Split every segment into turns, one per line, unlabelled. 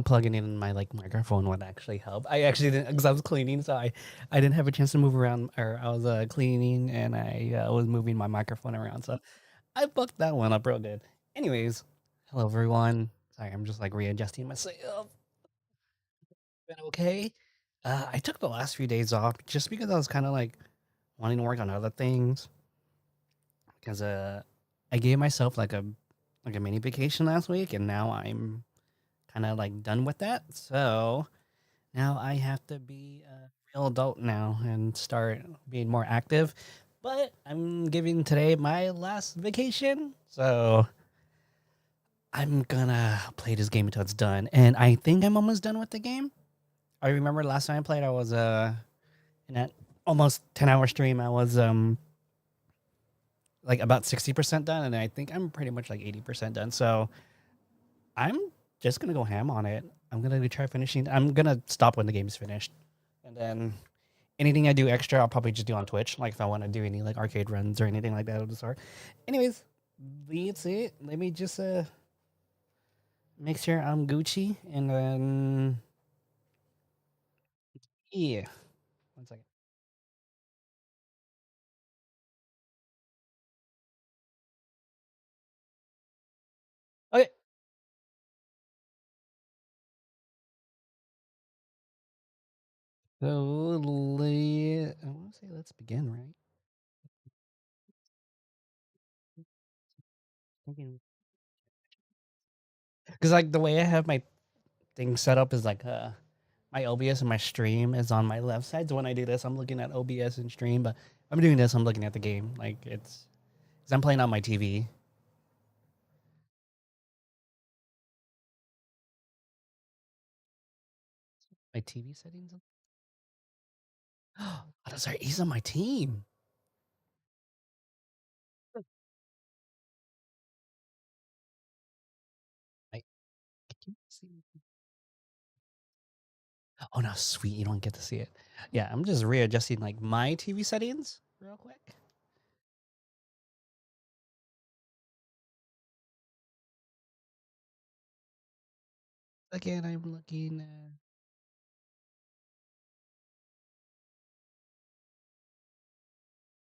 plugging in my like microphone would actually help. I actually didn't because I was cleaning, so I didn't have a chance to move around, or I was cleaning and I was moving my microphone around, so I fucked that one up real good. Anyways, hello everyone. Sorry, I'm just like readjusting myself. Been okay. I took the last few days off just because I was kind of like wanting to work on other things. Because I gave myself like a mini vacation last week, and now I'm kind of like done with that. So now I have to be a real adult now and start being more active. But I'm giving today my last vacation, so I'm gonna play this game until it's done. And I think I'm almost done with the game. I remember last time I played, I was in that almost 10-hour stream. I was like about 60% done, and I think I'm pretty much like 80% done. So I'm just gonna go ham on it. I'm gonna try finishing. I'm gonna stop when the game's finished, and then anything I do extra, I'll probably just do on Twitch. Like if I want to do any like arcade runs or anything like that, I'll just start. Anyways, that's it. Let me just make sure I'm Gucci, and then yeah, 1 second. Okay. So I want to say let's begin, right? Because like the way I have my thing set up is like my OBS and my stream is on my left side. So when I do this, I'm looking at OBS and stream, but I'm doing this, I'm looking at the game. Like it's because I'm playing on my TV. My TV settings. Oh, sorry, he's on my team. Like, can you see? Oh no, sweet, you don't get to see it. Yeah, I'm just readjusting like my TV settings real quick. Again, I'm looking.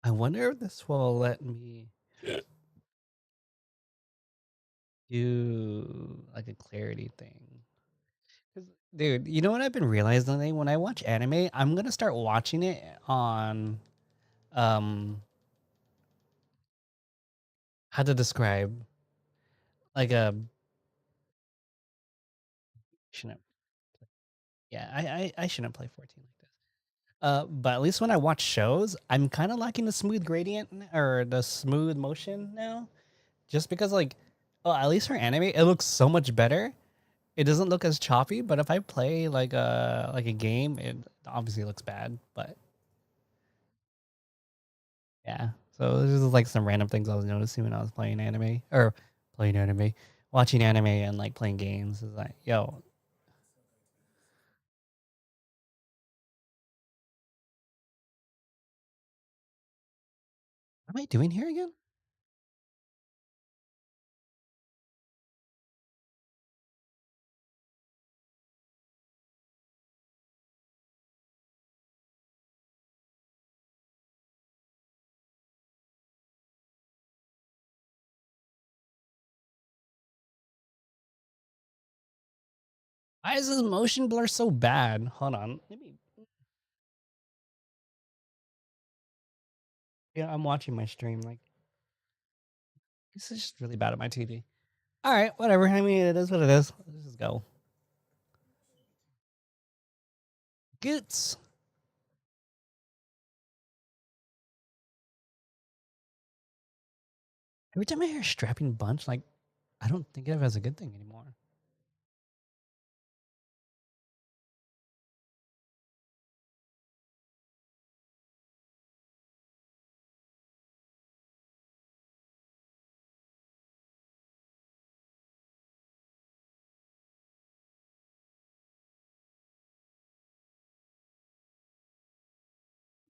I wonder if this will let me do like a clarity thing. 'Cause, dude, you know what I've been realizing lately? When I watch anime, I'm gonna start watching it on um how to describe like a shouldn't yeah, I shouldn't play 14 like this. But at least when I watch shows, I'm kind of liking the smooth gradient or the smooth motion now, just because like, oh, at least for anime, it looks so much better. It doesn't look as choppy, but if I play like a game, it obviously looks bad. But yeah, so this is like some random things I was noticing when I was playing anime or playing anime, watching anime and like playing games. Is like, yo, what am I doing here again? Why is this motion blur so bad? Hold on, let me. Yeah, I'm watching my stream. Like, this is just really bad at my TV. All right, whatever. I mean, it is what it is. Let's just go. Goots. Every time I hear strapping bunch, like, I don't think of it as a good thing anymore.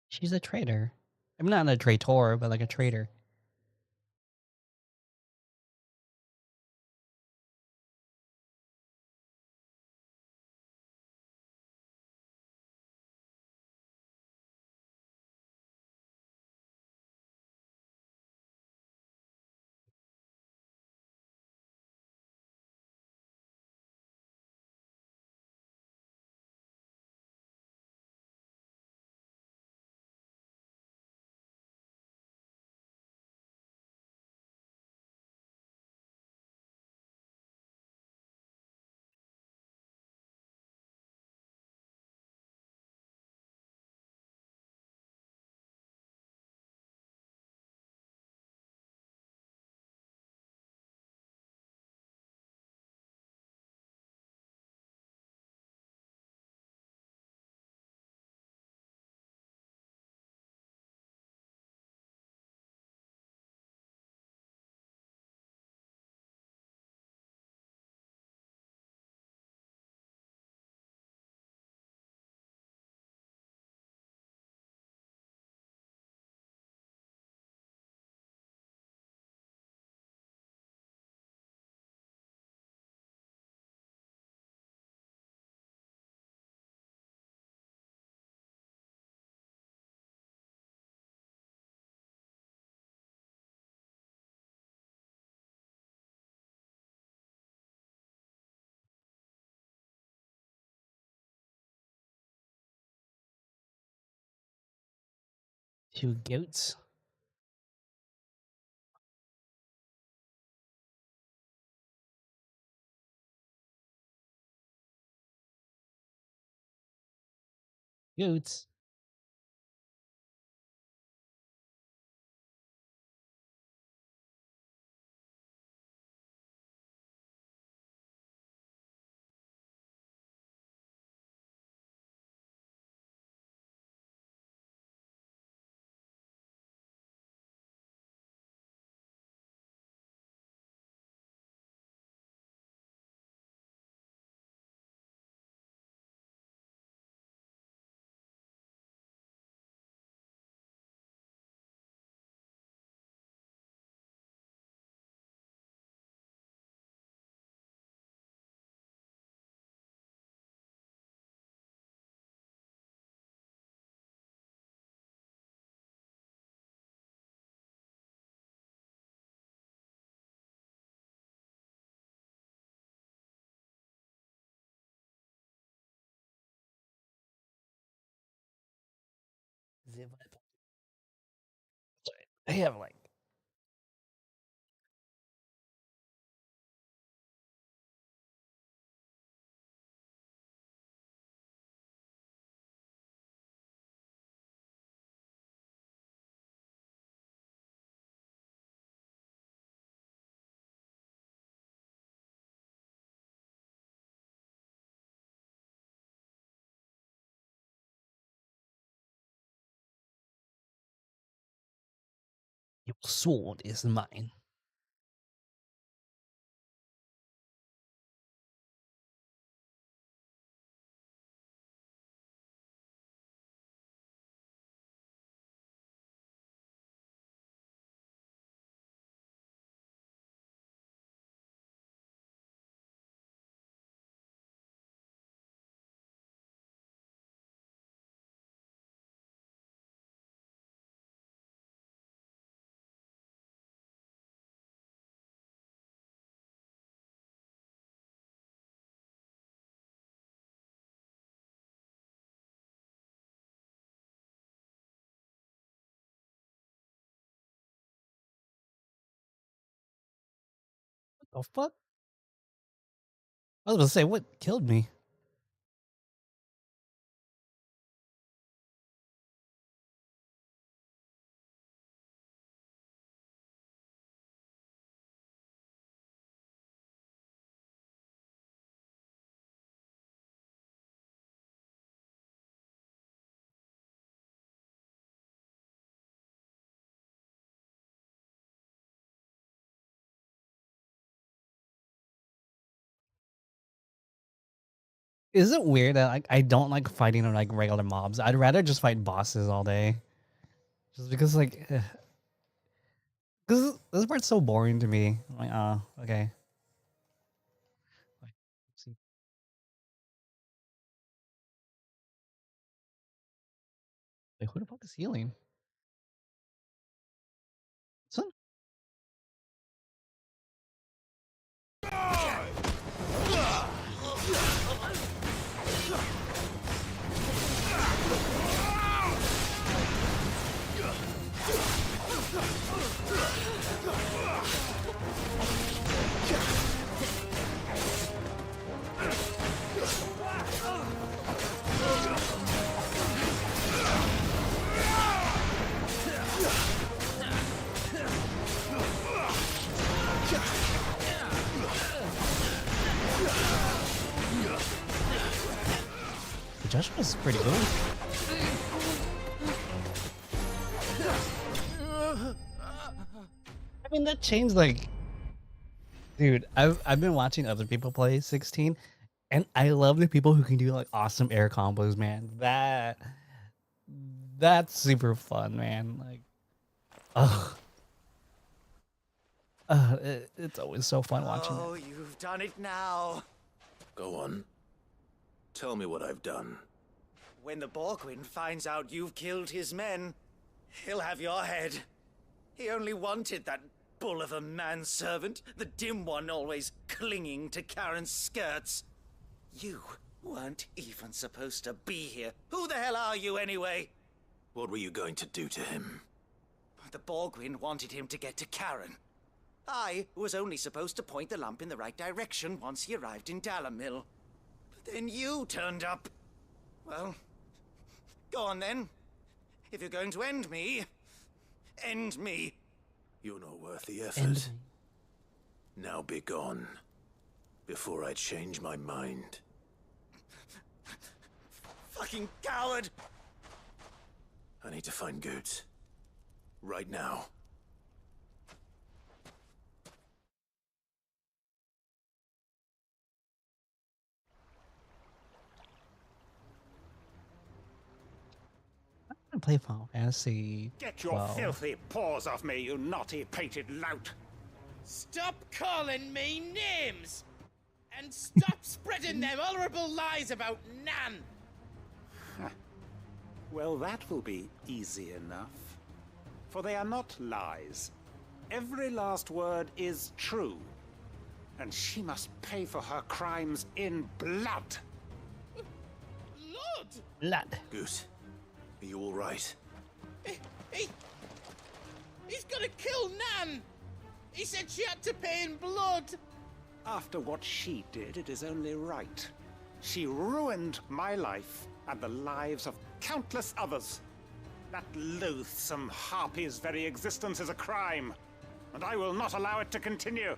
She's a traitor. I'm not a traitor, but like a traitor. 2 goats. Goats. I have like your sword is mine. What the fuck? I was gonna say what killed me. Is it weird that like I don't like fighting like regular mobs? I'd rather just fight bosses all day. Just because like this part's so boring to me. I'm like, oh, okay. Like, see. Wait, who the fuck is healing? Son? Joshua's pretty good. I mean, that changed like, dude. I've been watching other people play 16, and I love the people who can do like awesome air combos, man. That's super fun, man. Like, oh, it's always so fun watching.
Oh, you've done it now.
Go on. Tell me what I've done.
When the Borgwyn finds out you've killed his men, he'll have your head. He only wanted that bull of a manservant, the dim one always clinging to Karen's skirts. You weren't even supposed to be here. Who the hell are you anyway?
What were you going to do to him?
The Borgwyn wanted him to get to Karen. I was only supposed to point the lamp in the right direction once he arrived in Dalamil. But then you turned up. Well, go on then. If you're going to end me, end me.
You're not worth the
And
effort. Now be gone, before I change my mind.
Fucking coward!
I need to find Goots. Right now.
I play Final Fantasy.
Get your
12.
filthy paws off me, you naughty pated lout!
Stop calling me names! And stop spreading them horrible lies about Nan!
Well, that will be easy enough. For they are not lies. Every last word is true. And she must pay for her crimes in blood.
Lord!
Blood.
Goot, are you all right?
He's gonna kill Nan! He said she had to pay in blood!
After what she did, it is only right. She ruined my life and the lives of countless others. That loathsome harpy's very existence is a crime, and I will not allow it to continue.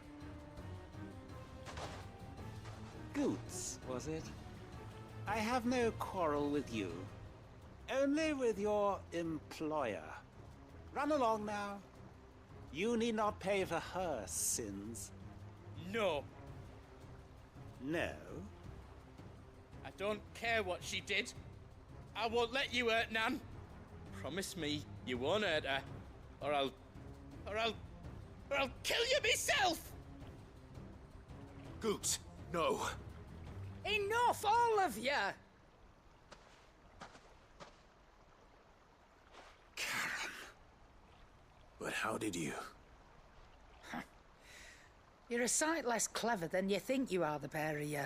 Goots, was it? I have no quarrel with you. Only with your employer. Run along now. You need not pay for her sins.
No,
No?
I don't care what she did. I won't let you hurt Nan. Promise me you won't hurt her, or I'll kill you myself!
Goot, no.
Enough, all of you!
Karen.
But how did you?
You're a sight less clever than you think you are, the pair of you.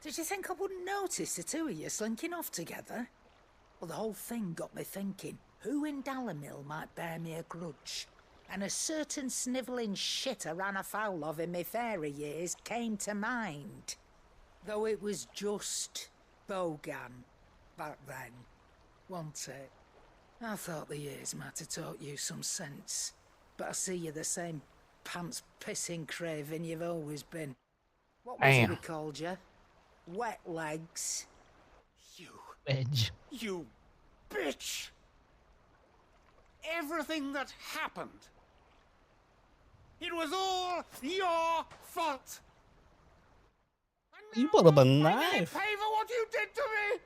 Did you think I wouldn't notice the two of you slinking off together? Well, the whole thing got me thinking, who in Dalamil might bear me a grudge? And a certain snivelling shit I ran afoul of in my fairy years came to mind. Though it was just Bogan back then, wasn't it? I thought the years might have taught you some sense, but I see you're the same pants-pissing craven you've always been. What was it we called you? Wet legs.
Edge.
You bitch! Everything that happened, it was all your fault! And
You
now
pulled up a
you're gonna
knife.
pay for what you did to me!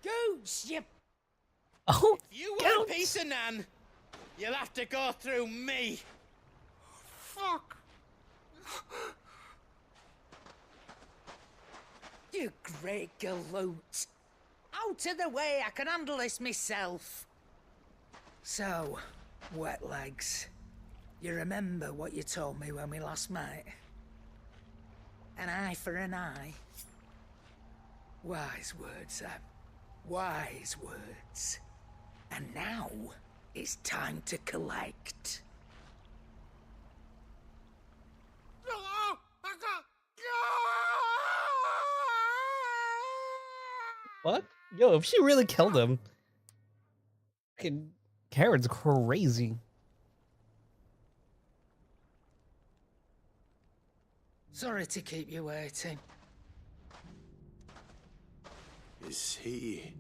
Goots, you...
Oh,
You want
Goats.
a piece of Nan? You'll have to go through me.
Fuck!
You great galoot. Out of the way, I can handle this myself. So, wet legs. You remember what you told me when we last met? An eye for an eye. Wise words, Sam. Wise words. And now, it's time to collect.
what? Yo, if she really killed him, fucking Karen's crazy.
Sorry to keep you waiting.
Is he?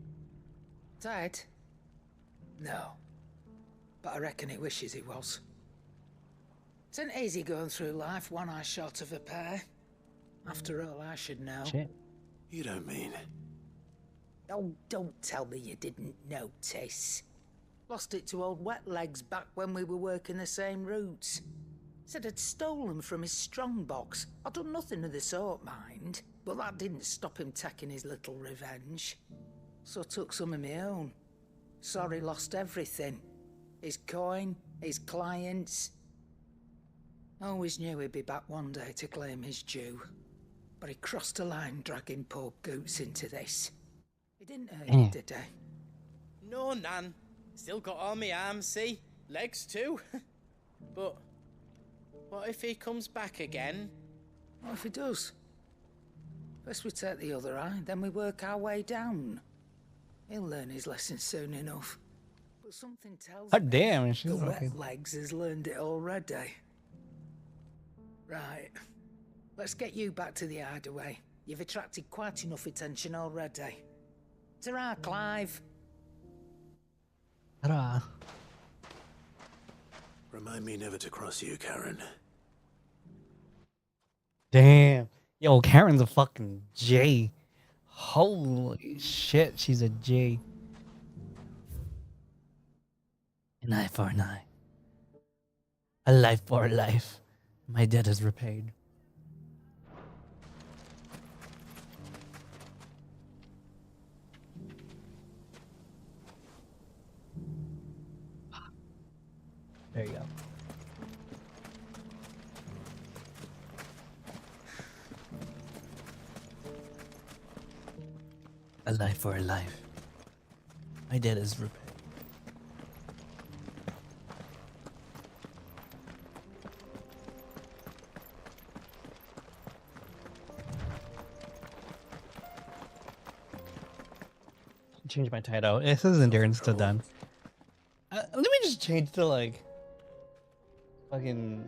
Dead? No. But I reckon he wishes he was. It ain't easy going through life one eye short of a pair. After all, I should know.
Shit.
You don't mean?
Oh, don't tell me you didn't notice. Lost it to old Wet Legs back when we were working the same routes. Said I'd stolen from his strongbox. I'd done nothing of the sort, mind. But that didn't stop him taking his little revenge. So I took some of my own. Sorry, lost everything. His coin, his clients. Always knew he'd be back one day to claim his due. But he crossed a line dragging poor Goots into this. He didn't hurt you, did he?
No, Nan. Still got all my arms, see? Legs too. But what if he comes back again?
What if he does? First we take the other eye, then we work our way down. He'll learn his lesson soon enough. But something tells
Oh,
me
damn, she's
the wet
okay.
legs has learned it already. Right. Let's get you back to the hideaway. You've attracted quite enough attention already. Ta-ra, Clive.
Ta-da.
Remind me never to cross you, Karen.
Damn. Yo, Karen's a fucking J. Holy shit, she's a J. An eye for an eye. A life for a life. My debt is repaid. There you go. A life for a life. My debt is repaid. Change my title. It says endurance to done. Let me just change to like fucking.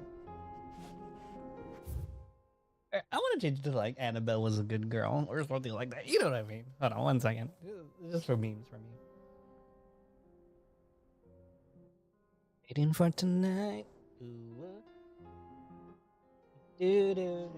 I want to change to like Annabelle was a good girl or something like that. You know what I mean? Hold on 1 second. Just for memes for me. Waiting for tonight. Do.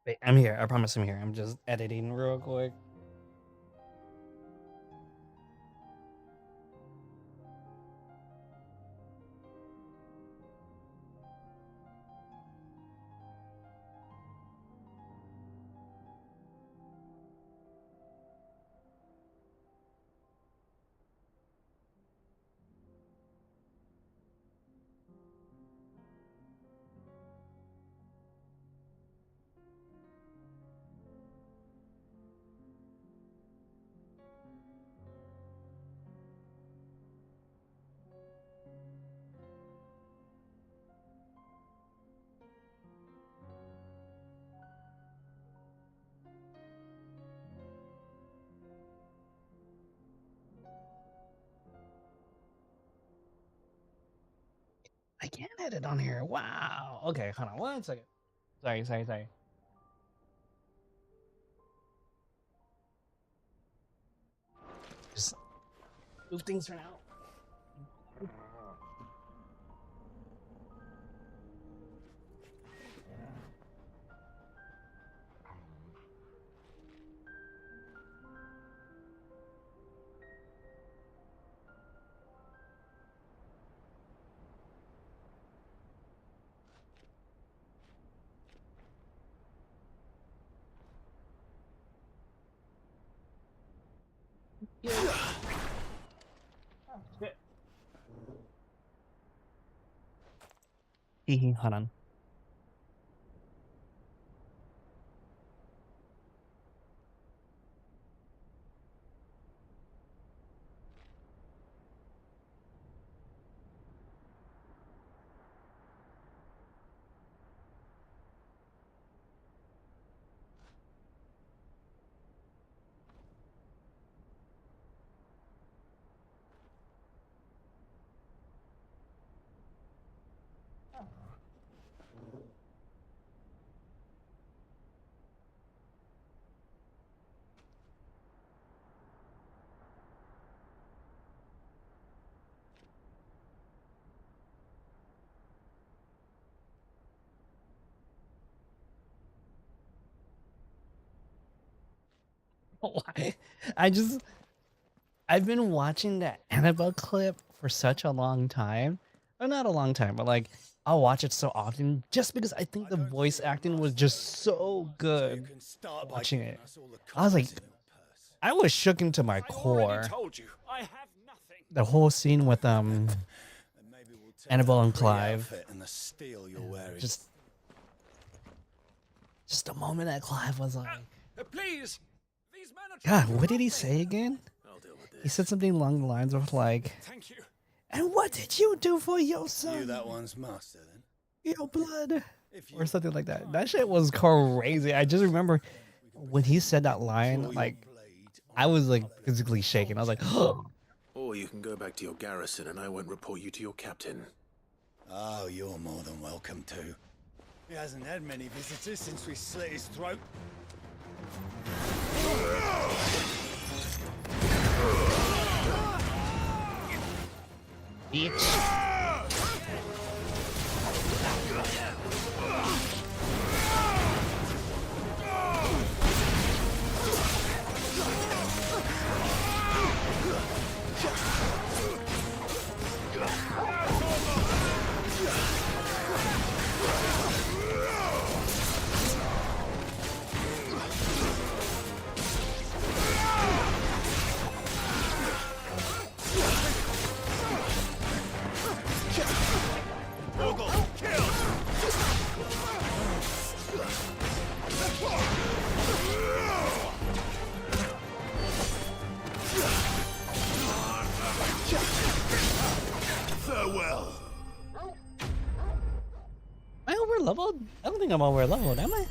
Wait, I'm here. I promise I'm here. I'm just editing real quick. I can't edit on here. Wow. Okay, hold on 1 second. Sorry. Just move things for now. Hold on. why. I've been watching that Annabelle clip for such a long time. Or not a long time, but like I'll watch it so often just because I think the voice acting was just so good watching it. I was like, I was shook into my core.
Told you, I have nothing.
The whole scene with Annabelle and Clive.
And the steel you're wearing.
Just a moment that Clive was like,
Please, these men are
God,
trying
what
to
did he
rob me.
say again?
I'll deal with
He
this.
said something along the lines of like,
Thank you.
and what did you do for your
You
son?
that one's master then.
Your blood.
If you
Or something like that. That shit was crazy. I just remember when he said that line, like, I was like physically shaking. I was like,
Or you can go back to your garrison and I won't report you to your captain.
Oh, you're more than welcome to. He hasn't had many visitors since we slit his throat.
bitch.
Farewell.
Am I over leveled? I don't think I'm over leveled, am I?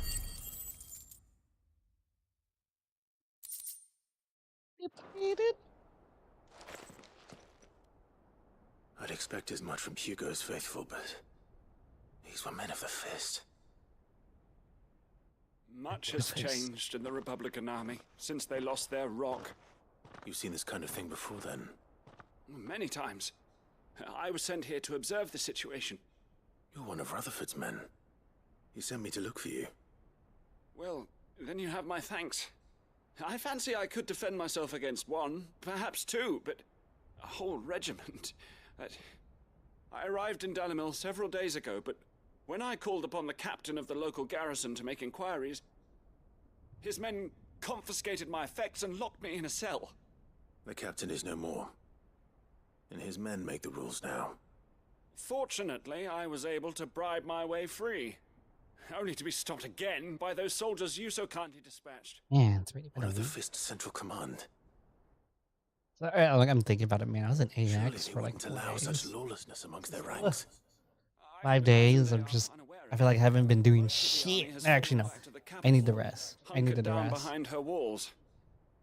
I'd expect as much from Hugo's faithful, but these were men of the fist.
Much has changed in the Republican Army since they lost their rock.
You've seen this kind of thing before then?
Many times. I was sent here to observe the situation.
You're one of Rutherford's men. He sent me to look for you.
Well, then you have my thanks. I fancy I could defend myself against one, perhaps two, but a whole regiment. I arrived in Dalimil several days ago, but when I called upon the captain of the local garrison to make inquiries, his men confiscated my effects and locked me in a cell.
The captain is no more. And his men make the rules now.
Fortunately, I was able to bribe my way free. Only to be stopped again by those soldiers you so kindly dispatched.
Man, it's really
One of the
bad.
Fist Central Command.
So, like, I'm thinking about it, man. I was in
Surely
AX
they
for like
wouldn't
4
allow
days.
such lawlessness amongst their ranks.
5 days of just, I feel like I haven't been doing shit. Actually, no. I need the rest. I needed the
down
rest.
behind her walls.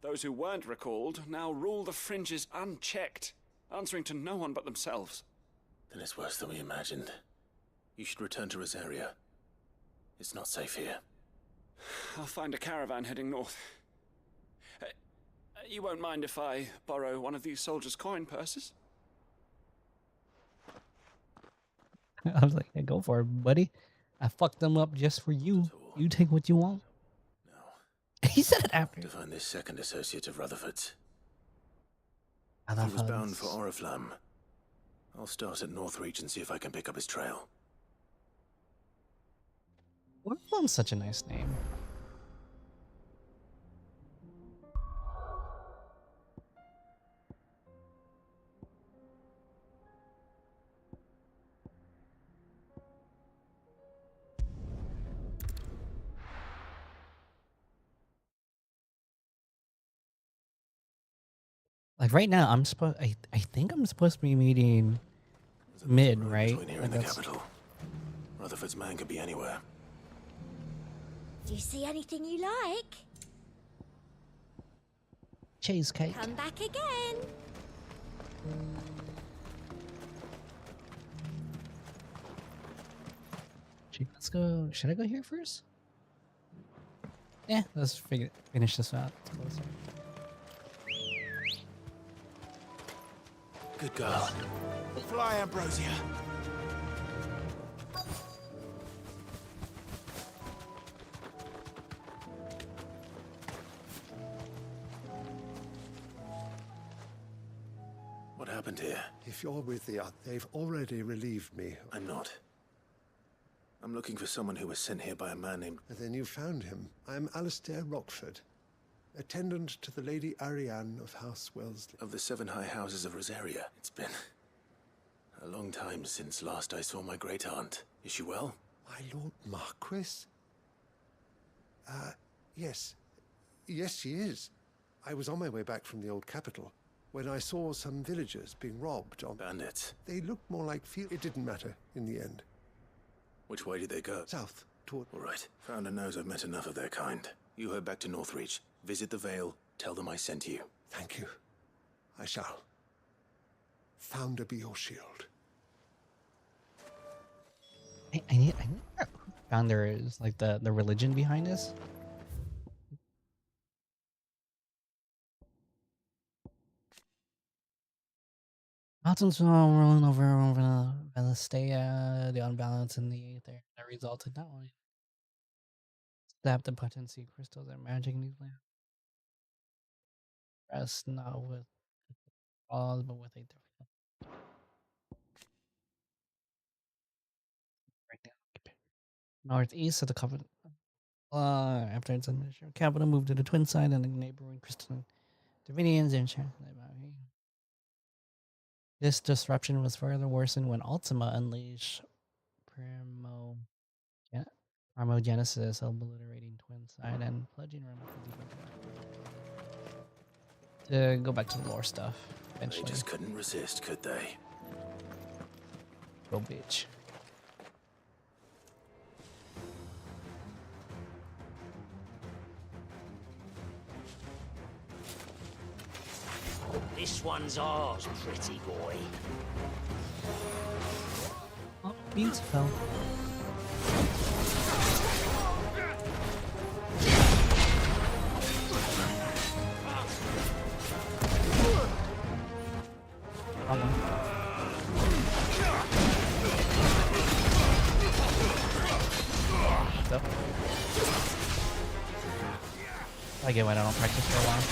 Those who weren't recalled now rule the fringes unchecked, answering to no one but themselves.
Then it's worse than we imagined. You should return to Rosaria. It's not safe here.
I'll find a caravan heading north. You won't mind if I borrow one of these soldiers' coin purses?
I was like, yeah, go for it, buddy. I fucked them up just for you. You take what you want.
No.
He said it after.
To find this second associate of Rutherford's.
I
He
love
was
how
bound
this-
for Oriflamme. I'll start at Northreach and see if I can pick up his trail.
Oriflamme's such a nice name. Like right now, I'm supposed. I think I'm supposed to be meeting
There's a
mid,
road
right?
between here
Like
and the
that's-
capital. Rutherford's man could be anywhere.
Do you see anything you like?
Cheesecake.
Come back again.
Let's go. Should I go here first? Yeah, let's finish this out. It's closer.
Good girl.
Fly, Ambrosia.
happened here?
If you're with the they've already relieved me.
I'm not. I'm looking for someone who was sent here by a man named...
Then you found him. I'm Alistair Rockford, attendant to the Lady Ariane of House Wellesley.
Of the 7 high houses of Rosaria. It's been a long time since last I saw my great-aunt. Is she well?
My Lord Marquis? Yes. Yes, she is. I was on my way back from the old capital when I saw some villagers being robbed on...
Bandits.
They looked more like field... It didn't matter in the end.
Which way did they go?
South, toward...
All right. Founder knows I've met enough of their kind. You head back to Northreach. Visit the Vale. Tell them I sent you.
Thank you. I shall. Founder be your shield.
I need Founder is like the religion behind this. Mountains were rolling over Velastea, the unbalance in the aether that resulted not only sap the potency crystals and magic in these lands. Rest not with cause, but with a different. Northeast of the Covenant. After its initial capital moved to the Twin Side and the neighboring crystalline Divinians and this disruption was further worsened when Ultima unleashed Primogenesis, obliterating Twin Side and pledging to go back to the lore stuff eventually.
They just couldn't resist, could they?
Go bitch.
This one's ours, pretty boy.
Oh, beans fell. So. I get why I don't practice for a while.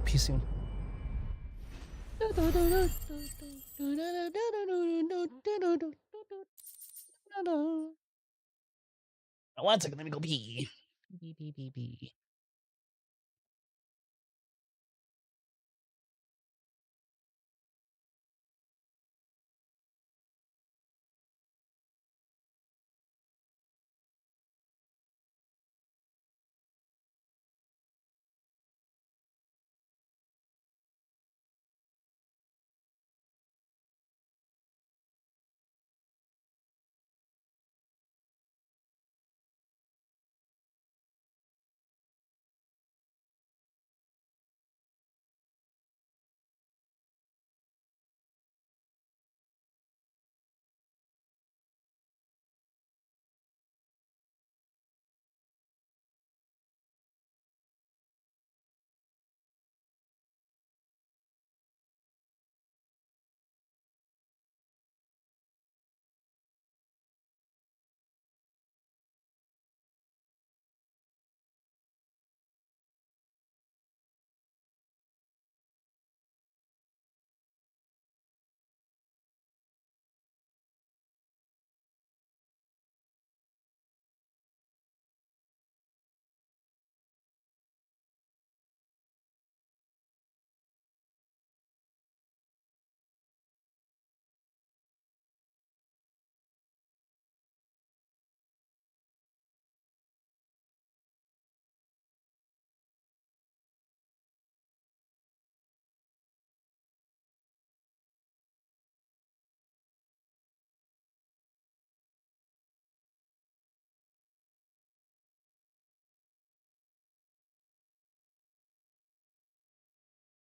Peace soon. One second, let me go pee. Pee, pee, pee, pee.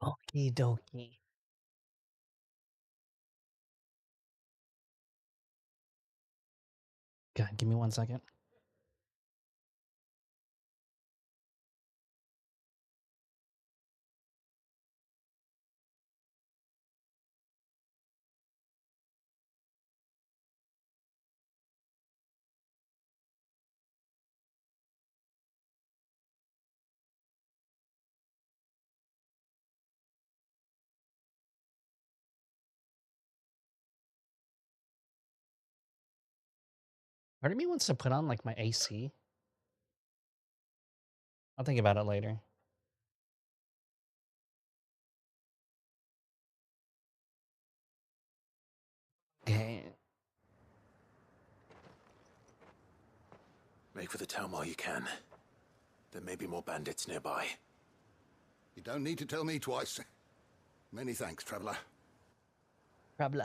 Okie dokie. God, give me 1 second. Part of me wants to put on like my AC. I'll think about it later. Okay.
Make for the town while you can. There may be more bandits nearby.
You don't need to tell me twice. Many thanks, traveler.
Probably.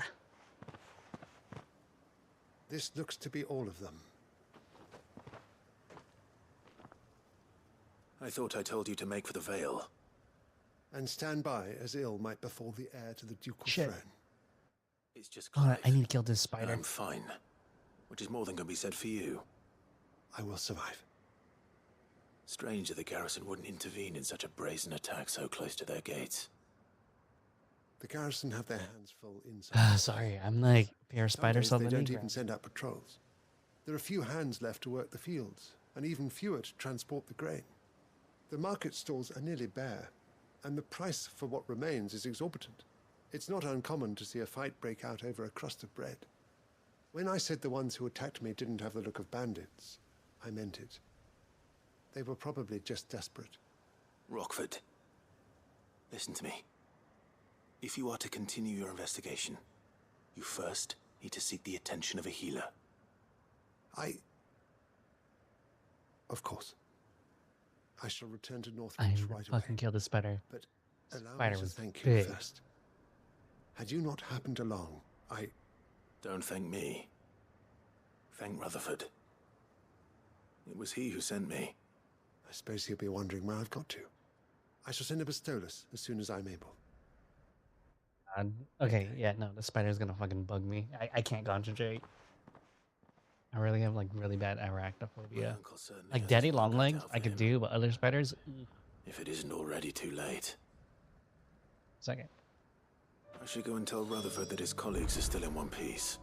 This looks to be all of them.
I thought I told you to make for the Vale.
And stand by as ill might befall the heir to the ducal
Shit.
throne.
It's just
Oh,
Clive.
I need to kill this spider.
I'm fine. Which is more than can be said for you.
I will survive.
Strange that the garrison wouldn't intervene in such a brazen attack so close to their gates.
The garrison have their hands full inside.
Sorry, I'm like pure
Some
spider
days
cell
they don't
Negro.
even send out patrols. There are few hands left to work the fields, and even fewer to transport the grain. The market stalls are nearly bare, and the price for what remains is exorbitant. It's not uncommon to see a fight break out over a crust of bread. When I said the ones who attacked me didn't have the look of bandits, I meant it. They were probably just desperate.
Rockford, listen to me. If you are to continue your investigation, you first need to seek the attention of a healer.
Of course. I shall return to
I
Northreach right away.
fucking killed the spider.
But allow
Spider
me to
was
thank
big.
you first. Had you not happened along,
Don't thank me. Thank Rutherford. It was he who sent me.
I suppose he'll be wondering where I've got to. I shall send a Bistolus as soon as I'm able.
Okay, yeah, no, the spider's gonna fucking bug me. I can't concentrate. I really have like really bad
My
arachnophobia.
uncle certainly
Like
has
daddy
his work
long
cut
legs,
out
I
for
could
him.
do, but other spiders.
If it isn't already too late.
Second.
I should go and tell Rutherford that his colleagues are still in one piece.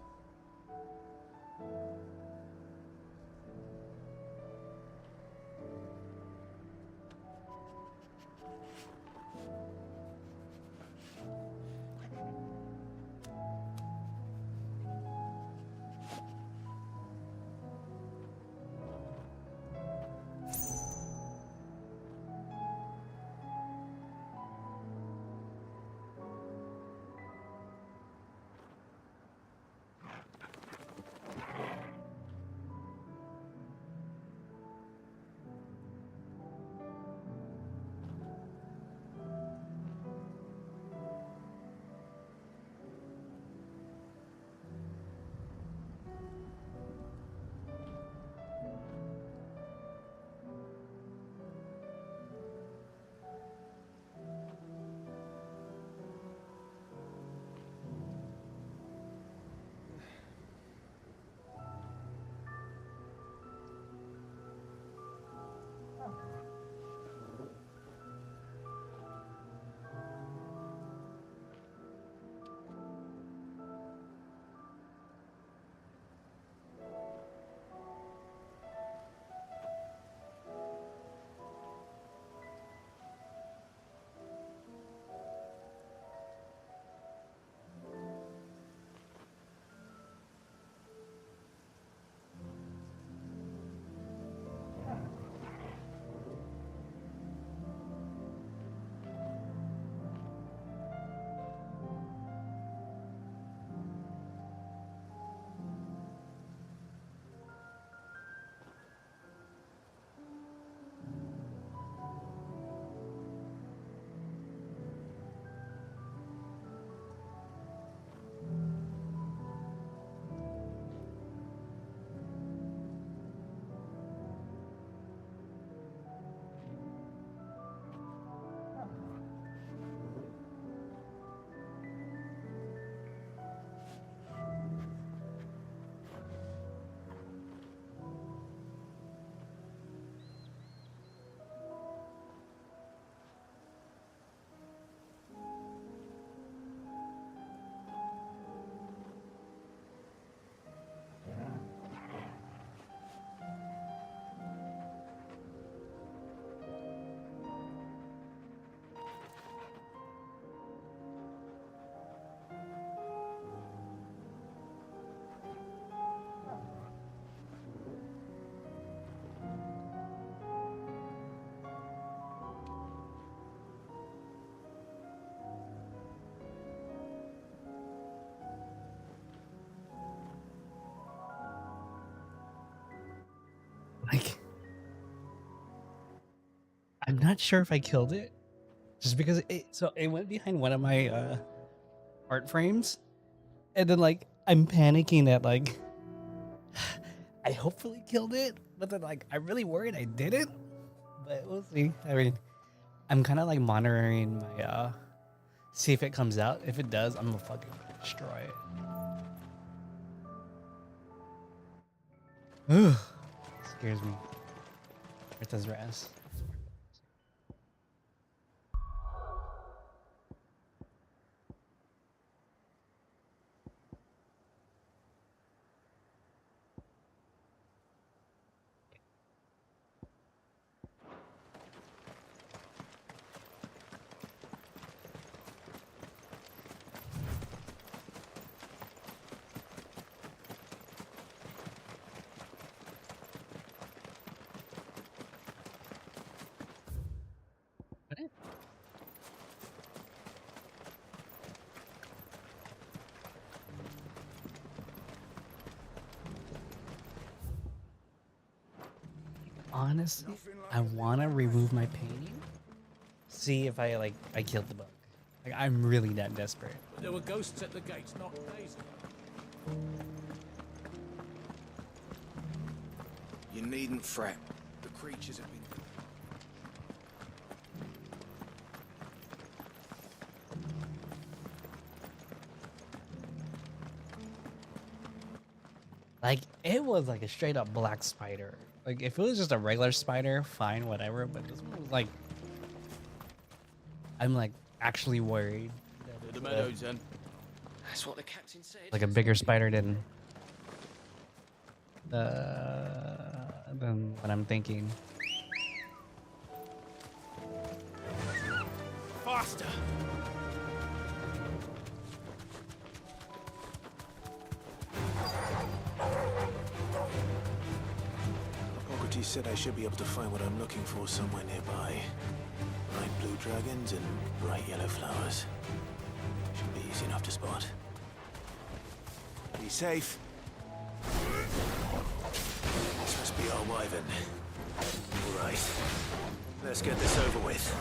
not sure if I killed it, just because it went behind one of my art frames, and then like I'm panicking that like I hopefully killed it, but then like I'm really worried I didn't. But we'll see. I mean, I'm kind of like monitoring my see if it comes out. If it does, I'm gonna fucking destroy it. Ugh. Scares me. Where's Raz? Honestly, I want to remove my painting. See if I killed the bug. Like I'm really that desperate.
But there were ghosts at the gates not days ago.
You needn't fret. The creatures have been...
Like it was like a straight up black spider. Like if it was just a regular spider, fine, whatever. But this one was like, I'm like actually worried.
To the meadows then. That's what the captain said.
Like a bigger spider than what I'm thinking.
Faster.
Hippocrates said I should be able to find what I'm looking for somewhere nearby. Bright blue dragons and bright yellow flowers. Should be easy enough to spot. Be safe. This must be our wyvern. All right. Let's get this over with.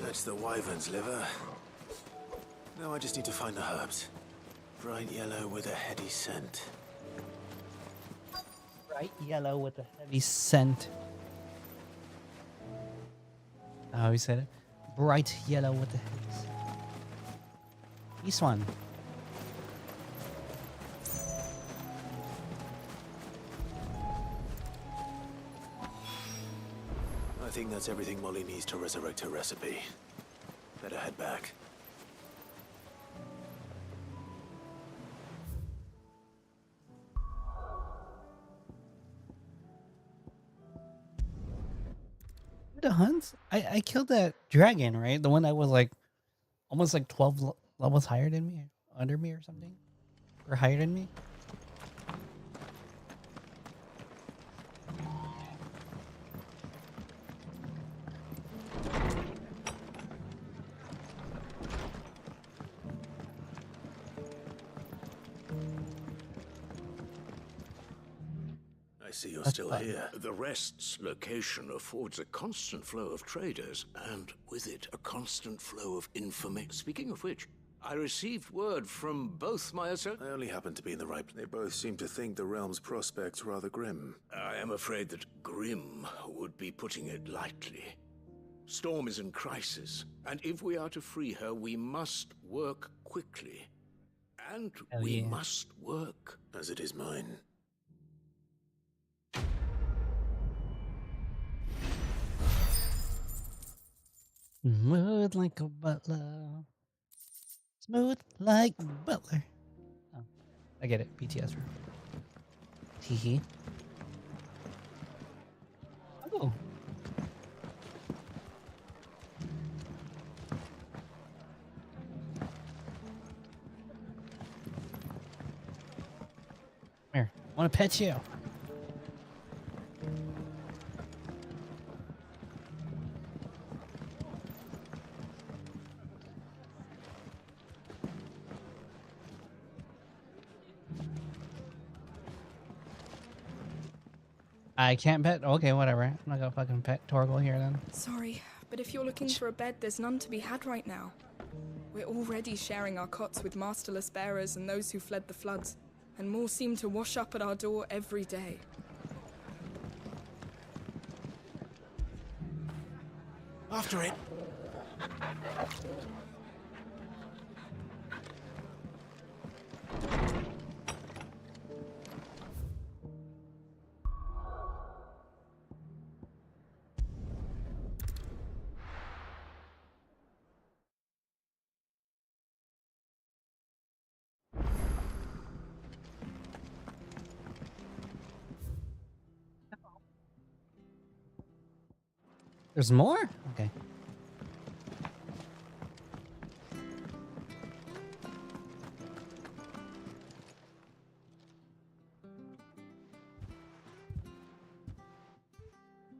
That's the wyvern's liver. Now I just need to find the herbs. Bright yellow with a heady scent.
Bright yellow with a heavy scent. How you said it? Bright yellow with a heavy scent. This one.
I think that's everything Molly needs to resurrect her recipe. Better head back.
The hunts? I killed that dragon, right? The one that was like almost like 12 levels higher than me, under me or something, or higher than me.
see you're
That's
still
fun.
here.
The rest's location affords a constant flow of traders, and with it, a constant flow of information. Speaking of which, I received word from both my
I only happen to be in the right place. They both seem to think the realm's prospects rather grim.
I am afraid that grim would be putting it lightly. Storm is in crisis, and if we are to free her, we must work quickly. And
Hell
we
yeah.
must work.
As it is mine.
Smooth like a butler. Smooth like a butler. Oh, I get it. BTS. Hee hee. Oh. Here, want to pet you? I can't pet. Okay, whatever. I'm not gonna fucking pet Torgal here then.
Sorry, but if you're looking for a bed, there's none to be had right now. We're already sharing our cots with masterless bearers and those who fled the floods, and more seem to wash up at our door every day.
After it.
There's more? Okay.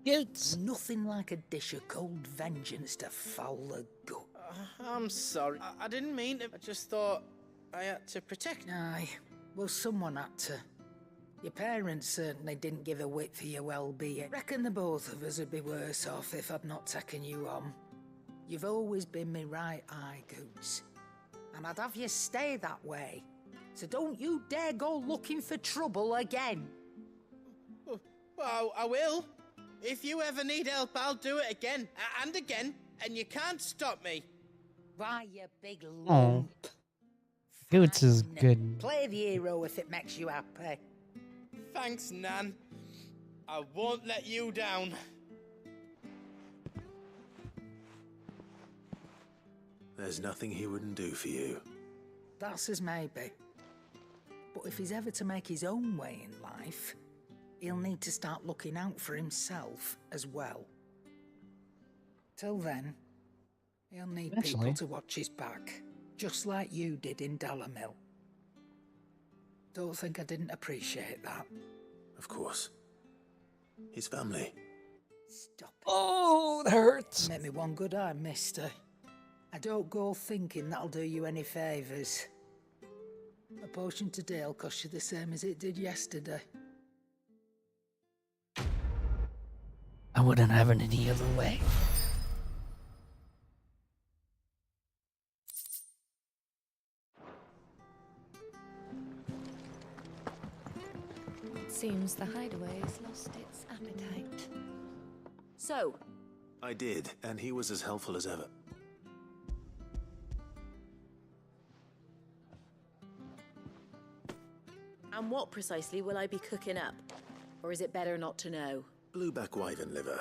Cute.
Nothing like a dish of cold vengeance to foul the gut.
I'm sorry. I didn't mean to. I just thought I had to protect.
Aye, well, someone had to. Your parents certainly didn't give a whit for your well-being. Reckon the both of us would be worse off if I'd not taken you on. You've always been me right eye, Goots. And I'd have you stay that way. So don't you dare go looking for trouble again.
Well, I will. If you ever need help, I'll do it again and again, and you can't stop me.
Why, you big lump.
Oh. Goots is good.
Play the hero if it makes you happy.
Thanks, Nan. I won't let you down.
There's nothing he wouldn't do for you.
That's as maybe. But if he's ever to make his own way in life, he'll need to start looking out for himself as well. Till then, he'll need people to watch his back, just like you did in Dalamil. Don't think I didn't appreciate that.
Of course. His family.
Stop it.
Oh, that hurts.
Make me one good eye, mister. I don't go thinking that'll do you any favours. A potion today'll cost you the same as it did yesterday.
I wouldn't have it any other way.
It seems the hideaway has lost its appetite.
So?
I did, and he was as helpful as ever.
And what precisely will I be cooking up? Or is it better not to know?
Blueback wyvern liver.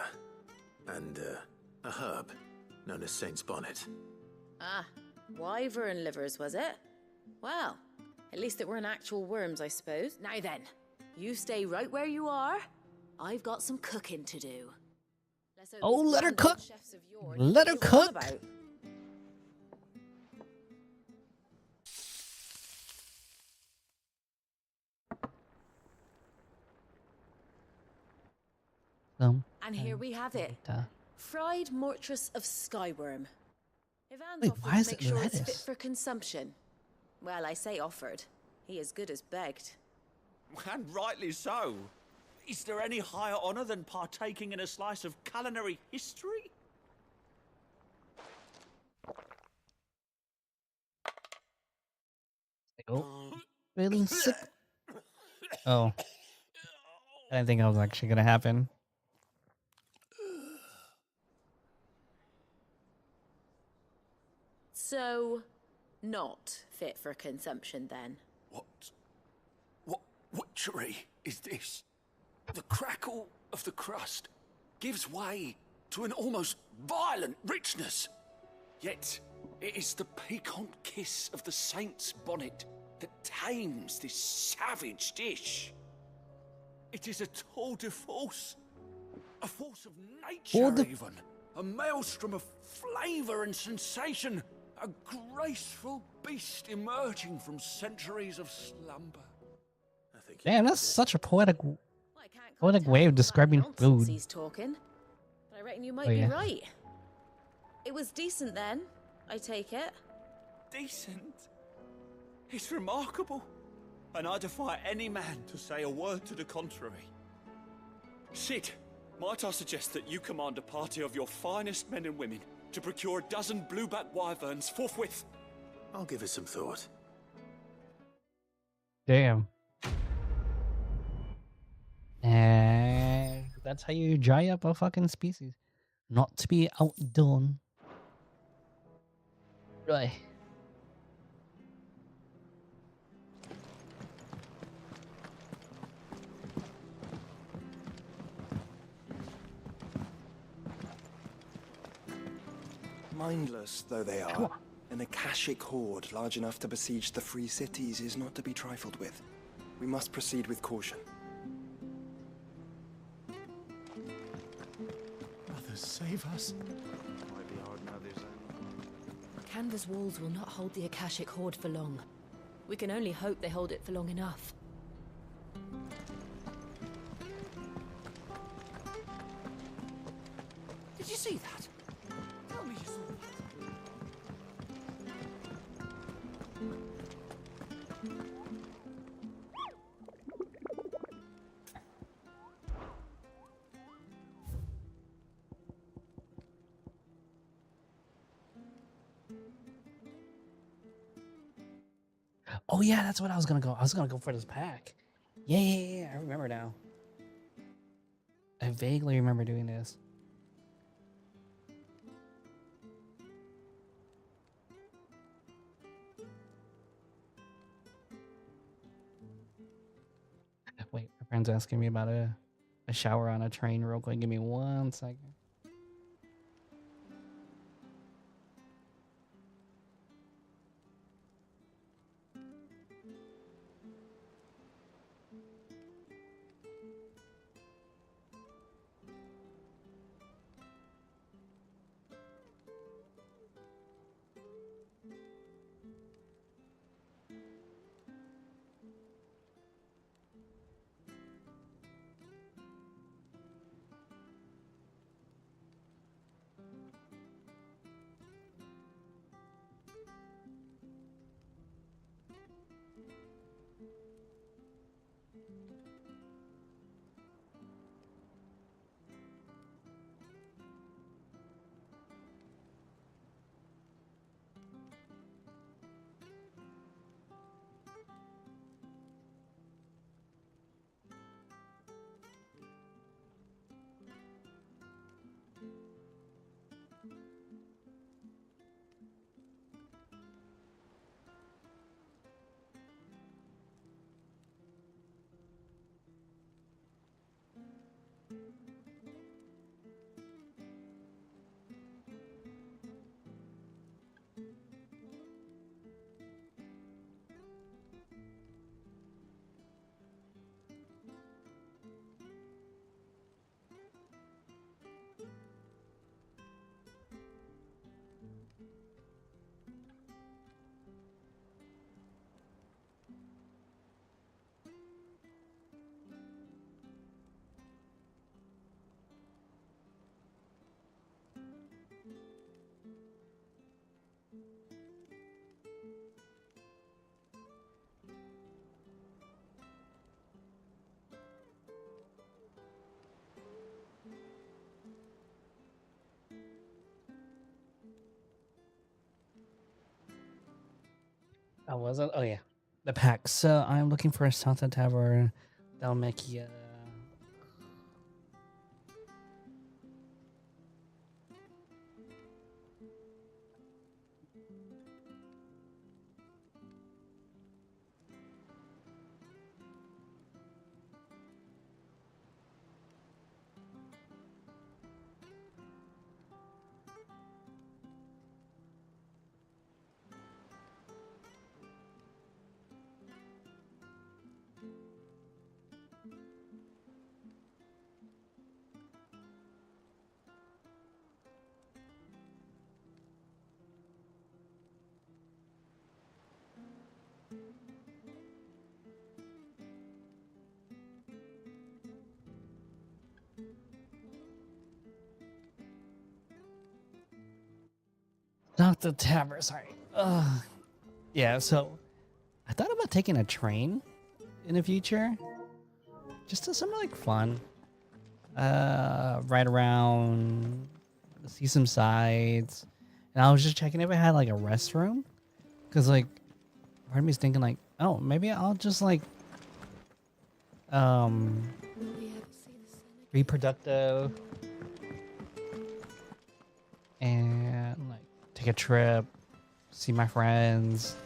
And, a herb known as Saint's Bonnet.
Ah, wyvern livers, was it? Well, at least it weren't actual worms, I suppose. Now then, you stay right where you are. I've got some cooking to do.
Oh, let her cook. Let her cook.
And here we have it. Fried mortress of skyworm. Ivan's
Wait,
offered
why
to
is
make
it
sure it's
lettuce?
fit for consumption. Well, I say offered. He as good as begged.
And rightly so. Is there any higher honor than partaking in a slice of culinary history?
Oh, feeling sick. Oh, I didn't think that was actually gonna happen.
So, not fit for consumption then?
What witchery is this? The crackle of the crust gives way to an almost violent richness. Yet, it is the piquant kiss of the saint's bonnet that tames this savage dish. It is a tour de force. A force of nature, even. A maelstrom of flavor and sensation. A graceful beast emerging from centuries of slumber.
Damn, that's such a poetic way of describing food.
He's talking, but I reckon you might
Oh,
be
yeah.
right. It was decent then, I take it.
Decent? It's remarkable. And I defy any man to say a word to the contrary. Sid, might I suggest that you command a party of your finest men and women to procure a dozen blueback wyverns forthwith?
I'll give it some thought.
Damn. And that's how you dry up a fucking species. Not to be outdone. Right.
Mindless though they are, an Akashic horde large enough to besiege the free cities is not to be trifled with. We must proceed with caution.
Brothers, save us.
Might be hard now, there's
Canvas walls will not hold the Akashic horde for long. We can only hope they hold it for long enough.
Did you see that? Tell me you saw that.
Oh yeah, that's what I was gonna go. I was gonna go for this pack. Yeah. I remember now. I vaguely remember doing this. Wait, my friend's asking me about a shower on a train real quick. Give me 1 second. I wasn't. Oh yeah, the pack. So I'm looking for a Santa Tavern, Dalmacia. Not the tavern. Sorry. Yeah. So I thought about taking a train in the future, just to something like fun. Ride around, see some sights, and I was just checking if it had like a restroom, cause like part of me is thinking like, oh, maybe I'll just like be productive and like take a trip, see my friends.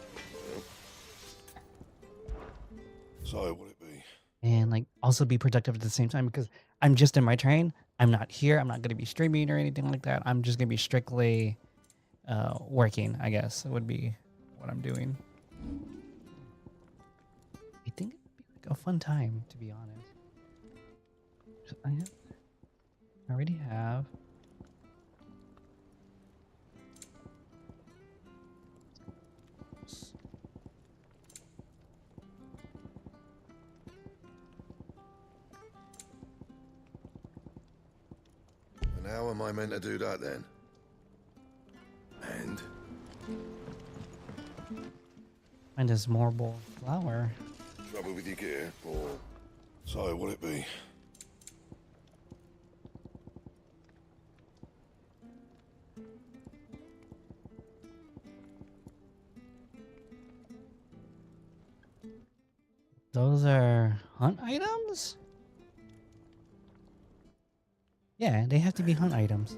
So would it be?
And like also be productive at the same time, because I'm just in my train. I'm not here. I'm not going to be streaming or anything like that. I'm just going to be strictly working, I guess, would be what I'm doing. I think it'd be like a fun time, to be honest. I already have.
And how am I meant to do that then? And?
And this marble flower.
Trouble with your gear, or so would it be?
Those are hunt items? Yeah, they have to be hunt items.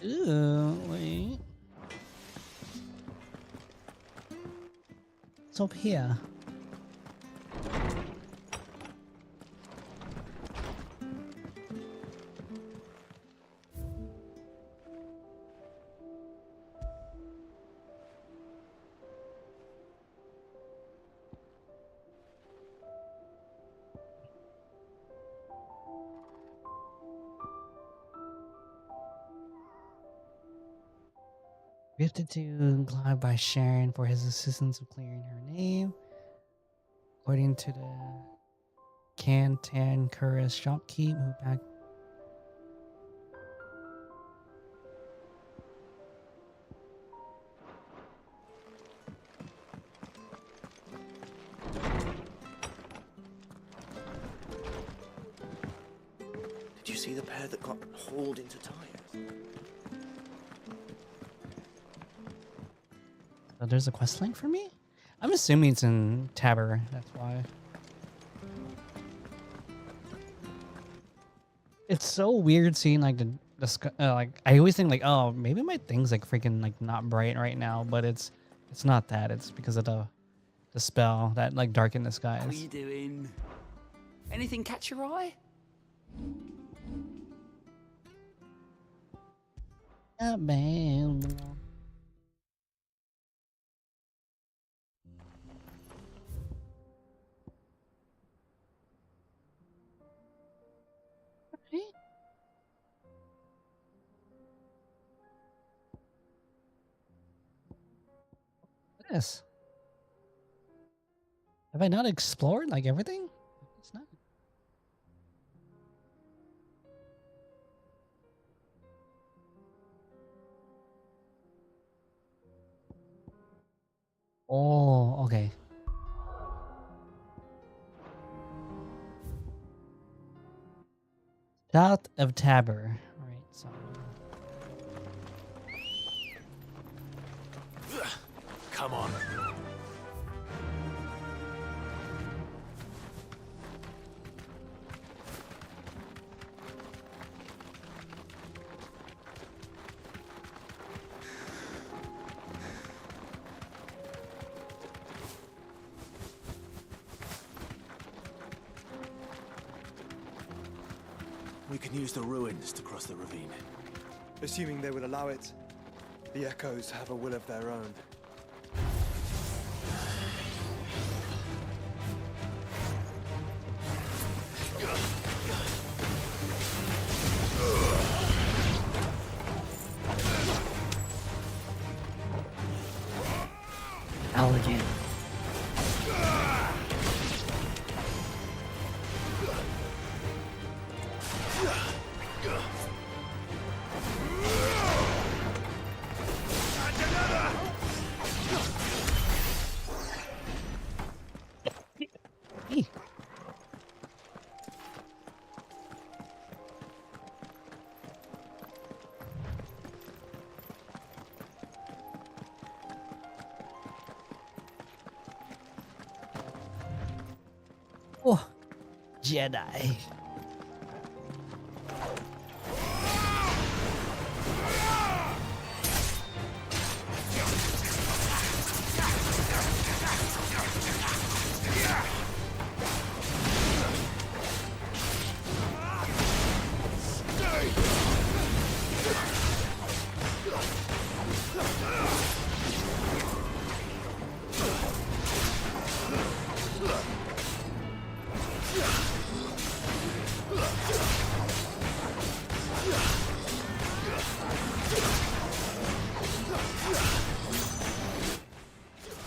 Ooh, wait. It's up here. Gifted to Clyde by Sharon for his assistance of clearing her name. According to the Cantan Curris shopkeep who back.
Did you see the pair that got hauled into tires?
So there's a quest link for me? I'm assuming it's in Tabber, that's why. It's so weird seeing like the like I always think like, oh, maybe my thing's like freaking like not bright right now, but it's not that. It's because of the spell that like darkened the skies.
What are you doing? Anything catch your eye?
Not bad. This. Have I not explored like everything? It's not. Oh, okay. South of Tabor. All right, so
Come on. We can use the ruins to cross the ravine.
Assuming they will allow it, the echoes have a will of their own.
Allergen. Oh, Jedi.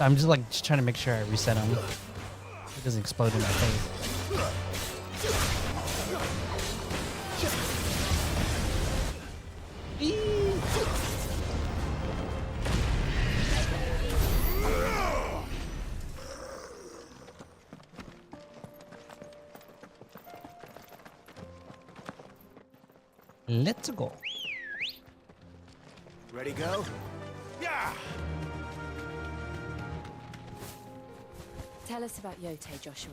I'm just trying to make sure I reset him. It doesn't explode in my face. Let's go.
Ready, go? Yeah!
Tell us about Yote, Joshua.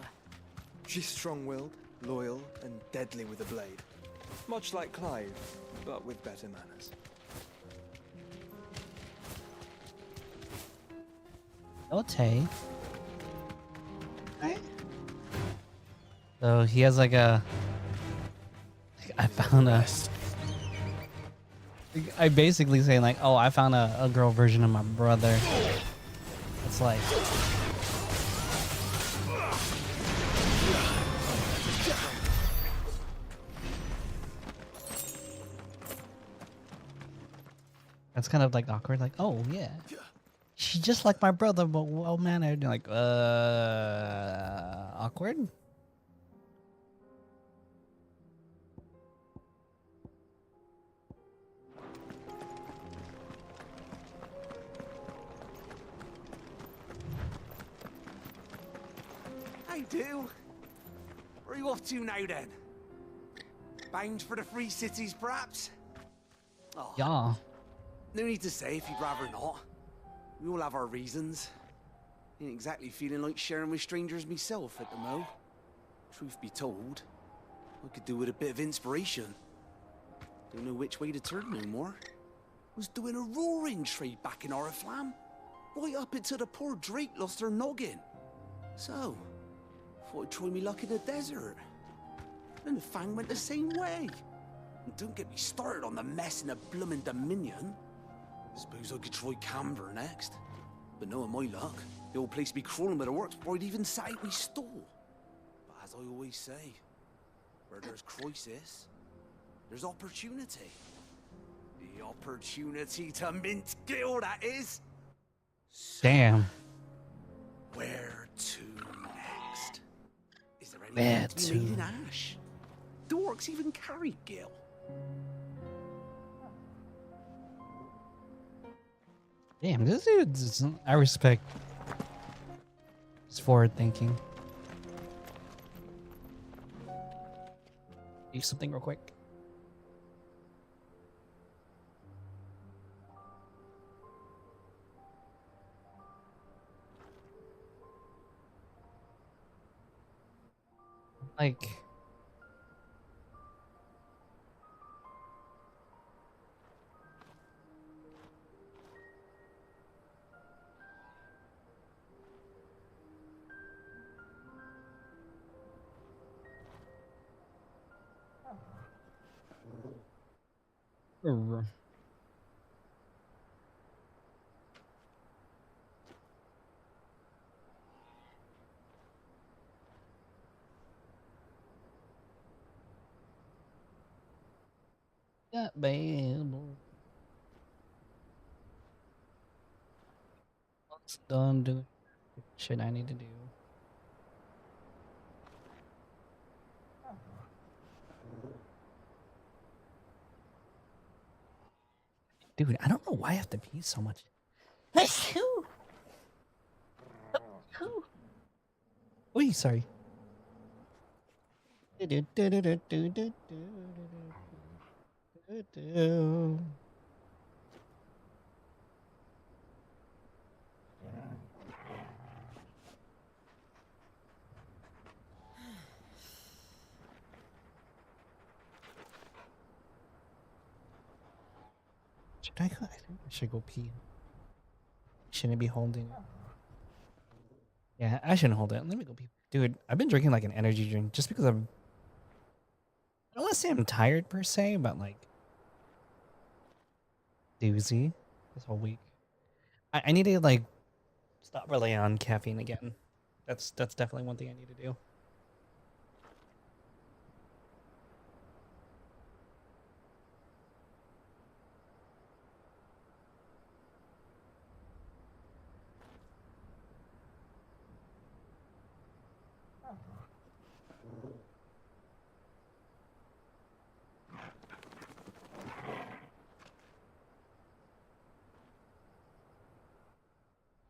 She's strong-willed, loyal, and deadly with a blade. Much like Clive, but with better manners.
Yote. So he has like a. I found a. I basically saying like, oh, I found a girl version of my brother. It's like. That's kind of like awkward. Like, oh yeah, she's just like my brother, but well mannered. Like, awkward.
I do. Where are you off to now then? Bound for the Free Cities, perhaps? Oh.
Yeah.
No need to say if you'd rather not. We all have our reasons. Ain't exactly feeling like sharing with strangers myself at the mo. Truth be told, I could do with a bit of inspiration. Don't know which way to turn no more. Was doing a roaring trade back in Oriflamme. Right up until the poor Drake lost her noggin. So, thought I'd try me luck in the desert. And the Fang went the same way. And don't get me started on the mess in the bloomin' Dominion. Suppose I could try Canberra next. But knowing my luck, the old place be crawling with the works before I'd even set out my stall. But as I always say, where there's crisis, there's opportunity. The opportunity to mint Gil, that is.
Damn.
Where to next? Is there
Where
anything to be made
to?
in ash? Do orcs even carry Gil?
Damn, this dude's. I respect his forward thinking. Eat something real quick. Like, yeah, babe. Almost done doing shit I need to do. Dude, I don't know why I have to pee so much. Wait, sorry. Should I go? I think I should go pee. Shouldn't be holding it. Yeah, I shouldn't hold it. Let me go pee. Dude, I've been drinking like an energy drink just because I don't want to say I'm tired per se, but like doozy this whole week. I need to like stop relying on caffeine again. That's definitely one thing I need to do.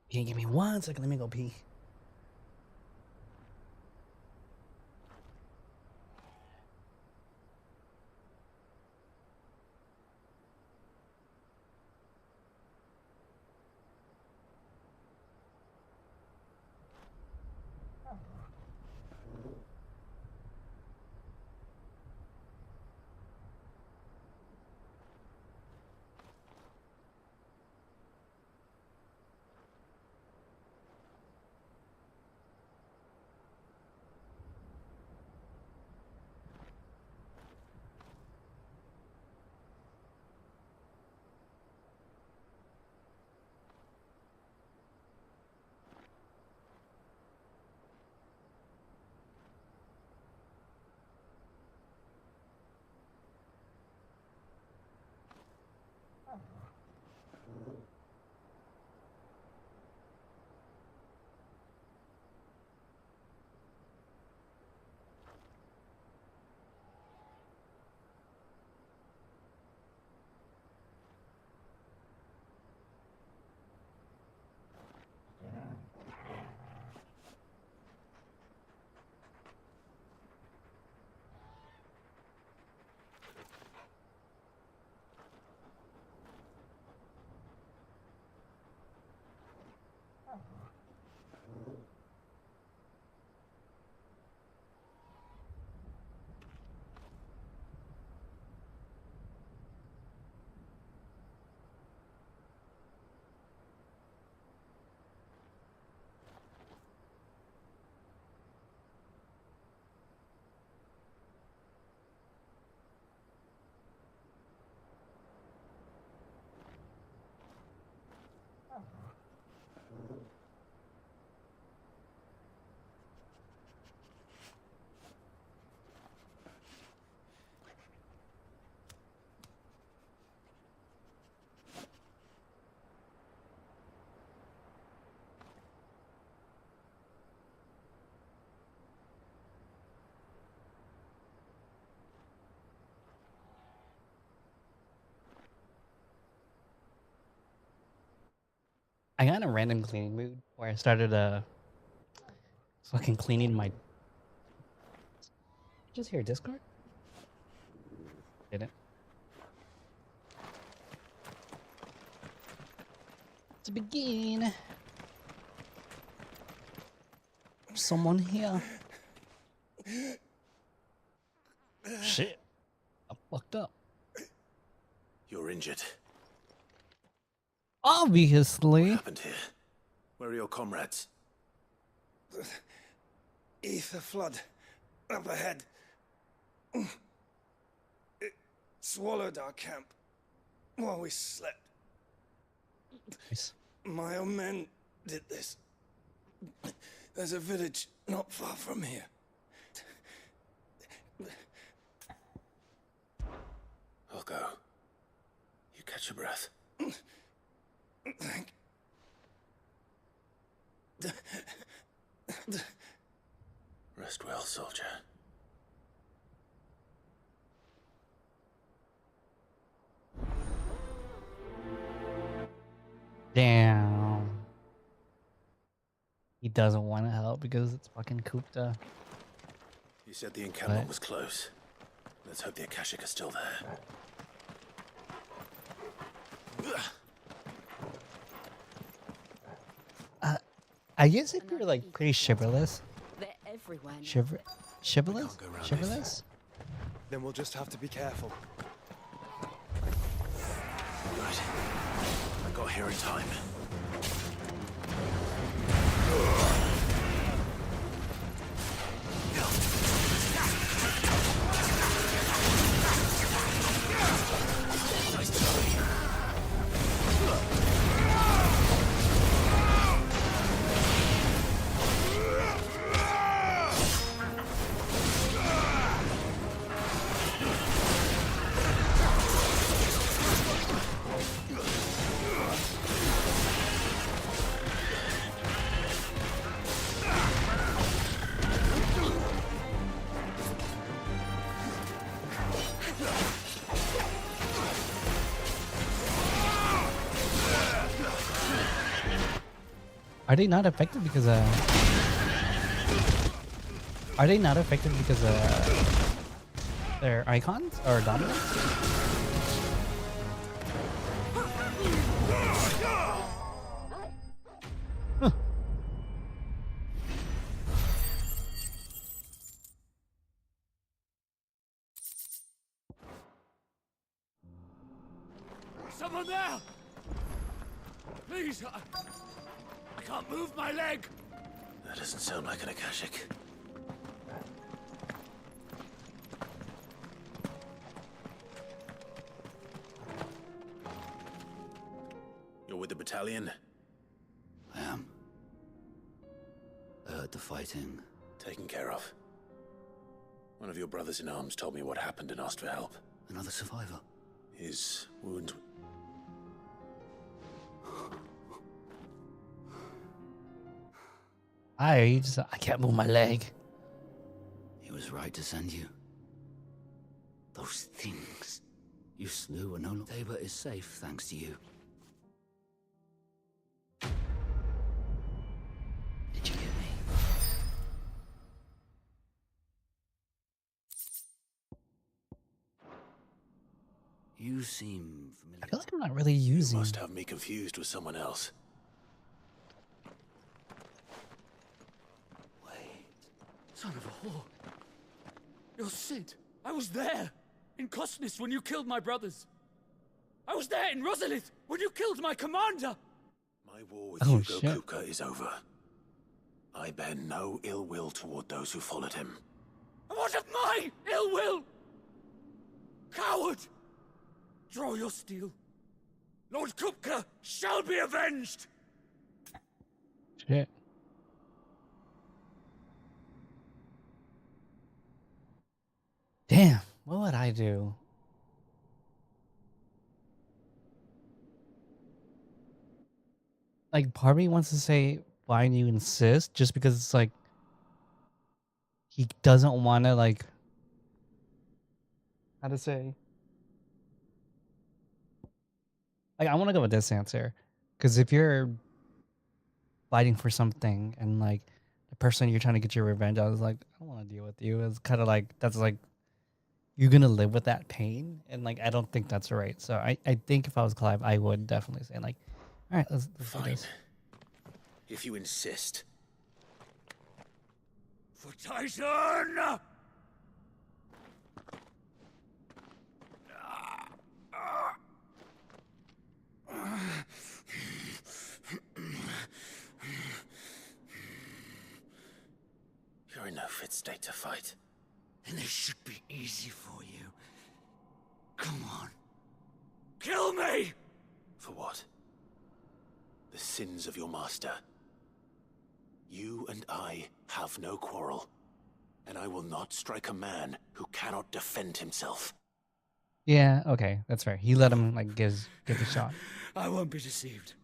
Can you give me 1 second? Let me go pee. I got in a random cleaning mood where I started fucking cleaning my. Just hear Discord? Didn't. To begin. Someone here.
injured.
Obviously.
What happened here? Where are your comrades?
Ether flood. Up ahead. It swallowed our camp while we slept.
Nice.
My own men did this. There's a village not far from here.
I'll go. You catch your breath.
Thank.
Rest well, soldier.
Damn. He doesn't want to help because it's fucking Kupta.
You said the encampment
What?
was close. Let's hope the Akashic are still there.
I guess if you're like pretty shiverless.
They're everywhere.
Shiverless? Shiverless?
Then we'll just have to be careful.
Right. I got here in time.
Are they not affected because Are they not affected because they're icons or dominant? Huh.
Someone there! Please, I can't move my leg!
That doesn't sound like an Akashic. You're with the battalion?
I am. I heard the fighting.
Taken care of. One of your brothers in arms told me what happened and asked for help.
Another survivor?
His wound...
I can't move my leg.
He was right to send you. Those things you slew are no longer. Tabor is safe thanks to you. Did you hear me? You seem familiar.
I feel like I'm not really using.
You must have me confused with someone else.
Son of a whore. You're Sid. I was there. In Cosnis when you killed my brothers. I was there in Rosalith when you killed my commander.
My war with
Oh,
Hugo
shit.
Kuka is over. I bear no ill will toward those who followed him.
And what of my ill will? Coward! Draw your steel. Lord Kupka shall be avenged!
Shit. Damn, what would I do? Like, part of me wants to say, why do you insist? Just because it's like, he doesn't want to, like, how to say? Like, I want to go with this answer. Because if you're fighting for something and, like, the person you're trying to get your revenge on is like, I don't want to deal with you. It's kind of like, that's like, you're going to live with that pain. And, like, I don't think that's right. So I think if I was Clive, I would definitely say, like, all right, let's do
Fine.
this.
If you insist.
For Titan!
You're in no fit state to fight.
And this should be easy for you. Come on. Kill me!
For what? The sins of your master. You and I have no quarrel, and I will not strike a man who cannot defend himself.
Yeah, okay, that's fair. He let him like give a shot.
I won't be deceived.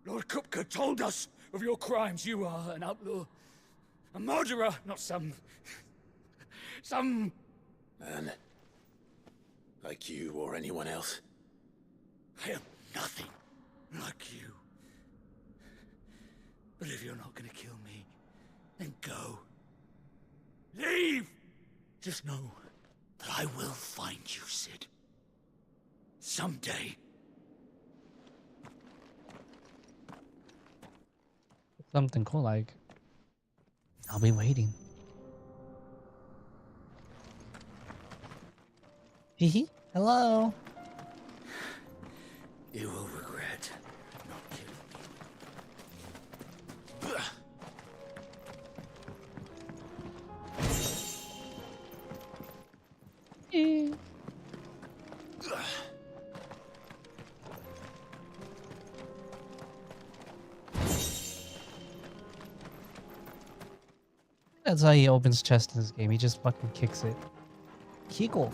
Lord Kupka told us of your crimes. You are an outlaw. A murderer, not some
Man, like you or anyone else.
I am nothing like you. But if you're not gonna kill me, then go. Leave! Just know that I will find you, Sid. Someday.
Something cool like. I'll be waiting. Hee hello.
You will regret not killing
me. That's how he opens chest in this game. He just fucking kicks it. Kick off.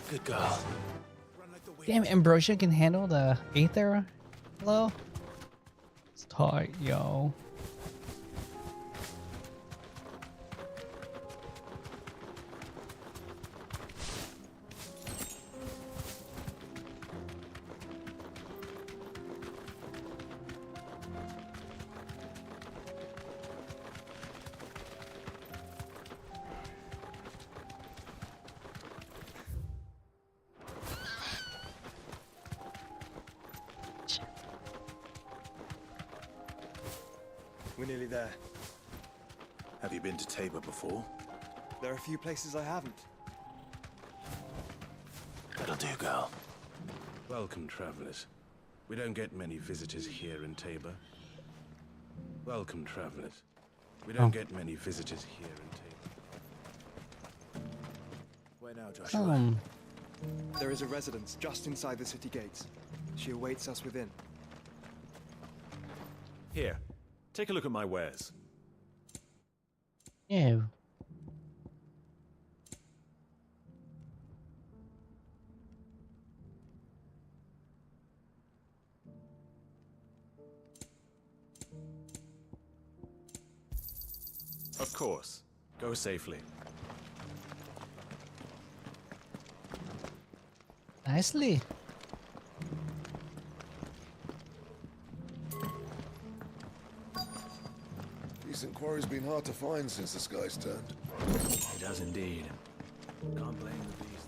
Good girl.
Damn, Ambrosia can handle the Aether. Hello? It's tight, yo.
We're nearly there.
Have you been to Tabor before?
There are a few places I haven't.
That'll do, girl.
Welcome, travelers. We don't get many visitors here in Tabor. Welcome, travelers. We don't get many visitors here in Tabor.
Where now, Joshua?
There is a residence just inside the city gates. She awaits us within.
Here, take a look at my wares.
Ew.
Of course. Go safely.
Nicely.
Decent quarry's been hard to find since the sky's turned.
It does indeed. Can't blame the beast.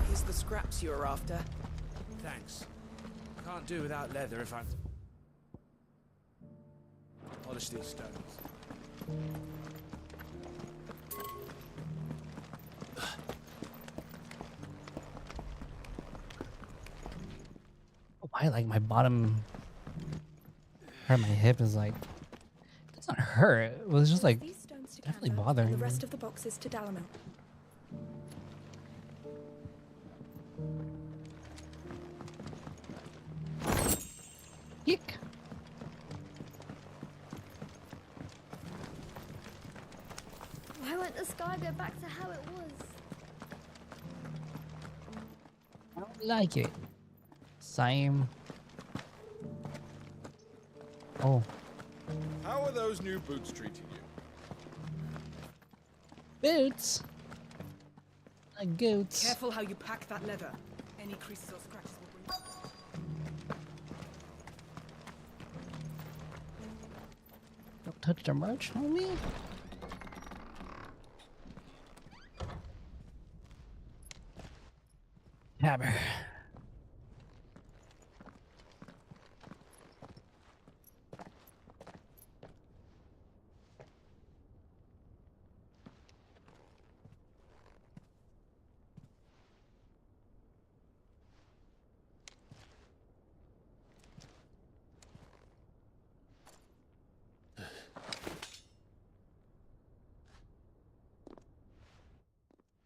Here's the scraps you're after.
Thanks. Can't do without leather if I'm... Polish these stones.
Why, like, my bottom part of my hip is like, it's not hurt. It was just like definitely bothering
The
me.
rest of the boxes to Dalamil.
Yeek.
Why won't the sky go back to how it was?
I don't like it. Same. Oh.
How are those new boots treating you?
Boots? Like goats.
Careful how you pack that leather. Any creases or scratches will bring...
Don't touch the merch, homie. Hammer.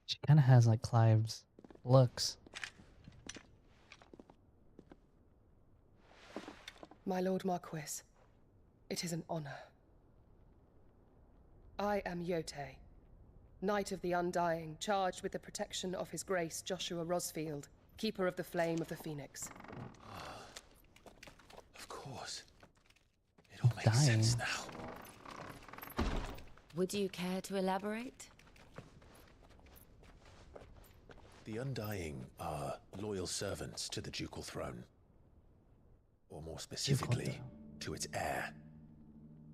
She kind of has like Clive's looks.
My Lord Marquis, it is an honor. I am Yote, Knight of the Undying, charged with the protection of His Grace Joshua Rosfield, Keeper of the Flame of the Phoenix.
Of course. It all makes sense now.
Would you care to elaborate?
The Undying are loyal servants to the ducal throne. Or more specifically, to its heir.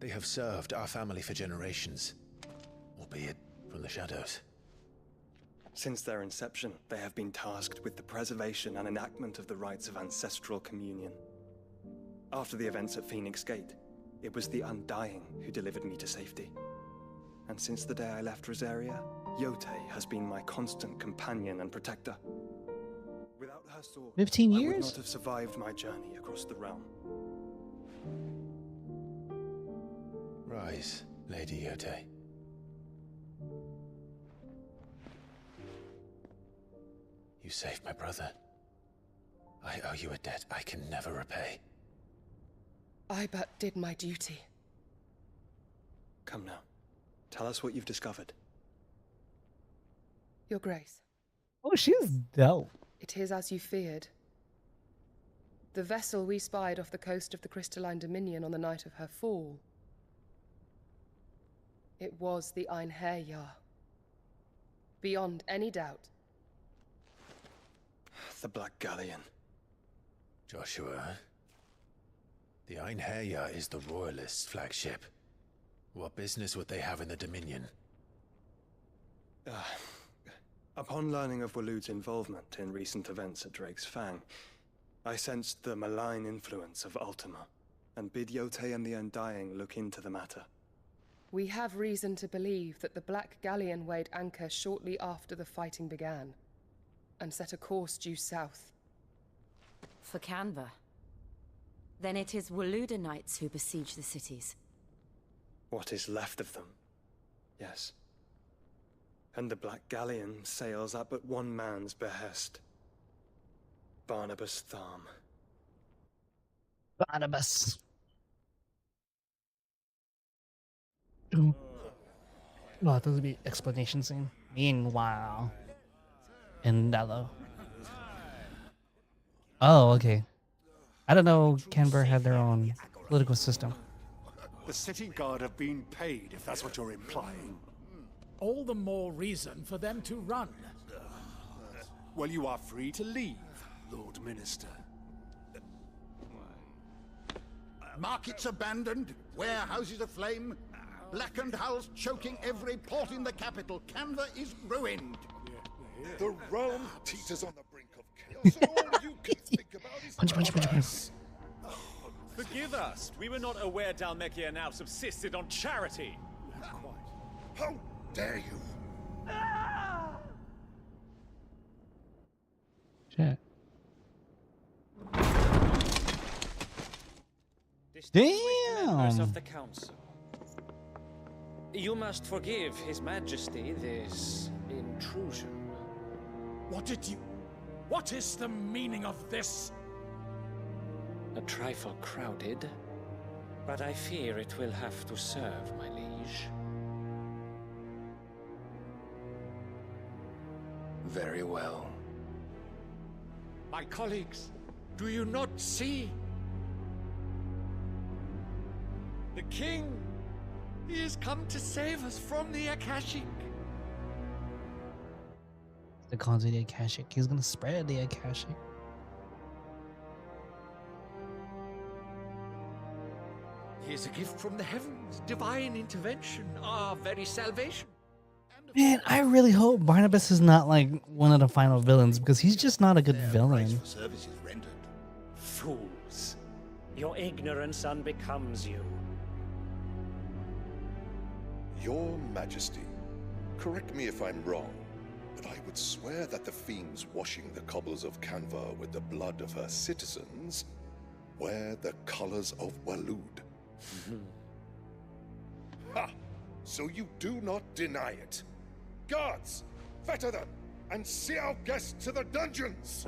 They have served our family for generations, albeit from the shadows.
Since their inception, they have been tasked with the preservation and enactment of the rites of ancestral communion. After the events at Phoenix Gate, it was the Undying who delivered me to safety. And since the day I left Rosaria, Yote has been my constant companion and protector. Without her sword,
15
I
years?
would not have survived my journey across the realm.
Rise, Lady Yote. You saved my brother. I owe you a debt I can never repay.
I but did my duty.
Come now. Tell us what you've discovered.
Your Grace.
Oh, she's dope.
It is as you feared. The vessel we spied off the coast of the Crystalline Dominion on the night of her fall. It was the Einherjar. Beyond any doubt.
The Black Galleon.
Joshua, the Einherjar is the Royalists' flagship. What business would they have in the Dominion?
Upon learning of Waloed's involvement in recent events at Drake's Fang, I sensed the malign influence of Ultima, and bid Yote and the Undying look into the matter.
We have reason to believe that the Black Galleon weighed anchor shortly after the fighting began, and set a course due south.
For Canva. Then it is Waloeda Knights who besiege the cities.
What is left of them, yes. And the Black Galleon sails at but one man's behest. Barnabas Tharm.
Barnabas. Oh, that would be explanation scene. Meanwhile, in Nello. Oh, okay. I don't know. Canberra had their own political system.
The city guard have been paid, if that's what you're implying. All the more reason for them to run. Well, you are free to leave, Lord Minister.
Markets abandoned, warehouses aflame, blackened hulls choking every port in the capital. Canva is ruined.
The realm teeters on the brink of chaos, and all you can think about is
Punch.
Forgive us. We were not aware Dalmekia now subsisted on charity.
How dare you?
Shit.
Members of
Damn.
the council. You must forgive His Majesty this intrusion.
What is the meaning of this?
A trifle crowded, but I fear it will have to serve, my liege.
Very well.
My colleagues, do you not see? The king, he has come to save us from the Akashic.
The cause of the Akashic. He's gonna spread the Akashic.
He is a gift from the heavens, divine intervention, our very salvation.
And
Man, I really hope Barnabas is not like one of the final villains because he's just not a good villain.
Services rendered.
Fools. Your ignorance unbecomes you.
Your Majesty, correct me if I'm wrong, but I would swear that the fiends washing the cobbles of Canva with the blood of her citizens wear the colors of Waloed. Ha! So you do not deny it. Guards, fetter them, and see our guests to the dungeons!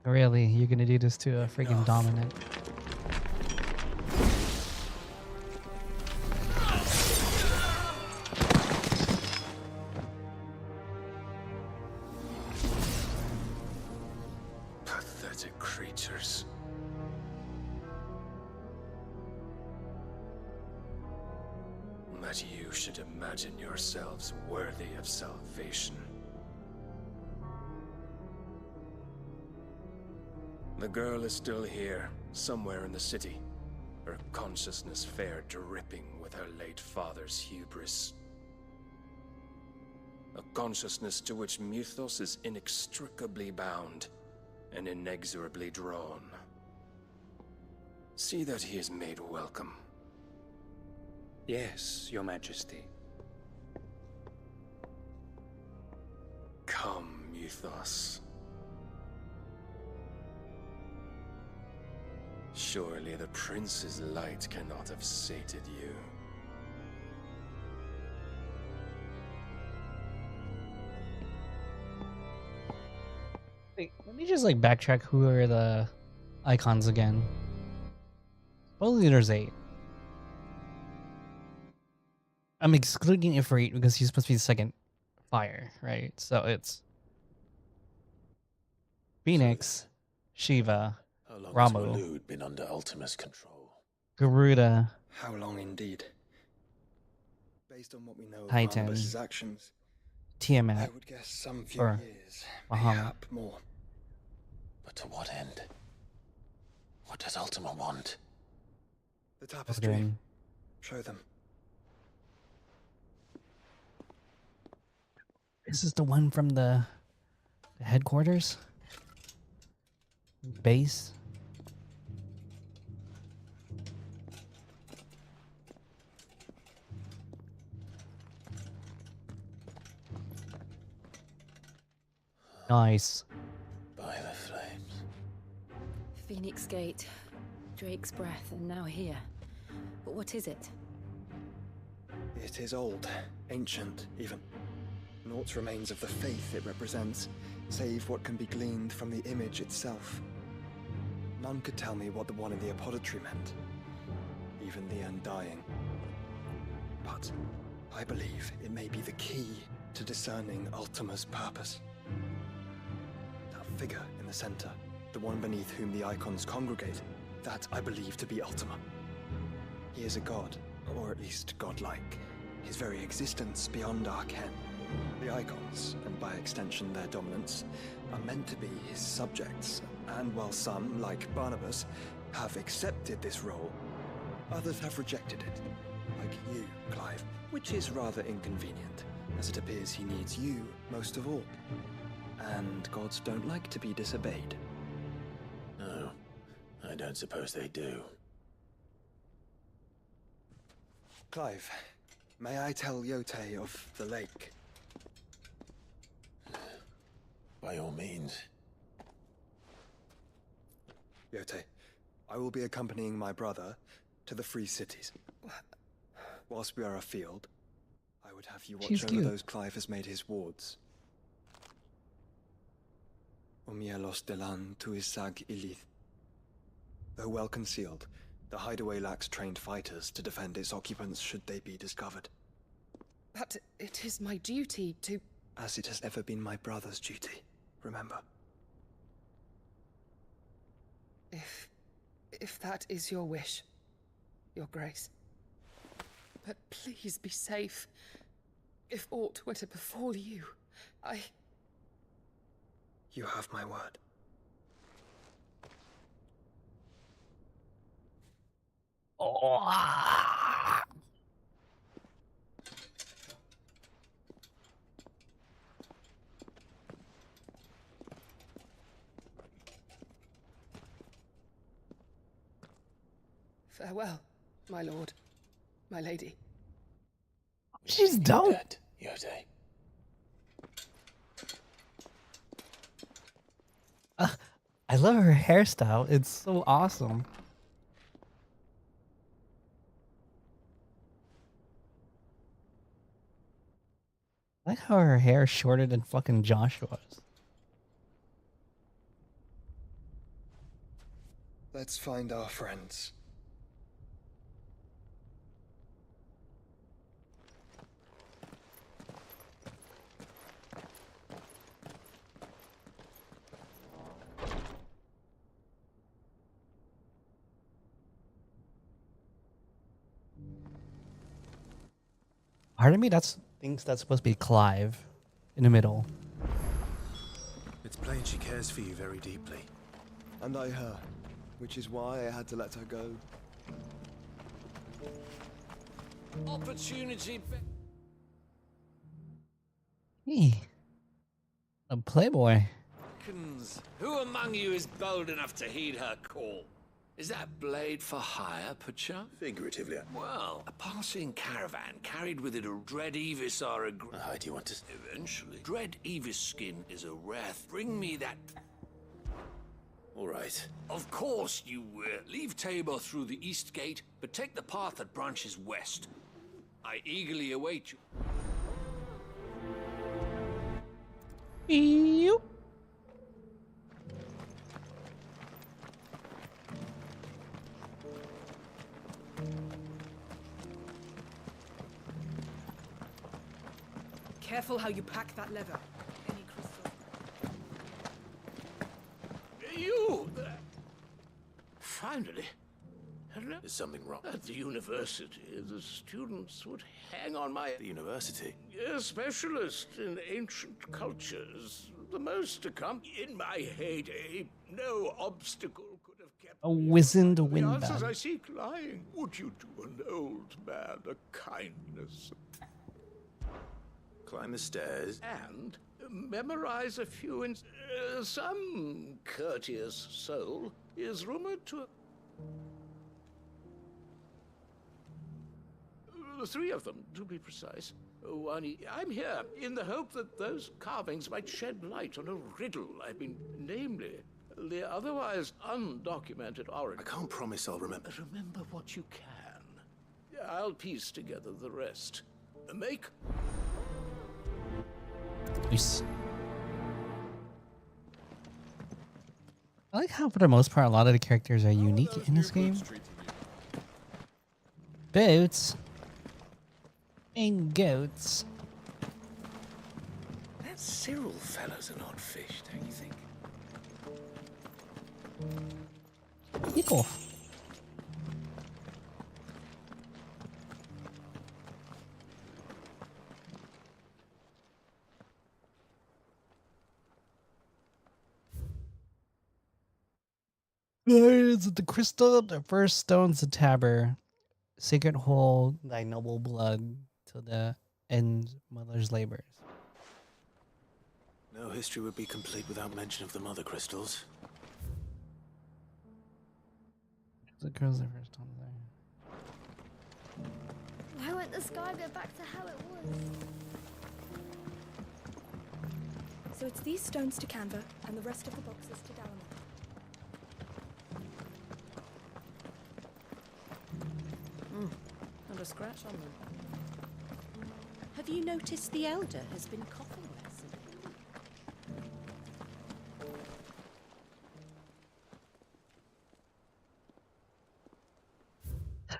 Really, you're gonna do this to a freaking dominant?
Pathetic creatures. That you should imagine yourselves worthy of salvation. The girl is still here, somewhere in the city. Her consciousness fair dripping with her late father's hubris. A consciousness to which Mythos is inextricably bound and inexorably drawn. See that he is made welcome.
Yes, Your Majesty.
Come, Mythos. Surely the prince's light cannot have sated you.
Wait, let me just like backtrack. Who are the icons again? Supposedly there's 8. I'm excluding Ifrit because he's supposed to be the second fire, right? So it's Phoenix, Shiva,
How long has
Ramu,
Waloed been under Ultima's control?
Garuda,
How long indeed? Based on what we know of
Titan,
Barnabas's actions,
Tiamat,
I would guess some few
or
years,
Bahamut.
mayhap more.
But to what end? What does Ultima want?
The tapestry.
Odin.
Show them.
This is the one from the headquarters? Base? Nice.
By the flames.
Phoenix Gate, Drake's Breath, and now here. But what is it?
It is old, ancient, even. Naught remains of the faith it represents, save what can be gleaned from the image itself. None could tell me what the one in the apothecary meant, even the Undying. But I believe it may be the key to discerning Ultima's purpose. That figure in the center, the one beneath whom the icons congregate, that I believe to be Ultima. He is a god, or at least godlike, his very existence beyond our ken. The icons, and by extension their dominants, are meant to be his subjects, and while some, like Barnabas, have accepted this role, others have rejected it, like you, Clive, which is rather inconvenient, as it appears he needs you most of all. And gods don't like to be disobeyed.
No, I don't suppose they do.
Clive, may I tell Yote of the lake?
By all means.
Yote, I will be accompanying my brother to the Free Cities. Whilst we are afield, I would have you watch
She's
over
cute.
those Clive has made his wards. Umielos delan tuisag ilith. Though well concealed, the hideaway lacks trained fighters to defend its occupants should they be discovered.
But it is my duty to...
As it has ever been my brother's duty, remember.
If that is your wish, Your Grace. But please be safe. If aught were to befall you,
You have my word.
Farewell, my lord, my lady.
She's dope.
Dead, Yode.
I love her hairstyle. It's so awesome. I like how her hair is shorter than fucking Joshua's.
Let's find our friends.
Part of me thinks that's supposed to be Clive in the middle.
It's plain she cares for you very deeply.
And I her, which is why I had to let her go.
Opportunity.
Hey, a playboy.
Who among you is bold enough to heed her call? Is that blade for hire, perchance?
Figuratively.
Well, a passing caravan carried with it a dread Evis or a...
How do you want to...
Eventually. Dread Evis skin is a rare... Bring me that...
All right.
Of course you will. Leave Tabor through the east gate, but take the path that branches west. I eagerly await you.
Ew.
Careful how you pack that lever. Any crystal.
You! Finally. Hello?
Is something wrong?
At the university, the students would hang on my...
The university?
A specialist in ancient cultures. The most to come. In my heyday, no obstacle could have kept...
A wizened
The answers
windbag.
I seek lying. Would you do an old man a kindness?
Climb the stairs.
And memorize a few in... some courteous soul is rumored to... Three of them, to be precise. I'm here in the hope that those carvings might shed light on a riddle I've been... Namely, the otherwise undocumented origin.
I can't promise I'll remember.
Remember what you can. I'll piece together the rest. Make...
Nice. I like how, for the most part, a lot of the characters are unique in this game. Boots and goats.
That Cyril fellow's an odd fish, don't you think?
Equal. Is the crystal, the first stones, the tabor, sacred hold thy noble blood till the end mother's labors.
No history would be complete without mention of the mother crystals.
The girls the first time there.
Why won't the sky go back to how it was?
So it's these stones to Canva and the rest of the boxes to Dalamar.
Not a scratch on them. Have you noticed the elder has been coughing less?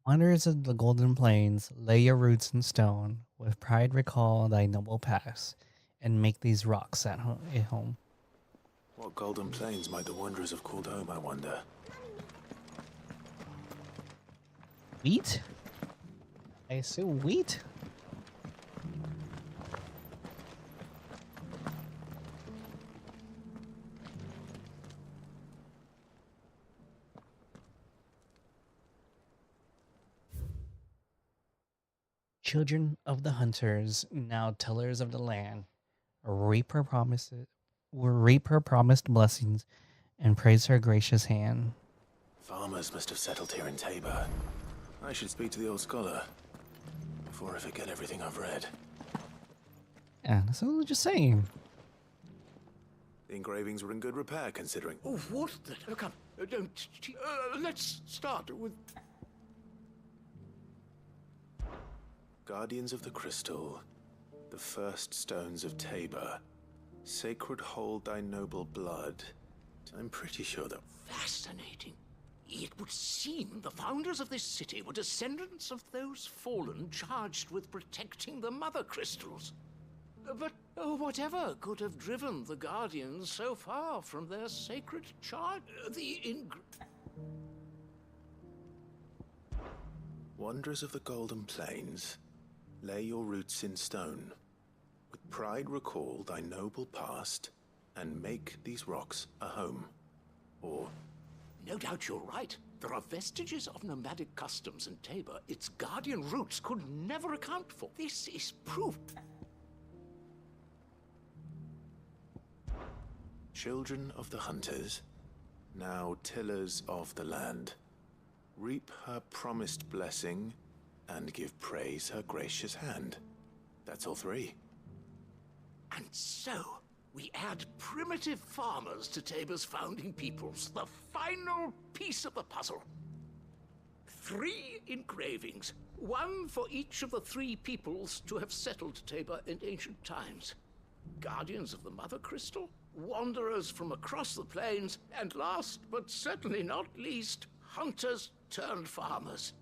Wanderers of the Golden Plains, lay your roots in stone. With pride recall thy noble past, and make these rocks at home.
What golden plains might the wanderers have called home, I wonder?
Wheat? I assume wheat? Children of the hunters, now tillers of the land, reap her promised blessings and praise her gracious hand.
Farmers must have settled here in Tabor. I should speak to the old scholar before I forget everything I've read.
Yeah, that's what I was just saying.
The engravings were in good repair, considering.
Oh, what the... Come, don't... let's start with...
Guardians of the Crystal, the first stones of Tabor, sacred hold thy noble blood. I'm pretty sure that...
Fascinating. It would seem the founders of this city were descendants of those fallen charged with protecting the mother crystals. But whatever could have driven the Guardians so far from their sacred charge?
Wanderers of the Golden Plains, lay your roots in stone. With pride recall thy noble past, and make these rocks a home. Or...
No doubt you're right. There are vestiges of nomadic customs in Tabor its Guardian roots could never account for. This is proof.
Children of the hunters, now tillers of the land, reap her promised blessing and give praise her gracious hand. That's all three.
And so, we add primitive farmers to Tabor's founding peoples, the final piece of the puzzle. 3 engravings, one for each of the 3 peoples to have settled Tabor in ancient times. Guardians of the Mother Crystal, wanderers from across the plains, and last but certainly not least, hunters turned farmers.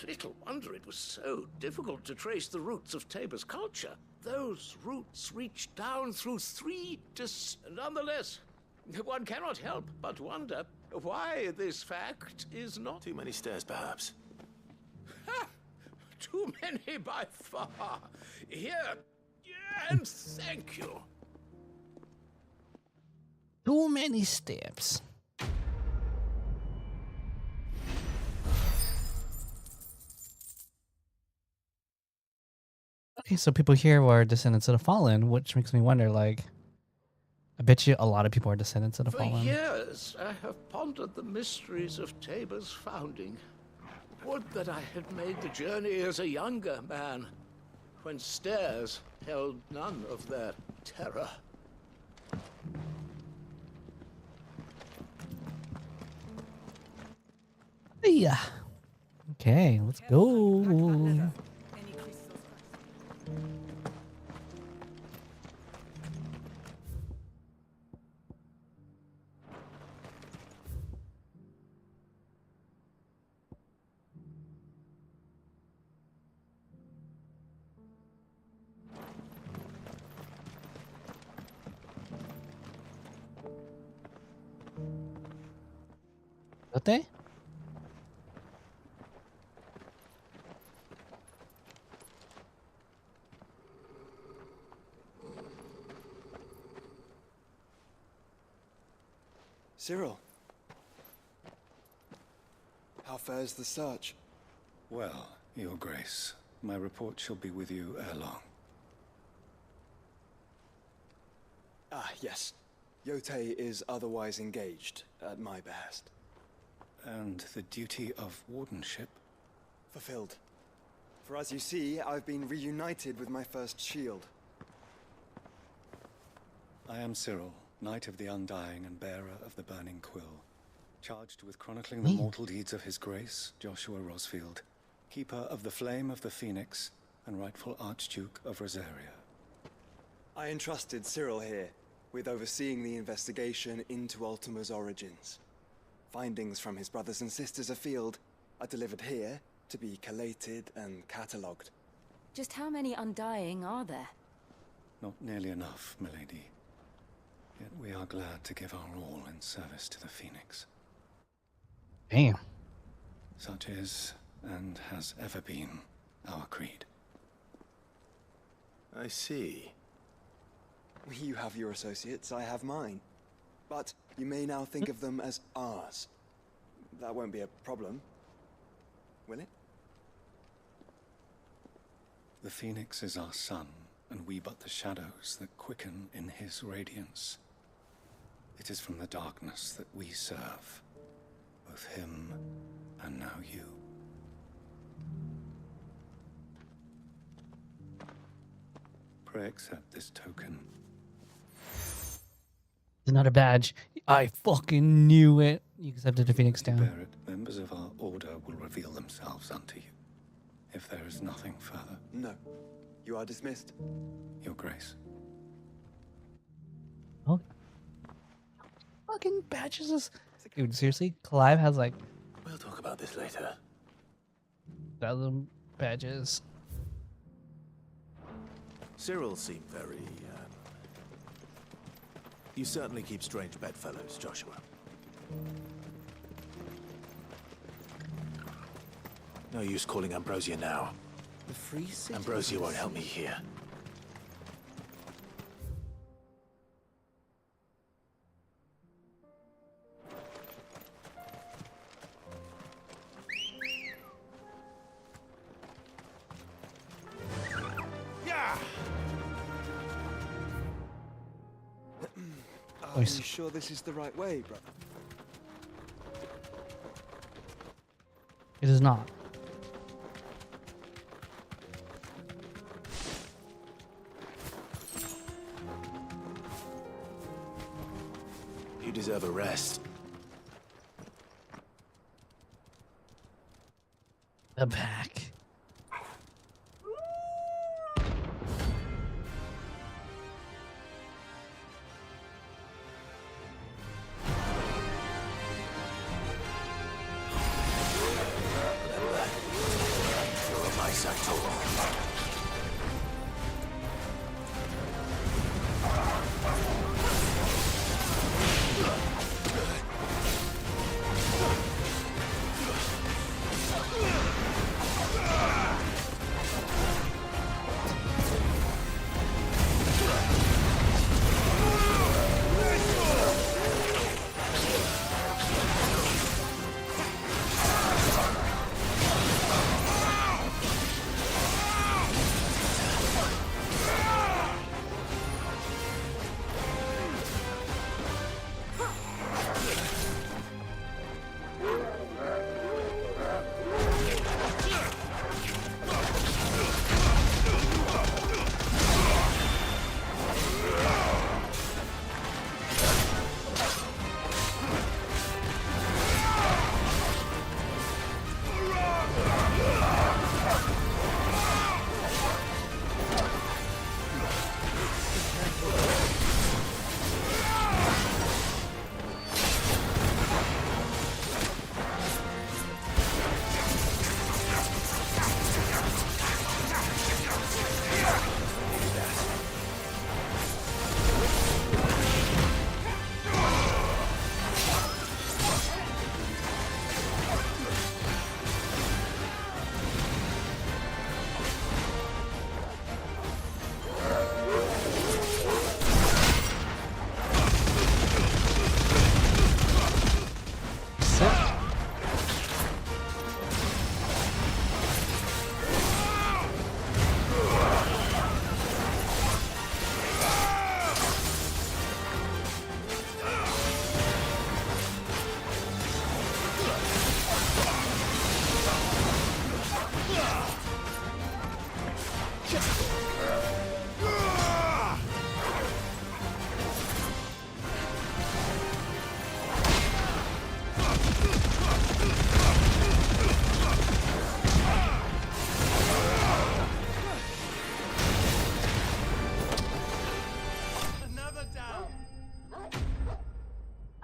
Little wonder it was so difficult to trace the roots of Tabor's culture. Those roots reach down through 3 Nonetheless, one cannot help but wonder why this fact is not...
Too many stairs, perhaps.
Ha! Too many by far. Here, and thank you.
Too many steps. Okay, so people here were descendants of the fallen, which makes me wonder, like, I bet you a lot of people are descendants of the
For
fallen.
years, I have pondered the mysteries of Tabor's founding. Would that I had made the journey as a younger man, when stairs held none of their terror.
Yeah. Okay, let's go. They?
Cyril. How fares the search?
Well, Your Grace, my report shall be with you ere long.
Ah, yes. Yotei is otherwise engaged, at my behest.
And the duty of wardenship?
Fulfilled. For as you see, I've been reunited with my first shield.
I am Cyril, Knight of the Undying and bearer of the Burning Quill, charged with chronicling the mortal deeds of His Grace, Joshua Rosfield, Keeper of the Flame of the Phoenix, and rightful Archduke of Rosaria.
I entrusted Cyril here with overseeing the investigation into Ultima's origins. Findings from his brothers and sisters afield are delivered here to be collated and catalogued.
Just how many Undying are there?
Not nearly enough, milady. Yet we are glad to give our all in service to the Phoenix.
Damn.
Such is, and has ever been, our creed.
I see.
You have your associates, I have mine. But you may now think of them as ours. That won't be a problem, will it?
The Phoenix is our sun, and we but the shadows that quicken in his radiance. It is from the darkness that we serve. Both him and now you. Pray accept this token.
Another badge. I fucking knew it. You accepted the Phoenix down.
Bear it. Members of our order will reveal themselves unto you. If there is nothing further.
No. You are dismissed.
Your Grace.
Oh. Fucking badges is... Dude, seriously? Clive has like...
We'll talk about this later.
1,000 badges.
Cyril seemed very, You certainly keep strange bedfellows, Joshua. No use calling Ambrosia now.
The free city.
Ambrosia won't help me here.
Are you sure this is the right way, brother?
It is not.
You deserve a rest.
The back.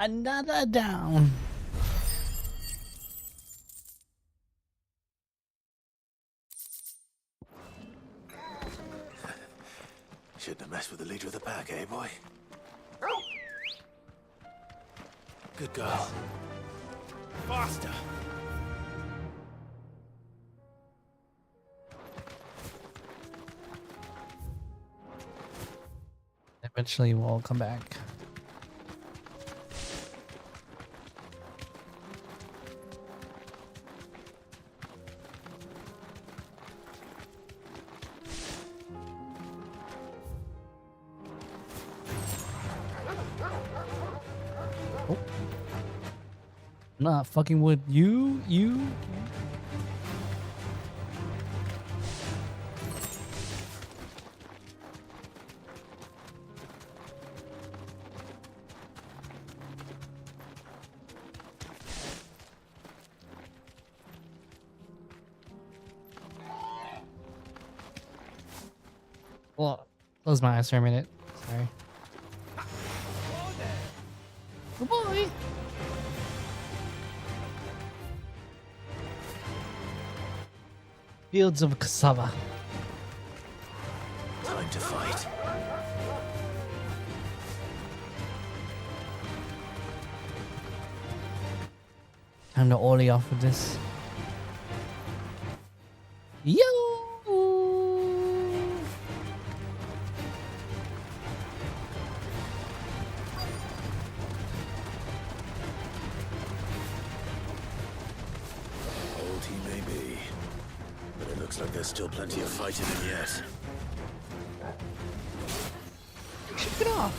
Another down.
Shouldn't have messed with the leader of the pack, eh, boy? Good girl.
Faster!
Eventually we'll come back. Not fucking with you. Well, close my eyes for a minute. Sorry. Good boy. Fields of cassava.
Time to fight.
Time to ollie off with this. Yo!
Old he may be, but it looks like there's still plenty of fight in him yet.
Get off!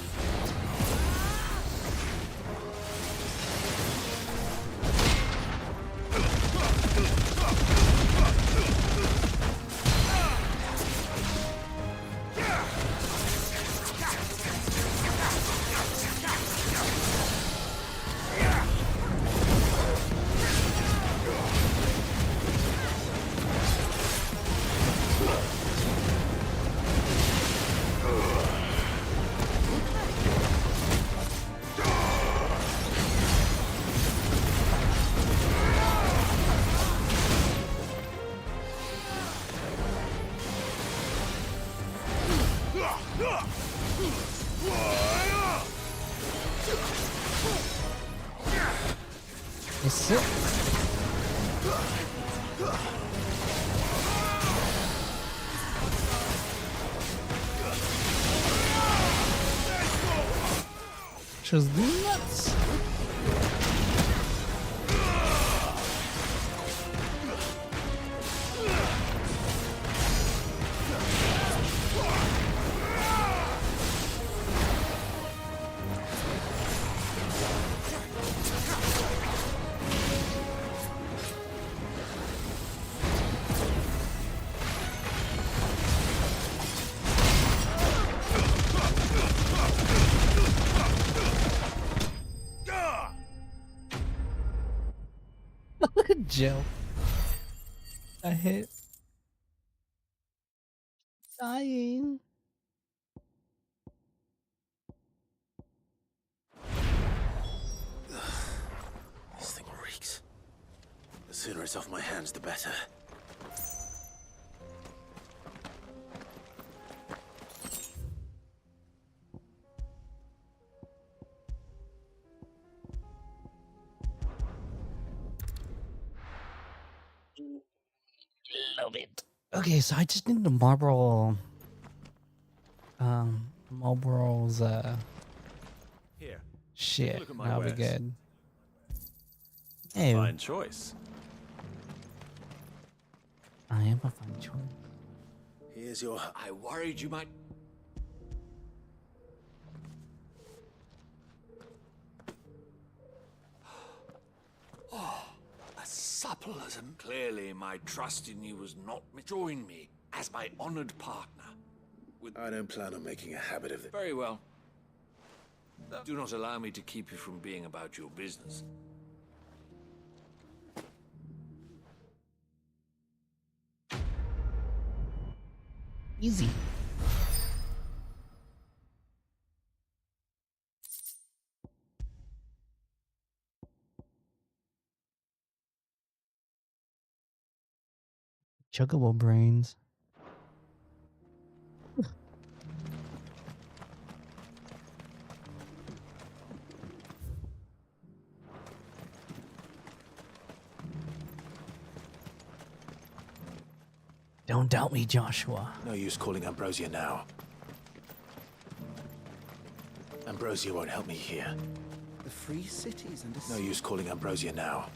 Is it? Just nuts. Jill. I hit. Dying.
This thing reeks. The sooner it's off my hands, the better.
Love it. Okay, so I just need the Marlboro's
Here.
shit.
Look at my
That'll be
wares.
good. Hey,
Fine choice.
I am a fine choice.
Here's your...
I worried you might... Oh, as supple as a... Clearly, my trust in you was not... Join me as my honored partner.
I don't plan on making a habit of it.
Very well. Do not allow me to keep you from being about your business.
Easy. Chocobo brains. Don't doubt me, Joshua.
No use calling Ambrosia now. Ambrosia won't help me here.
The free cities and...
No use calling Ambrosia now.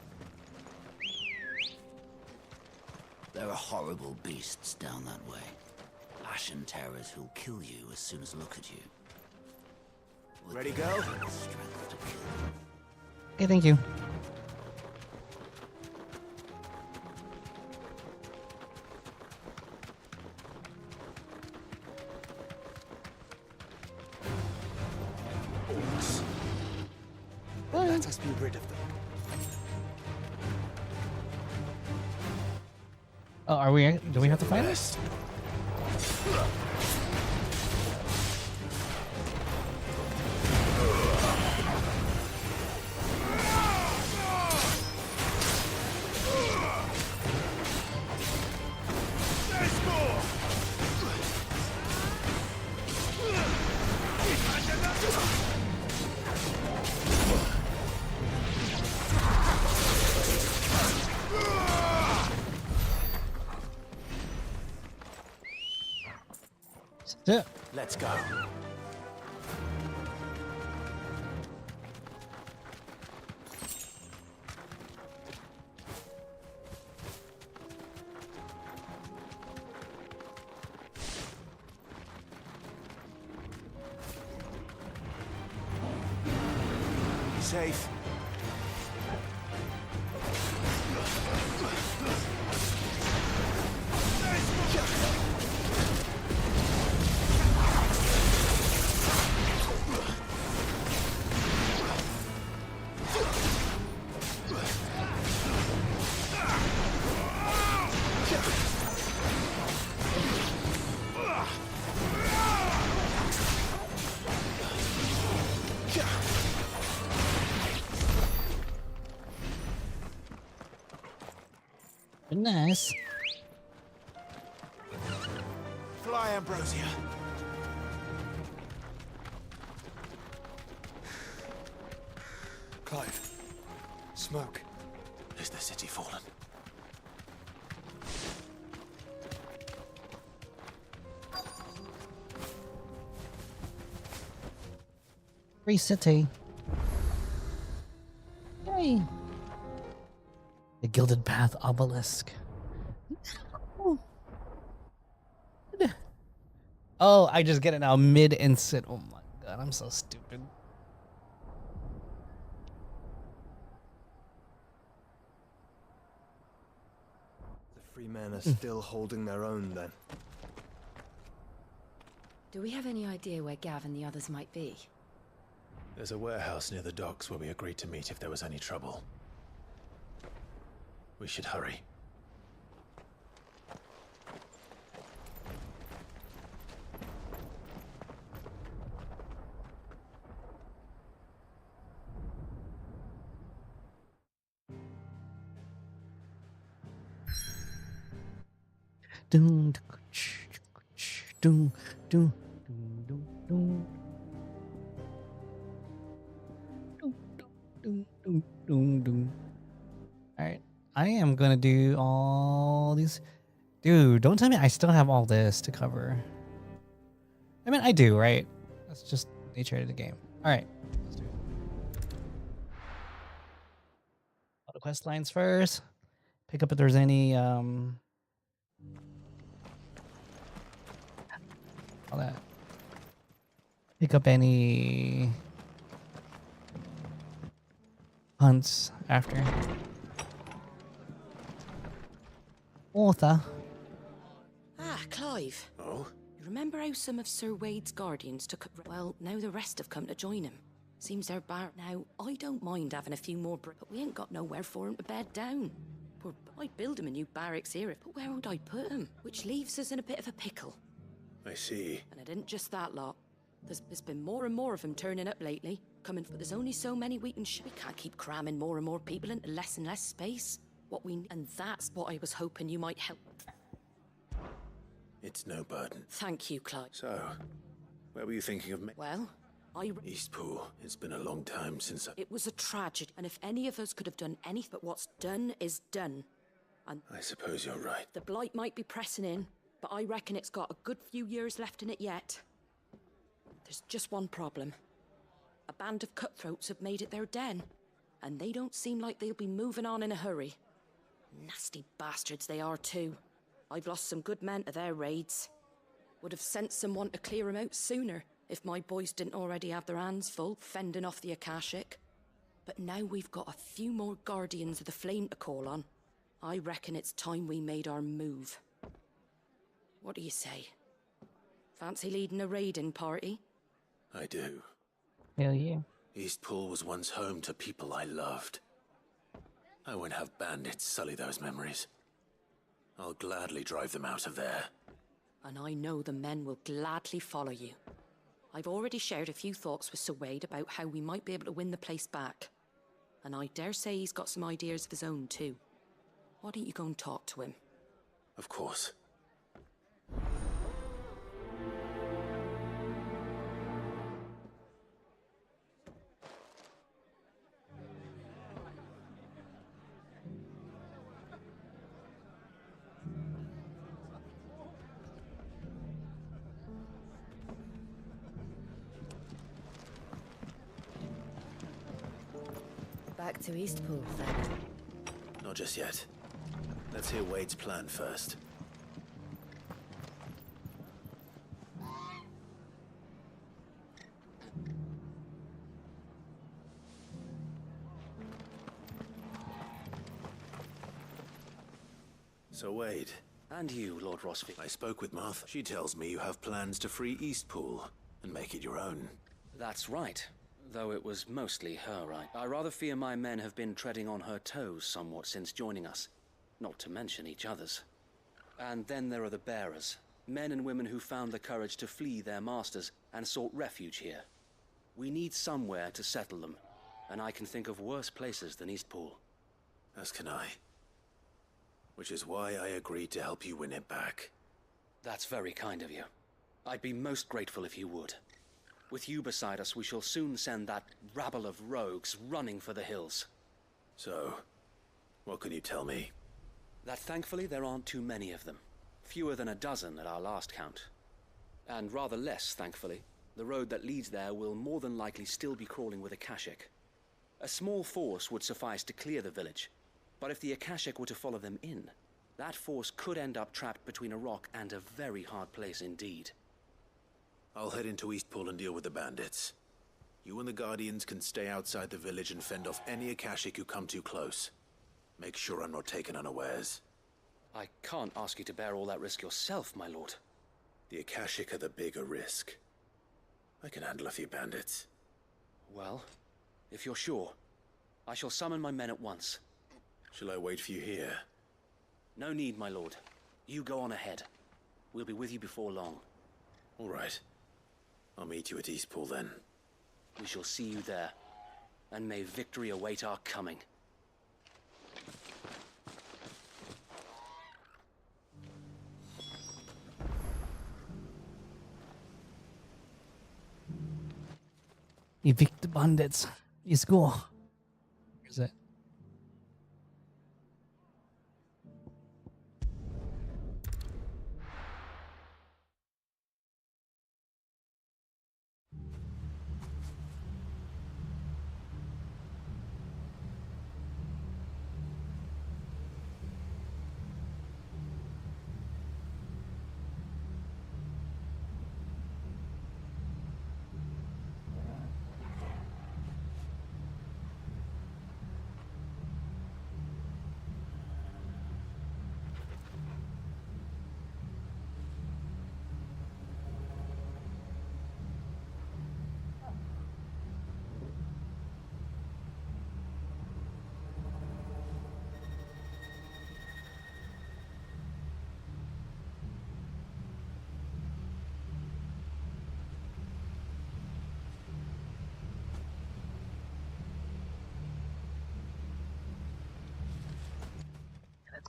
There are horrible beasts down that way. Ashen terrors who'll kill you as soon as look at you.
Ready, go?
Strength to kill.
Okay, thank you.
Let us be rid of them.
Oh, are we? Do we have to fight it? Yeah.
Let's go. Safe.
Nice.
Fly, Ambrosia.
Clive. Smoke.
Is the city fallen?
Free city. Yay. The Gilded Path obelisk. Oh, I just get it now mid-instant. Oh my god, I'm so stupid.
The free men are still holding their own then.
Do we have any idea where Gav and the others might be?
There's a warehouse near the docks where we agreed to meet if there was any trouble. We should hurry.
Doom, doom, doom, doom, doom, doom. All right, I am gonna do all these. Dude, don't tell me I still have all this to cover. I mean, I do, right? That's just nature of the game. All right, let's do it. All the quest lines first. Pick up if there's any all that. Pick up any hunts after. Author.
Ah, Clive.
Oh?
You remember how some of Sir Wade's guardians took up... Well, now the rest have come to join him. Seems they're bar... Now, I don't mind having a few more but we ain't got nowhere for him to bed down. I'd build him a new barracks here, but where would I put him? Which leaves us in a bit of a pickle.
I see.
And it isn't just that lot. There's been more and more of them turning up lately. But there's only so many we can we can't keep cramming more and more people into less and less space. And that's what I was hoping you might help.
It's no burden.
Thank you, Clive.
So, where were you thinking of me?
Well,
Eastpool. It's been a long time since
It was a tragedy, and if any of us could have done anything, but what's done is done. And
I suppose you're right.
The blight might be pressing in, but I reckon it's got a good few years left in it yet. There's just one problem. A band of cutthroats have made it their den, and they don't seem like they'll be moving on in a hurry. Nasty bastards they are too. I've lost some good men to their raids. Would have sent someone to clear them out sooner, if my boys didn't already have their hands full fending off the Akashic. But now we've got a few more Guardians of the Flame to call on. I reckon it's time we made our move. What do you say? Fancy leading a raiding party?
I do.
Hell yeah.
Eastpool was once home to people I loved. I won't have bandits sully those memories. I'll gladly drive them out of there.
And I know the men will gladly follow you. I've already shared a few thoughts with Sir Wade about how we might be able to win the place back. And I dare say he's got some ideas of his own too. Why don't you go and talk to him?
Of course.
Back to Eastpool, then.
Not just yet. Let's hear Wade's plan first. So Wade.
And you, Lord Rosfield.
I spoke with Martha. She tells me you have plans to free Eastpool and make it your own.
That's right. Though it was mostly her right. I rather fear my men have been treading on her toes somewhat since joining us. Not to mention each other's. And then there are the bearers. Men and women who found the courage to flee their masters and sought refuge here. We need somewhere to settle them. And I can think of worse places than Eastpool.
As can I. Which is why I agreed to help you win it back.
That's very kind of you. I'd be most grateful if you would. With you beside us, we shall soon send that rabble of rogues running for the hills.
So, what can you tell me?
That thankfully there aren't too many of them. Fewer than a dozen at our last count. And rather less, thankfully, the road that leads there will more than likely still be crawling with Akashic. A small force would suffice to clear the village, but if the Akashic were to follow them in, that force could end up trapped between a rock and a very hard place indeed.
I'll head into Eastpool and deal with the bandits. You and the Guardians can stay outside the village and fend off any Akashic who come too close. Make sure I'm not taken unawares.
I can't ask you to bear all that risk yourself, my lord.
The Akashic are the bigger risk. I can handle a few bandits.
Well, if you're sure, I shall summon my men at once.
Shall I wait for you here?
No need, my lord. You go on ahead. We'll be with you before long.
All right. I'll meet you at Eastpool then.
We shall see you there. And may victory await our coming.
Evict the bandits. Let's go. Where's it?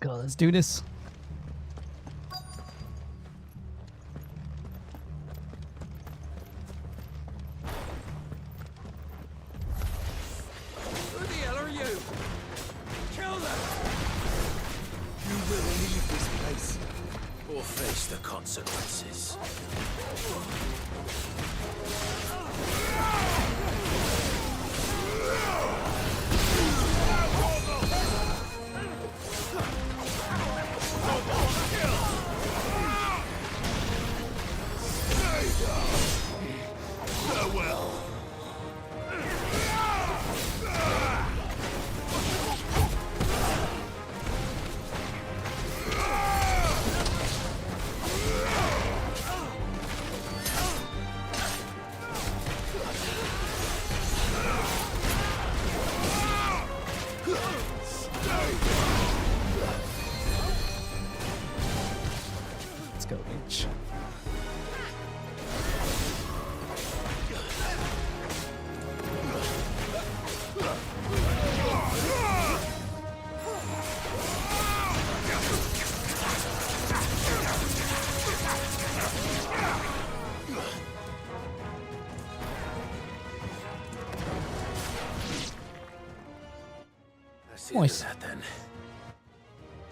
Let's go. Let's do this.
Who the hell are you? Kill them!
You will leave this place or face the consequences. Farewell.
go, H. Nice.
That then.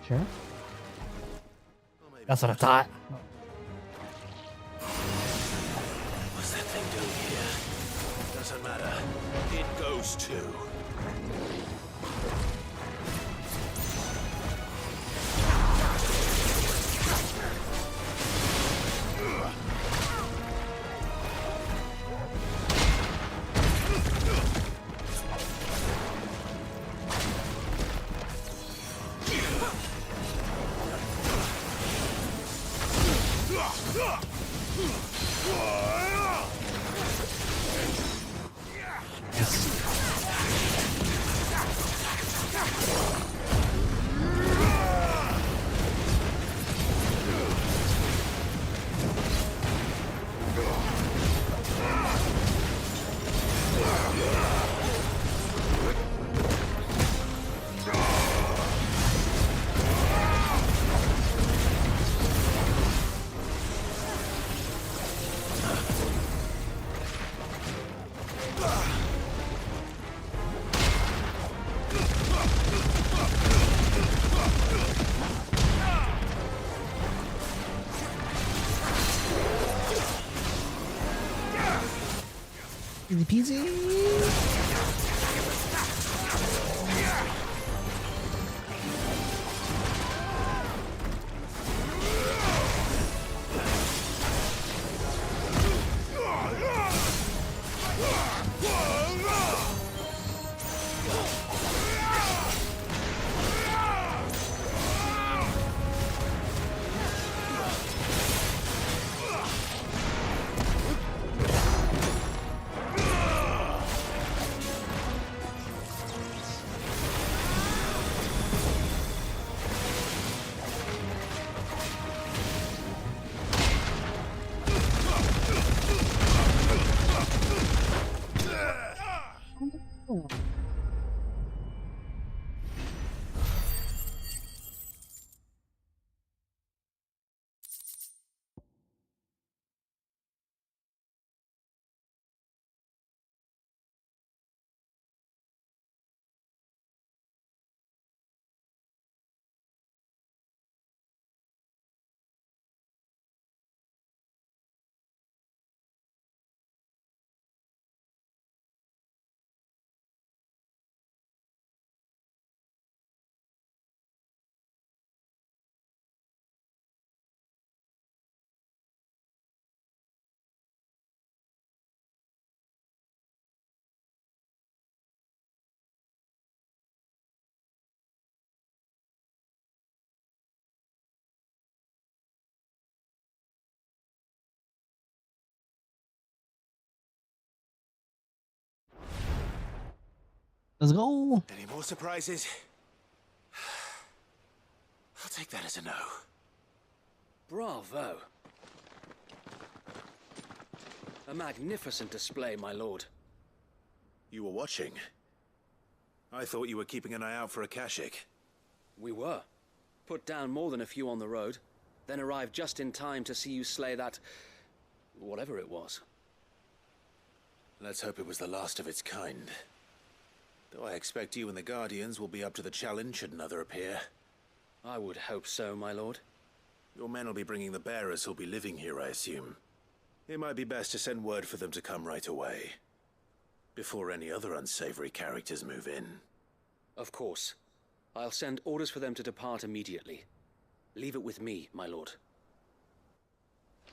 Sure. That's what I thought.
What's that thing doing here? Doesn't matter. It goes too.
Easy peasy. Let's go.
Any more surprises? I'll take that as a no.
Bravo. A magnificent display, my lord.
You were watching? I thought you were keeping an eye out for a Kashik.
We were. Put down more than a few on the road, then arrived just in time to see you slay that... whatever it was.
Let's hope it was the last of its kind. Though I expect you and the Guardians will be up to the challenge should another appear.
I would hope so, my lord.
Your men will be bringing the bearers who'll be living here, I assume. It might be best to send word for them to come right away, before any other unsavory characters move in.
Of course. I'll send orders for them to depart immediately. Leave it with me, my lord.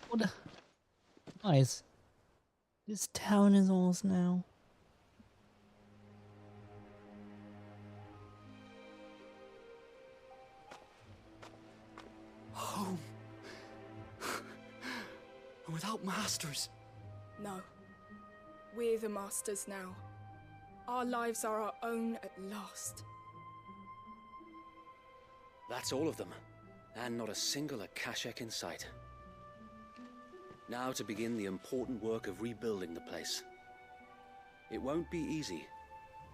What? Guys, this town is ours now.
Home. And without masters.
No. We're the masters now. Our lives are our own at last.
That's all of them. And not a single Akashek in sight. Now to begin the important work of rebuilding the place. It won't be easy,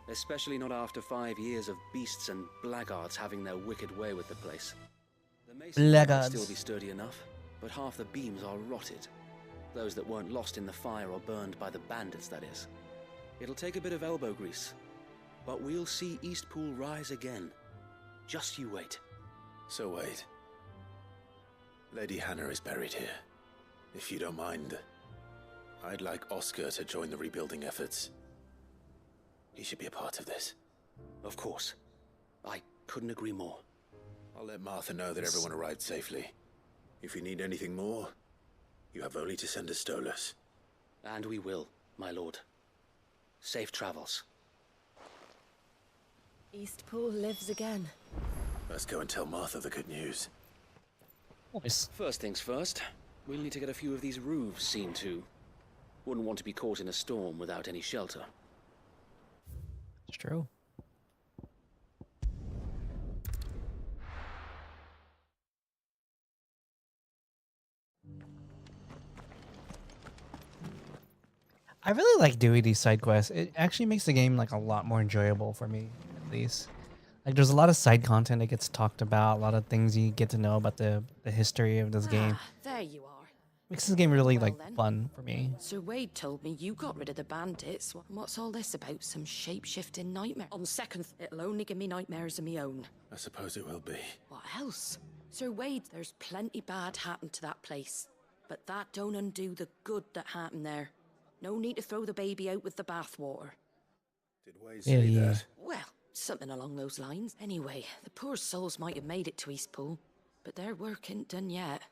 especially not after 5 years of beasts and blackguards having their wicked way with the place. The masonry might still be sturdy enough, but half the beams are rotted. Those that weren't lost in the fire or burned by the bandits, that is. It'll take a bit of elbow grease, but we'll see Eastpool rise again. Just you wait.
So wait. Lady Hannah is buried here. If you don't mind, I'd like Oscar to join the rebuilding efforts. He should be a part of this.
Of course. I couldn't agree more.
I'll let Martha know that everyone arrived safely. If you need anything more, you have only to send a Stolas.
And we will, my lord. Safe travels.
Eastpool lives again.
Let's go and tell Martha the good news.
First things first, we'll need to get a few of these roofs seen to. Wouldn't want to be caught in a storm without any shelter.
It's true. I really like doing these side quests. It actually makes the game like a lot more enjoyable for me, at least. Like there's a lot of side content that gets talked about, a lot of things you get to know about the history of this game.
There you are.
Makes this game really like fun for me.
Sir Wade told me you got rid of the bandits. What's all this about? Some shape-shifting nightmare? On second, it'll only give me nightmares of me own.
I suppose it will be.
What else? Sir Wade, there's plenty bad happened to that place. But that don't undo the good that happened there. No need to throw the baby out with the bathwater.
Did Wade say that?
Well, something along those lines. Anyway, the poor souls might have made it to Eastpool, but their work ain't done yet.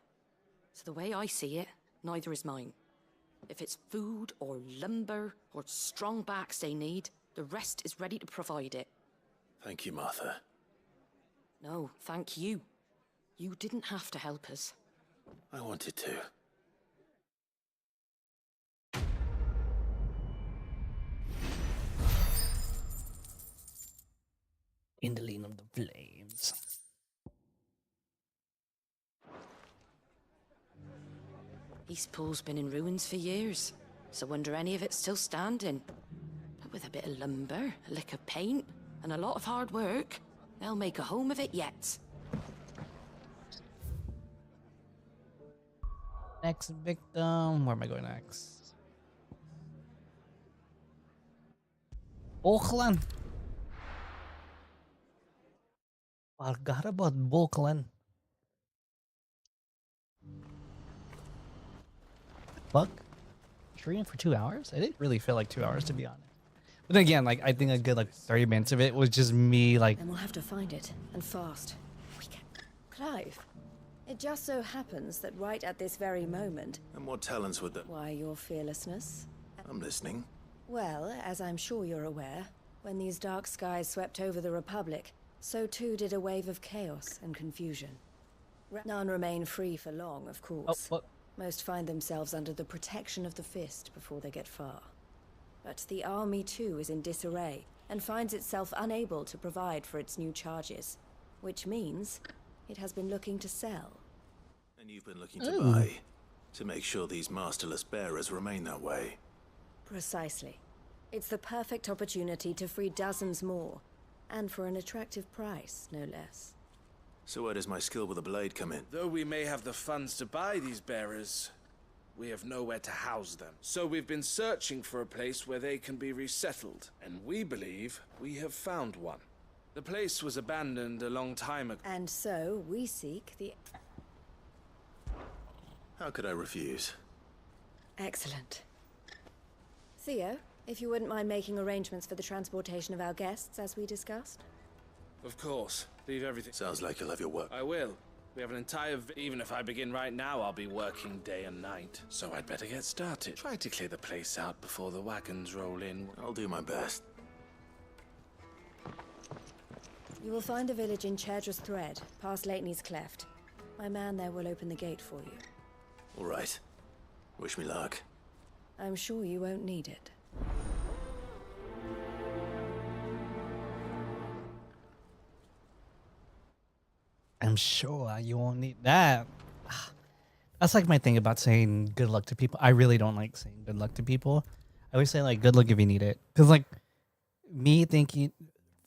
So the way I see it, neither is mine. If it's food or lumber or strong backs they need, the rest is ready to provide it.
Thank you, Martha.
No, thank you. You didn't have to help us.
I wanted to.
Kindling of the flames.
Eastpool's been in ruins for years, so wonder any of it's still standing. But with a bit of lumber, a lick of paint, and a lot of hard work, they'll make a home of it yet.
Next victim. Where am I going next? Auckland. Forgot about Auckland. Fuck. Streaming for 2 hours? I didn't really feel like 2 hours, to be honest. But then again, like I think a good like 30 minutes of it was just me like.
Then we'll have to find it, and fast. Clive, it just so happens that right at this very moment.
And what talents would that?
Why, your fearlessness.
I'm listening.
Well, as I'm sure you're aware, when these dark skies swept over the Republic, so too did a wave of chaos and confusion. None remain free for long, of course. Most find themselves under the protection of the Fist before they get far. But the army too is in disarray, and finds itself unable to provide for its new charges. Which means it has been looking to sell.
And you've been looking to buy, to make sure these masterless bearers remain that way.
Precisely. It's the perfect opportunity to free dozens more, and for an attractive price, no less.
So where does my skill with a blade come in?
Though we may have the funds to buy these bearers, we have nowhere to house them. So we've been searching for a place where they can be resettled, and we believe we have found one. The place was abandoned a long time ago.
And so we seek the...
How could I refuse?
Excellent. Theo, if you wouldn't mind making arrangements for the transportation of our guests, as we discussed.
Of course. Leave everything.
Sounds like you'll have your work.
I will. We have an entire... Even if I begin right now, I'll be working day and night. So I'd better get started. Try to clear the place out before the wagons roll in.
I'll do my best.
You will find a village in Chadra's Thread, past Lateney's Cleft. My man there will open the gate for you.
All right. Wish me luck.
I'm sure you won't need it.
I'm sure you won't need that. That's like my thing about saying good luck to people. I really don't like saying good luck to people. I always say like good luck if you need it. Because like me thinking,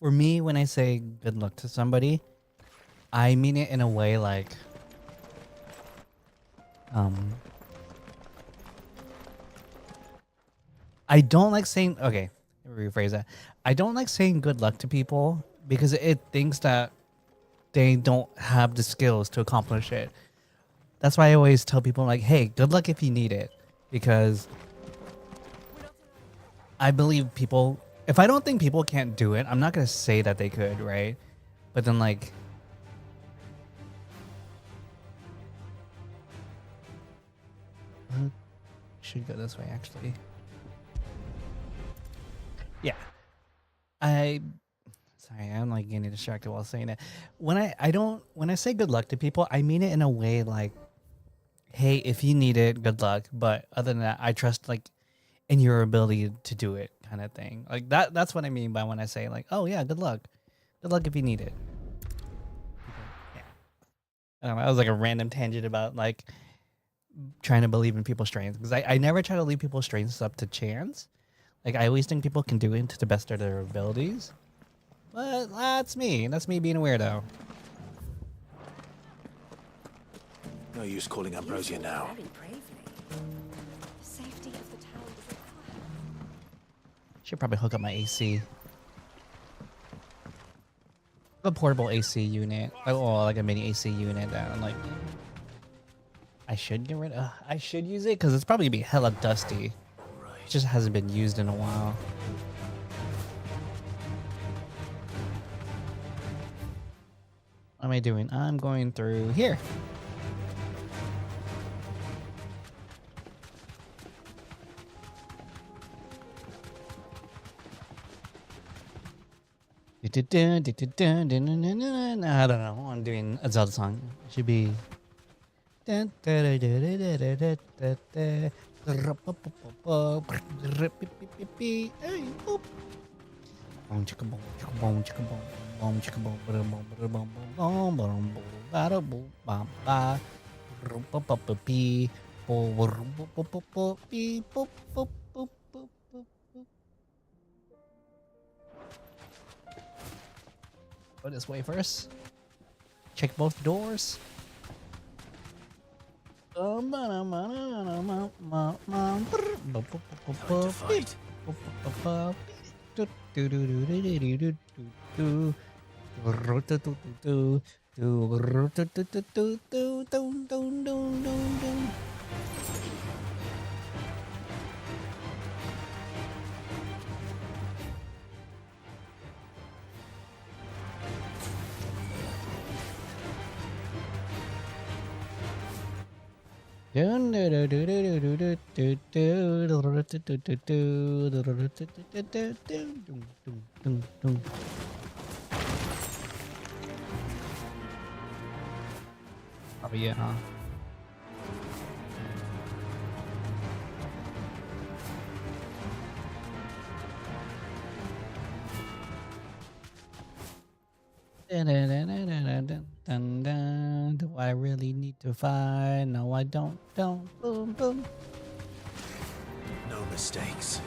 for me, when I say good luck to somebody, I mean it in a way like, I don't like saying, okay, let me rephrase that. I don't like saying good luck to people because it thinks that they don't have the skills to accomplish it. That's why I always tell people like, hey, good luck if you need it. Because I believe people, if I don't think people can't do it, I'm not going to say that they could, right? But then like, should go this way actually. Yeah. Sorry, I'm like getting distracted while saying it. When I say good luck to people, I mean it in a way like, hey, if you need it, good luck. But other than that, I trust like in your ability to do it, kind of thing. Like that's what I mean by when I say like, oh yeah, good luck. Good luck if you need it. Yeah. I don't know, that was like a random tangent about like trying to believe in people's strengths. Because I never try to leave people's strengths up to chance. Like I always think people can do it to the best of their abilities. But that's me. That's me being a weirdo.
No use calling Ambrosia now.
Should probably hook up my AC. A portable AC unit. Oh, like a mini AC unit that I'm like, I should get rid of. I should use it because it's probably gonna be hella dusty. It just hasn't been used in a while. What am I doing? I'm going through here. I don't know. I'm doing a Zelda song. It should be. Go this way first. Check both doors. Oh yeah, huh? Do I really need to fight? No, I don't. Boom, boom.
No mistakes.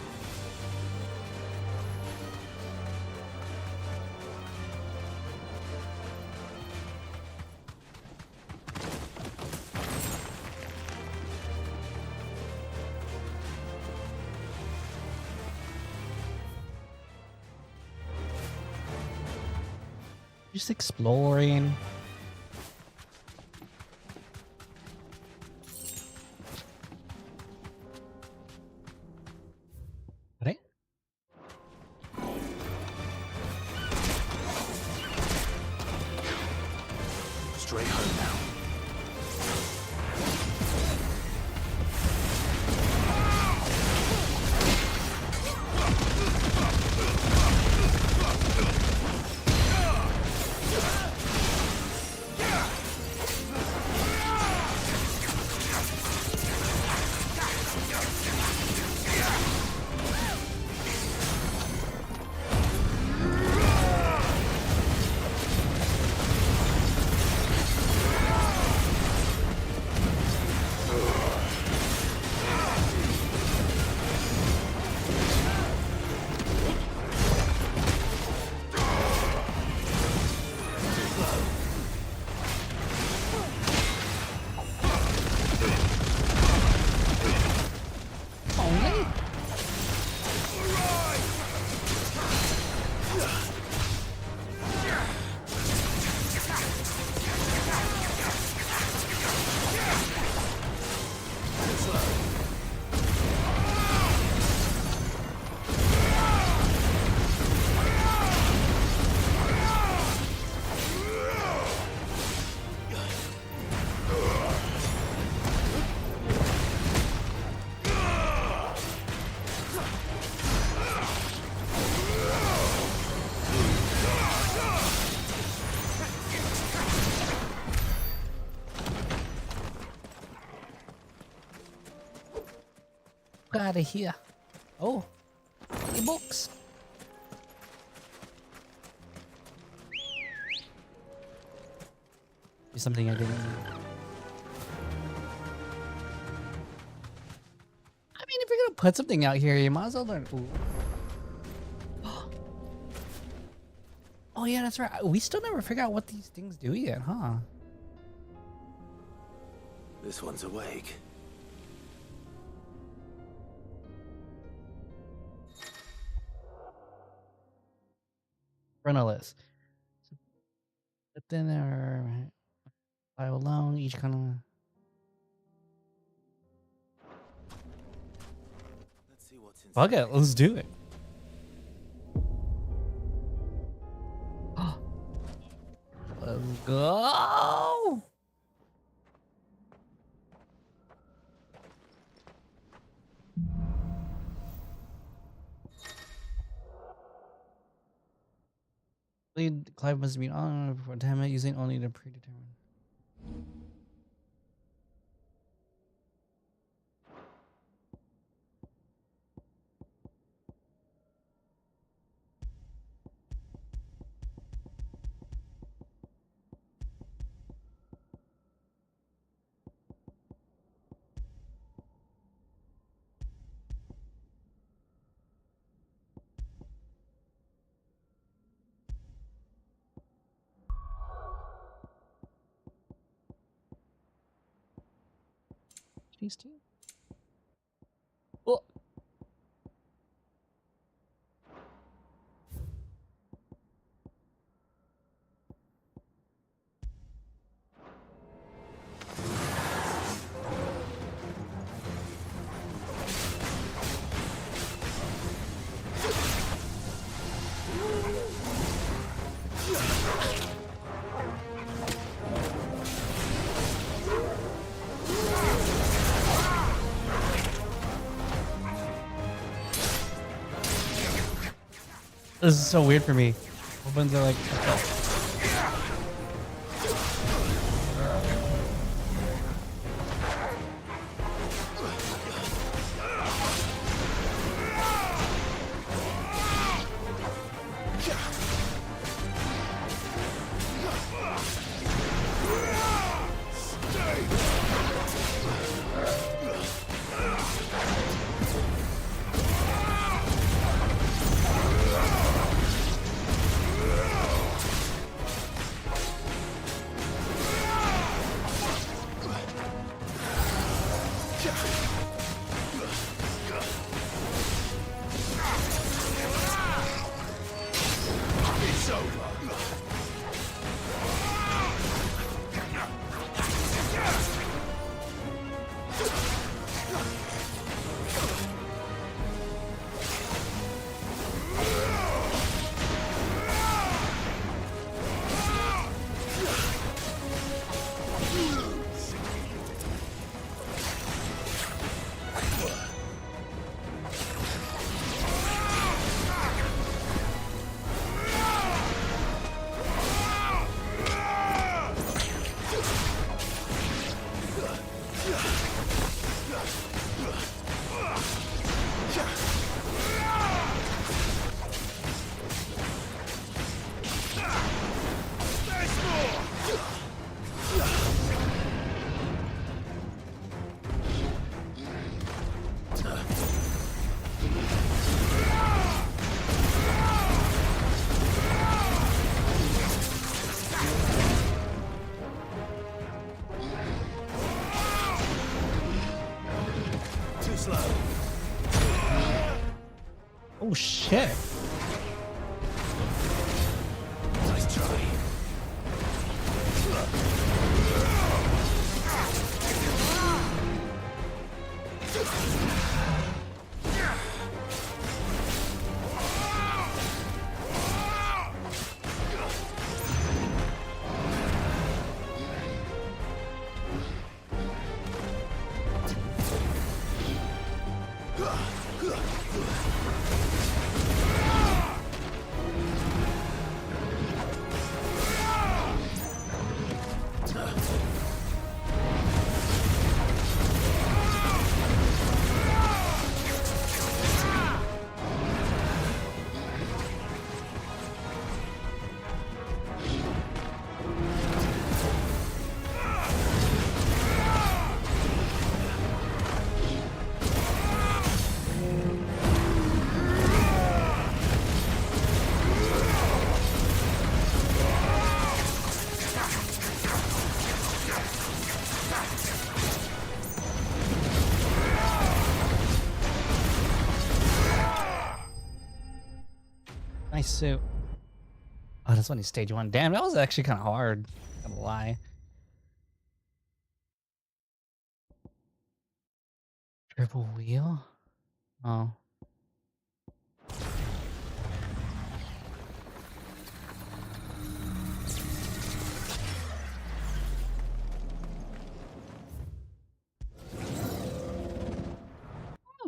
Just exploring. Right?
Straight home now.
fuck out of here. Oh, e-books. Something I didn't need. I mean, if you're gonna put something out here, you might as well learn. Ooh. Oh yeah, that's right. We still never figure out what these things do yet, huh?
This one's awake.
Frontalis. But then there are fly alone, each kind of.
Let's see what's inside.
Fuck it, let's do it. Let's go. Clive must be on before time using only the predetermined. These two. Oh. This is so weird for me. Opens are like. Oh shit.
Nice try.
Nice suit. Oh, that's only stage 1. Damn, that was actually kind of hard. Not gonna lie. Triple wheel? Oh.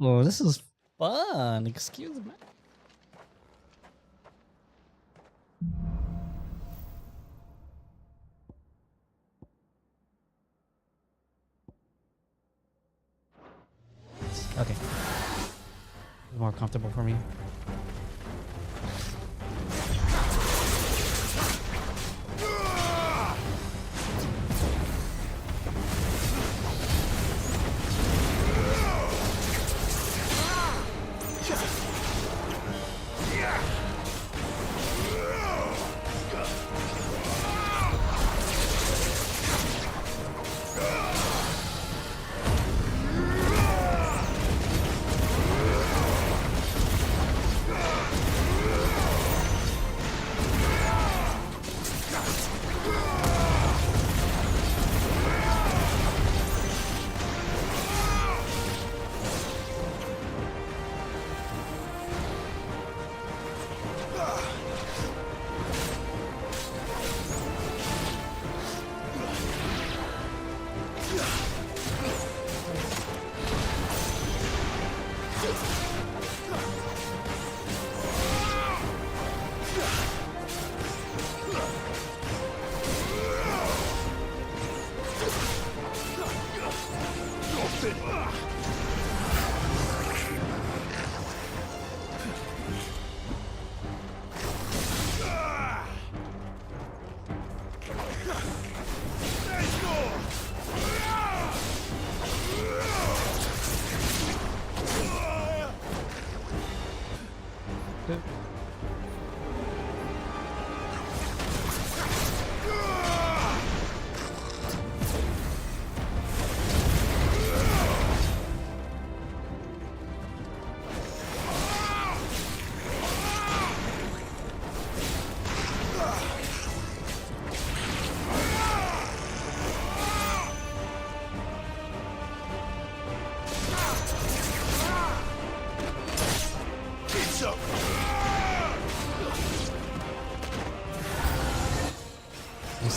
Oh, this is fun. Excuse me. Okay. More comfortable for me.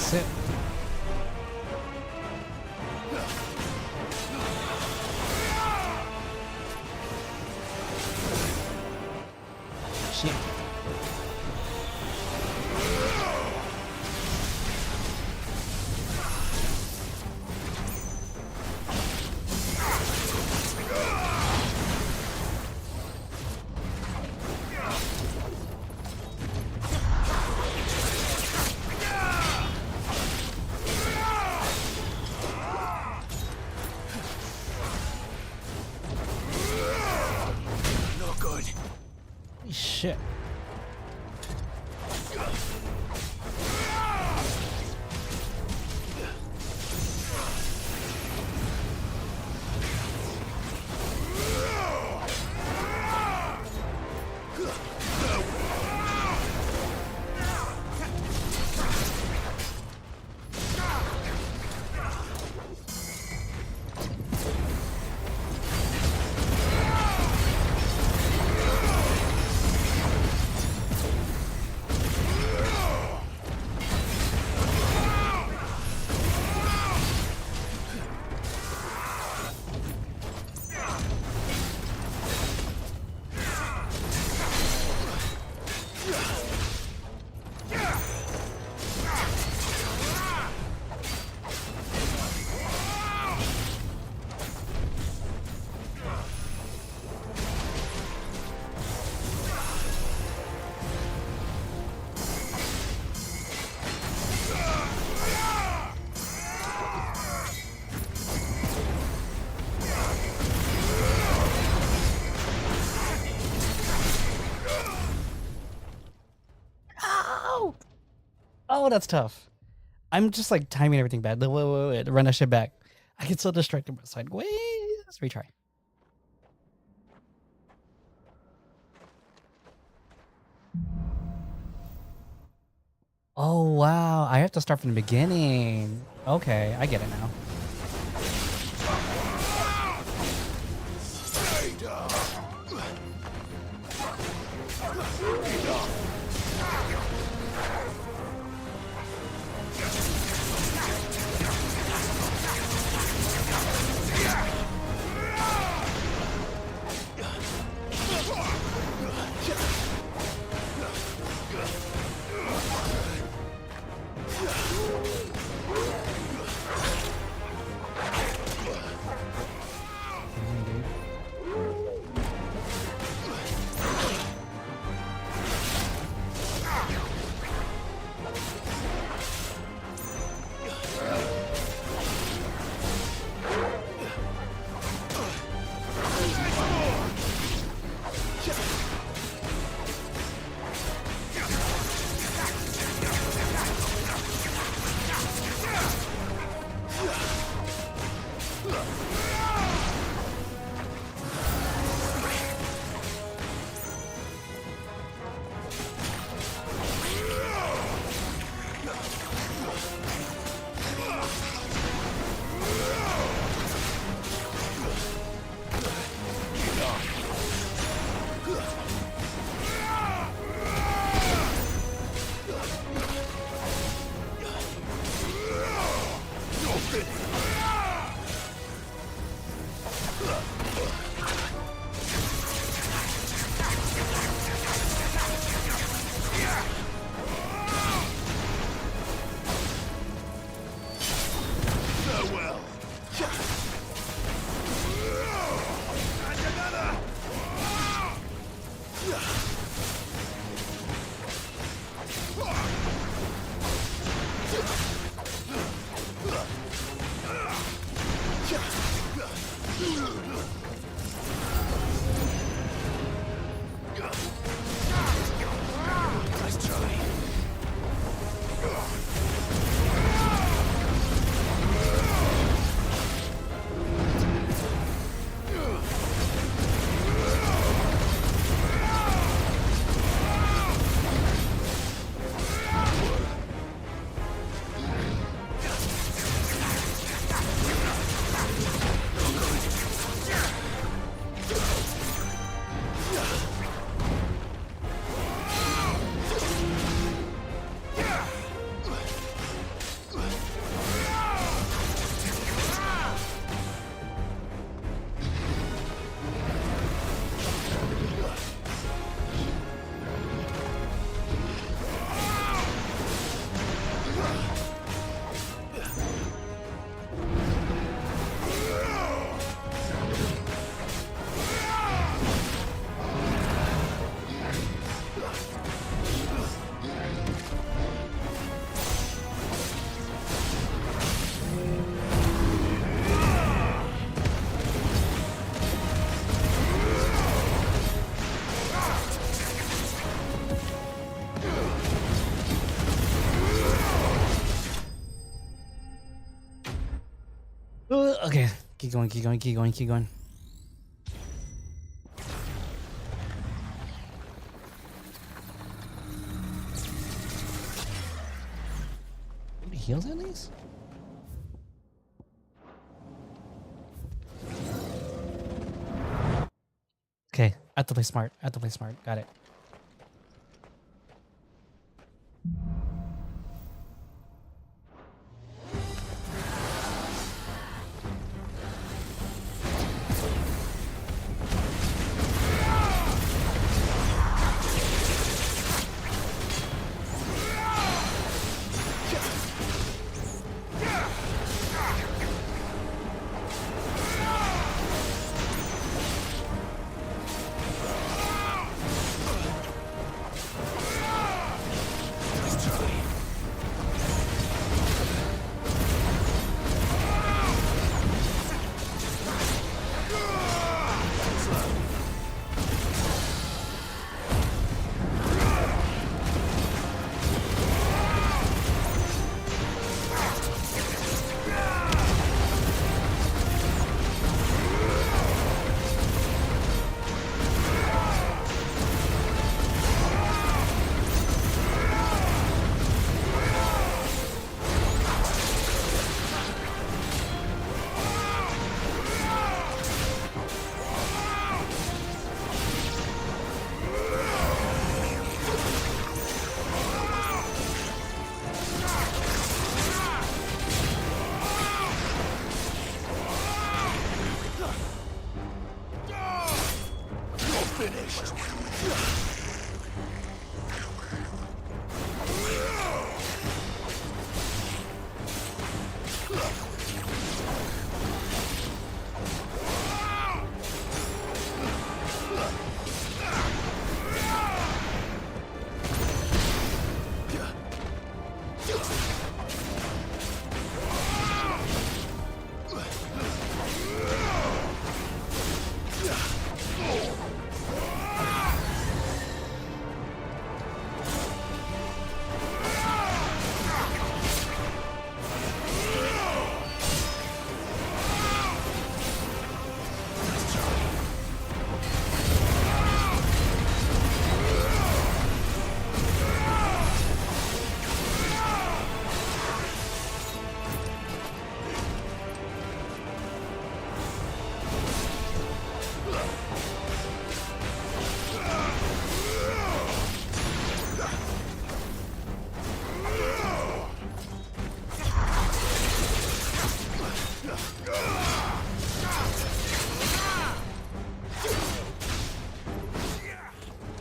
Sit. Shit. Shit. Oh, that's tough. I'm just like timing everything bad. Wait, run that shit back. I get so distracted by sideways. Let's retry. Oh wow, I have to start from the beginning. Okay, I get it now. Okay, keep going, keep going, keep going, keep going. Any heals at least? Okay, I have to play smart. I have to play smart. Got it.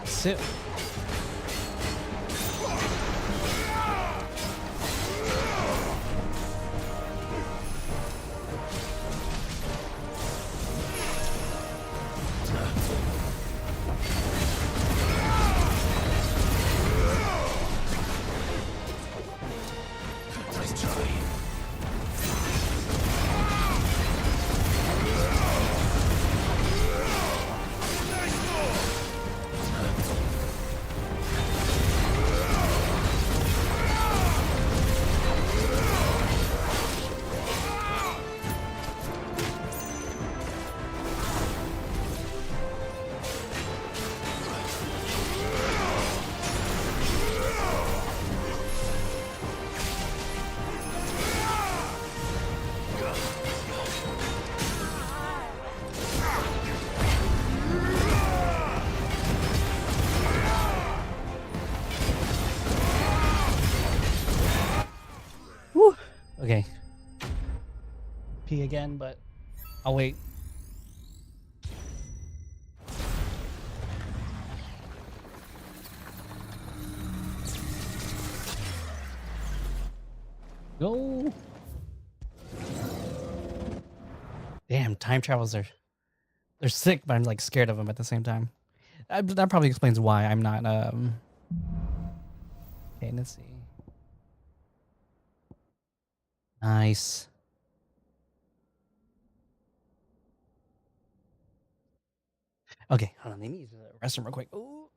Sit. Okay. Pee again, but I'll wait. Go. Damn, time travels are they're sick, but I'm like scared of them at the same time. That probably explains why I'm not okay, let's see. Nice. Okay, hold on. Let me use the restroom real quick. Ooh.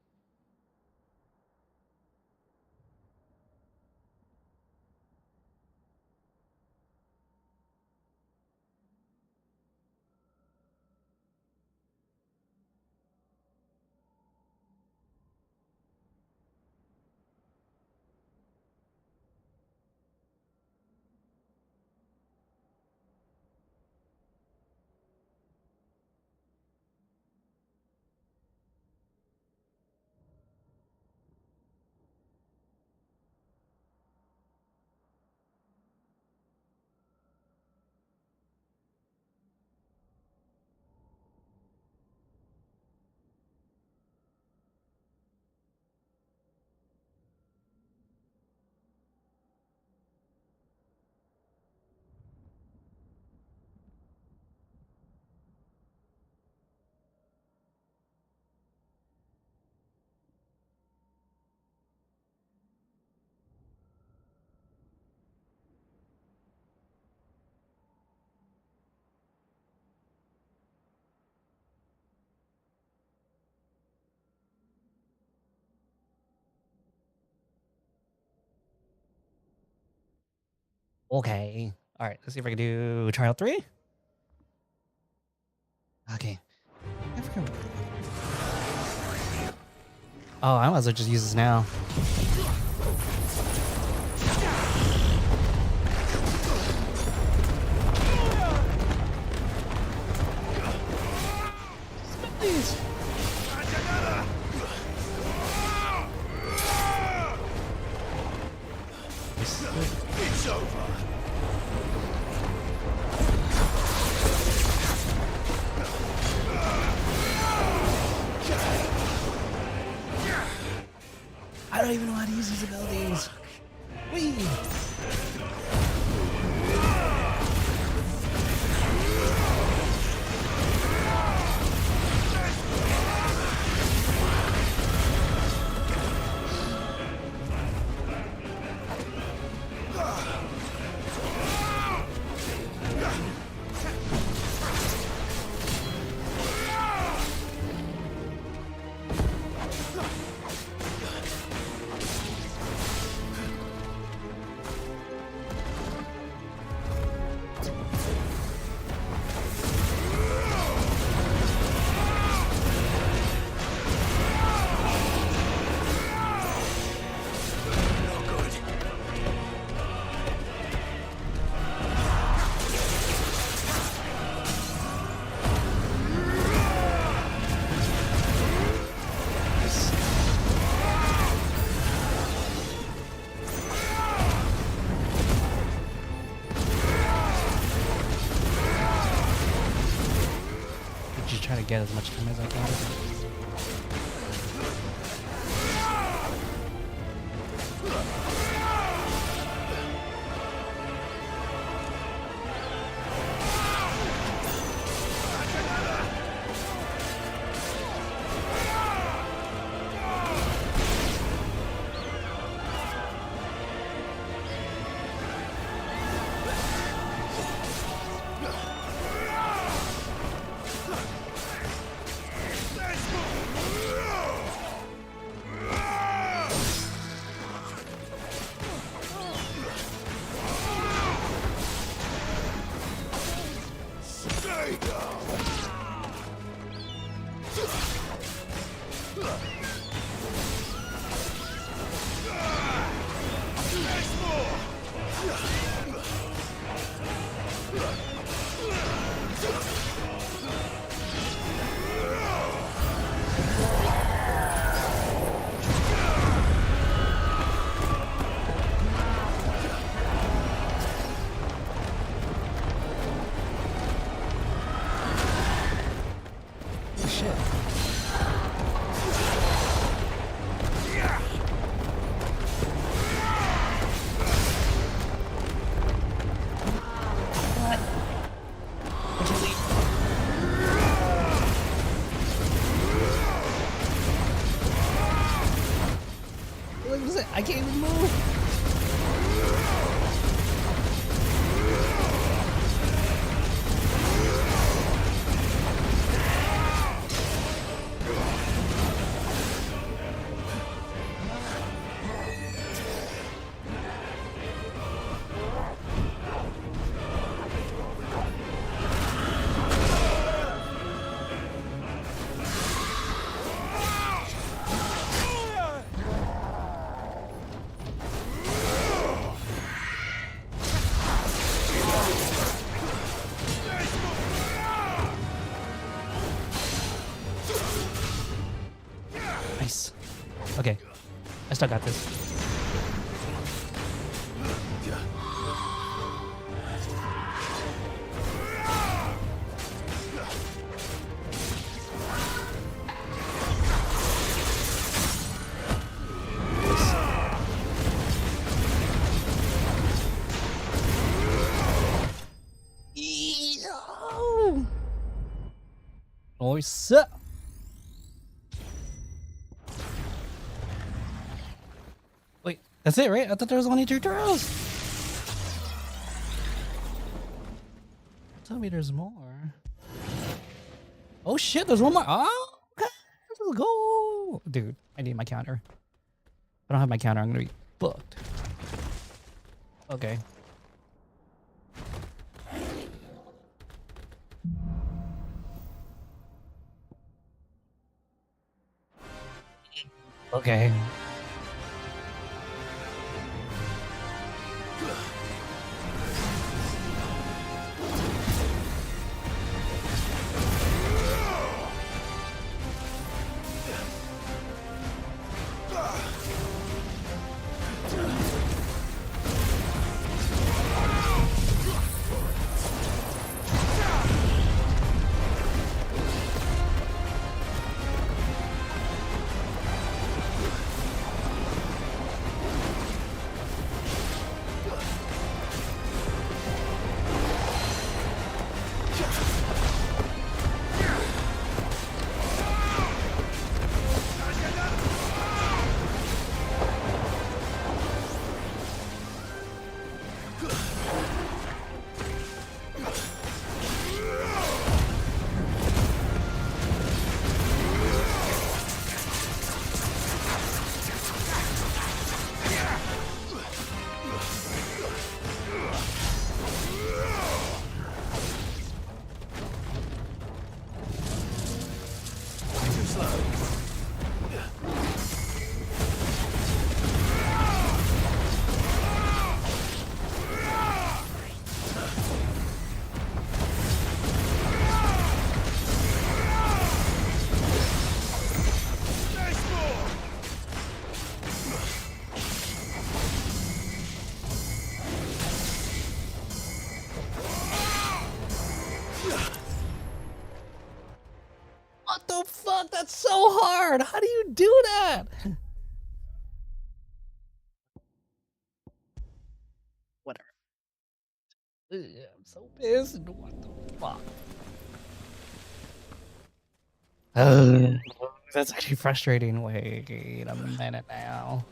Okay. All right. Let's see if I can do trial 3. Okay. Oh, I might as well just use this now. Please.
It's over.
I don't even know how to use these abilities. try to get as much time as I can. I can't even move. Nice. Okay. I still got this. Nice. Wait, that's it, right? I thought there was only tutorials. Tell me there's more. Oh shit, there's one more. Oh, okay. Let's go. Dude, I need my counter. If I don't have my counter, I'm gonna be fucked. Okay. Okay. the fuck? That's so hard. How do you do that? Whatever. Ugh, I'm so pissed. What the fuck? That's actually frustrating. Wait a minute now.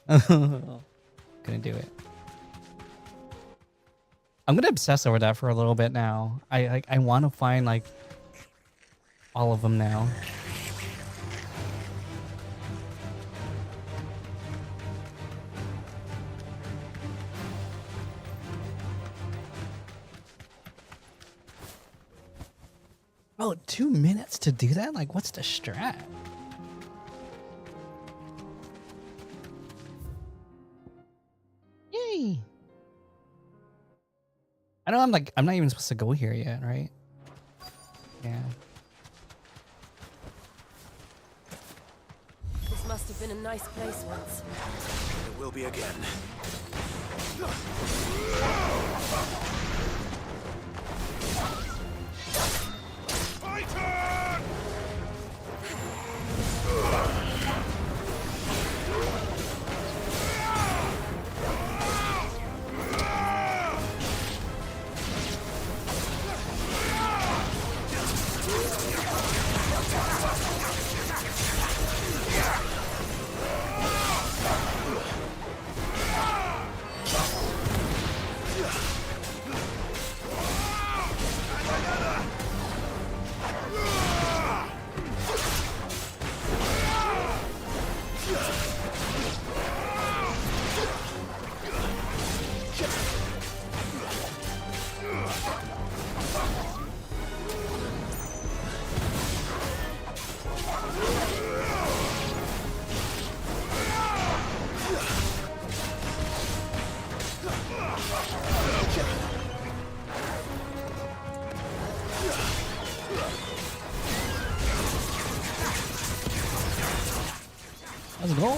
Couldn't do it. I'm gonna obsess over that for a little bit now. I want to find like all of them now. Oh, 2 minutes to do that? Like, what's the strat? Yay! I know I'm not even supposed to go here yet, right? Yeah.
This must have been a nice place once.
It will be again.
Let's go.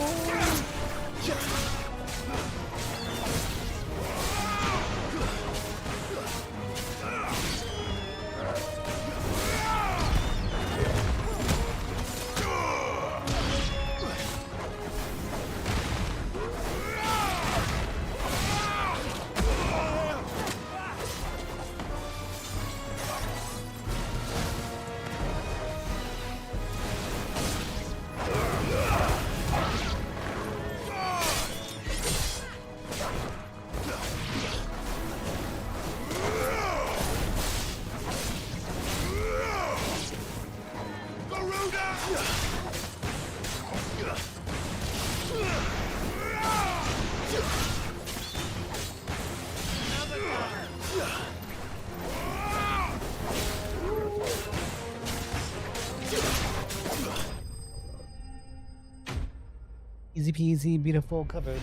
Easy peasy, beautiful coverage.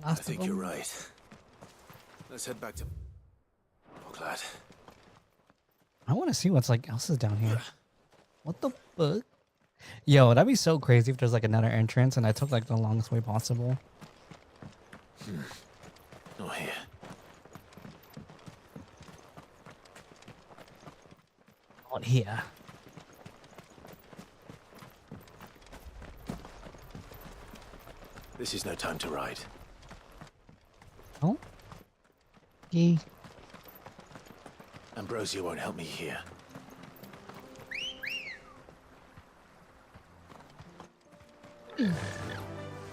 I think you're right. Let's head back to Glad.
I want to see what's like else is down here. What the fuck? Yo, that'd be so crazy if there's like another entrance and I took like the longest way possible.
Not here.
Not here.
This is no time to ride.
Oh? Okay.
Ambrosia won't help me here.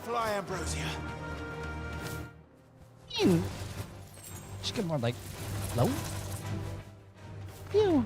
Fly, Ambrosia.
Just get more like low. Ew.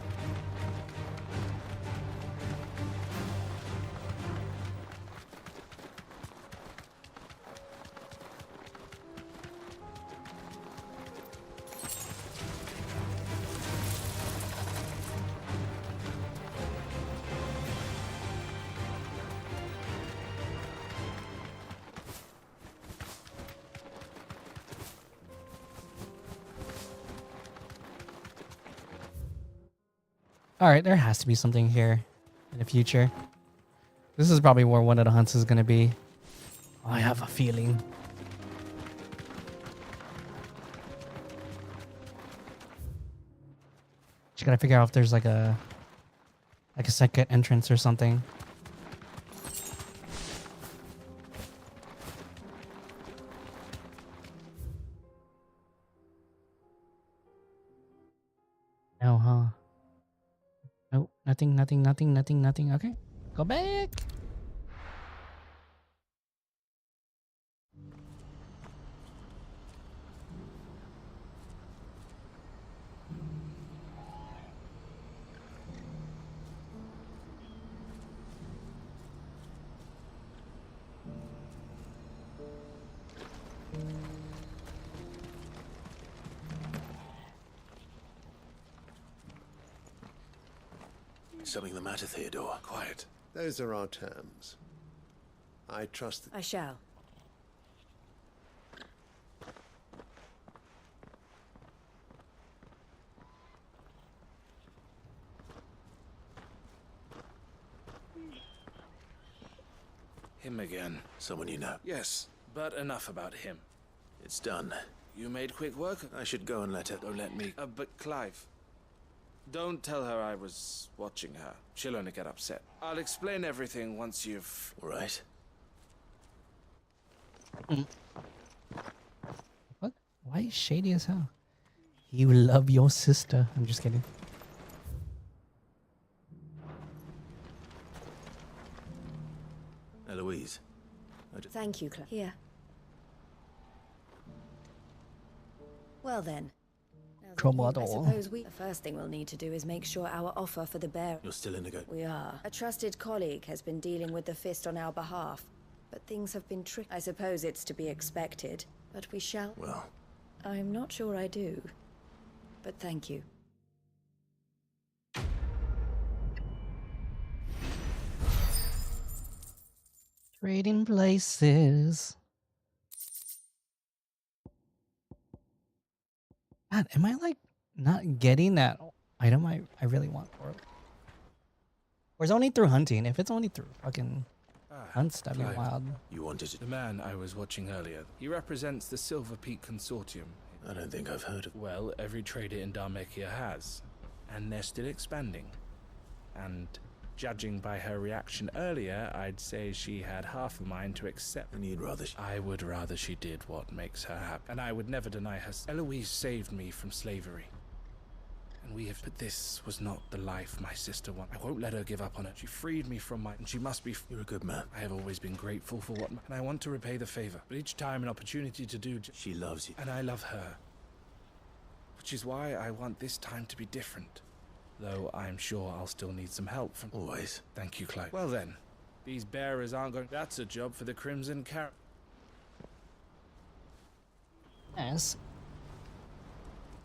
All right, there has to be something here in the future. This is probably where one of the hunts is gonna be. I have a feeling. Just gotta figure out if there's like a second entrance or something. No, huh? Nope, nothing. Okay, go back.
Something the matter, Theodore?
Quiet. Those are our terms. I trust that...
I shall.
Him again.
Someone you know?
Yes, but enough about him.
It's done.
You made quick work.
I should go and let her...
Don't let me... but Clive... Don't tell her I was watching her. She'll only get upset. I'll explain everything once you've...
All right.
What? Why is shady as hell? You love your sister. I'm just kidding.
Eloise.
Thank you, Clive. Here. Well then. I suppose the first thing we'll need to do is make sure our offer for the bear...
You're still in the go.
We are. A trusted colleague has been dealing with the Fist on our behalf, but things have been tricky. I suppose it's to be expected, but we shall...
Well...
I'm not sure I do, but thank you.
Trading places. God, am I like not getting that item I really want for it? Or is it only through hunting? If it's only through fucking hunts, that'd be wild.
You wanted to...
The man I was watching earlier, he represents the Silver Peak Consortium.
I don't think I've heard of...
Well, every trader in Dharmekia has. And they're still expanding. And judging by her reaction earlier, I'd say she had half a mind to accept.
And you'd rather...
I would rather she did what makes her happy. And I would never deny her... Eloise saved me from slavery. And we have... But this was not the life my sister wanted. I won't let her give up on it. She freed me from my... And she must be...
You're a good man.
I have always been grateful for what... And I want to repay the favor. But each time an opportunity to do...
She loves you.
And I love her. Which is why I want this time to be different. Though I'm sure I'll still need some help from...
Always.
Thank you, Clive. Well then, these bearers aren't going... That's a job for the Crimson Carrot.
Yes.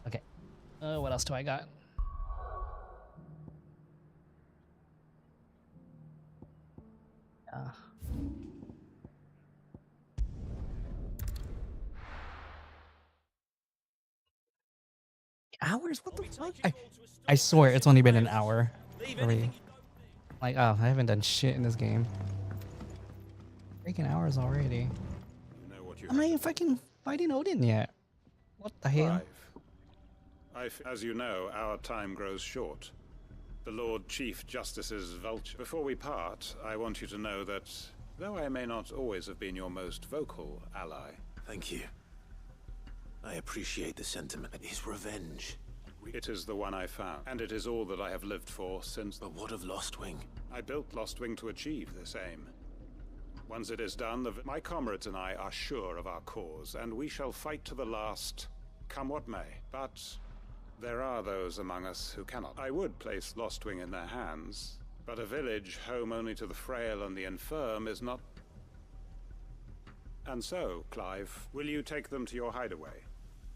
Okay. What else do I got? Hours? What the fuck? I swear it's only been an hour. Like, oh, I haven't done shit in this game. Freaking hours already. I'm not even fucking fighting Odin yet. What the hell?
As you know, our time grows short. The Lord Chief Justice's vulture. Before we part, I want you to know that, though I may not always have been your most vocal ally...
Thank you. I appreciate the sentiment. His revenge.
It is the one I found, and it is all that I have lived for since...
But what of Lostwing?
I built Lostwing to achieve this aim. Once it is done, my comrades and I are sure of our cause, and we shall fight to the last, come what may. But there are those among us who cannot. I would place Lostwing in their hands, but a village home only to the frail and the infirm is not... And so, Clive, will you take them to your hideaway?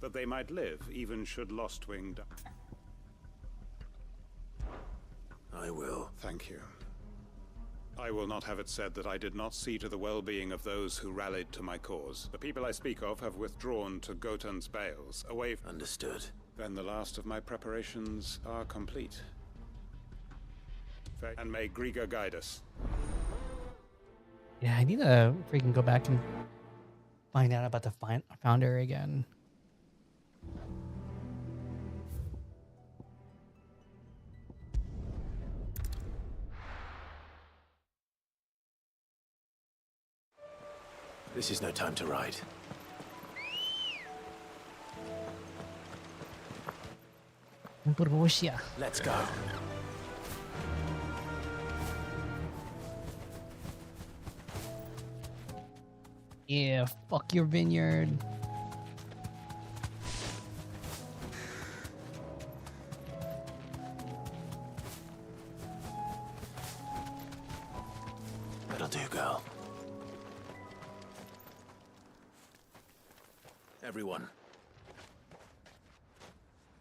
That they might live, even should Lostwing die.
I will.
Thank you. I will not have it said that I did not see to the well-being of those who rallied to my cause. The people I speak of have withdrawn to Gotan's Bales, away from...
Understood.
Then the last of my preparations are complete. And may Griga guide us.
Yeah, I need to freaking go back and find out about the founder again.
This is no time to ride.
Let's
go.
Yeah, fuck your vineyard.
That'll do, girl. Everyone.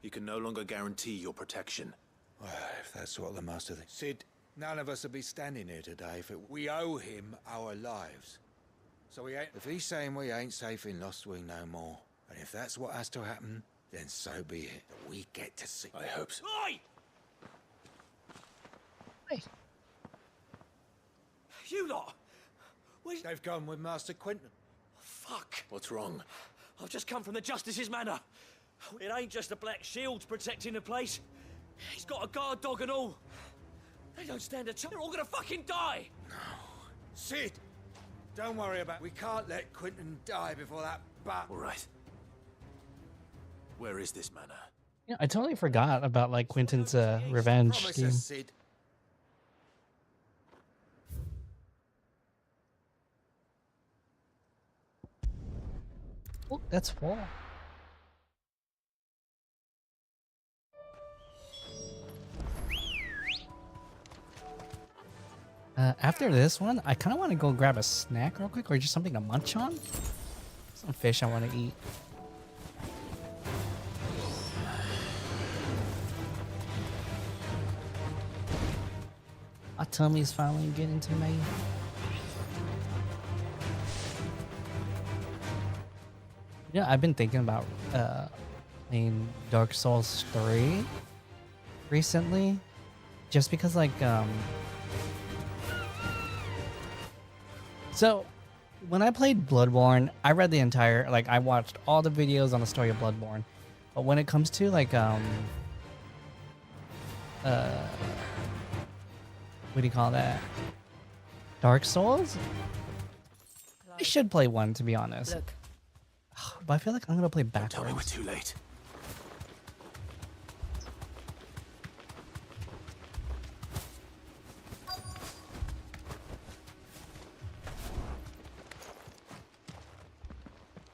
You can no longer guarantee your protection.
Well, if that's what the master thinks. Sid, none of us would be standing here today if we owe him our lives. So if he's saying we ain't safe in Lost Wing no more, and if that's what has to happen, then so be it. We get to see.
I hope so.
Oi!
Hey.
You lot! They've gone with Master Quentin.
Fuck!
What's wrong?
I've just come from the Justice's Manor. It ain't just the Black Shields protecting the place. He's got a guard dog and all. They don't stand a chance. They're all gonna fucking die!
No. Sid! Don't worry about it. We can't let Quentin die before that
All right. Where is this manor?
Yeah, I totally forgot about like Quentin's revenge
Promise
scheme.
us, Sid.
Oh, that's full. After this one, I kind of want to go grab a snack real quick, or just something to munch on. Some fish I want to eat. My tummy's finally getting to me. You know, I've been thinking about playing Dark Souls 3 recently, just because like so when I played Bloodborne, I read the entire, like I watched all the videos on the story of Bloodborne, but when it comes to like what do you call that, Dark Souls, I should play one, to be honest.
Look.
But I feel like I'm gonna play backwards.
Tell me we're too late.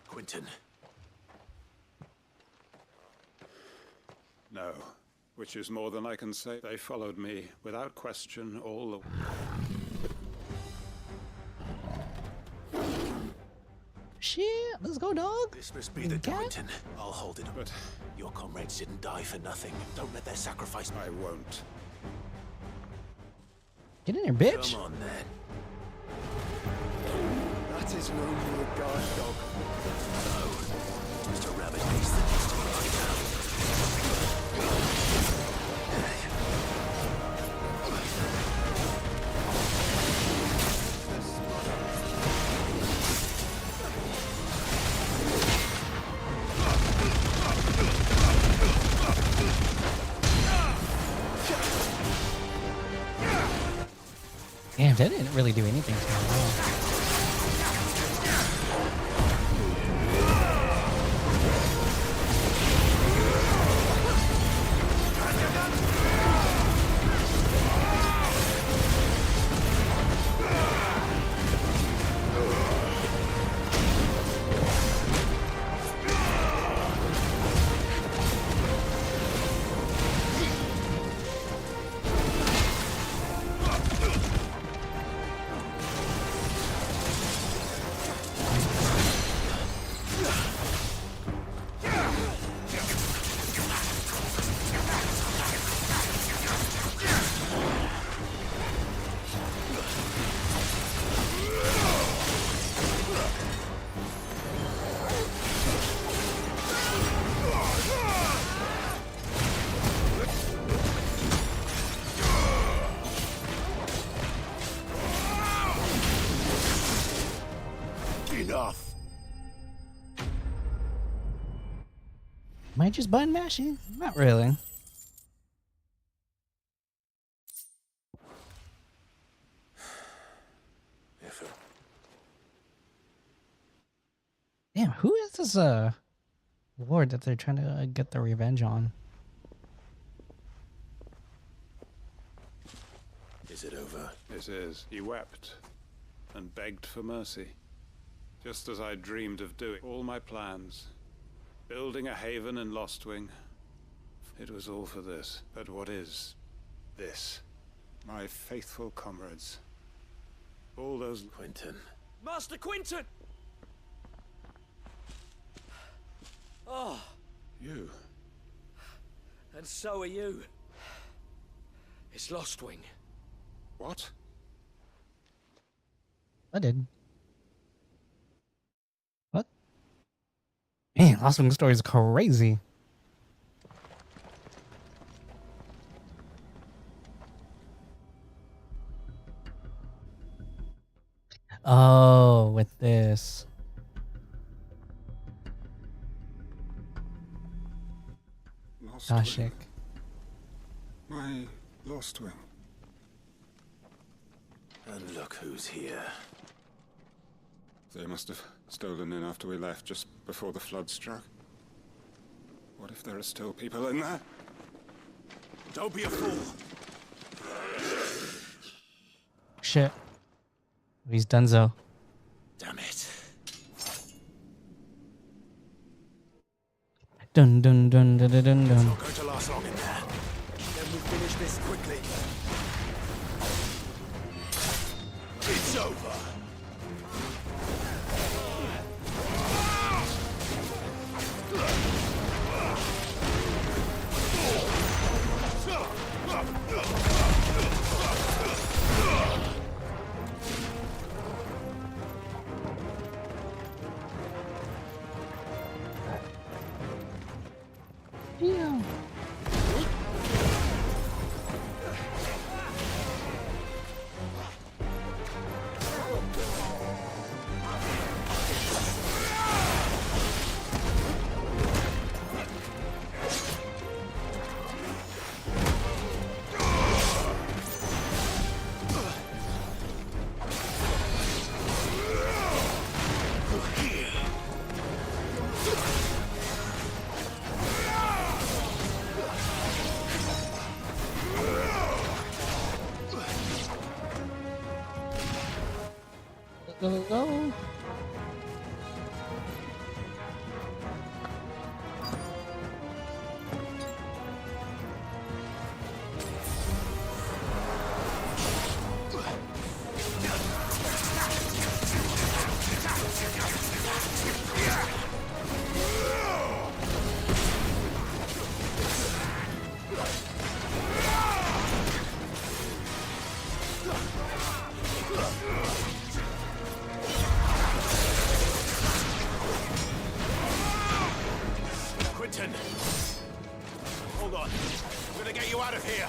Quentin.
No, which is more than I can say. They followed me without question all the...
Shit, let's go, dog.
This must be the Quentin. I'll hold it. But your comrades didn't die for nothing. Don't let their sacrifice...
I won't.
Get in there, bitch.
Come on, then.
That is no your guard dog.
No. Just a rabbit beast that needs to be run down.
Damn, that didn't really do anything to me.
stuff.
Am I just button mashing? Not really. Damn, who is this lord that they're trying to get their revenge on?
Is it over?
It is. He wept and begged for mercy. Just as I dreamed of doing. All my plans. Building a haven in Lostwing. It was all for this. But what is this? My faithful comrades. All those...
Quentin.
Master Quentin! Oh,
You.
and so are you. It's Lostwing.
What?
I did. What? Man, Lost Wing story is crazy. Oh, with this. Ashik.
My lost wing.
And look who's here.
They must have stolen in after we left, just before the flood struck. What if there are still people in there?
Don't be a fool.
Shit. He's donezo.
Damn it.
Dun dun dun dun dun dun dun.
Not going to last long in there. Then we'll finish this quickly. It's over.
Yeah. Go.
Quentin! Hold on. I'm gonna get you out of here.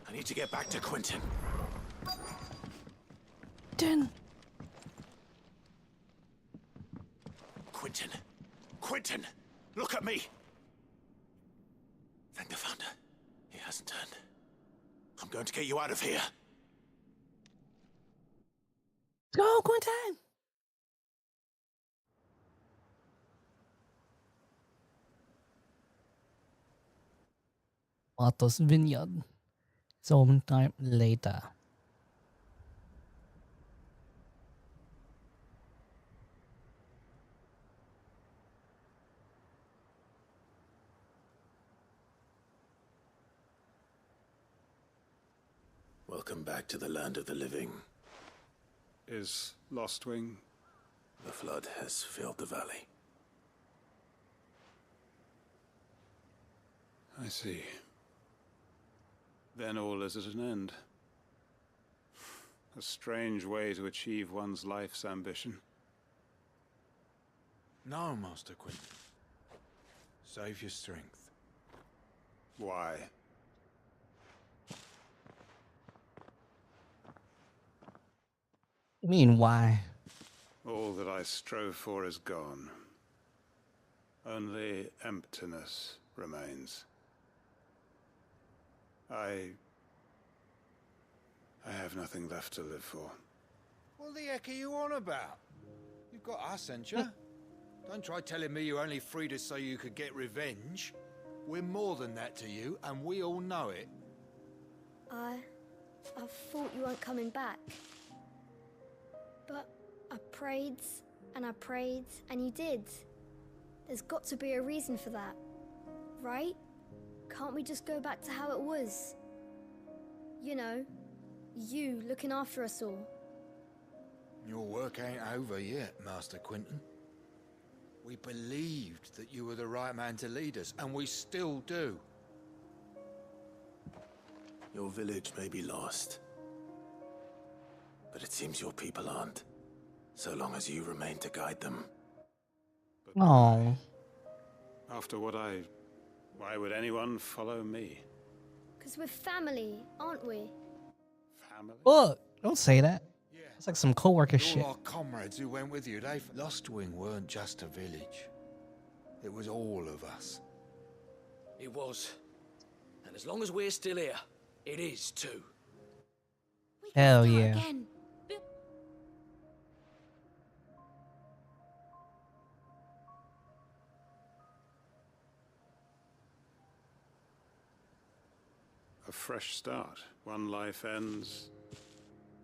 I need to get back to Quentin. Quentin! Quentin! Look at me!
Thank the Founder. He hasn't turned. I'm going to get you out of here.
Go, Quentin! Matos Vineyard. Sometime later.
Welcome back to the land of the living.
Is Lostwing?
The flood has filled the valley.
I see. Then all is at an end. A strange way to achieve one's life's ambition.
No, Master Quentin. Save your strength.
Why?
You mean why?
All that I strove for is gone. Only emptiness remains. I have nothing left to live for.
What the heck are you on about? You've got us, ain't you? Don't try telling me you only freed us so you could get revenge. We're more than that to you, and we all know it.
I thought you weren't coming back. But I prayed, and you did. There's got to be a reason for that, right? Can't we just go back to how it was? You know, you looking after us all.
Your work ain't over yet, Master Quentin. We believed that you were the right man to lead us, and we still do.
Your village may be lost, but it seems your people aren't, so long as you remain to guide them.
Oh.
After what why would anyone follow me?
Because we're family, aren't we?
Family?
Look, don't say that. It's like some co-worker shit.
All our comrades who went with you, Lostwing weren't just a village. It was all of us.
It was. And as long as we're still here, it is too.
Hell yeah.
Again.
A fresh start. One life ends,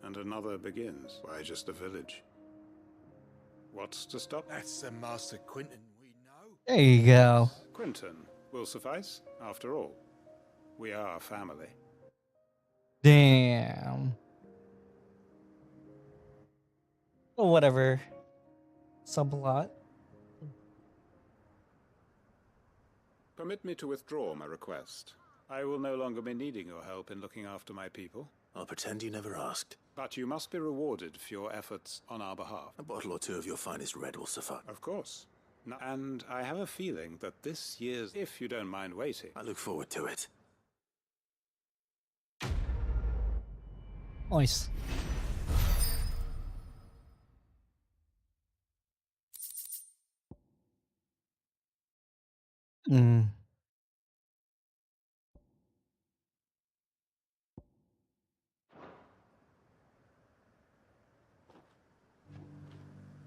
and another begins. Why just a village? What's to stop?
That's the Master Quentin we know.
There you go.
Quentin will suffice. After all, we are family.
Damn. Well, whatever. Subplot.
Permit me to withdraw my request. I will no longer be needing your help in looking after my people.
I'll pretend you never asked.
But you must be rewarded for your efforts on our behalf.
A bottle or two of your finest red will suffice.
Of course. And I have a feeling that this year's, if you don't mind waiting.
I look forward to it.
Nice.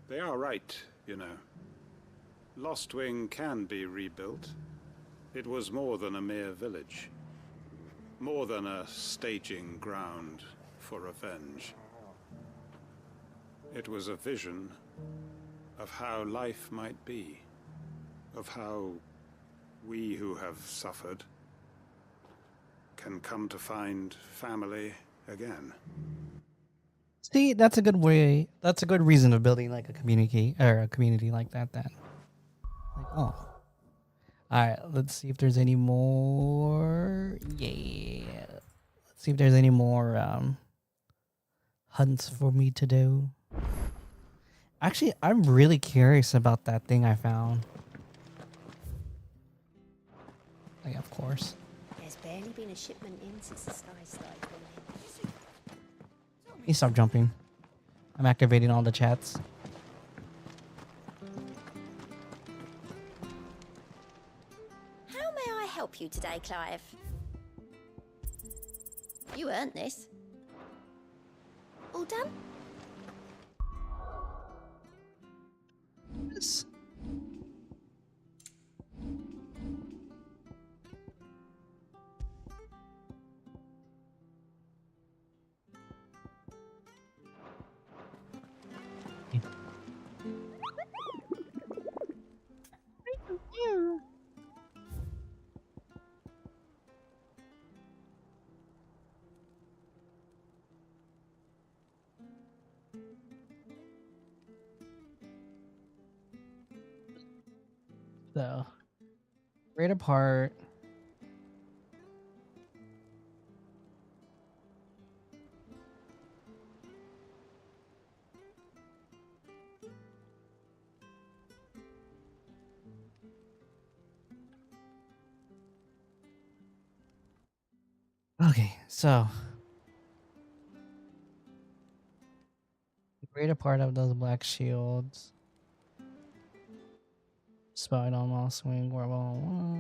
They are right, you know. Lostwing can be rebuilt. It was more than a mere village. More than a staging ground for revenge. It was a vision of how life might be. Of how we who have suffered can come to find family again.
See, that's a good way. That's a good reason of building like a community like that. Then, like, oh, all right. Let's see if there's any more. Yeah, let's see if there's any more hunts for me to do. Actually, I'm really curious about that thing I found. Like, of course.
There's barely been a shipment in since the sky started coming in.
Please stop jumping. I'm activating all the chats.
How may I
help you today, Clive? You earned this. All done?
Yes. So, right apart. Okay, so the greater part of those black shields. Spied on all swing, blah, blah, blah.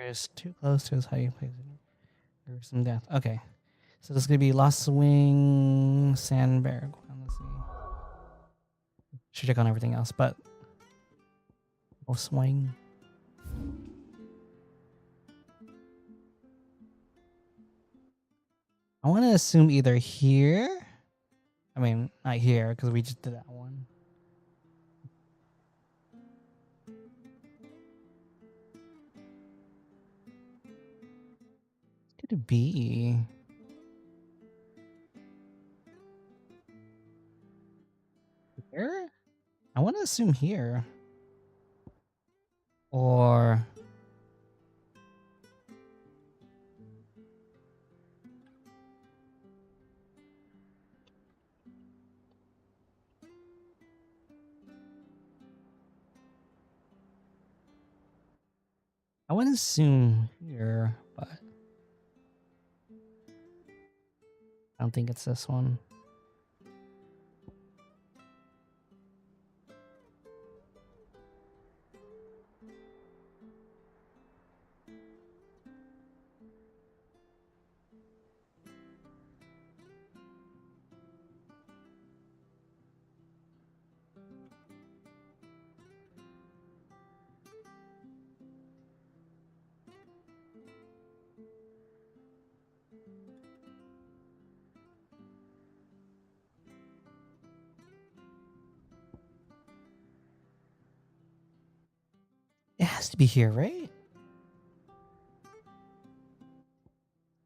Is too close to his hiding place. Gruesome death. Okay. So this is gonna be Lost Swing, Sandberg. Let's see. Should check on everything else, but Lost Swing. I want to assume either here. I mean, not here because we just did that one. Could it be? Here? I want to assume here. Or I want to assume here, but I don't think it's this one. It has to be here, right?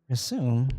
Assume.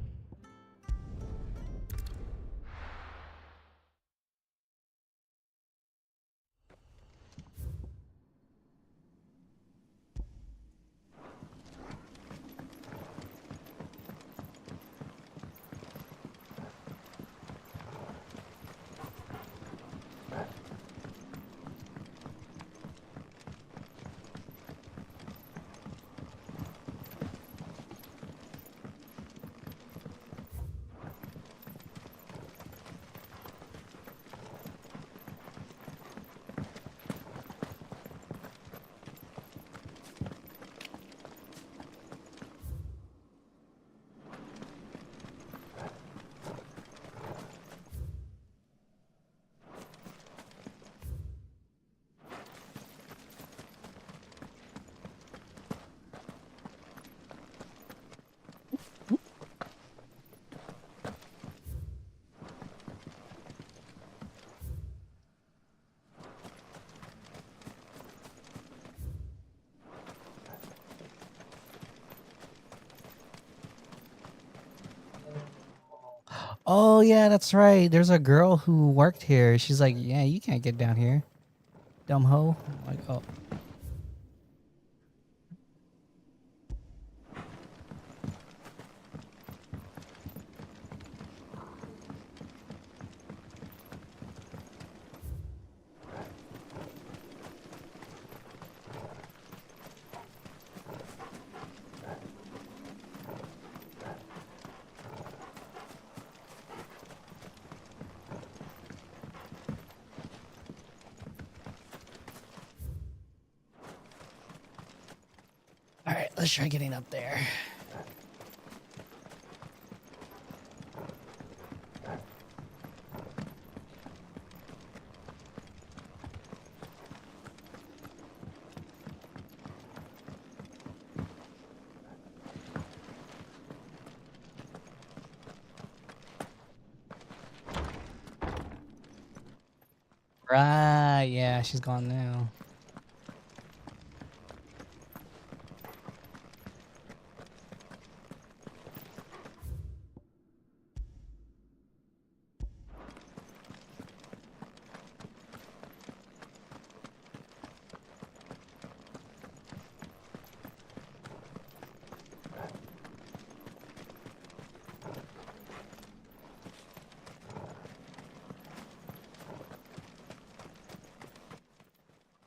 Oh yeah, that's right. There's a girl who worked here. She's like, yeah, you can't get down here. Dumb hoe. Like, oh. All right, let's try getting up there. Right, yeah, she's gone now.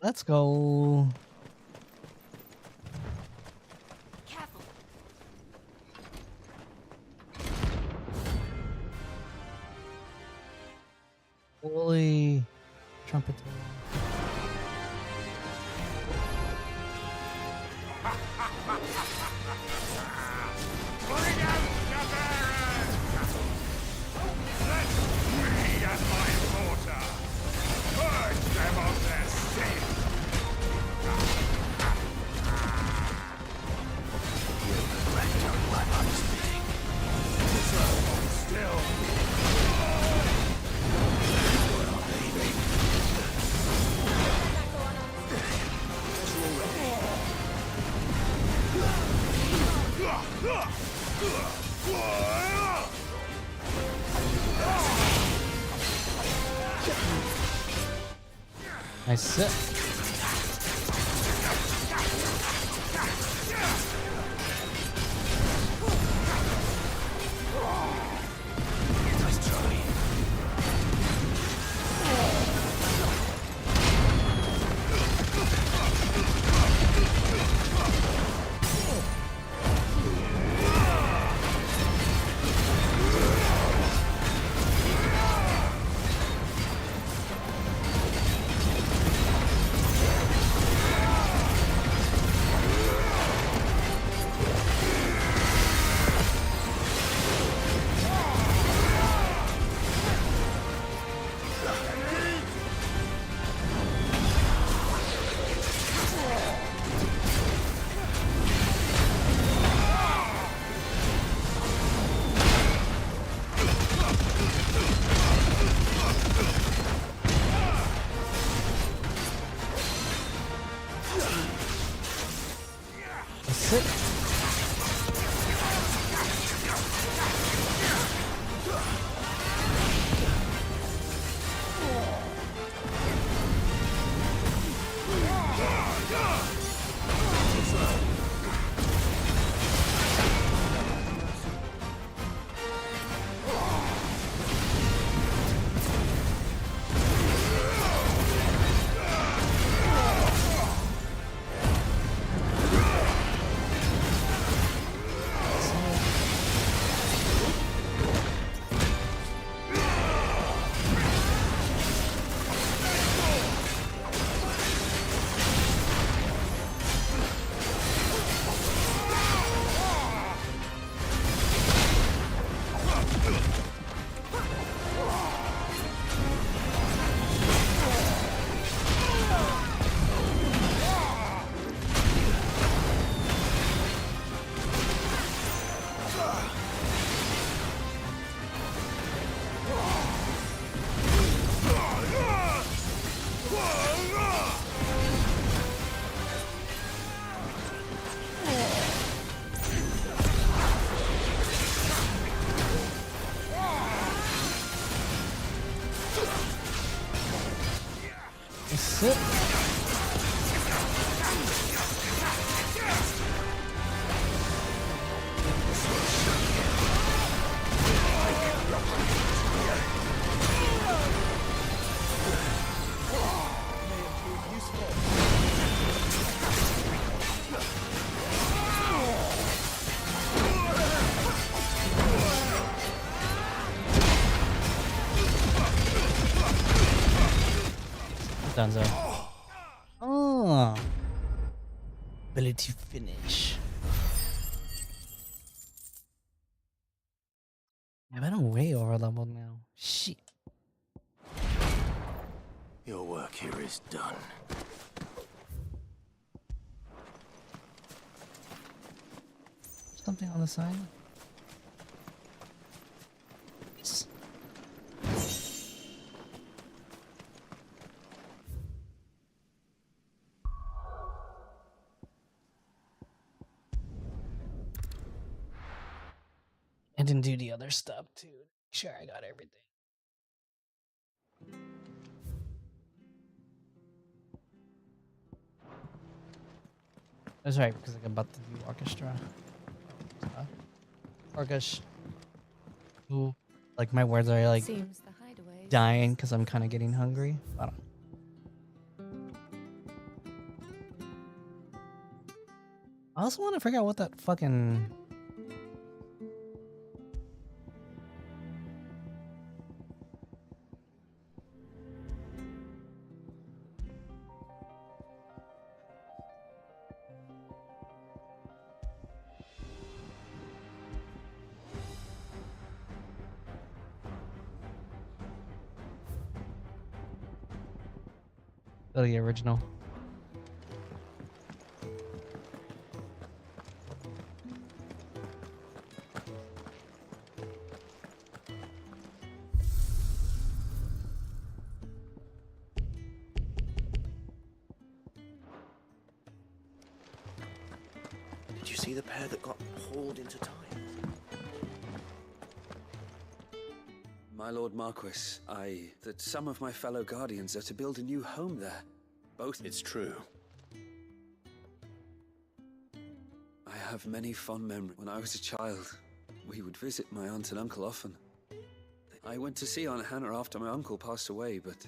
Let's go.
Careful.
Holy trumpet.
Bring out your bearers! Let me and my daughter purge them of their sin! Still.
Nice sit. That's it. Dunzo. Oh. Ability finish. Yeah, but I'm way over leveled now. Shit.
Your work here is done.
Something on the side. Yes. And then do the other stuff too. Make sure I got everything. That's right, because I'm about to do orchestra. Orchestra. Ooh. Like my words are like dying because I'm kind of getting hungry. I don't know. I also want to figure out what that fucking... Oh, the original.
Did you see the pair that got hauled into time?
My Lord Marquis, that some of my fellow Guardians are to build a new home there. Both.
It's true.
I have many fond memories. When I was a child, we would visit my aunt and uncle often. I went to see Aunt Hannah after my uncle passed away, but...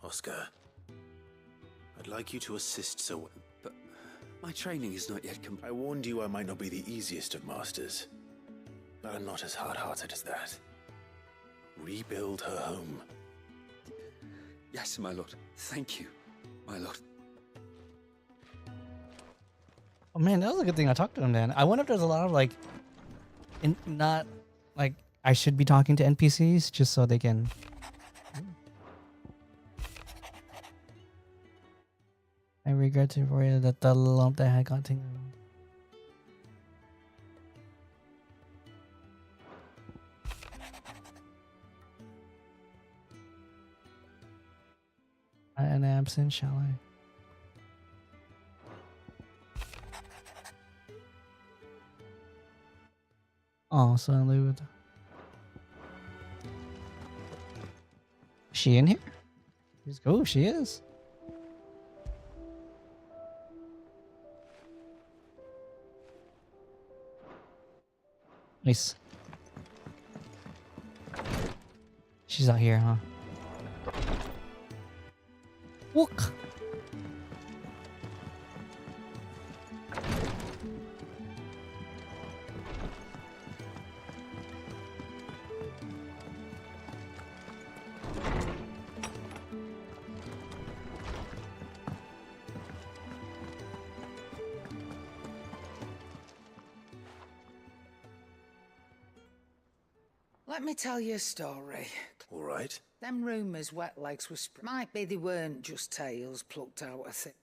Oscar, I'd like you to assist so...
But my training is not yet complete.
I warned you I might not be the easiest of masters, but I'm not as hard-hearted as that. Rebuild her home.
Yes, my lord. Thank you, my lord.
Oh man, that was a good thing I talked to him then. I wonder if there's a lot of like... not like I should be talking to NPCs just so they can... I regret to inform you that the lump that had got taken. An absent, shall I? Oh, so I leave it. Is she in here? Oh, she is. Nice. She's out here, huh? Walk.
Let me tell you a story.
All right.
Them rumours wet legs were might be they weren't just tales plucked out of thin.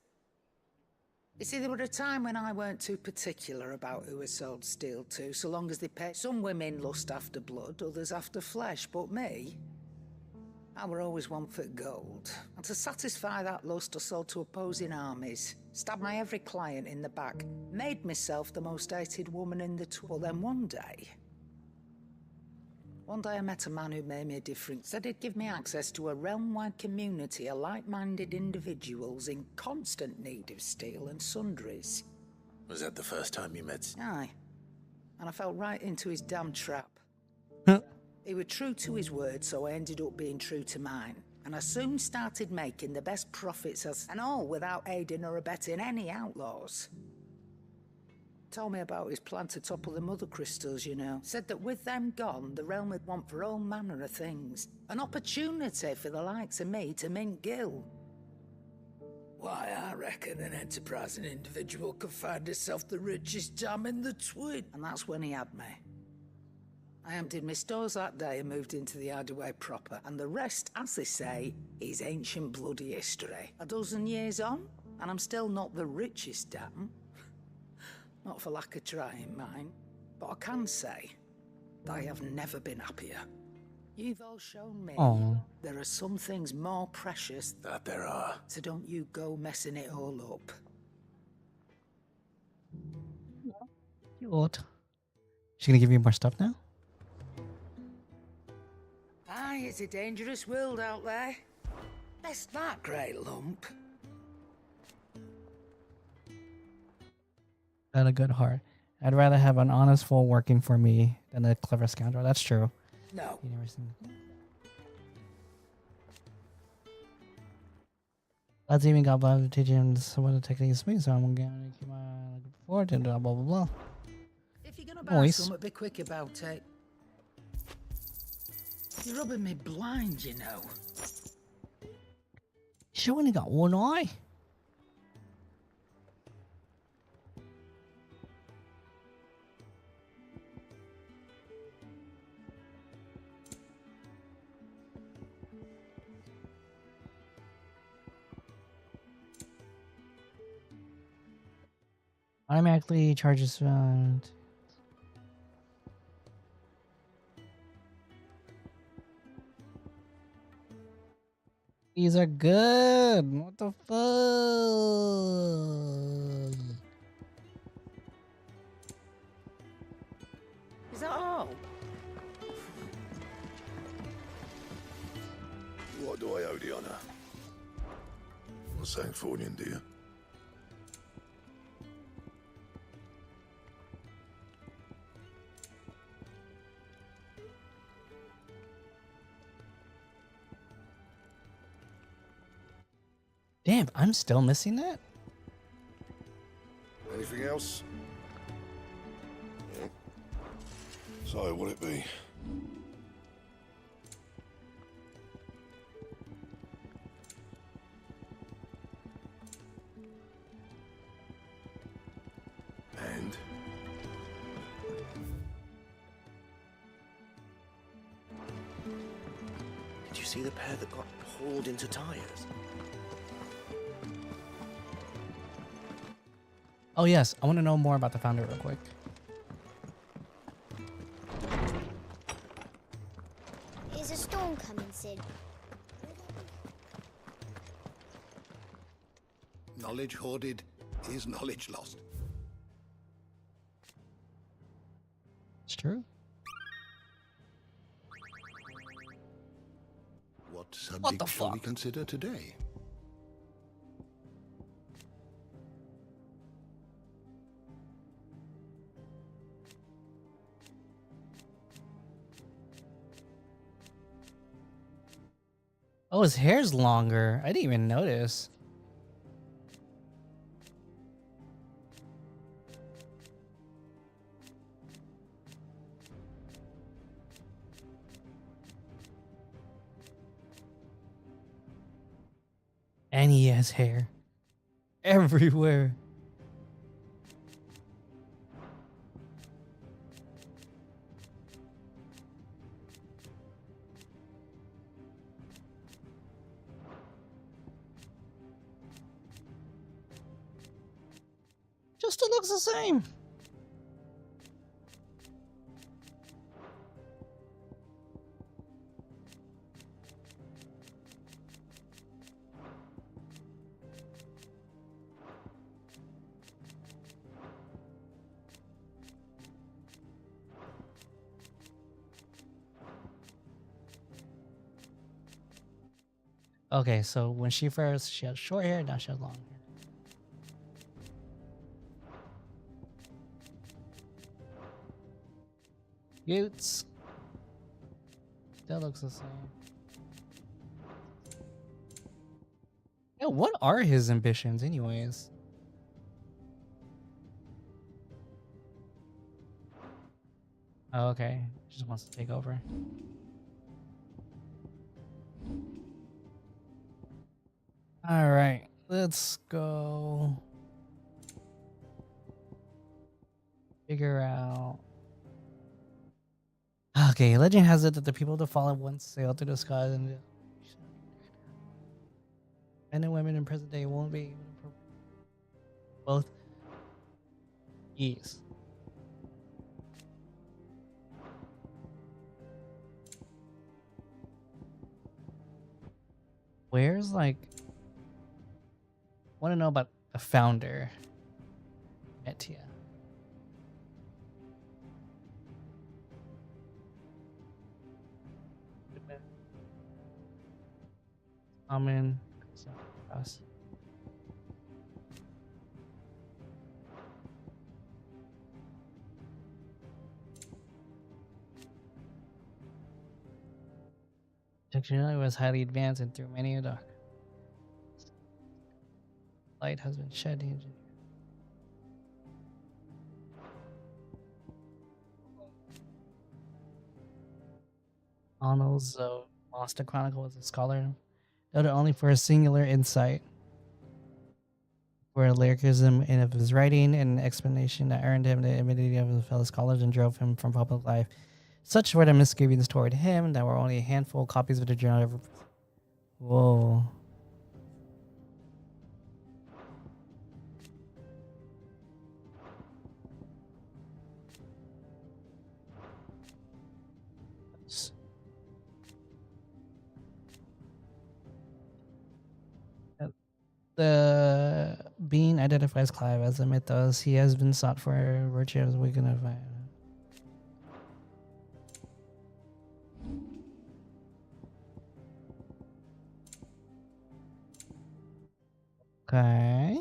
You see, there were a time when I weren't too particular about who I sold steel to, so long as they paid. Some women lust after blood, others after flesh, but me, I were always one for gold. And to satisfy that lust, I sold to opposing armies, stabbed my every client in the back, made myself the most hated woman in the tour. Then one day I met a man who made me a difference. Said he'd give me access to a realm-wide community of like-minded individuals in constant need of steel and sundries.
Was that the first time you met?
Aye. And I fell right into his damn trap. He was true to his word, so I ended up being true to mine. And I soon started making the best profits and all without aiding or abetting any outlaws. Told me about his plan to topple the mother crystals, you know. Said that with them gone, the realm would want for all manner of things. An opportunity for the likes of me to mint gil. Why, I reckon an enterprising individual could find himself the richest dam in the twin. And that's when he had me. I emptied my stores that day and moved into the hideaway proper. And the rest, as they say, is ancient bloody history. A dozen years on, and I'm still not the richest dam. Not for lack of trying, mind. But I can say that I have never been happier. You've all shown me there are some things more precious that there are. So don't you go messing it all up.
Cute. She's gonna give you more stuff now?
Aye, it's a dangerous world out there. That's that great lump.
Got a good heart. I'd rather have an honest fool working for me than a clever scoundrel. That's true.
No.
You never seen. Let's even got blah to teach him some of the techniques me, so I'm gonna keep my looking forward to blah blah blah.
If you're gonna buy something, be quick about it. You're rubbing me blind, you know.
She only got one eye. Automatically charges. These are good. What the fuck?
Is that all?
What do I owe the honor? Not saying Fornian, do you?
Damn, I'm still missing that?
Anything else? Yeah. So, what'll it be? And?
Did you see the pair that got hauled into tires?
Oh yes, I want to know more about the founder real quick.
Is a storm coming, Sid?
Knowledge hoarded is knowledge lost.
It's true.
What subject shall we consider today?
Oh, his hair's longer. I didn't even notice. And he has hair everywhere. Just it looks the same. Okay, so when she first, she had short hair, now she has long hair. Utes. That looks the same. Yeah, what are his ambitions anyways? Oh, okay. She just wants to take over. All right, let's go figure out. Okay, legend has it that the people of the fallen once sailed through the skies, and men and women in present day won't be able to both ease. Where's like? Want to know about the founder, Metia. Common. Us. Technology was highly advanced and through many a dark light has been shed. Annals of Monster Chronicle was a scholar, noted only for a singular insight, for a lyricism in of his writing and an explanation that earned him the enmity of his fellow scholars and drove him from public life. Such were the misgivings toward him that were only a handful of copies of the journal ever. Whoa. The being identifies Clive as a mythos. He has been sought for virtue as we can find. Okay.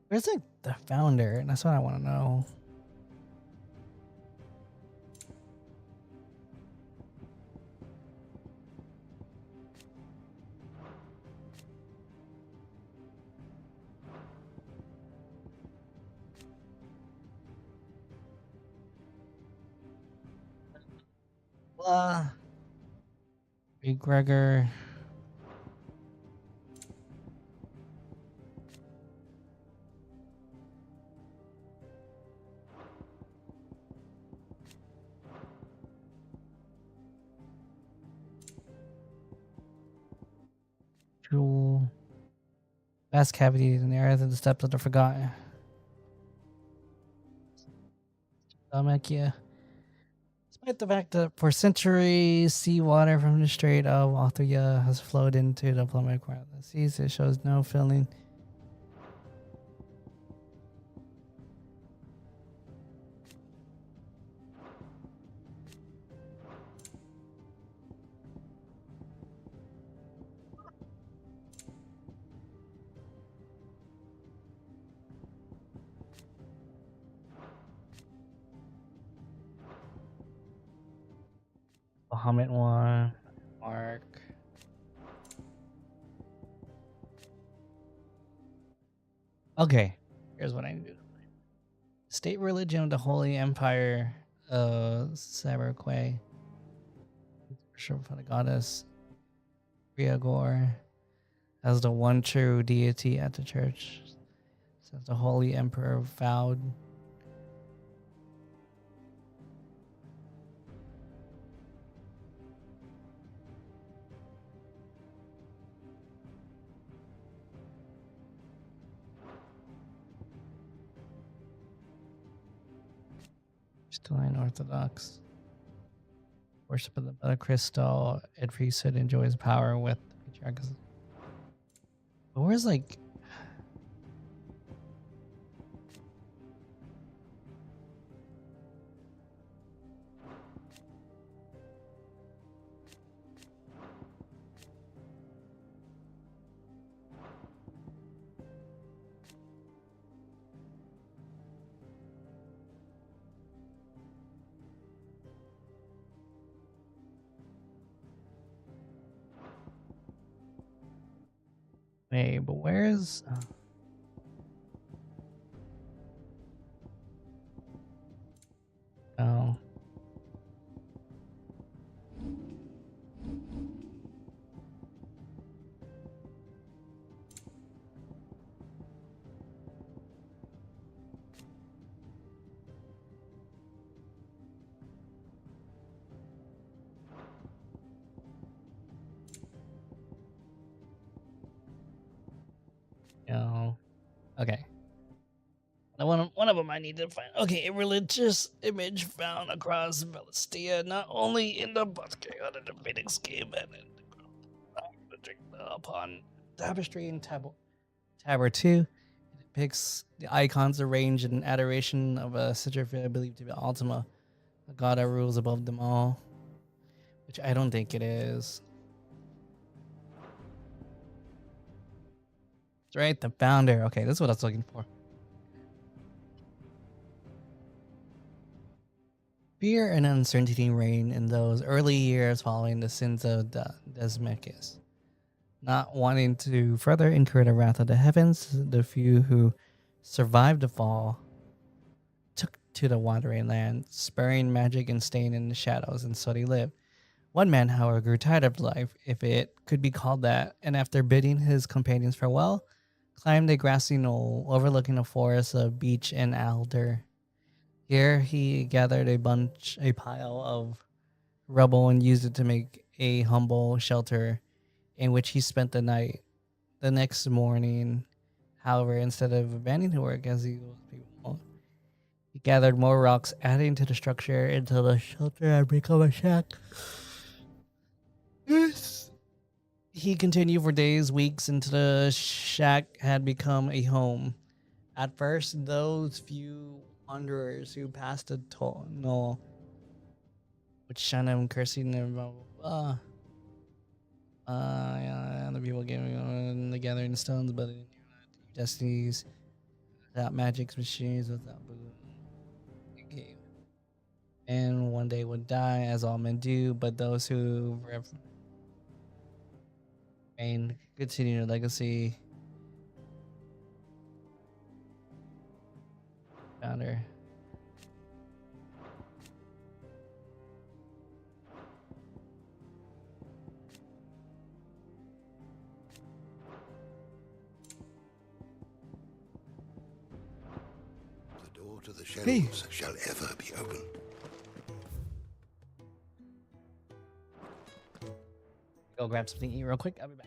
Where's like the founder? That's what I want to know. Big Gregor. Jewel. Vast cavities in the earth and the steps of the forgotten. Dalmatia. Despite the fact that for centuries, seawater from the Strait of Arthur has flowed into the plummet part of the seas, it shows no filling. Bahamut one. Mark. Okay. Here's what I need to do. State religion of the Holy Empire of Saberquay. Worship for the goddess Riagor as the one true deity at the church, since the Holy Emperor vowed. Still Orthodox. Worship of the Mother Crystal and priesthood enjoys power with the patriarchs. But where's like Wait, but where's... Oh. No. Okay. One of them I need to find. Okay, a religious image found across Philistia, not only in the Bosque of the Phoenix game and in upon tapestry in Tabor 2. It depicts the icons arranged in adoration of a Citrifera believed to be Ultima, a god that rules above them all. Which I don't think it is. That's right, the founder. Okay, this is what I was looking for. Fear and uncertainty reigned in those early years following the sins of Desmechus. Not wanting to further incur the wrath of the heavens, the few who survived the fall took to the wandering land, spurring magic and staying in the shadows, and so they lived. One man, however, grew tired of life, if it could be called that, and after bidding his companions farewell, climbed a grassy knoll overlooking a forest of beech and alder. Here he gathered a pile of rubble and used it to make a humble shelter in which he spent the night. The next morning, however, instead of abandoning the work as he gathered more rocks, adding to the structure until the shelter had become a shack. He continued for days, weeks, until the shack had become a home. At first, those few wanderers who passed the knoll, which shunned him, cursing them, the people giving the gathering stones, but destinies, without magics, machines, without boom. And one day would die, as all men do, but those who remain continue their legacy. Founder.
The door to the shadows shall ever be open.
Go grab something to eat real quick. I'll be back.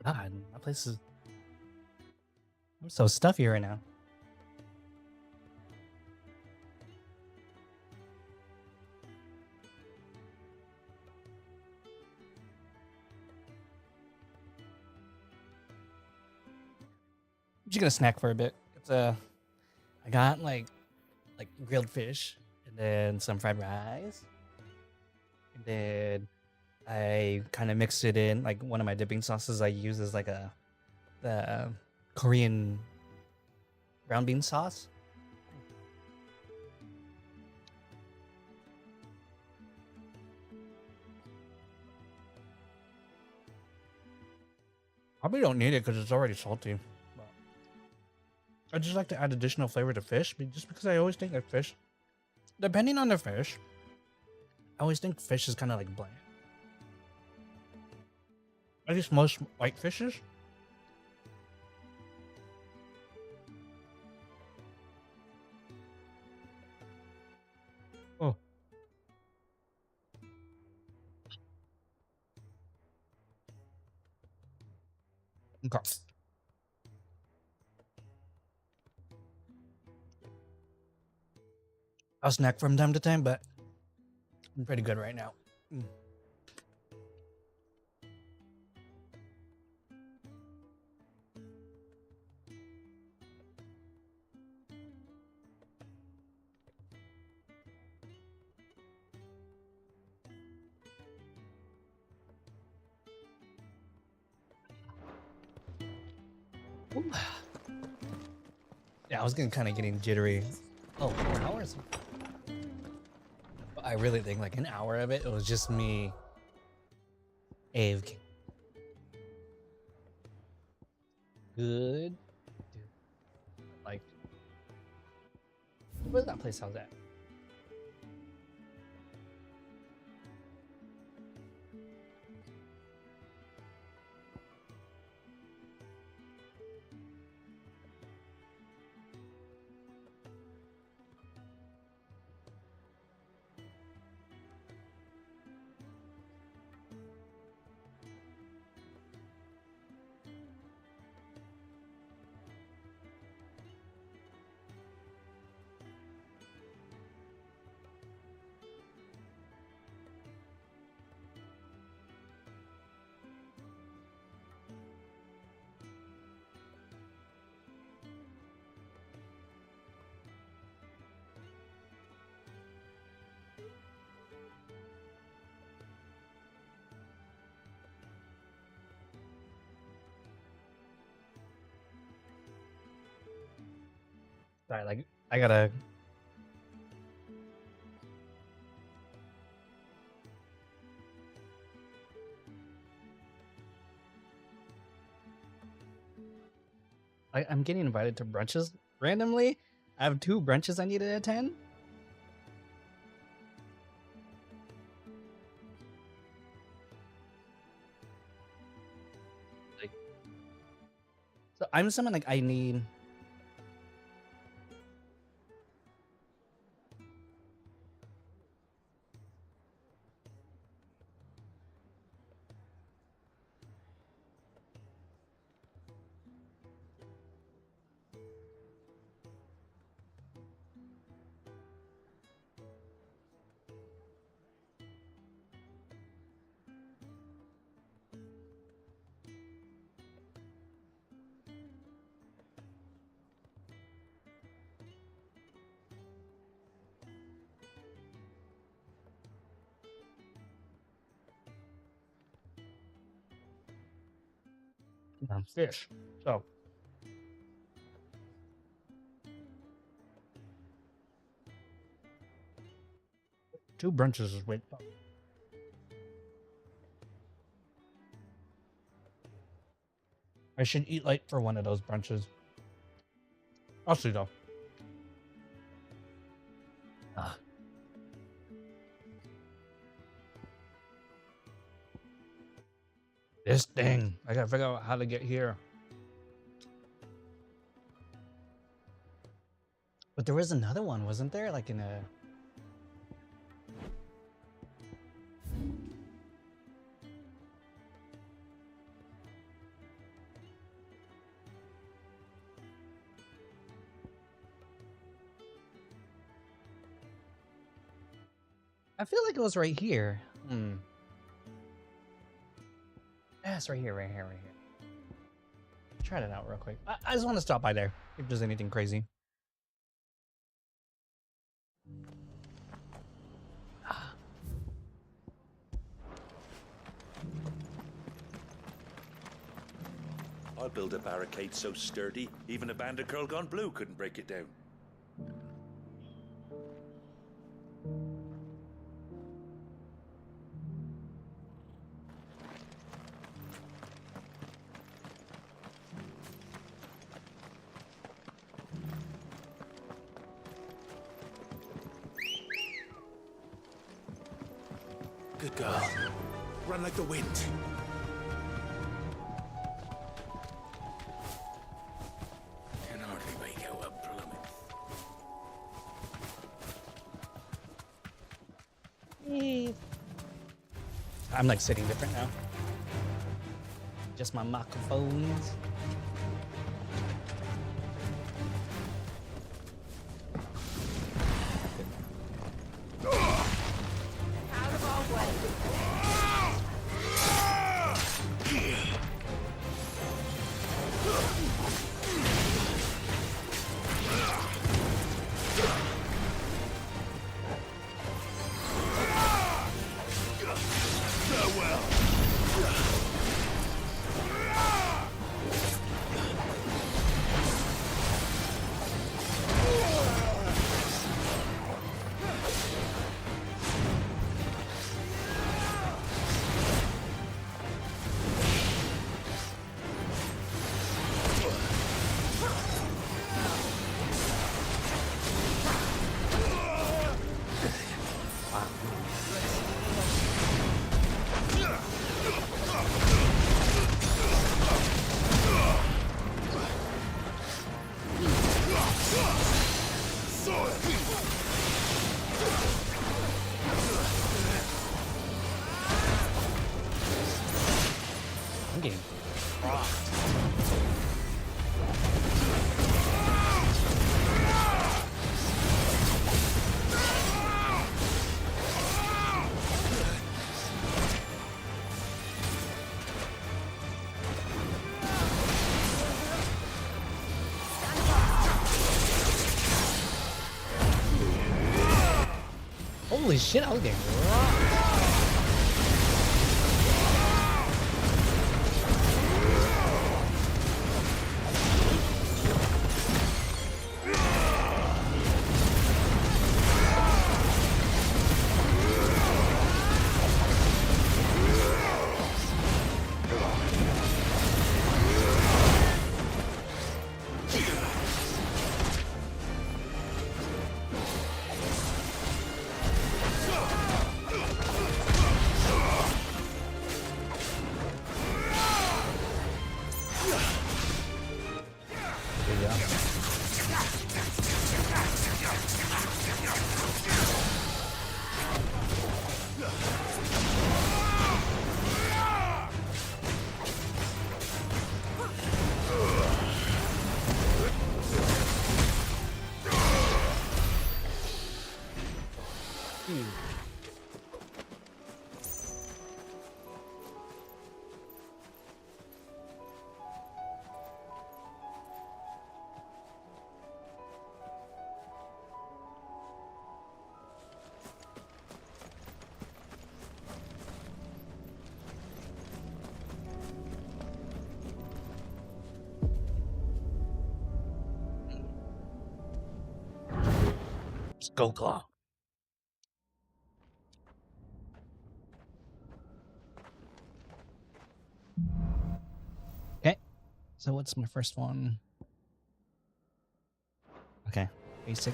God, my place is. I'm so stuffy right now. I'm just gonna snack for a bit. I got like grilled fish and then some fried rice, and then I kind of mixed it in. Like one of my dipping sauces I use is like the Korean brown bean sauce. Probably don't need it because it's already salty. But I just like to add additional flavor to fish, just because I always think that fish, depending on the fish, I always think fish is kind of like bland. At least most white fishes. Oh. Okay. I'll snack from time to time, but I'm pretty good right now. Ooh. Yeah, I was getting jittery. Oh, 4 hours? But I really think like an hour of it was just me. Ave. Good. Dude. Like, where's that place I was at? Sorry, like I gotta. I'm getting invited to brunches randomly. I have 2 brunches I need to attend. Like, so I'm someone like I need. Fish. So two brunches is way. I should eat light for one of those brunches. I'll see though. Ah. This thing. I gotta figure out how to get here. But there was another one, wasn't there? Like in a... I feel like it was right here. Yeah, it's right here, right here, right here. Try it out real quick. I just want to stop by there if there's anything crazy.
I'll build a barricade so sturdy, even a band of Curl Gone Blue couldn't break it down.
Good girl. Run like the wind. Can hardly make out a plummet.
I'm like sitting different now. Just my microphones. I'm getting rocked. Holy shit, I was getting rocked. Skull Claw. Okay, so what's my first one? Okay, basic.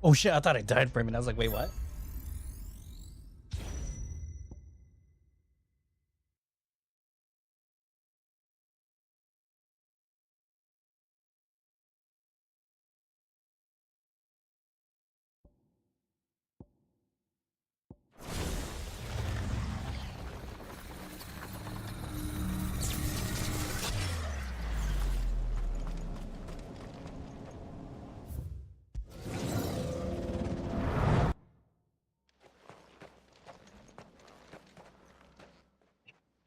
Oh shit, I thought I died for a minute. I was like, wait, what?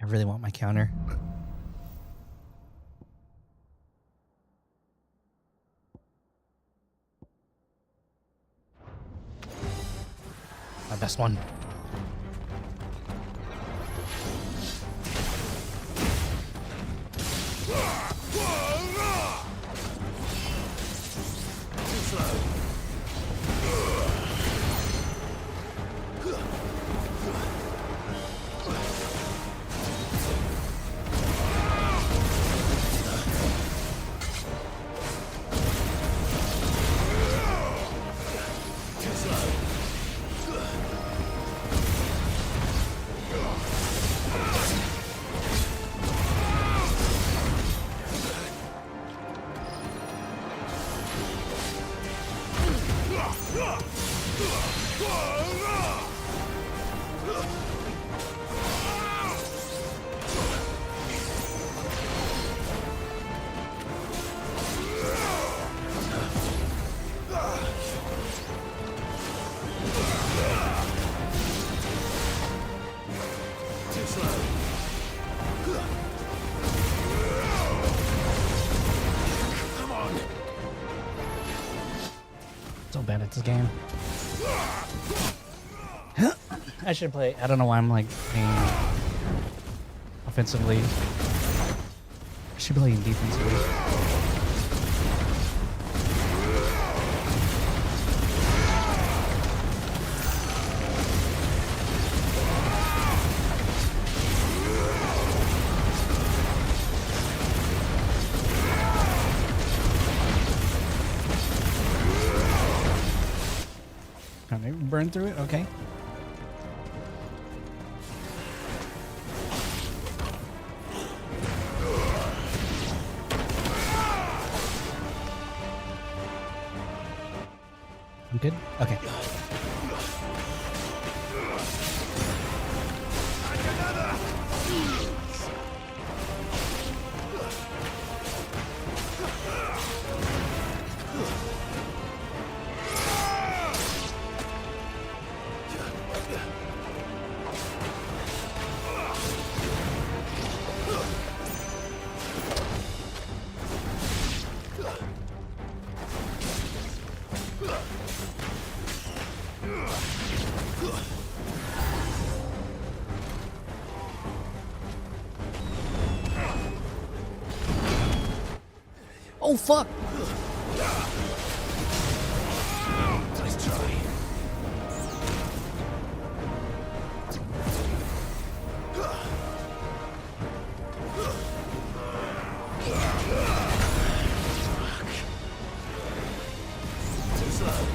I really want my counter. My best one. So bad at this game. I should play. I don't know why I'm like playing offensively. I should be playing defensively. Burn through it? Okay. I'm good? Okay. Oh fuck!
Nice try. Too slow.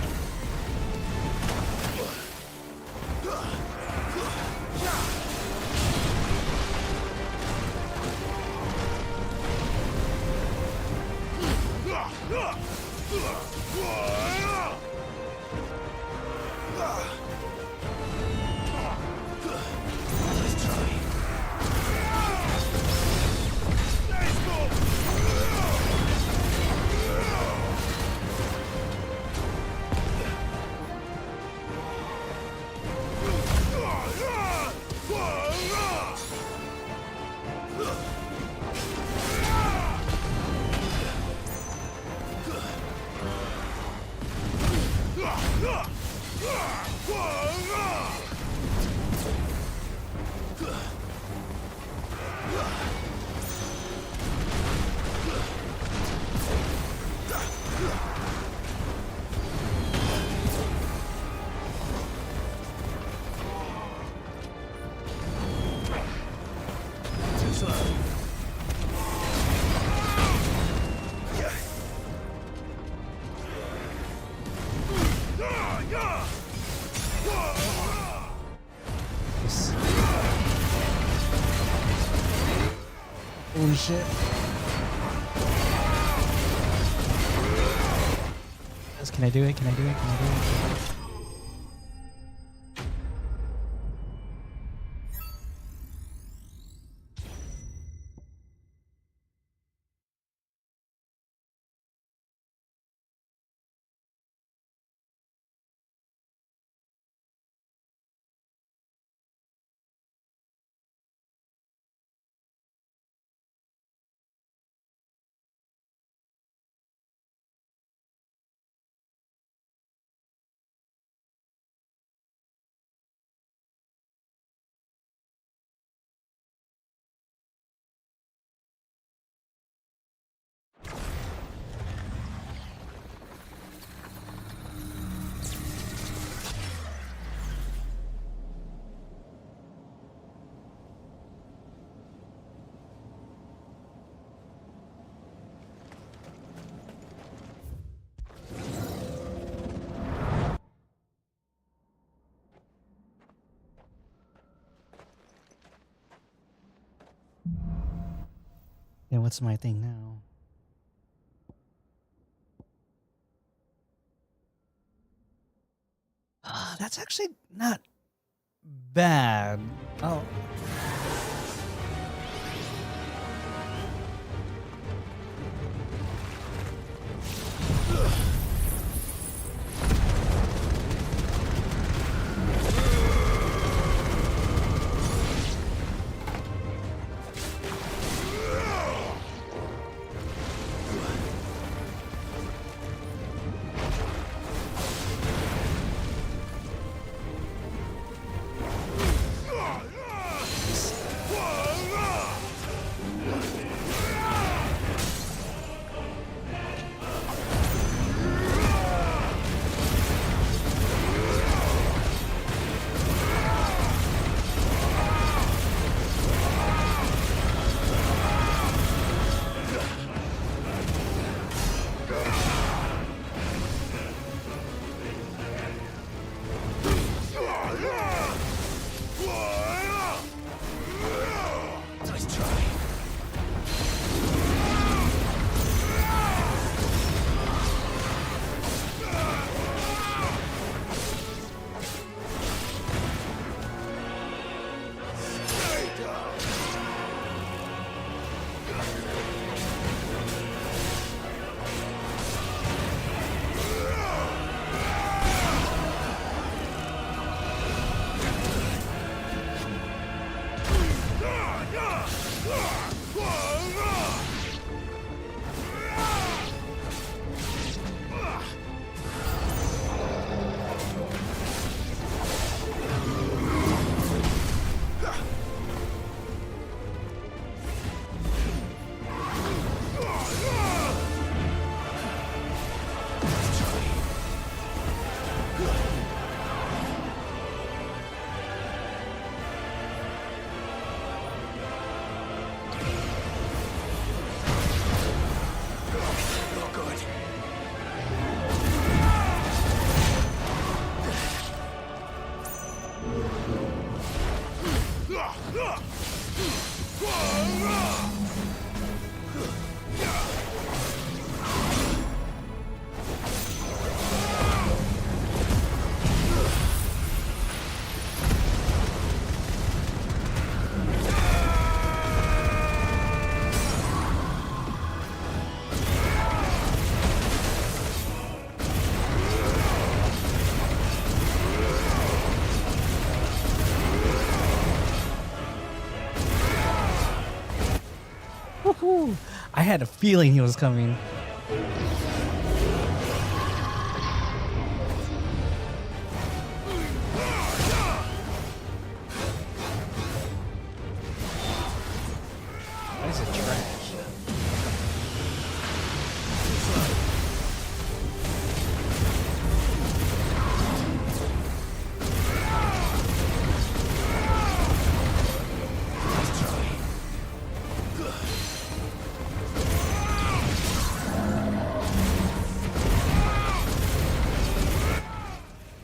Holy shit. Can I do it? Can I do it? Can I do it? Yeah, what's my thing now? That's actually not bad. Oh. Whew. I had a feeling he was coming. Why is it trash?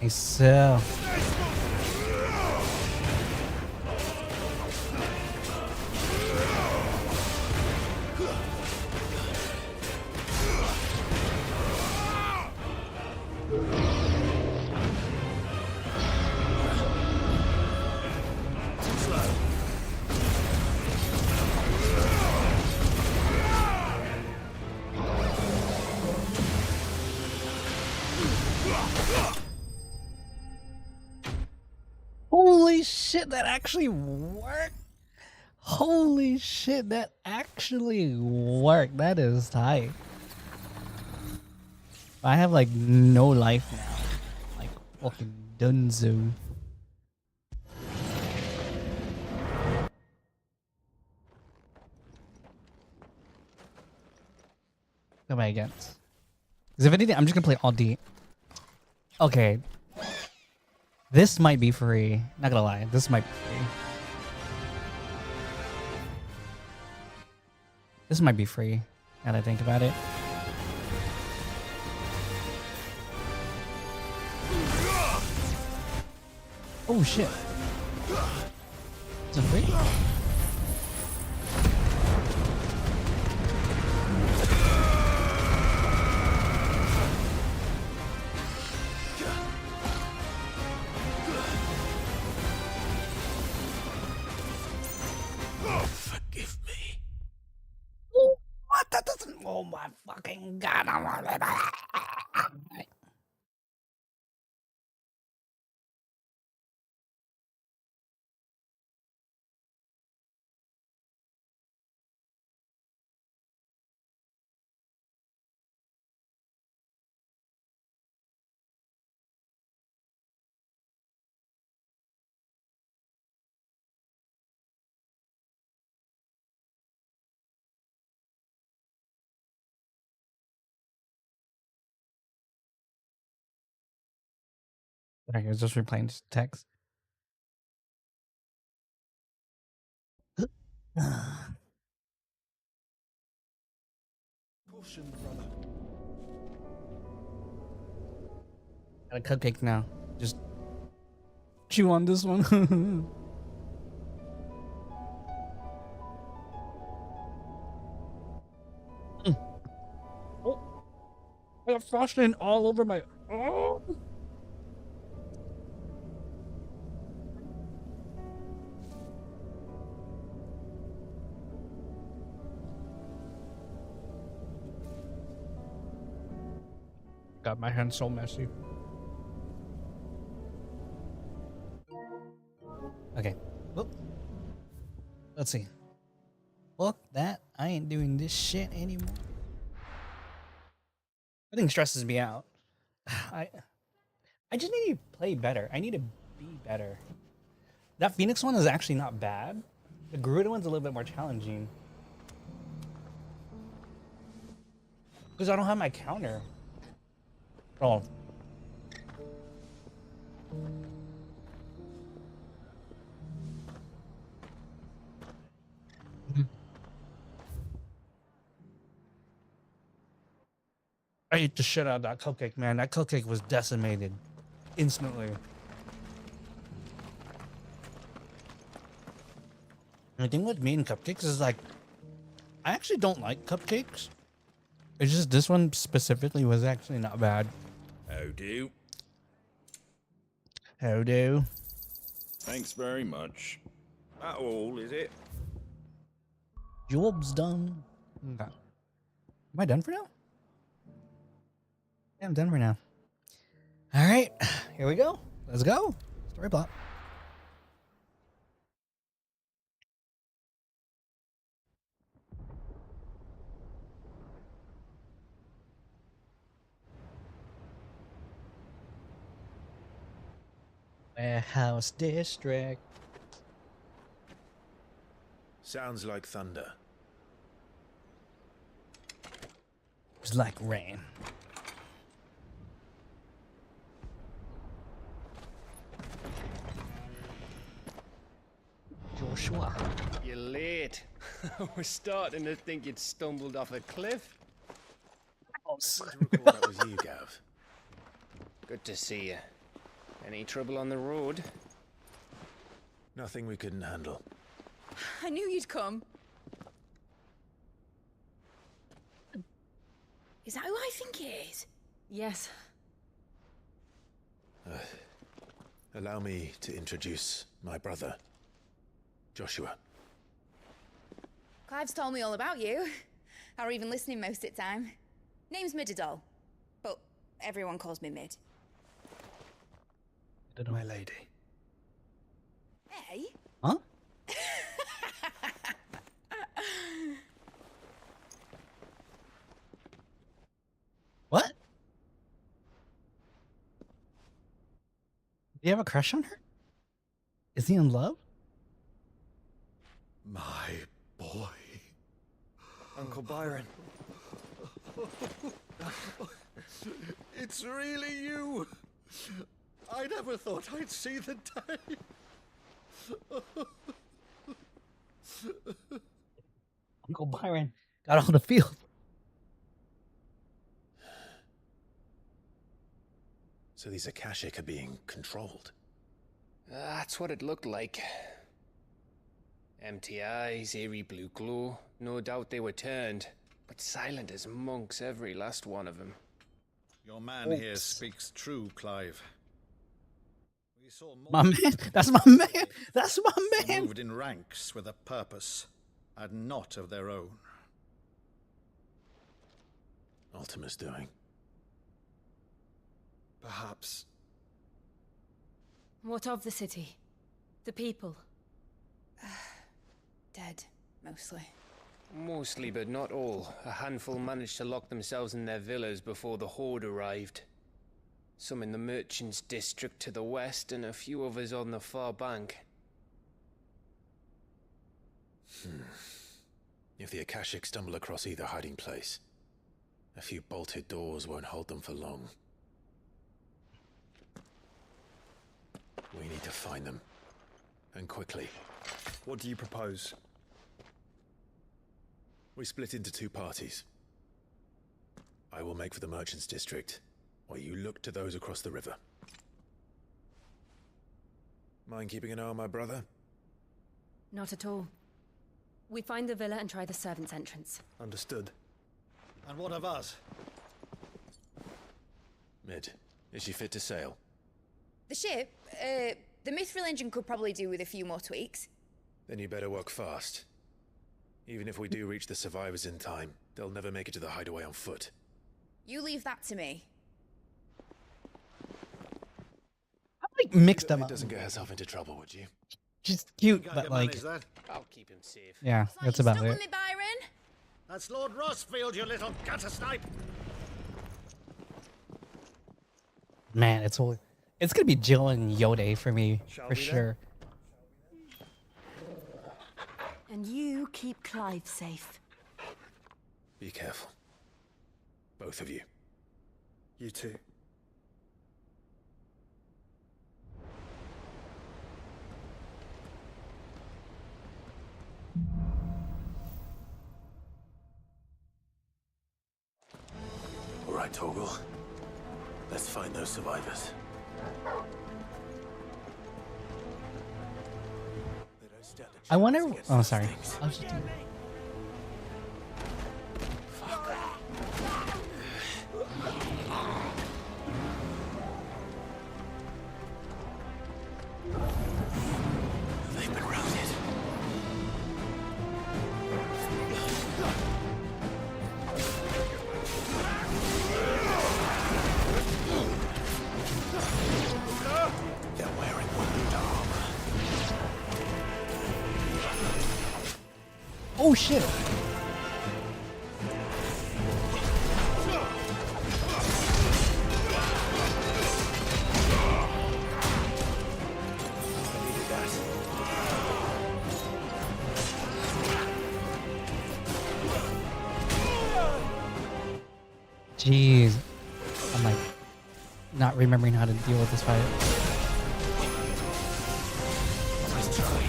So holy shit, that actually worked. Holy shit, that actually worked. That is tight. I have like no life now. Like fucking dunzo. What am I against? Because if anything, I'm just gonna play all D. Okay. This might be free. Not gonna lie, this might be free. This might be free, now that I think about it. Oh shit. Is it free?
Forgive me.
What? That doesn't. Oh my fucking god. I was just replaying text.
Caution, brother.
Got a cupcake now. Just chew on this one. Oh, I got frosting all over my. Oh. God, my hand's so messy. Okay. Whoop. Let's see. Fuck that. I ain't doing this shit anymore. I think stresses me out. I just need to play better. I need to be better. That Phoenix one is actually not bad. The Garuda one's a little bit more challenging. Because I don't have my counter. Oh. I ate the shit out of that cupcake, man. That cupcake was decimated instantly. And the thing with me and cupcakes is like, I actually don't like cupcakes. It's just this one specifically was actually not bad.
How do?
How do?
Thanks very much. That all, is it?
Job's done. Okay. Am I done for now? Yeah, I'm done for now. All right, here we go. Let's go. Story plot. Warehouse district.
Sounds like thunder.
It's like rain. Joshua.
You're late. I was starting to think you'd stumbled off a cliff.
I seem to recall that was you, Gav.
Good to see you. Any trouble on the road?
Nothing we couldn't handle.
I knew you'd come. Is that who I think it is? Yes.
Allow me to introduce my brother, Joshua.
Clive's told me all about you. Or even listening most of the time. Name's Midadol, but everyone calls me Mid.
My lady.
Hey?
Huh? What? Do you have a crush on her? Is he in love?
My boy.
Uncle Byron.
It's really you. I never thought I'd see the day.
Uncle Byron got on the field.
So these Akashic are being controlled.
That's what it looked like. Empty eyes, eerie blue glow. No doubt they were turned, but silent as monks, every last one of them.
Your man here speaks true, Clive. We saw more
My man, that's my man. That's my man.
moved in ranks with a purpose, and not of their own.
Ultima's doing.
Perhaps.
What of the city? The people? Dead, mostly.
Mostly, but not all. A handful managed to lock themselves in their villas before the Horde arrived. Some in the Merchants' District to the west, and a few others on the far bank.
If the Akashic stumble across either hiding place, a few bolted doors won't hold them for long. We need to find them. And quickly.
What do you propose?
We split into two parties. I will make for the Merchants' District, while you look to those across the river. Mind keeping an eye on my brother?
Not at all. We find the villa and try the servants' entrance.
Understood.
And what of us?
Mid, is she fit to sail?
The ship? The Mithril engine could probably do with a few more tweaks.
Then you better work fast. Even if we do reach the survivors in time, they'll never make it to the hideaway on foot.
You leave that to me.
I like mixed them up.
Doesn't get herself into trouble, would you?
She's cute, but like,
I'll keep him safe.
yeah, that's about
Stop
it.
with me, Byron!
That's Lord Rossfield, you little gutter snipe!
Man, it's gonna be Jill and Yode for me for sure.
And you keep Clive safe.
Be careful. Both of you.
You too.
All right, Torgal. Let's find those survivors.
I wonder. Oh, sorry. I was just,
They've been routed. They're wearing wounded armor.
oh shit! Jeez. I'm like not remembering how to deal with this fight.
Let's try.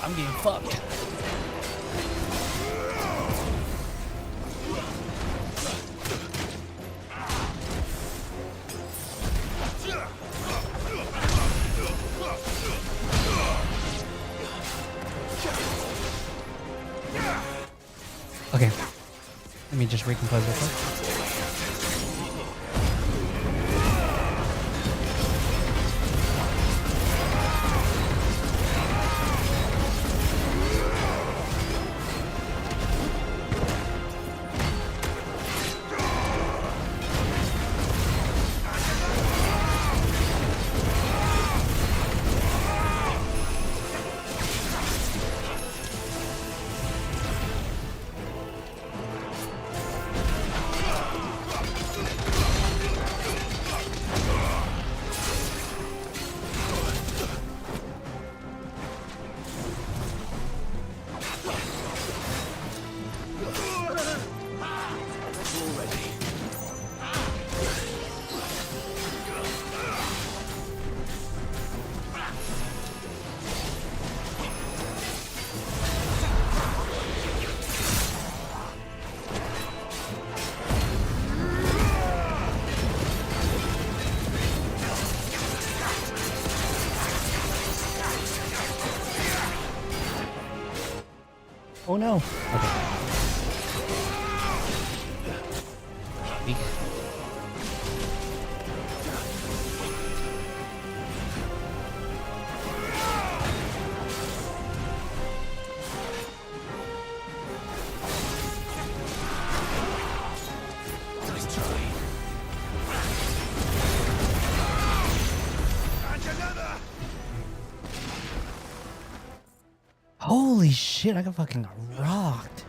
I'm getting fucked. Okay. Let me just recompose real quick. Oh no. Okay. Weak.
Nice try.
Holy shit, I got fucking rocked.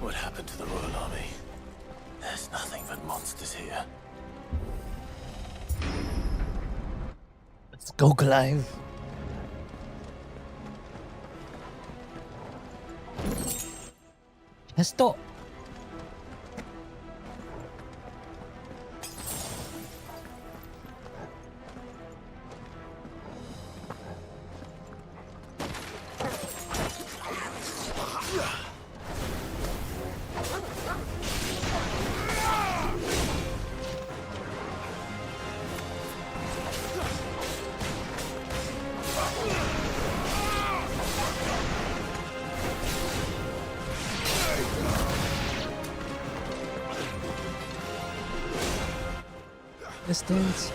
What happened to the Royal Army? There's nothing but monsters here.
Let's go, Clive. Esto. Distance.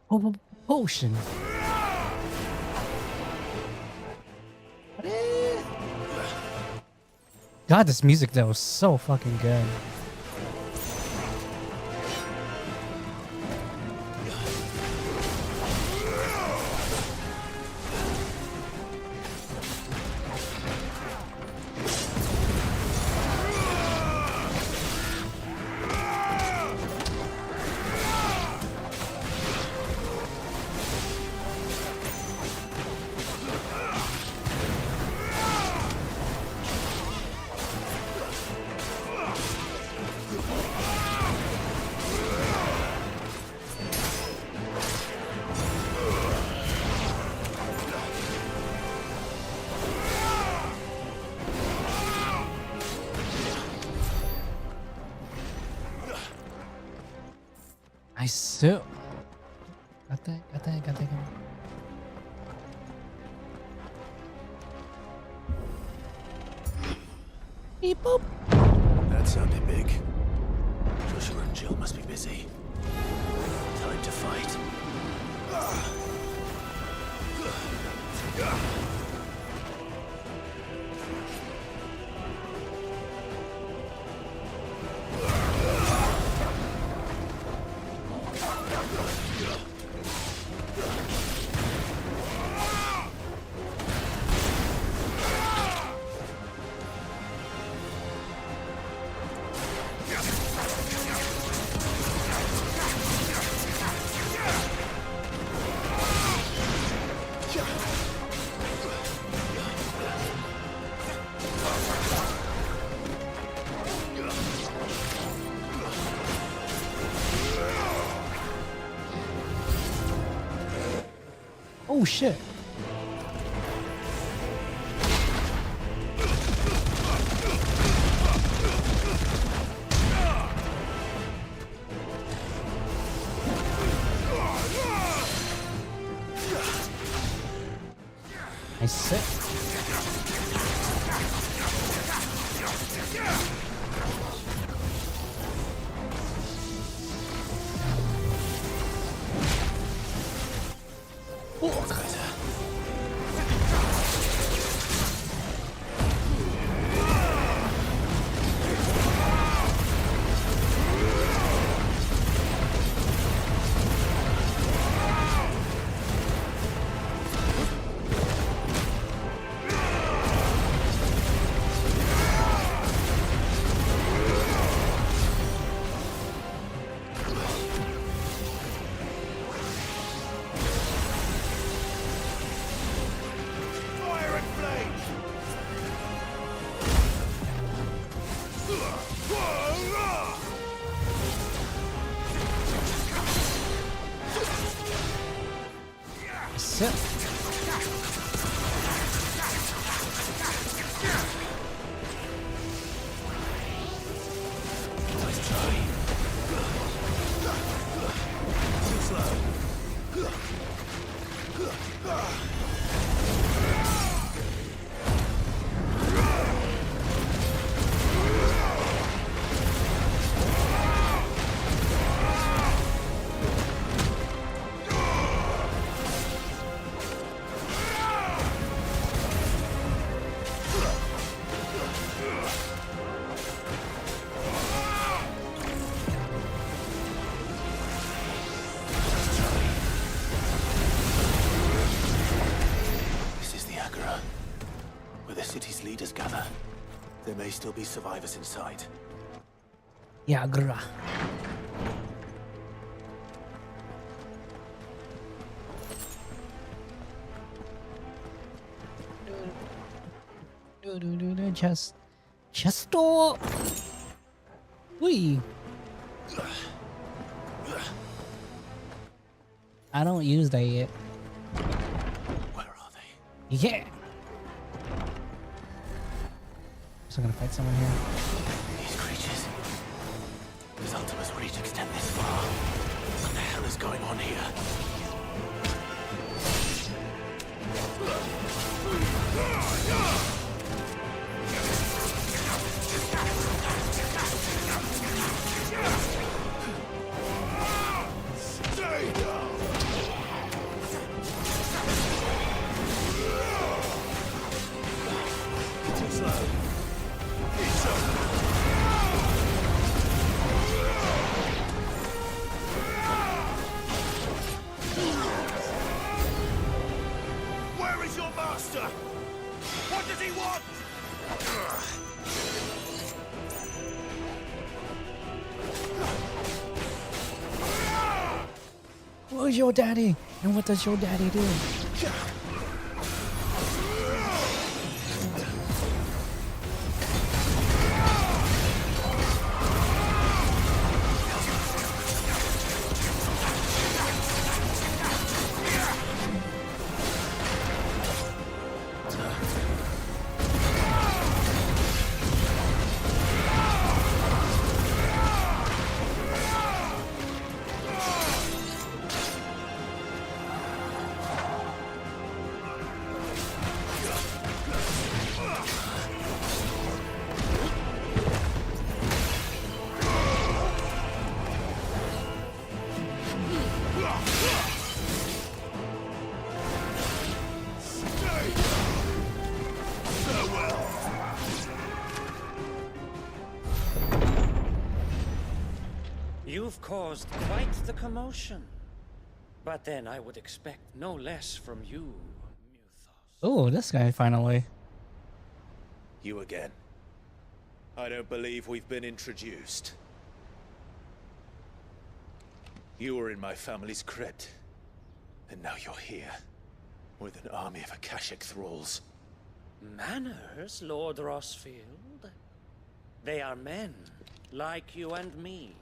Oh, potion. God, this music though is so fucking good. So, got that. Beep boop.
That sounded big. Joshua and Jill must be busy. Time to fight.
Oh shit. I sit. Sit.
There may still be survivors inside.
Yeah, grah. Chest door. Wee. I don't use that yet.
Where are they?
Yeah. So I'm gonna fight someone here.
These creatures. Does Ultima's reach extend this far? What the hell is going on here? Stay down!
is your daddy? And what does your daddy do?
You've caused quite the commotion. But then I would expect no less from you.
Oh, this guy finally.
You again. I don't believe we've been introduced. You were in my family's crypt. And now you're here. With an army of Akashic thralls.
Manners, Lord Rossfield? They are men, like you and me.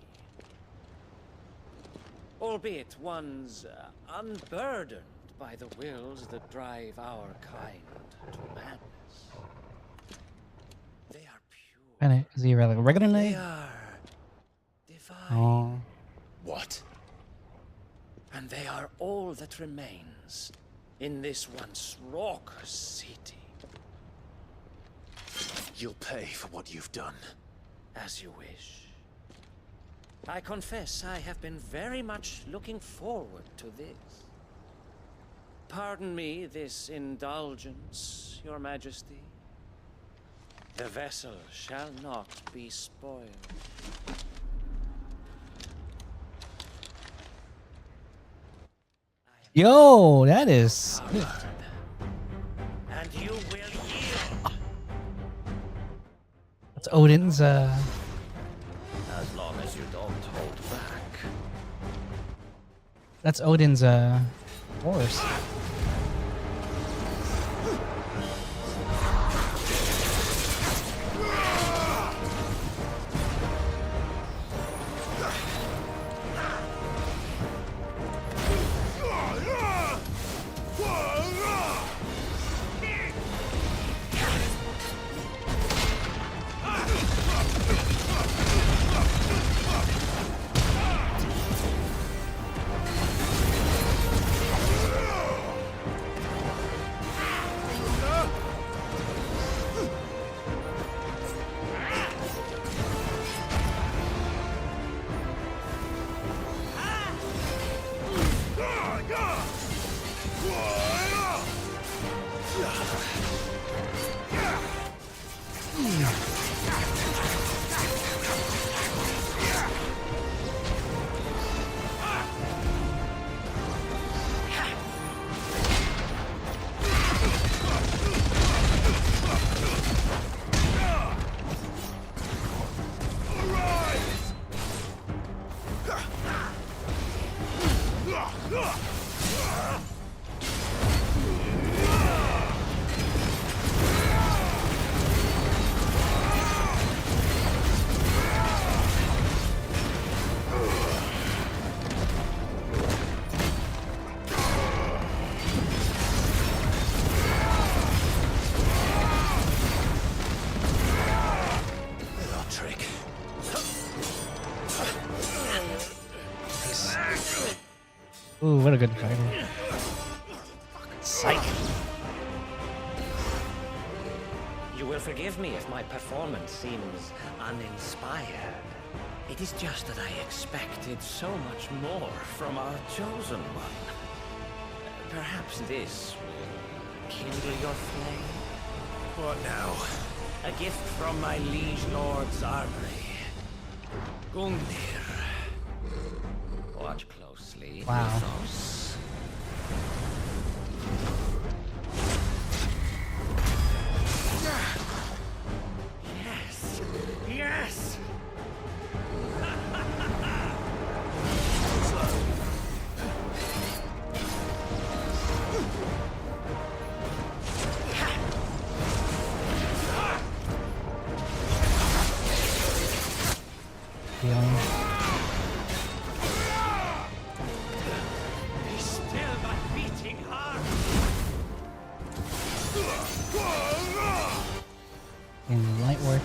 Albeit ones unburdened by the wills that drive our kind to madness. They are
And is he a regular name?
They are divine.
Oh.
What?
And they are all that remains in this once raucous city.
You'll pay for what you've done.
As you wish. I confess I have been very much looking forward to this. Pardon me this indulgence, Your Majesty. The vessel shall not be spoiled.
Yo, that is.
And you will yield.
That's Odin's.
As long as you don't hold back.
That's Odin's horse. Ooh, what a good fighter.
Psych. You will forgive me if my performance seems uninspired. It is just that I expected so much more from our chosen one. Perhaps this will kindle your flame?
What now?
A gift from my liege lord's armory. Gungnir. Watch closely.
Wow.
Mythos. Yes! Yes!
feeling.
He's still not beating hard.
And light work.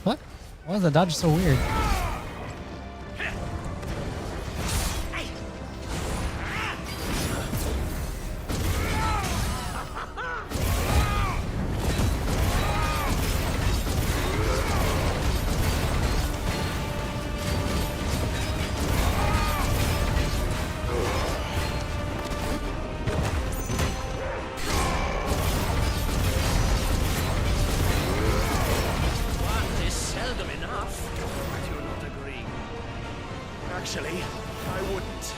What? Why is the dodge so weird?
One is seldom enough. I do not agree.
Actually, I wouldn't.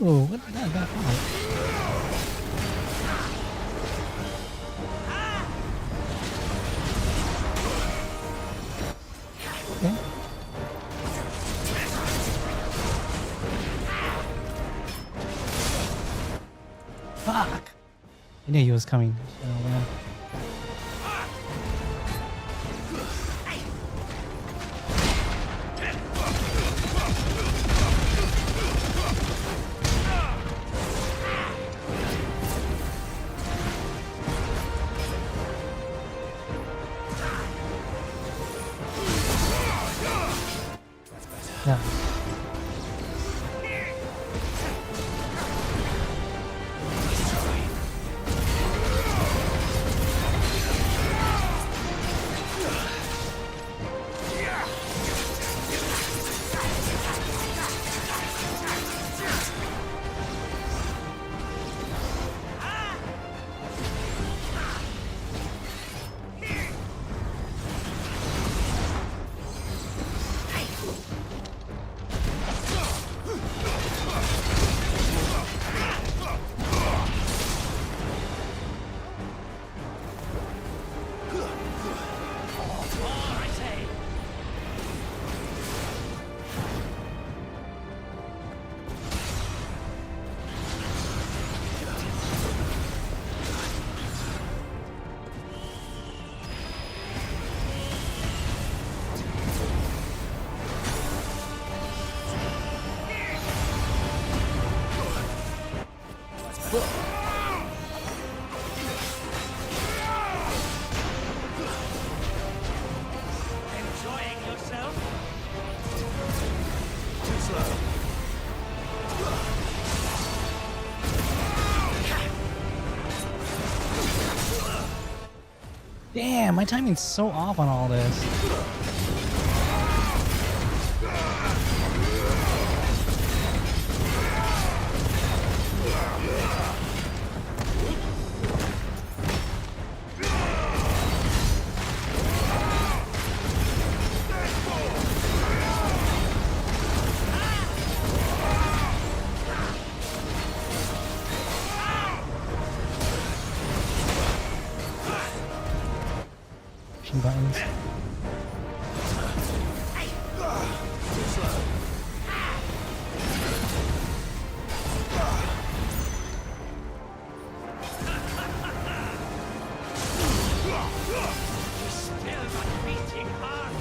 Oh, what did that got out? Okay. Fuck! I knew he was coming. Oh man. Yeah.
Enjoying yourself?
Too slow.
Damn, my timing's so off on all this. Pushing buttons.
Still not beating hard.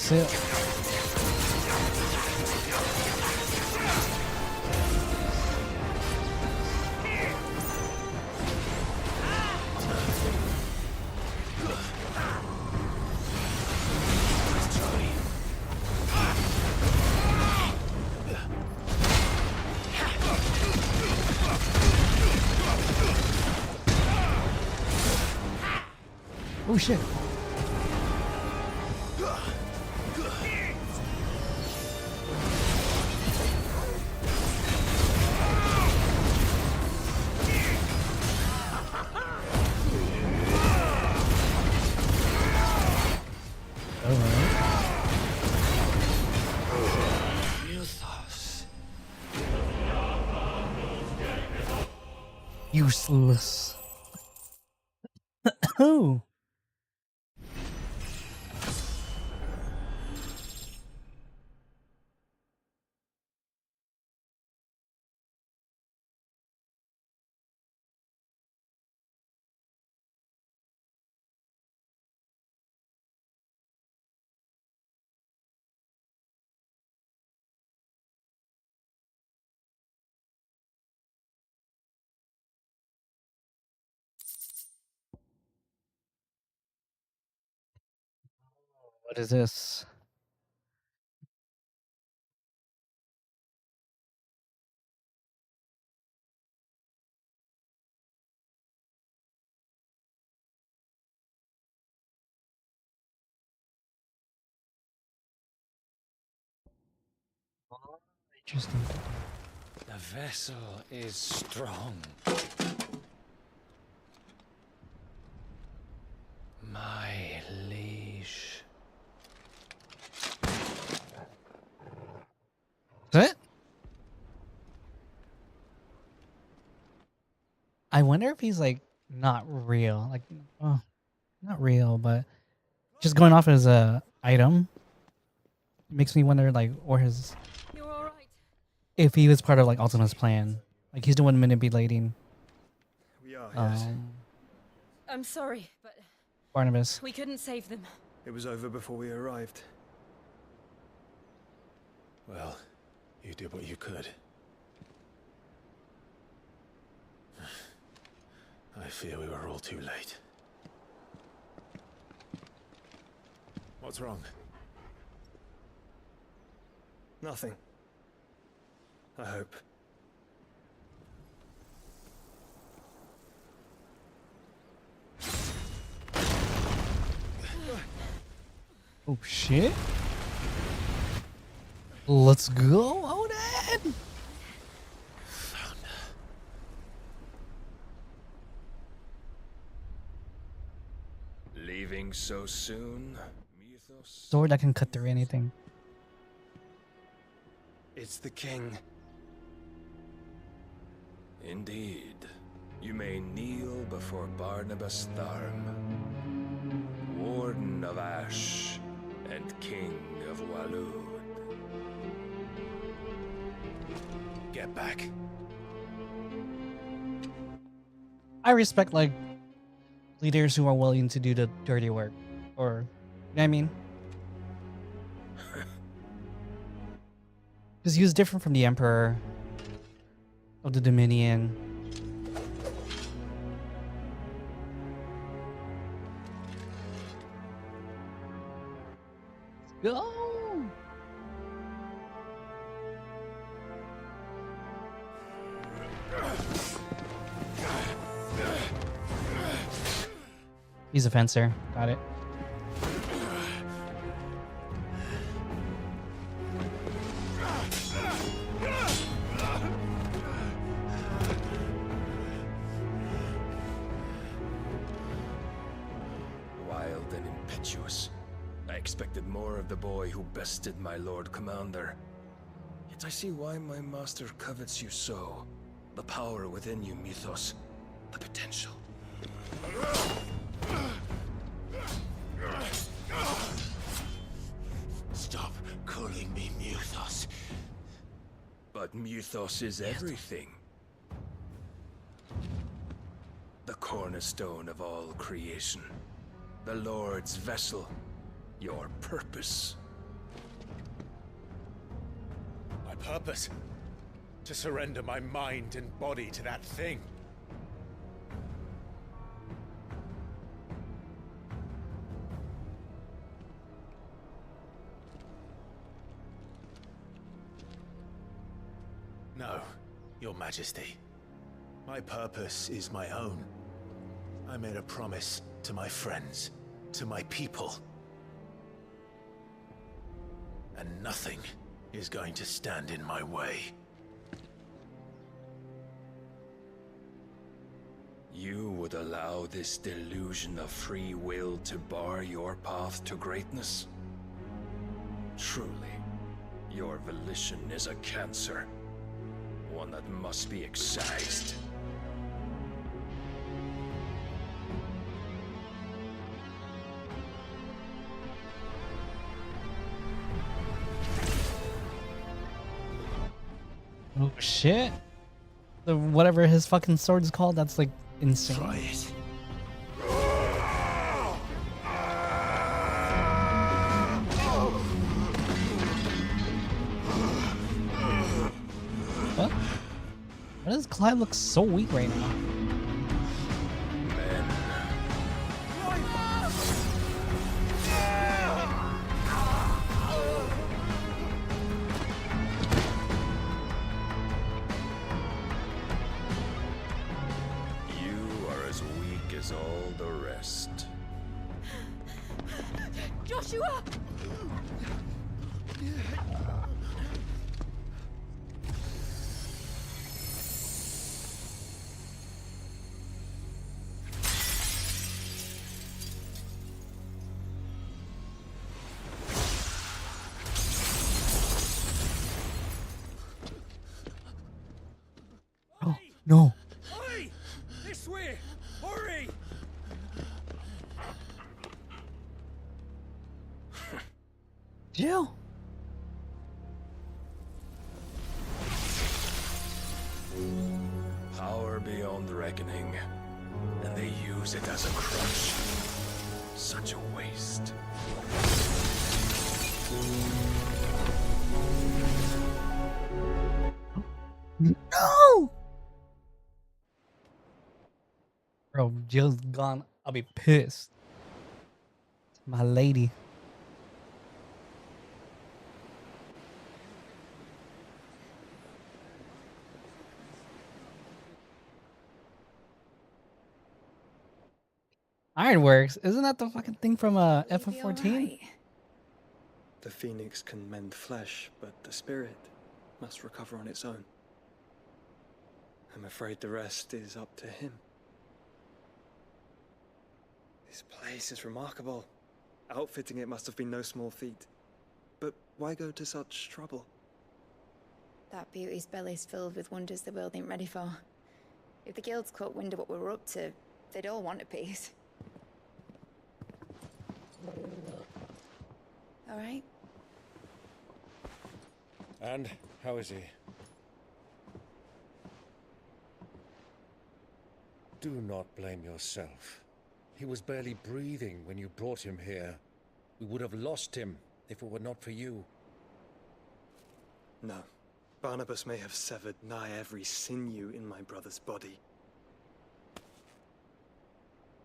Sit. Oh shit. Useless. Oh. What is this? Interesting.
The vessel is strong. My liege.
Is it? I wonder if he's like not real, like, oh, not real, but just going off as a item makes me wonder, like, or his, if he was part of like Ultima's plan, like he's the one manipulating.
We are, yes.
I'm sorry, but
Barnabas.
we couldn't save them.
It was over before we arrived.
Well, you did what you could. I fear we were all too late. What's wrong?
Nothing. I hope.
Oh shit. Let's go, Odin!
Leaving so soon, Mythos?
Sword that can cut through anything.
It's the king. Indeed. You may kneel before Barnabas Tharm, Warden of Ash and King of Walud.
Get back.
I respect like leaders who are willing to do the dirty work, or, you know what I mean? Because he was different from the Emperor of the Dominion. Let's go! He's a fencer. Got it.
Wild and impetuous. I expected more of the boy who bested my Lord Commander. Yet I see why my master covets you so. The power within you, Mythos. The potential.
Stop calling me Mythos.
But Mythos is everything. The cornerstone of all creation. The Lord's vessel. Your purpose.
purpose? To surrender my mind and body to that thing. No, Your Majesty. My purpose is my own. I made a promise to my friends, to my people. And nothing is going to stand in my way.
You would allow this delusion of free will to bar your path to greatness? Truly, your volition is a cancer. One that must be excised.
Oh shit. Whatever his fucking sword is called, that's like insane.
Try it.
What? Why does Clyde look so weak right now?
You are as weak as all the rest.
Joshua!
Oh, no.
Hurry! This way! Hurry!
Jill.
Power beyond reckoning, and they use it as a crutch. Such a waste.
No! Bro, Jill's gone. I'll be pissed. My lady. Ironworks? Isn't that the fucking thing from FF14?
The phoenix can mend flesh, but the spirit must recover on its own. I'm afraid the rest is up to him. This place is remarkable. Outfitting it must have been no small feat. But why go to such trouble?
That beauty's belly's filled with wonders the world ain't ready for. If the guilds caught wind of what we were up to, they'd all want a piece. All right?
And how is he? Do not blame yourself. He was barely breathing when you brought him here. We would have lost him if it were not for you.
No. Barnabas may have severed nigh every sinew in my brother's body.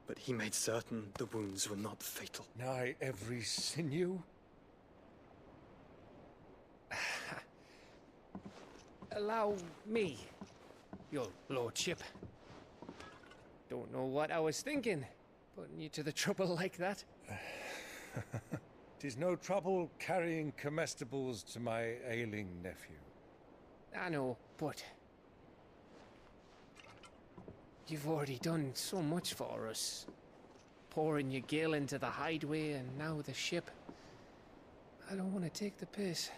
But he made certain the wounds were not fatal.
Nigh every sinew?
Allow me, your lordship. Don't know what I was thinking, putting you to the trouble like that.
'Tis no trouble carrying comestibles to my ailing nephew.
I know, but you've already done so much for us. Pouring your gil into the hideaway and now the ship. I don't want to take the piss.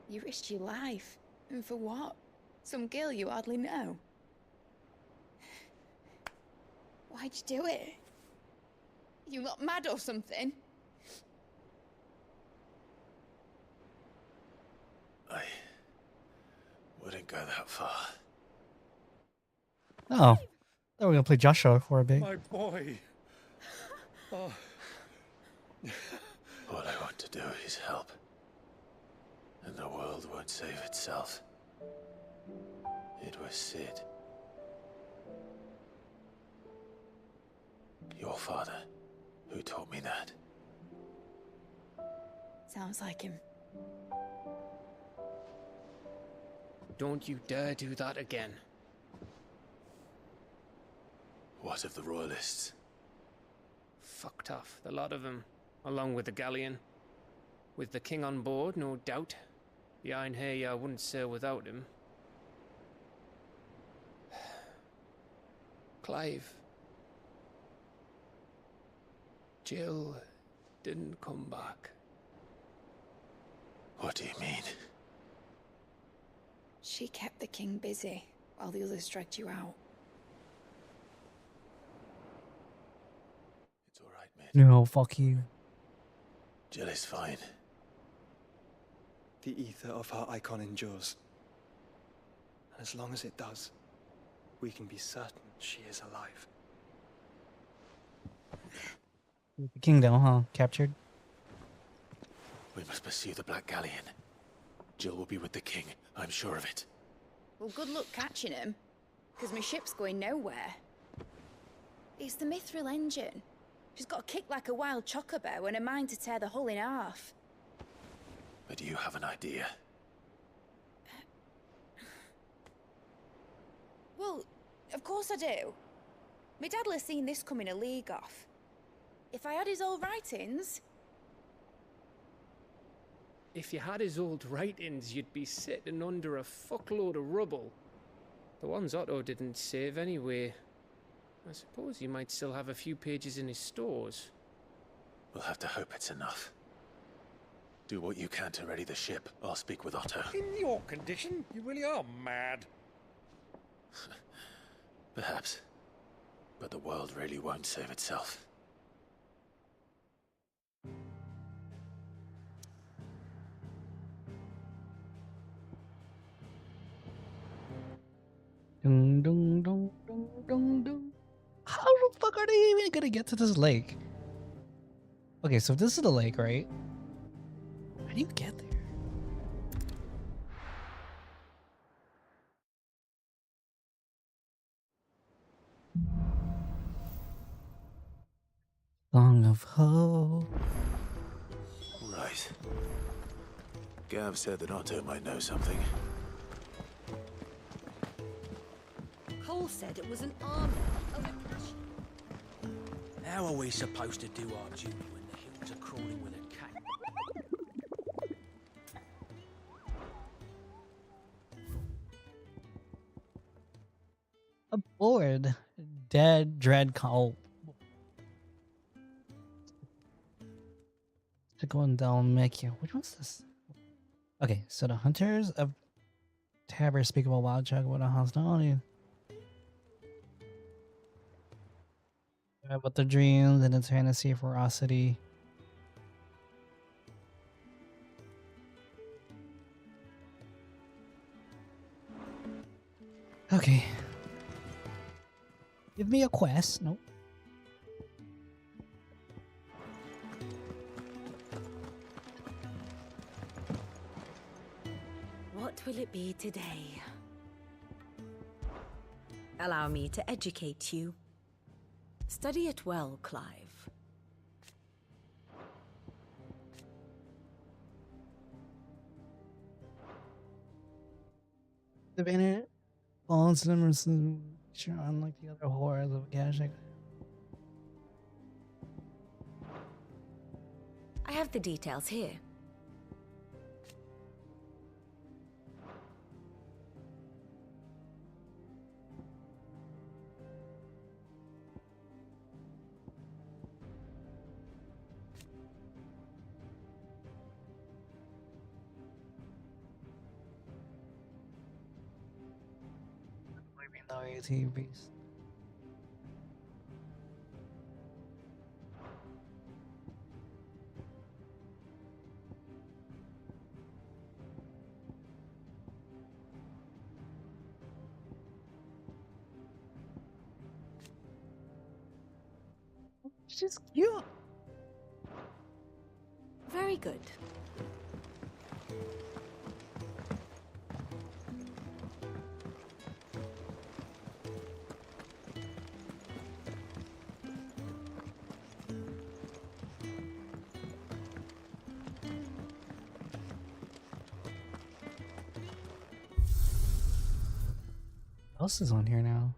You risked your life. And for what? Some girl you hardly know. Why'd you do it? You lot mad or something?
I wouldn't go that far.
Oh. Then we're gonna play Joshua for a bit.
My boy. Oh.
All I want to do is help.
The world won't save itself. It was Sid. Your father, who taught me that.
Sounds like him.
Don't you dare do that again.
What of the Royalists?
Fucked off, the lot of them, along with the galleon. With the king on board, no doubt. The Iron Hair wouldn't sail without him. Clive. Jill didn't come back.
What do you mean?
She kept the king busy while the others dragged you out.
It's all right, mate.
No, fuck you.
Jill is fine.
The ether of her icon endures. And as long as it does, we can be certain she is alive.
The kingdom, huh? Captured?
We must pursue the Black Galleon. Jill will be with the king, I'm sure of it.
Well, good luck catching him, because my ship's going nowhere. It's the Mithril engine. She's got a kick like a wild chocobo and a mind to tear the hull in half.
But you have an idea.
Well, of course I do. My dad'll have seen this coming a league off. If I had his old writings...
If you had his old writings, you'd be sitting under a fuckload of rubble. The ones Otto didn't save anyway. I suppose you might still have a few pages in his stores.
We'll have to hope it's enough. Do what you can to ready the ship. I'll speak with Otto.
In your condition, you really are mad.
Perhaps. But the world really won't save itself.
Dun, dun, dun, dun, dun, dun. How the fuck are they even gonna get to this lake? Okay, so this is the lake, right? How do you get there? Song of Hope.
Right. Gav said that Otto might know something.
Cole said it was an army.
How are we supposed to do our duty when the hills are crawling with a cat?
Aboard Dead Dread Call. To go down Mecca. Which one's this? Okay, so the hunters of Tabor speak about wild chuck with a hostility. About the dreams and its fantasy ferocity. Okay. Give me a quest. Nope.
What will it be today? Allow me to educate you. Study it well, Clive.
The banner falls to them, unlike the other horrors of Gashik.
I have the details here.
TVs. She's cute.
Very good.
else is on here now?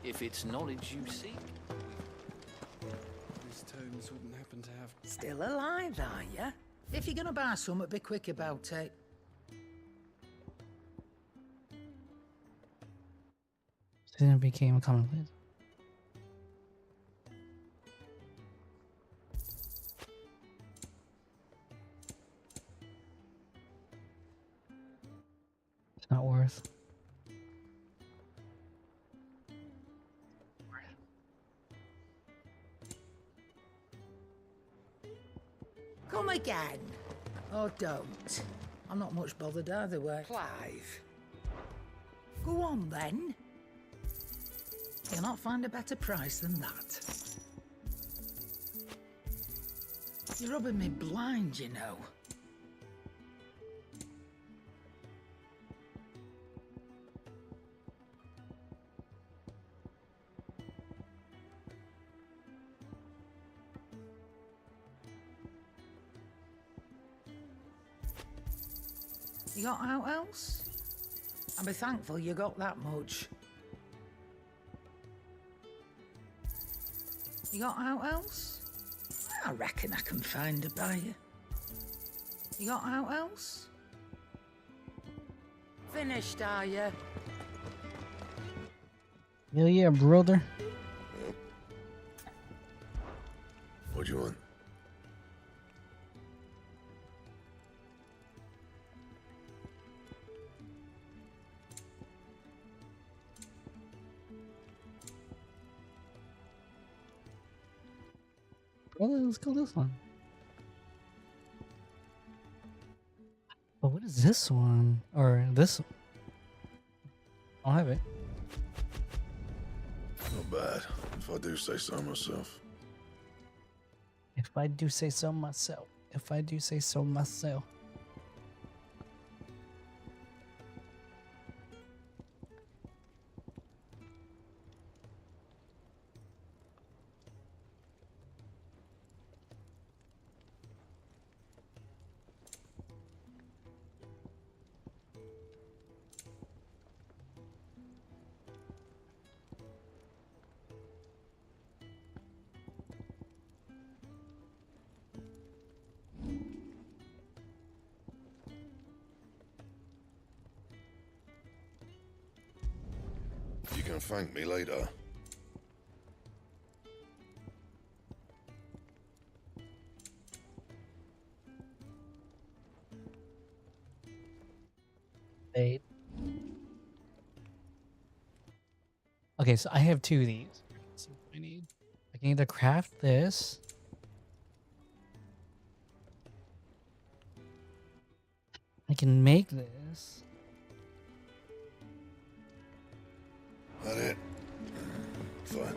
If it's knowledge you seek.
These tomes wouldn't happen to have...
Still alive, are ya? If you're gonna buy something, be quick about it.
Then it became a commonplace. It's not worth.
Come again. Or don't. I'm not much bothered either way. Clive. Go on then. You'll not find a better price than that. You're rubbing me blind, you know. You got out else? I'll be thankful you got that much. You got out else? I reckon I can find a buyer. You got out else? Finished, are you?
Hell yeah, brother.
What do you want?
Well, let's go this one. But what is this one? Or this? I'll have it.
Not bad, if I do say so myself.
If I do say so myself. If I do say so myself.
You can thank me later.
Wait. Okay, so I have two of these. Let's see what I need. I can either craft this. I can make this.
That it? Fine.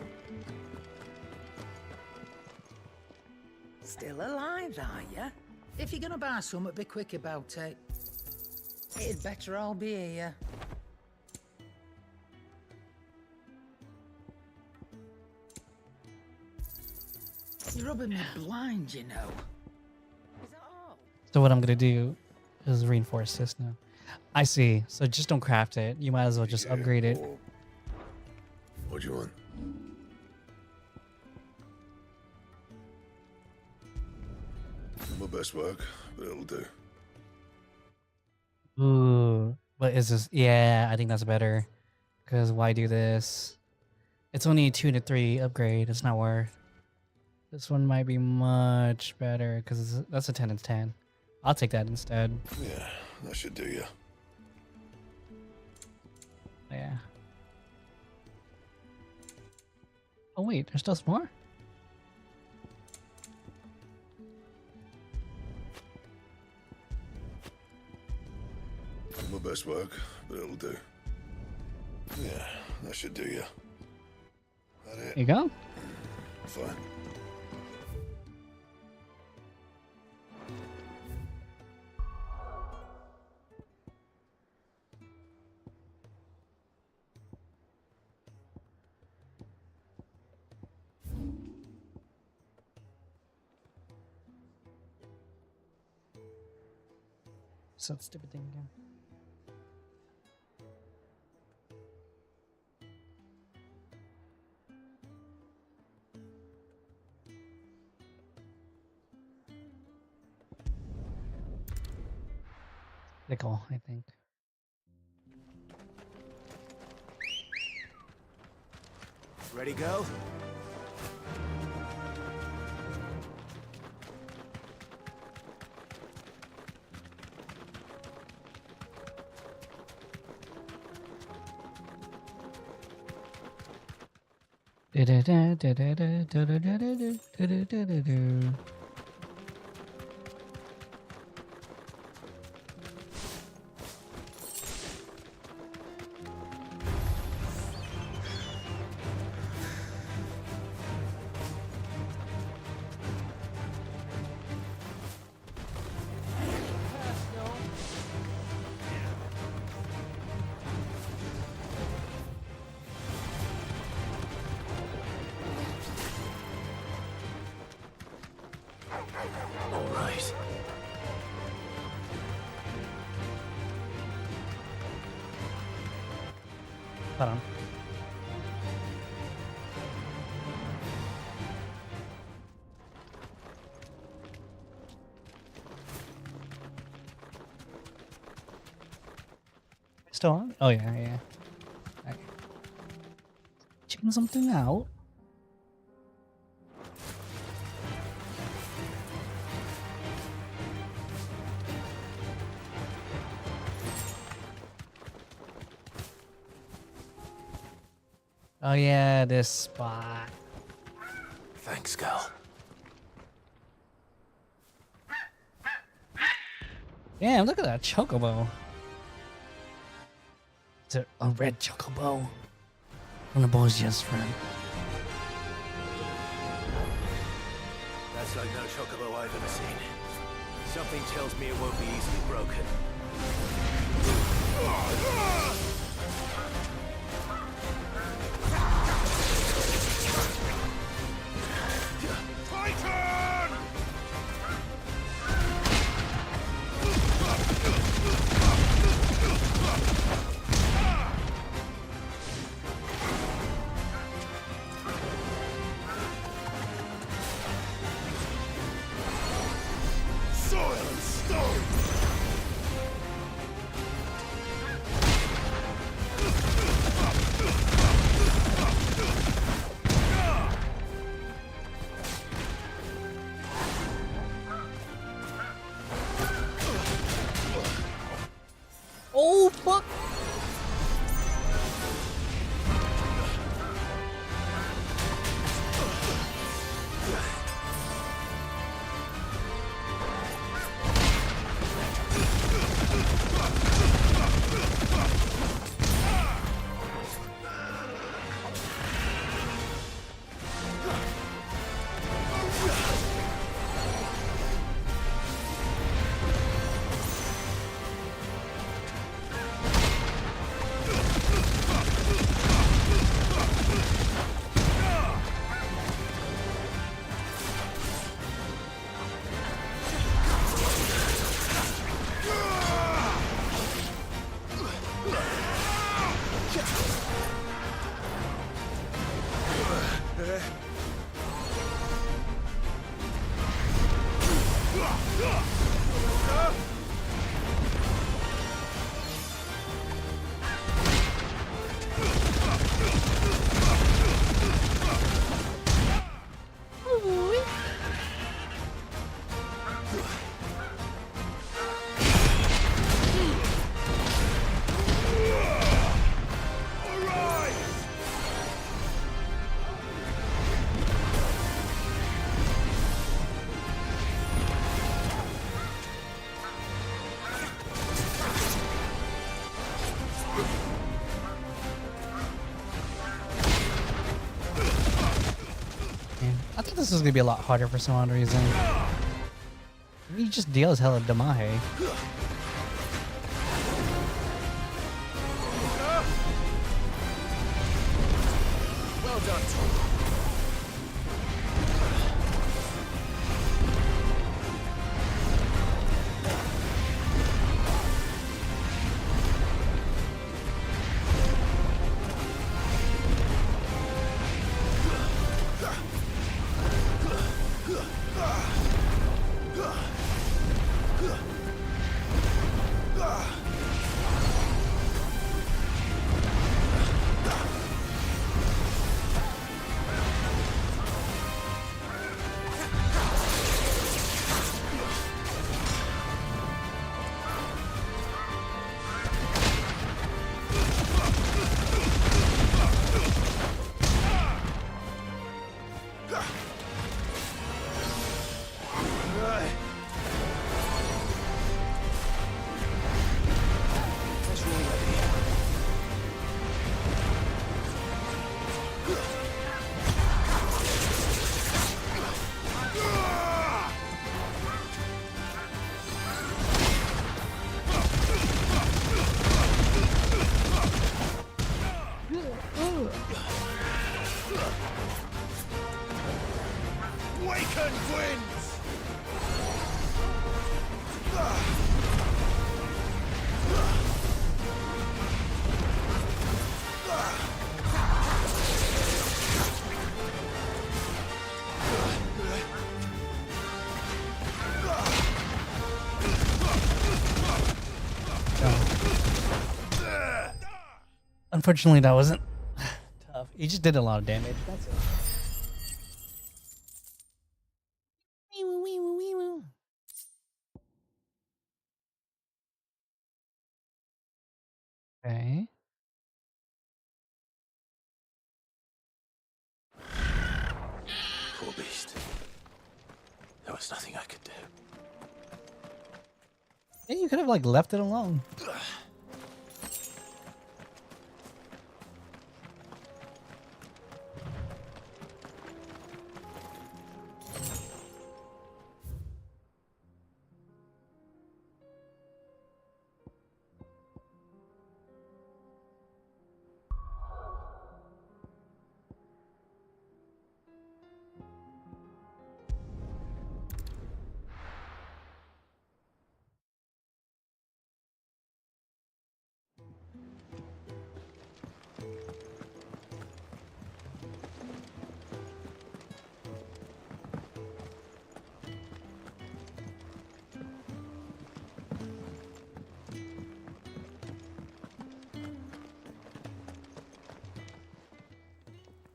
Still alive, are ya? If you're gonna buy something, be quick about it. It'd better all be here. You're rubbing me blind, you know.
So what I'm gonna do is reinforce this now. I see. So just don't craft it. You might as well just upgrade it.
What do you want? My best work, but it'll do.
Ooh, but is this? Yeah, I think that's better. Because why do this? It's only a 2 to 3 upgrade. It's not worth. This one might be much better because that's a 10 and 10. I'll take that instead.
Yeah, that should do you.
Yeah. Oh wait, there's still some more?
My best work, but it'll do. Yeah, that should do you. That it?
There you go.
Fine.
So stupid thing again. Nickel, I think.
Ready, go? All right.
Hold on. Still on? Oh yeah, yeah. Okay. Checking something out. Oh yeah, this spot.
Thanks, girl.
Damn, look at that chocobo. It's a red chocobo. One of Bo's just friend.
That's like no chocobo I've ever seen. Something tells me it won't be easily broken.
Titan! Soil and stone!
Oh fuck! I thought this was gonna be a lot harder for some odd reason. He just deals hella damahe.
Well done,
unfortunately, that wasn't tough. He just did a lot of damage. That's it. Okay.
Poor beast. There was nothing I could do.
Yeah, you could have like left it alone.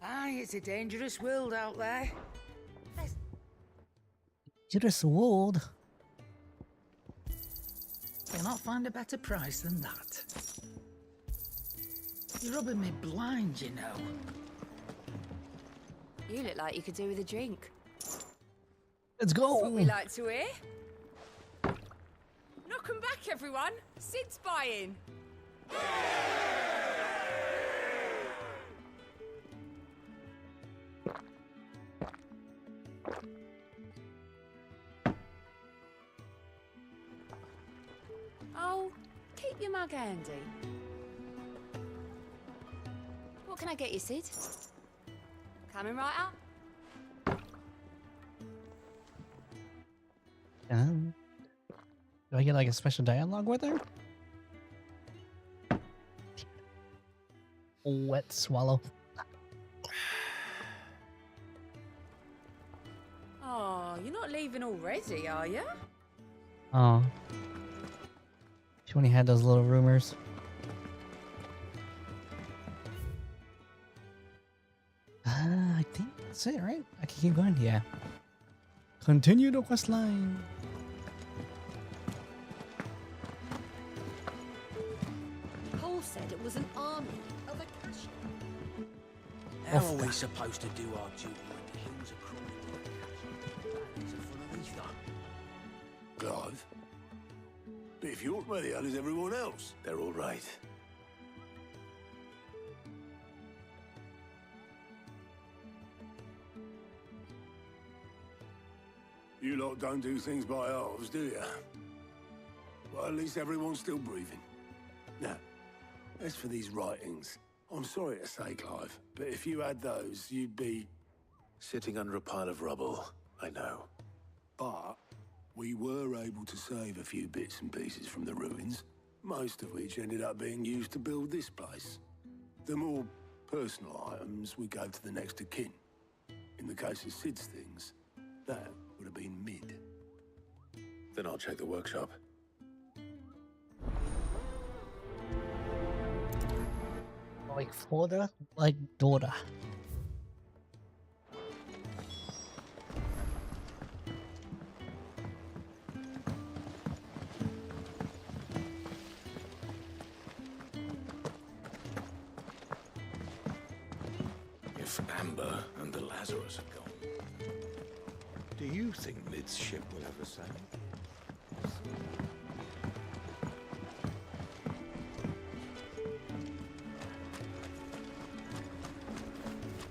Aye, it's a dangerous world out there.
Dangerous world.
Cannot find a better price than that. You're rubbing me blind, you know.
You look like you could do with a drink.
Let's go.
That's what we like to hear. Knock 'em back, everyone. Sid's buying.
Oh, keep your mug handy. What can I get you, Sid?
Coming right up.
Do I get like a special dialogue with her? Wet swallow.
Oh, you're not leaving already, are you?
Oh. She only had those little rumors. I think that's it, right? I can keep going. Yeah. Continue the quest line.
Paul said it was an army of a cash.
How are we supposed to do our duty when the hills are crawling like cats are full of ether?
Clive? But if you're where the hell is everyone else?
They're all right.
You lot don't do things by halves, do you? Well, at least everyone's still breathing. Now, as for these writings, I'm sorry to say, Clive, but if you had those, you'd be...
Sitting under a pile of rubble, I know.
But we were able to save a few bits and pieces from the ruins, most of which ended up being used to build this place. The more personal items we gave to the next of kin. In the case of Sid's things, that would have been mid.
Then I'll check the workshop.
Like father, like daughter.
If Amber and the Lazarus are gone, do you think Mid's ship will ever sail?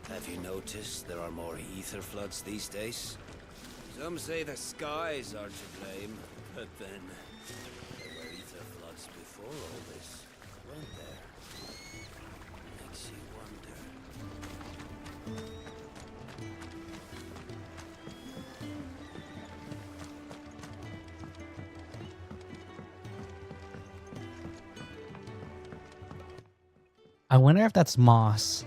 Have you noticed there are more ether floods these days? Some say the skies are to blame, but then there were ether floods before all this, weren't there? Makes you wonder.
I wonder if that's Moss.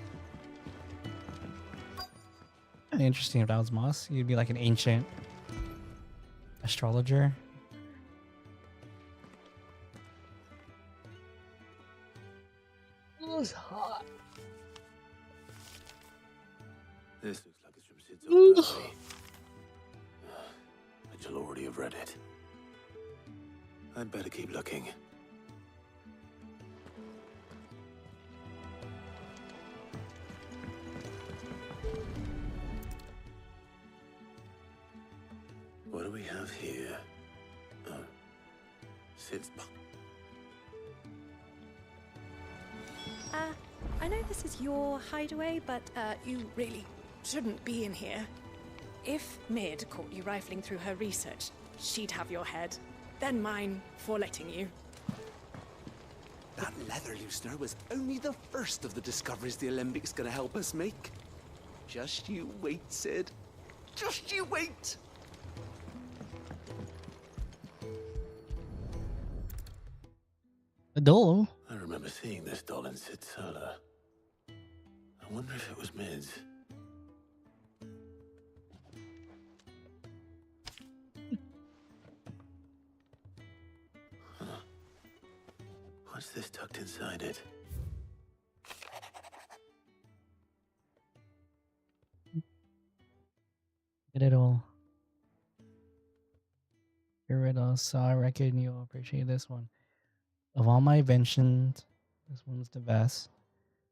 Interesting if that was Moss. You'd be like an ancient astrologer. It was hot.
This looks like it's from Sid's old diary. But you'll already have read it. I'd better keep looking. What do we have here? Oh, Sid's book.
I know this is your hideaway, but you really shouldn't be in here. If Mid caught you rifling through her research, she'd have your head, then mine for letting you.
That leather loosener was only the first of the discoveries the Alembics gonna help us make. Just you wait, Sid. Just you wait!
A doll?
I remember seeing this doll in Sid's cellar. I wonder if it was Mid's. Huh. What's this tucked inside it?
Get it all. Get rid of, so I reckon you'll appreciate this one. Of all my inventions, this one's the best.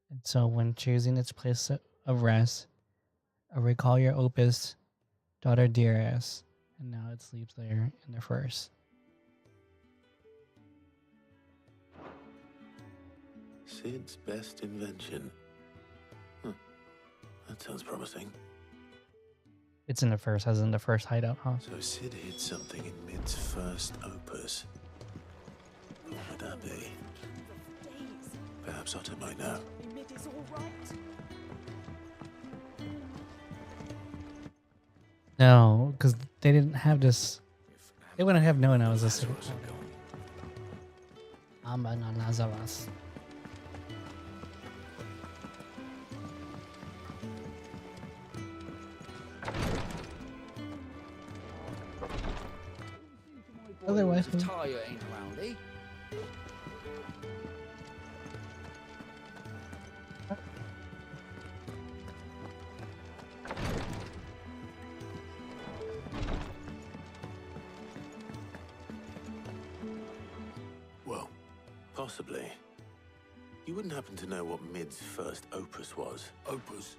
And so when choosing its place of rest, I recall your opus, daughter dearest, and now it sleeps there in the first.
Sid's best invention. Huh. That sounds promising.
It's in the first, as in the first hideout, huh?
So Sid hid something in Mid's first opus. What would that be? Perhaps Otter might know.
Mid is all right.
No, because they didn't have this. They wouldn't have known I was a super. I'm an Lazarus. Otherwise,
Tyre ain't around, eh?
Well, possibly. You wouldn't happen to know what Mid's first opus was?
Opus?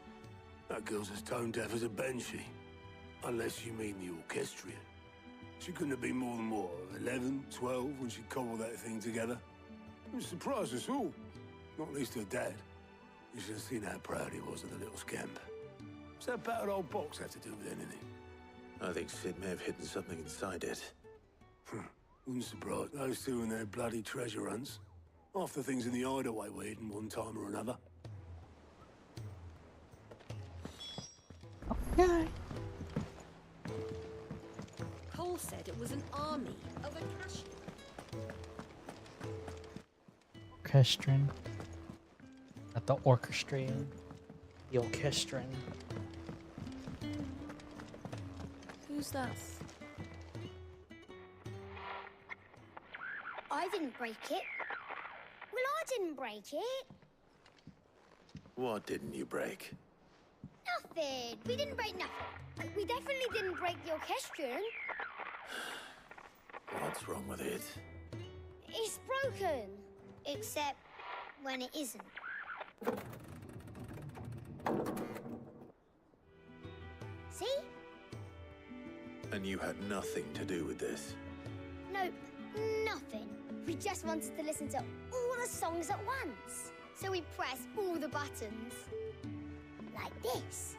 That girl's as tone deaf as a banshee. Unless you mean the orchestrion. She couldn't have been more than, what, 11, 12 when she cobbled that thing together? It surprised us all. Not least her dad. You should have seen how proud he was of the little scamp. What's that battered old box have to do with anything?
I think Sid may have hidden something inside it.
Wouldn't surprise those two and their bloody treasure hunts. Half the things in the hideaway were hidden one time or another.
Okay.
Cole said it was an army of Akashi.
Orchestrion. Not the orchestrion. The orchestrion.
Who's that?
I didn't break it. Well, I didn't break it.
What didn't you break?
Nothing. We didn't break nothing. We definitely didn't break the orchestrion.
What's wrong with it?
It's broken. Except when it isn't. See?
And you had nothing to do with this?
Nope, nothing. We just wanted to listen to all the songs at once. So we pressed all the buttons. Like this.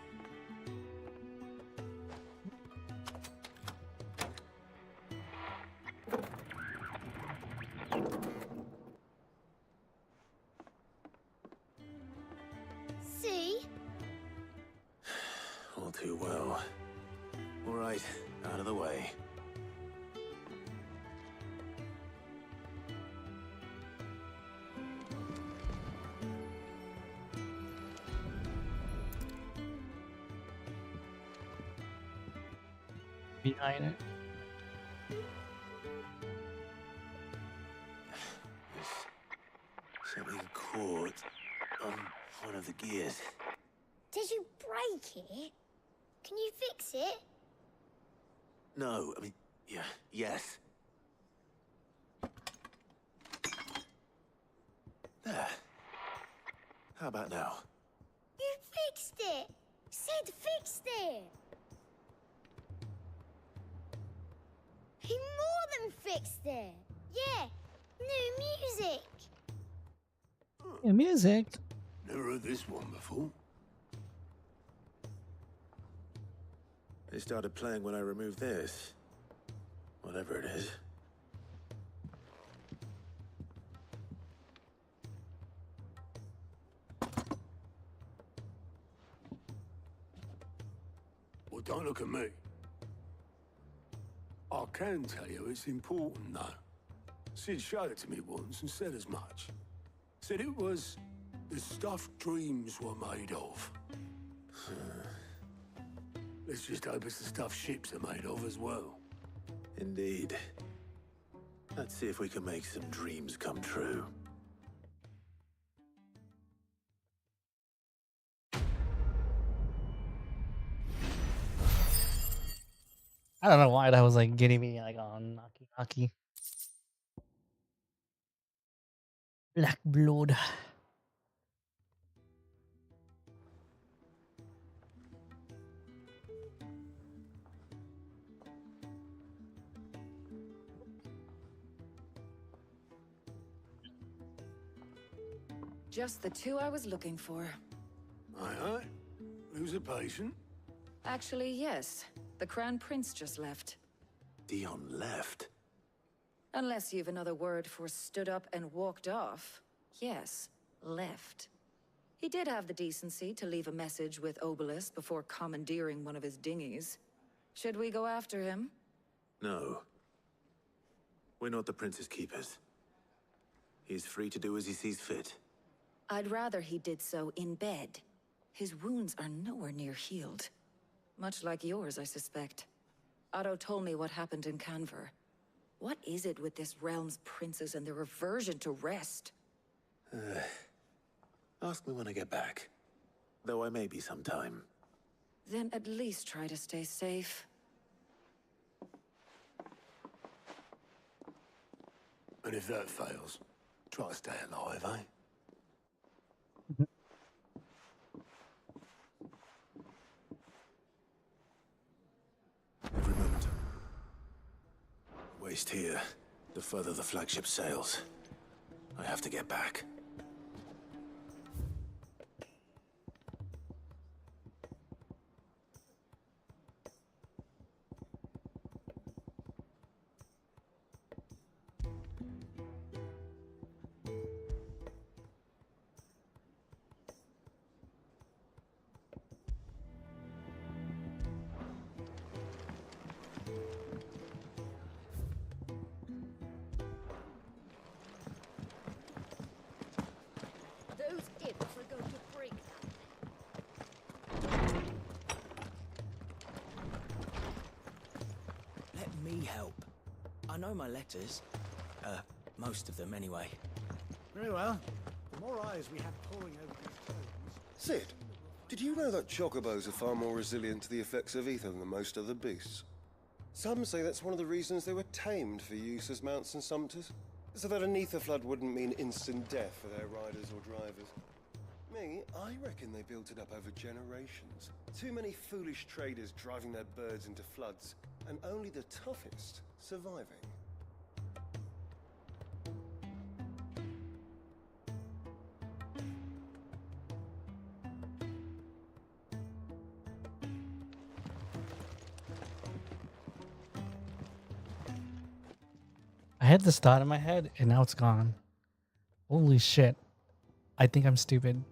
See?
All too well. All right, out of the way.
Behind it.
There's something caught on one of the gears.
Did Did you break it? Can you fix it?
No, I mean, yeah, yes. There. How about now?
You fixed it! Sid fixed it! He more than fixed it! Yeah, new music!
Yeah, music.
Never heard this one before.
They started playing when I removed this. Whatever it is.
Well, don't look at me. I can tell you it's important, though. Sid showed it to me once and said as much. Said it was the stuff dreams were made of. Let's just hope it's the stuff ships are made of as well.
Indeed. Let's see if we can make some dreams come true.
I don't know why that was like getting me like on knocky. Black blood.
Just the two I was looking for.
Aye. Lose a patient?
Actually, yes. The Crown Prince just left.
Dion left?
Unless you've another word for stood up and walked off. Yes, left. He did have the decency to leave a message with Obelisk before commandeering one of his dinghies. Should we go after him?
No. We're not the Prince's keepers. He's free to do as he sees fit.
I'd rather he did so in bed. His wounds are nowhere near healed. Much like yours, I suspect. Otto told me what happened in Canver. What is it with this realm's princes and their aversion to rest?
Ask me when I get back. Though I may be sometime.
Then at least try to stay safe.
And if that fails, try to stay alive, eh?
Every moment. Waste here, the further the flagship sails. I have to get back.
Those imps are going to break
Let me help. I know my letters. Most of them anyway.
Very well. The more eyes we have poring over these tomes...
Sid, did you know that chocobos are far more resilient to the effects of ether than most other beasts? Some say that's one of the reasons they were tamed for use as mounts and sumpters, so that an ether flood wouldn't mean instant death for their riders or drivers. Me, I reckon they built it up over generations. Too many foolish traders driving their birds into floods, and only the toughest surviving.
I had this thought in my head and now it's gone. Holy shit. I think I'm stupid.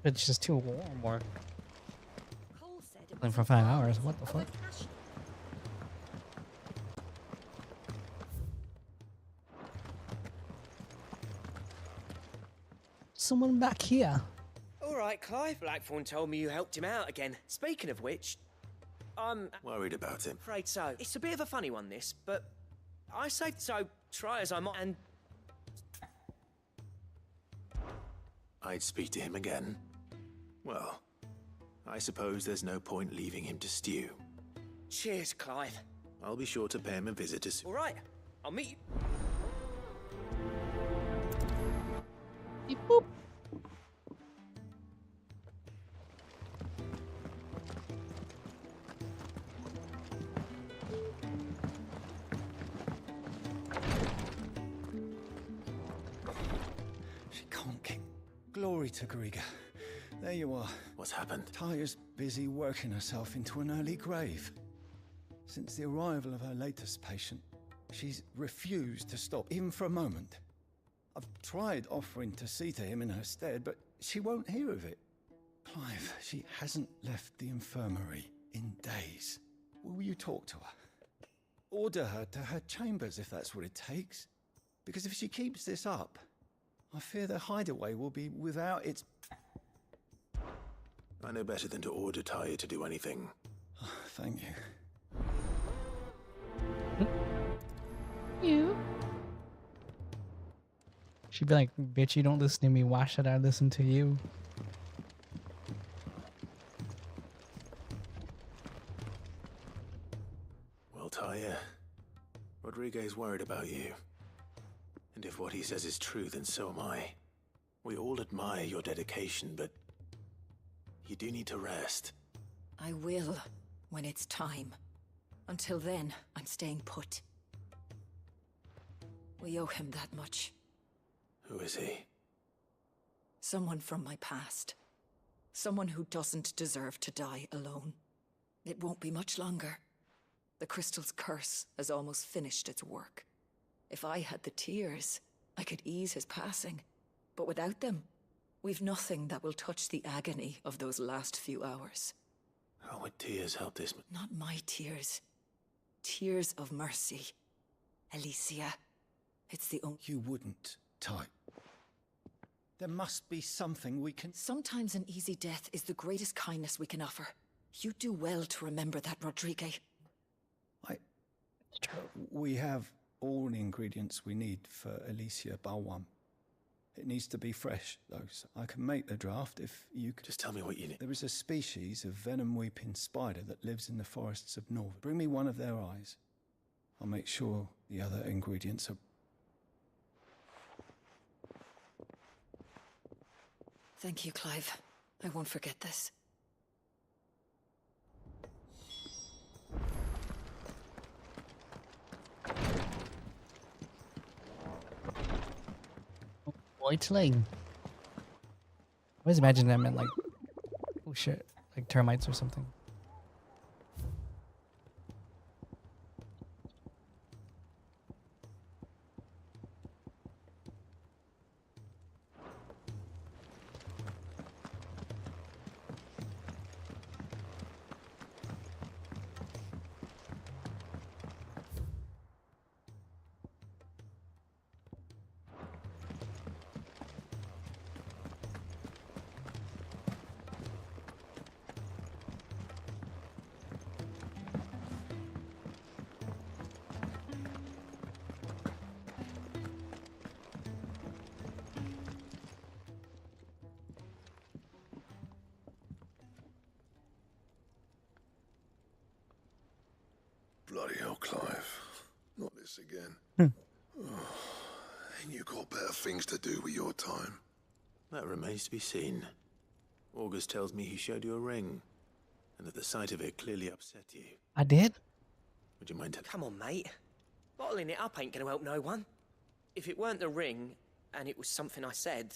It's just too warm. Or playing for 5 hours. What the fuck? Someone back here.
All right, Clive. Blackthorn told me you helped him out again. Speaking of which, I'm
Worried about him.
afraid so. It's a bit of a funny one, this, but I saved, so try as I might, and
I'd speak to him again. Well, I suppose there's no point leaving him to stew.
cheers, Clive.
I'll be sure to pay him a visit as
All right, I'll meet you.
Beep boop.
She can't keep. Glory to Griga. There you are.
What's happened?
Taya's busy working herself into an early grave. Since the arrival of her latest patient, she's refused to stop, even for a moment. I've tried offering to see to him in her stead, but she won't hear of it. Clive, she hasn't left the infirmary in days. Will you talk to her? Order her to her chambers if that's what it takes. Because if she keeps this up, I fear the hideaway will be without its...
I know better than to order Taya to do anything.
Oh, thank you.
You. She'd be like, bitch, you don't listen to me. Why should I listen to you?
Well, Taya, Rodriguez worried about you. And if what he says is true, then so am I. We all admire your dedication, but you do need to rest.
I will, when it's time. Until then, I'm staying put. We owe him that much.
Who is he?
Someone from my past. Someone who doesn't deserve to die alone. It won't be much longer. The crystal's curse has almost finished its work. If I had the tears, I could ease his passing. But without them, we've nothing that will touch the agony of those last few hours.
How would tears help this?
Not my tears. Tears of mercy. Alicia, it's the only...
You wouldn't, Ty. There must be something we can...
Sometimes an easy death is the greatest kindness we can offer. You do well to remember that, Rodriguez.
We have all the ingredients we need for Alicia Balwam. It needs to be fresh, though, so I can make the draft if you could...
Just tell me what you need.
There is a species of venom-weeping spider that lives in the forests of North. Bring me one of their eyes. I'll make sure the other ingredients are...
Thank you, Clive. I won't forget this.
Whiteling. I always imagine them in like, oh shit, like termites or something.
Bloody hell, Clive. Not this again. Oh, ain't you got better things to do with your time?
That remains to be seen. August tells me he showed you a ring, and that the sight of it clearly upset you.
I did?
Would you mind
Come on, mate. Bottling it up ain't gonna help no one. If it weren't the ring, and it was something I said,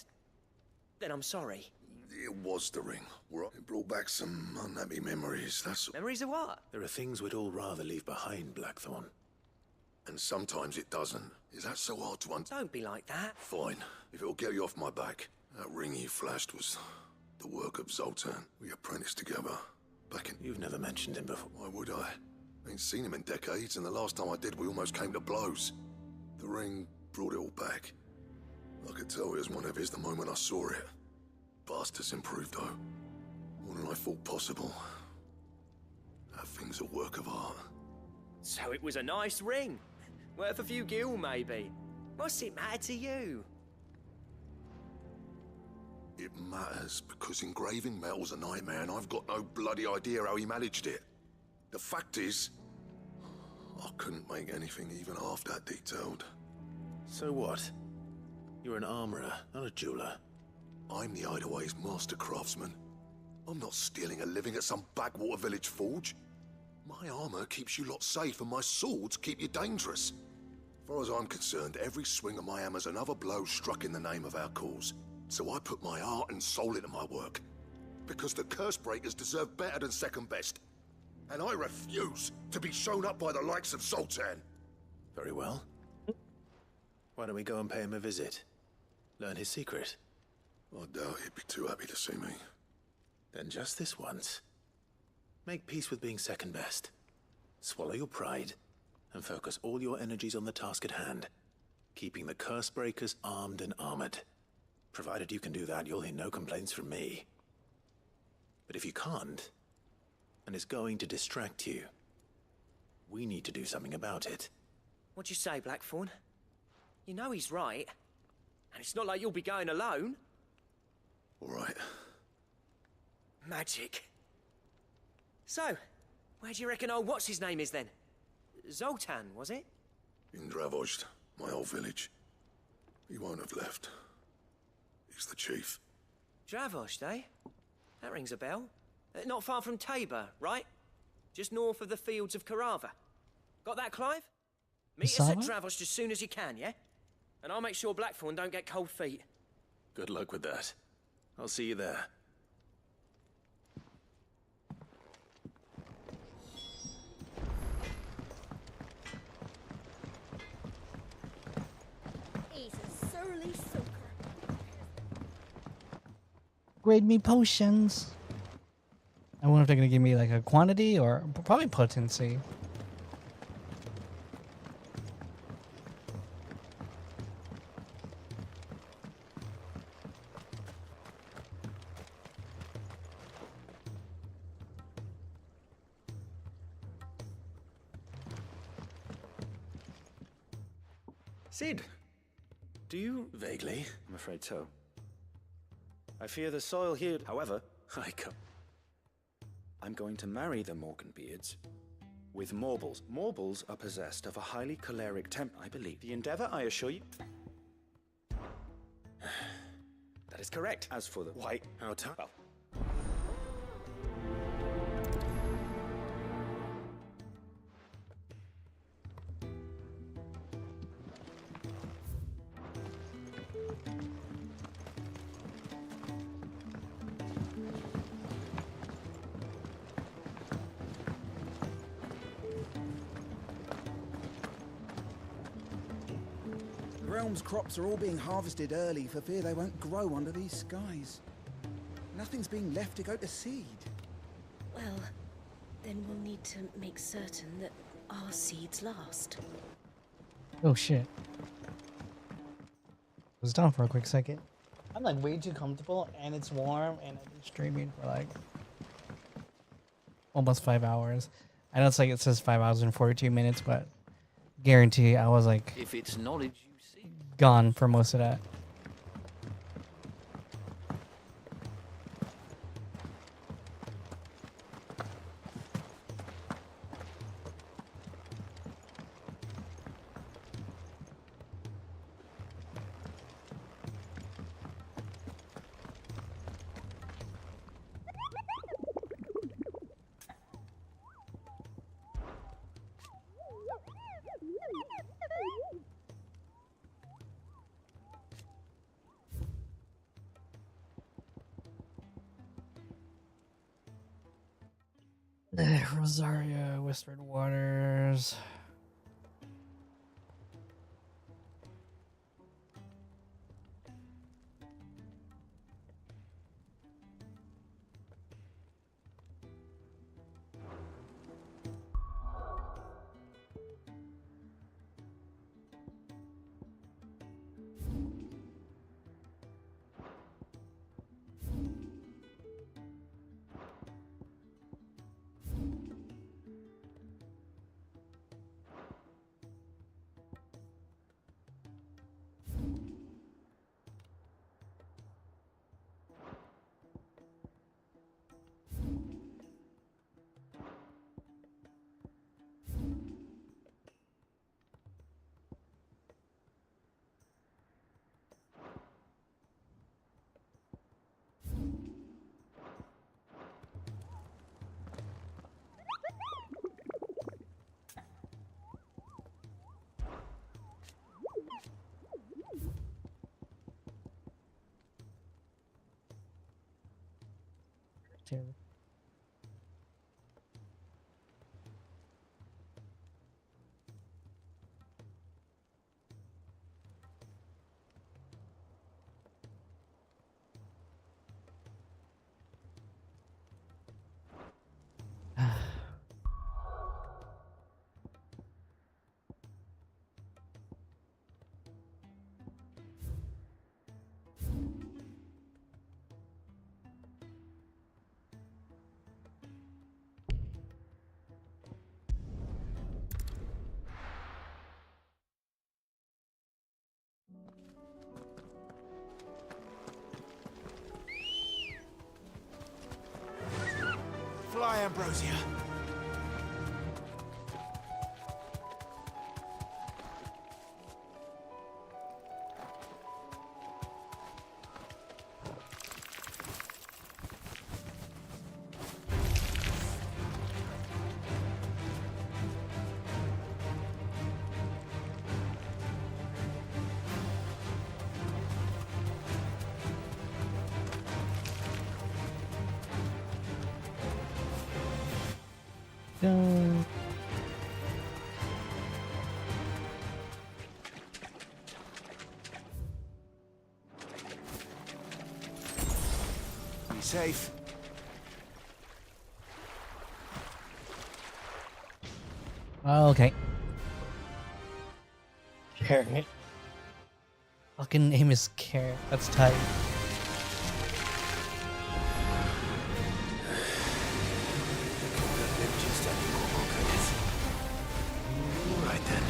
then I'm sorry.
It was the ring. It brought back some unhappy memories, that's all.
Memories of what?
There are things we'd all rather leave behind, Blackthorn.
And sometimes it doesn't. Is that so hard to
Don't be like that.
Fine. If it'll get you off my back. That ring you flashed was
The work of Zoltan. We apprenticed together. Back in...
You've never mentioned him before.
Why would I? Ain't seen him in decades, and the last time I did, we almost came to blows. The ring brought it all back. I could tell it was one of his the moment I saw it. Bastard's improved, though. More than I thought possible. That thing's a work of art.
So it was a nice ring. Worth a few gil, maybe. What's it matter to you?
It matters because engraving metal's a nightmare, and I've got no bloody idea how he managed it. The fact is, I couldn't make anything even half that detailed.
So what? You're an armorer, not a jeweler.
I'm the Hideaway's master craftsman. I'm not stealing a living at some backwater village forge. My armor keeps you lot safe, and my swords keep you dangerous. As far as I'm concerned, every swing of my hammer's another blow struck in the name of our cause. So I put my heart and soul into my work. Because the curse breakers deserve better than second best. And I refuse to be shown up by the likes of Zoltan.
Very well. Why don't we go and pay him a visit? Learn his secret.
I doubt he'd be too happy to see me.
Then just this once. Make peace with being second best. Swallow your pride, and focus all your energies on the task at hand. Keeping the curse breakers armed and armored. Provided you can do that, you'll hear no complaints from me. But if you can't, and it's going to distract you, we need to do something about it.
What'd you say, Blackthorn? You know he's right. And it's not like you'll be going alone.
All right.
Magic. So, where do you reckon old what's-his-name is then? Zoltan, was it?
In Dravozd, my old village. He won't have left. He's the chief.
Dravozd, eh? That rings a bell. Not far from Tabor, right? Just north of the fields of Carava. Got that, Clive? Meet us at Dravozd as soon as you can, yeah? And I'll make sure Blackthorn don't get cold feet.
Good luck with that. I'll see you there.
He's a surly soaker.
Grade me potions. I wonder if they're gonna give me like a quantity or probably potency.
Sid, do you...
Vaguely.
I'm afraid so. I fear the soil here... However, I'm going to marry the Morganbeards with Morbles. Morbles are possessed of a highly choleric temper, I believe. The endeavor, I assure you... That is correct. As for the... Why?
How time?
Well...
The realm's crops are all being harvested early for fear they won't grow under these skies. Nothing's being left to go to seed.
Well, then we'll need to make certain that our seeds last.
Oh shit. I was down for a quick second. I'm like way too comfortable and it's warm and I've been streaming for like almost 5 hours. I know it's like it says 5 hours and 42 minutes, but guarantee I was like
if it's knowledge you seek,
gone for most of that. Rosaria, Whispered Waters. here.
Fly, Ambrosia.
Go.
Be safe.
Okay. Carrot. Fucking name is Carrot. That's tight.
Right then.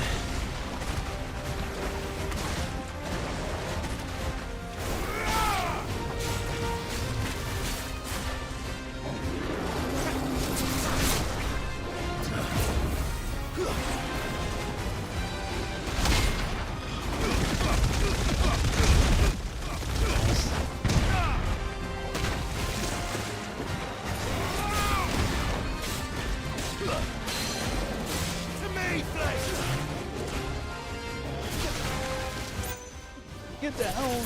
Get down.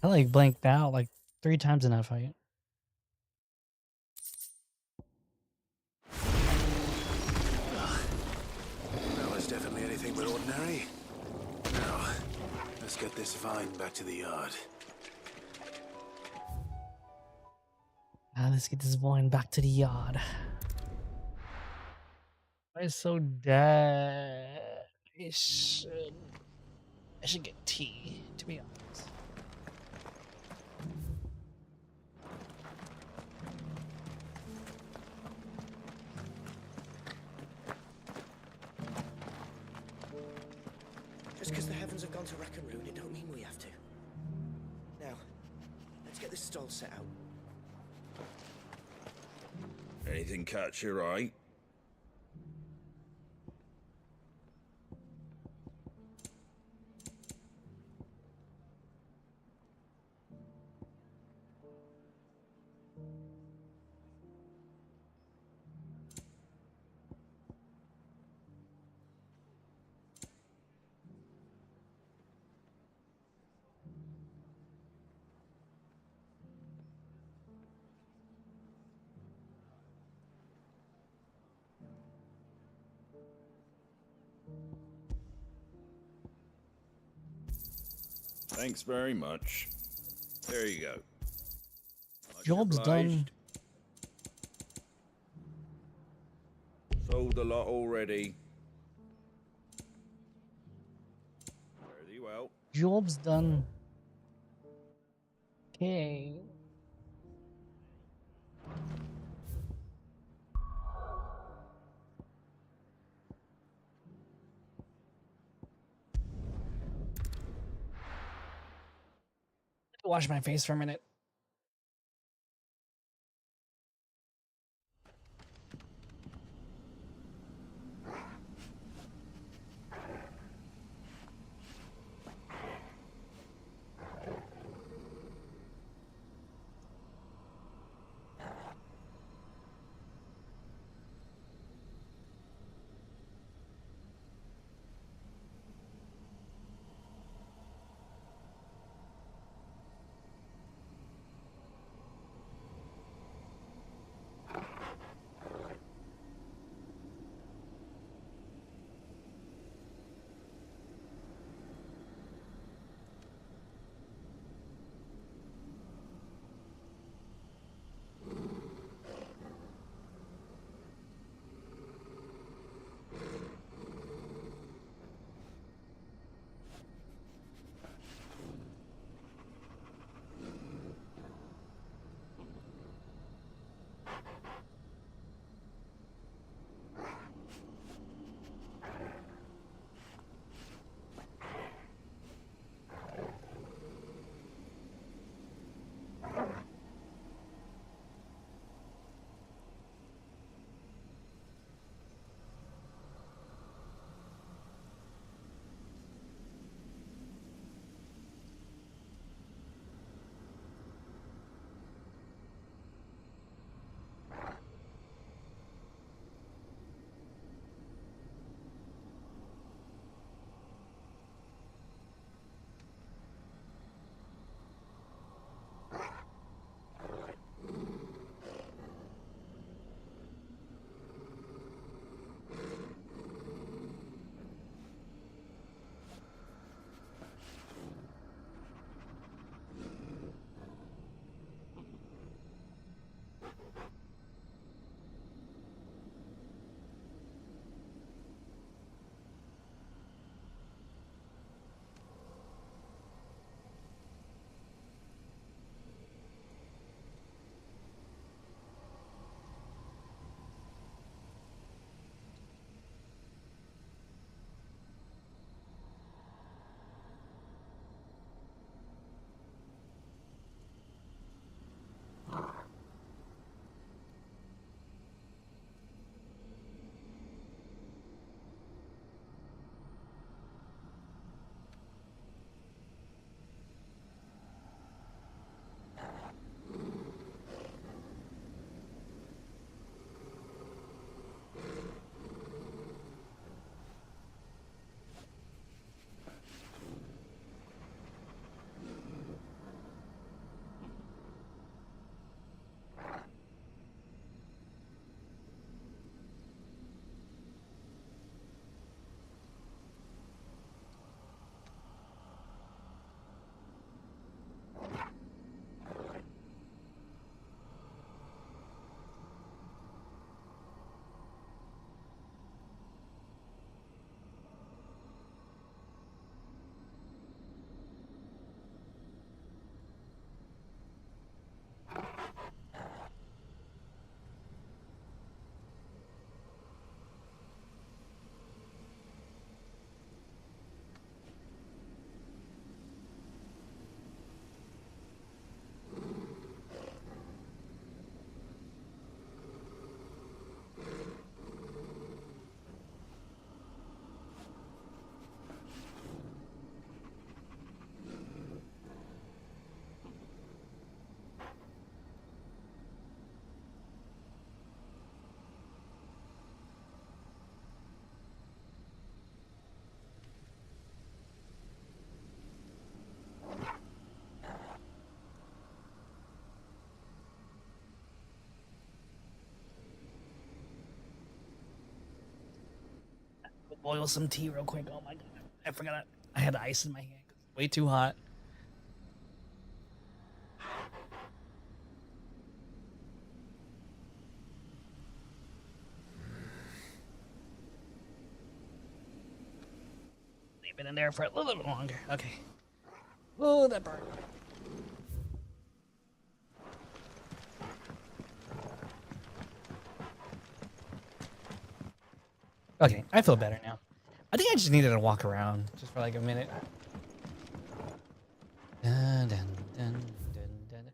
I like blanked out like 3 times in that fight.
That was definitely anything but ordinary. Now, let's get this vine back to the yard.
Let's get this wine back to the yard. Why is so dead? I should get tea, to be honest.
Just because the heavens have gone to rack and ruin, it don't mean we have to. Now, let's get this stall set out.
Anything catch your eye? Thanks very much. There you go. Much
Job's
obliged.
done.
Sold a lot already. Fare thee well.
Job's done. Okay. Wash my face for a minute. boil some tea real quick. Oh my god, I forgot I had ice in my hand. It's way too hot. Leave it in there for a little bit longer. Okay. Oh, that burned. Okay, I feel better now. I think I just needed to walk around just for like a minute. Dun, dun, dun, dun, dun.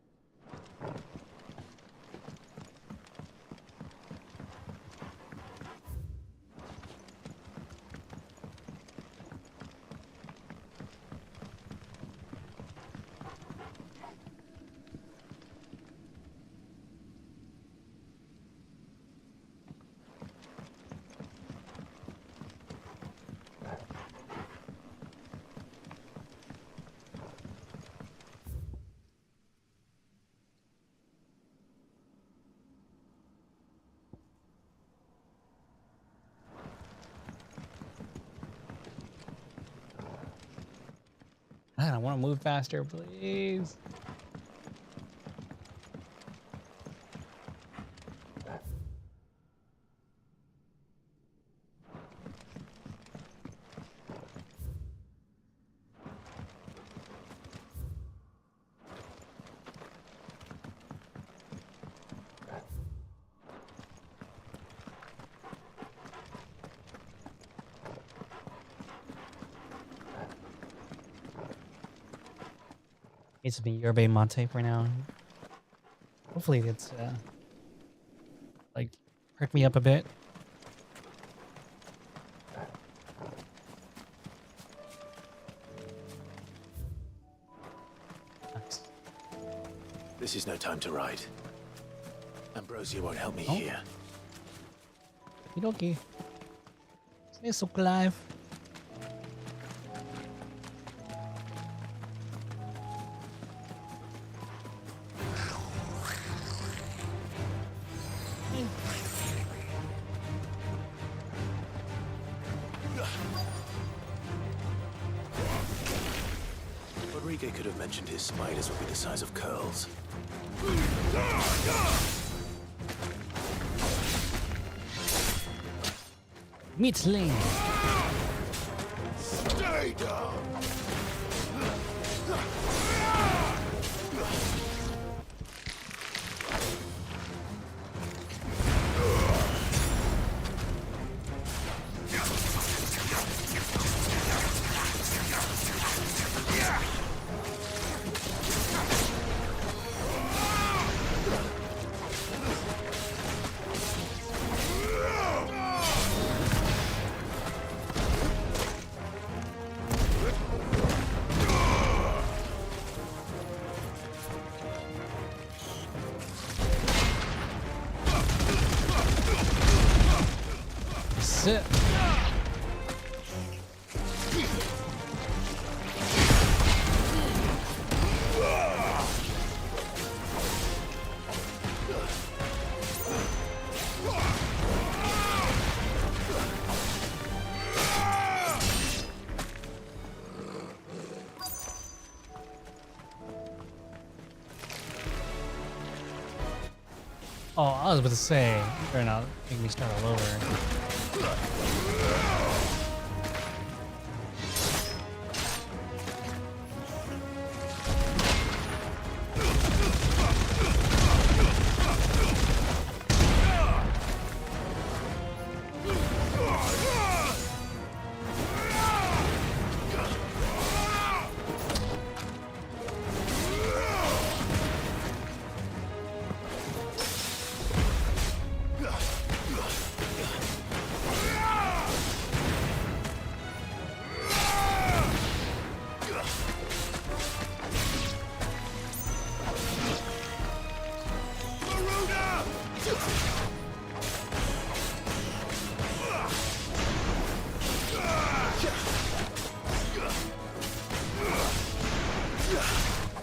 I want to move faster, please. Needs to be yerba mate for now. Hopefully it's like perk me up a bit. Nice.
This is no time to ride. Ambrosia won't help me here.
Okay. Stay so alive.
Rodrigo could have mentioned his spiders would be the size of curls.
Meatling.
Stay down.
It. Oh, I was about to say, you better not make me start all over.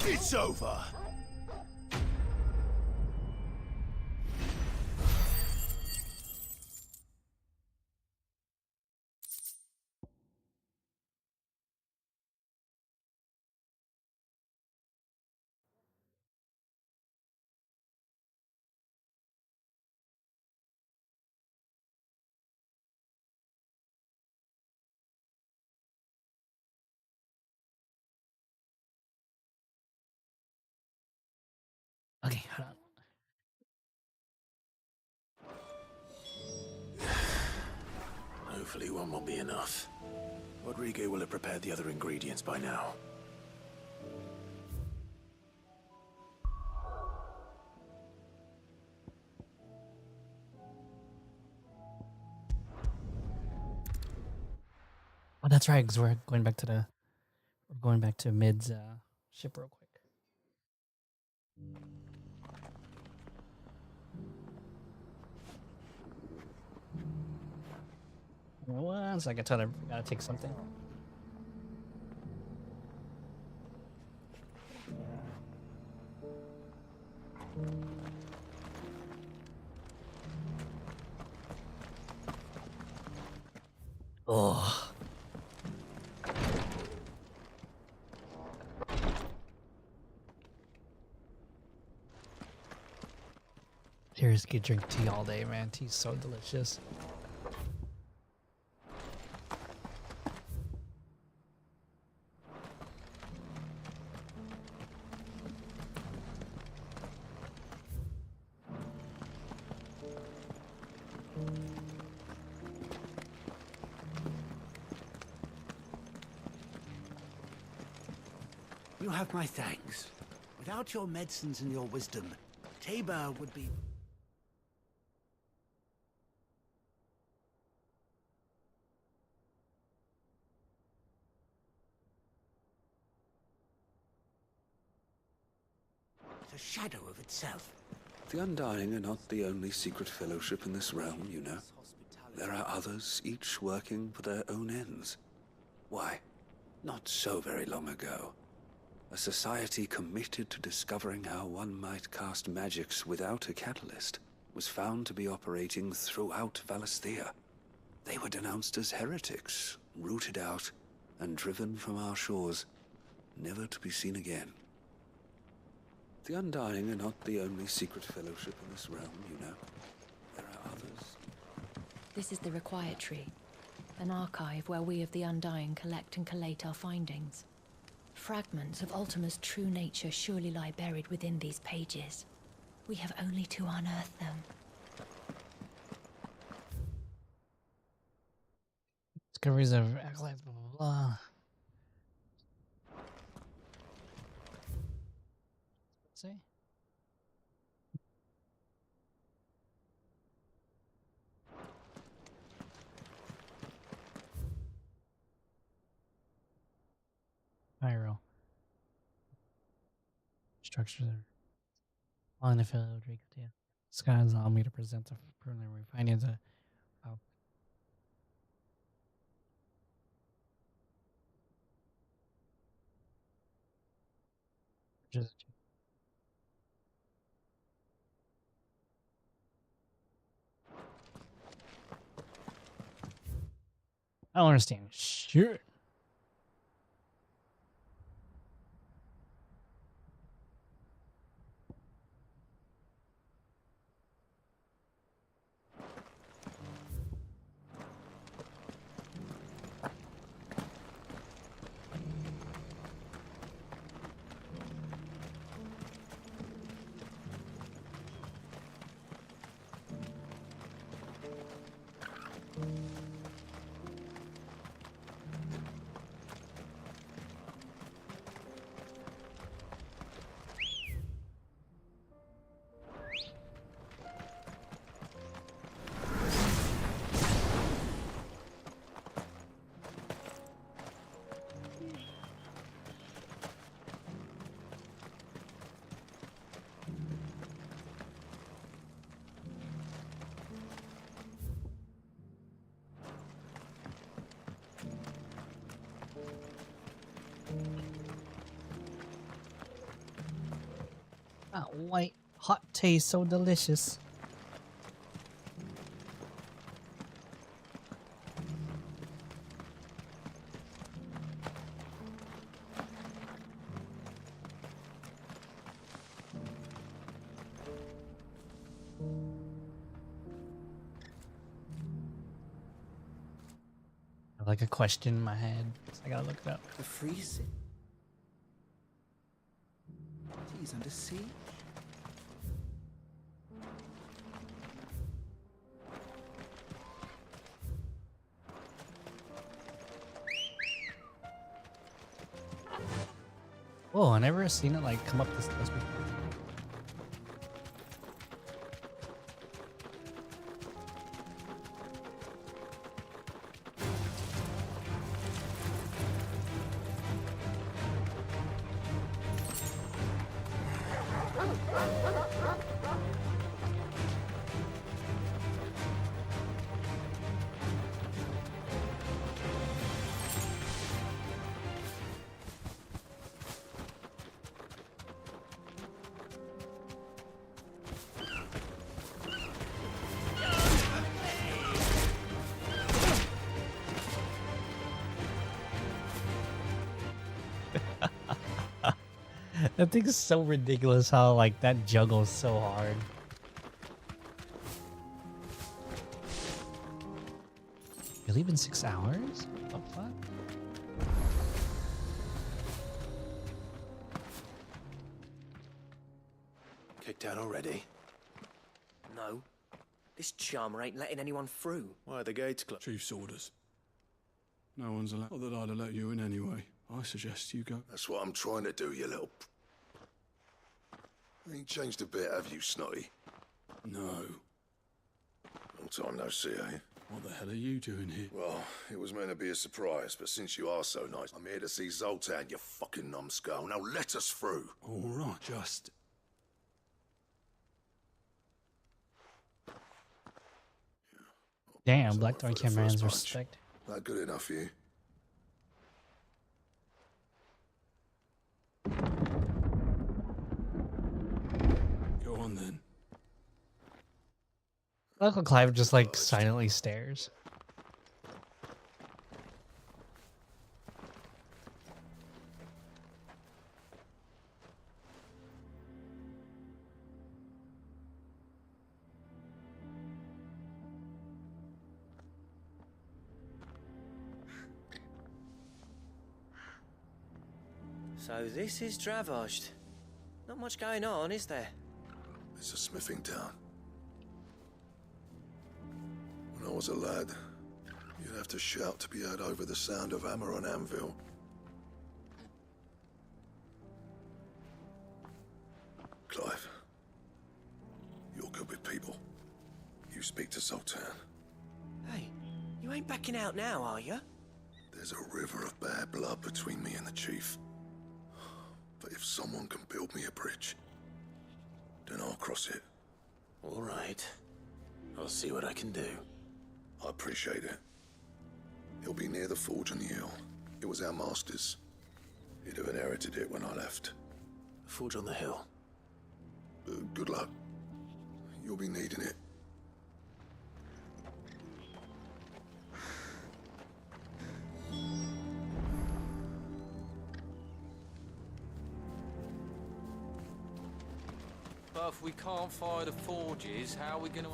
It's over.
Okay, hold on.
Hopefully one won't be enough. Rodrigo will have prepared the other ingredients by now.
Oh, that's right, because we're going back to Mid's ship real quick. One second, I tell her I gotta take something. Oh. Seriously, could drink tea all day, man. Tea's so delicious.
You have my thanks. Without your medicines and your wisdom, Tabor would be... a shadow of itself.
The Undying are not the only secret fellowship in this realm, you know. There are others, each working for their own ends. Why, not so very long ago, a society committed to discovering how one might cast magics without a catalyst was found to be operating throughout Valisthea. They were denounced as heretics, rooted out, and driven from our shores, never to be seen again. The Undying are not the only secret fellowship in this realm, you know. There are others.
This is the Required Tree, an archive where we of the Undying collect and collate our findings. Fragments of Ultima's true nature surely lie buried within these pages. We have only to unearth them.
Discoveries of acolytes, blah, blah, blah. Let's see. Pyro. Structures are on the field. Skies allow me to present the preliminary findings. I don't understand. Sure. That white hot tea is so delicious. I have like a question in my head, so I gotta look it up.
The freezing. He's under siege.
Oh, I never seen it like come up this close before. That thing is so ridiculous how like that juggles so hard. You leave in 6 hours? What the fuck?
Kicked out already?
No. This charmer ain't letting anyone through.
Why are the gates closed?
Chief's orders. No one's allowed. Not that I'd have let you in anyway. I suggest you go.
That's what I'm trying to do, you little... Ain't changed a bit, have you, Snotty?
No.
Long time no see, eh?
What the hell are you doing here?
Well, it was meant to be a surprise, but since you are so nice, I'm here to see Zoltan, you fucking numbskull. Now let us through.
All right, just...
Damn, Blackthorn commands respect.
Not good enough for you.
Go on then.
Uncle Clive just like silently stares.
So this is Dravosht. Not much going on, is there?
It's a smithing town. When I was a lad, you'd have to shout to be heard over the sound of hammer on anvil. Clive, you're good with people. You speak to Zoltan.
Hey, you ain't backing out now, are you?
There's a river of bad blood between me and the chief. But if someone can build me a bridge, then I'll cross it.
All right. I'll see what I can do.
I appreciate it. It'll be near the forge on the hill. It was our master's. He'd have inherited it when I left.
Forge on the hill.
Good luck. You'll be needing it.
But if we can't fire the forges, how are we gonna...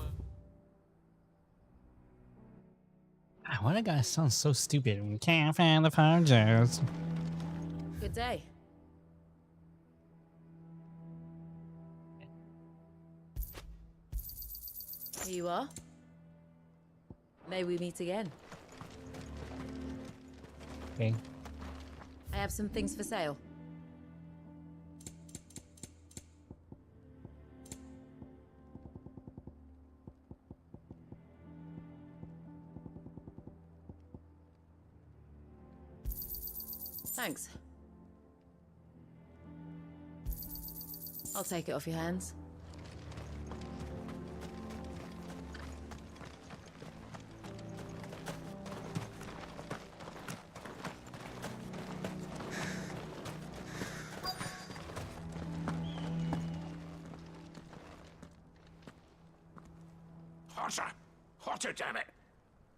Why that guy sounds so stupid? We can't find the forges.
Good day. Here you are. May we meet again.
Okay.
I have some things for sale. Thanks. I'll take it off your hands.
Hotter! Hotter, damn it!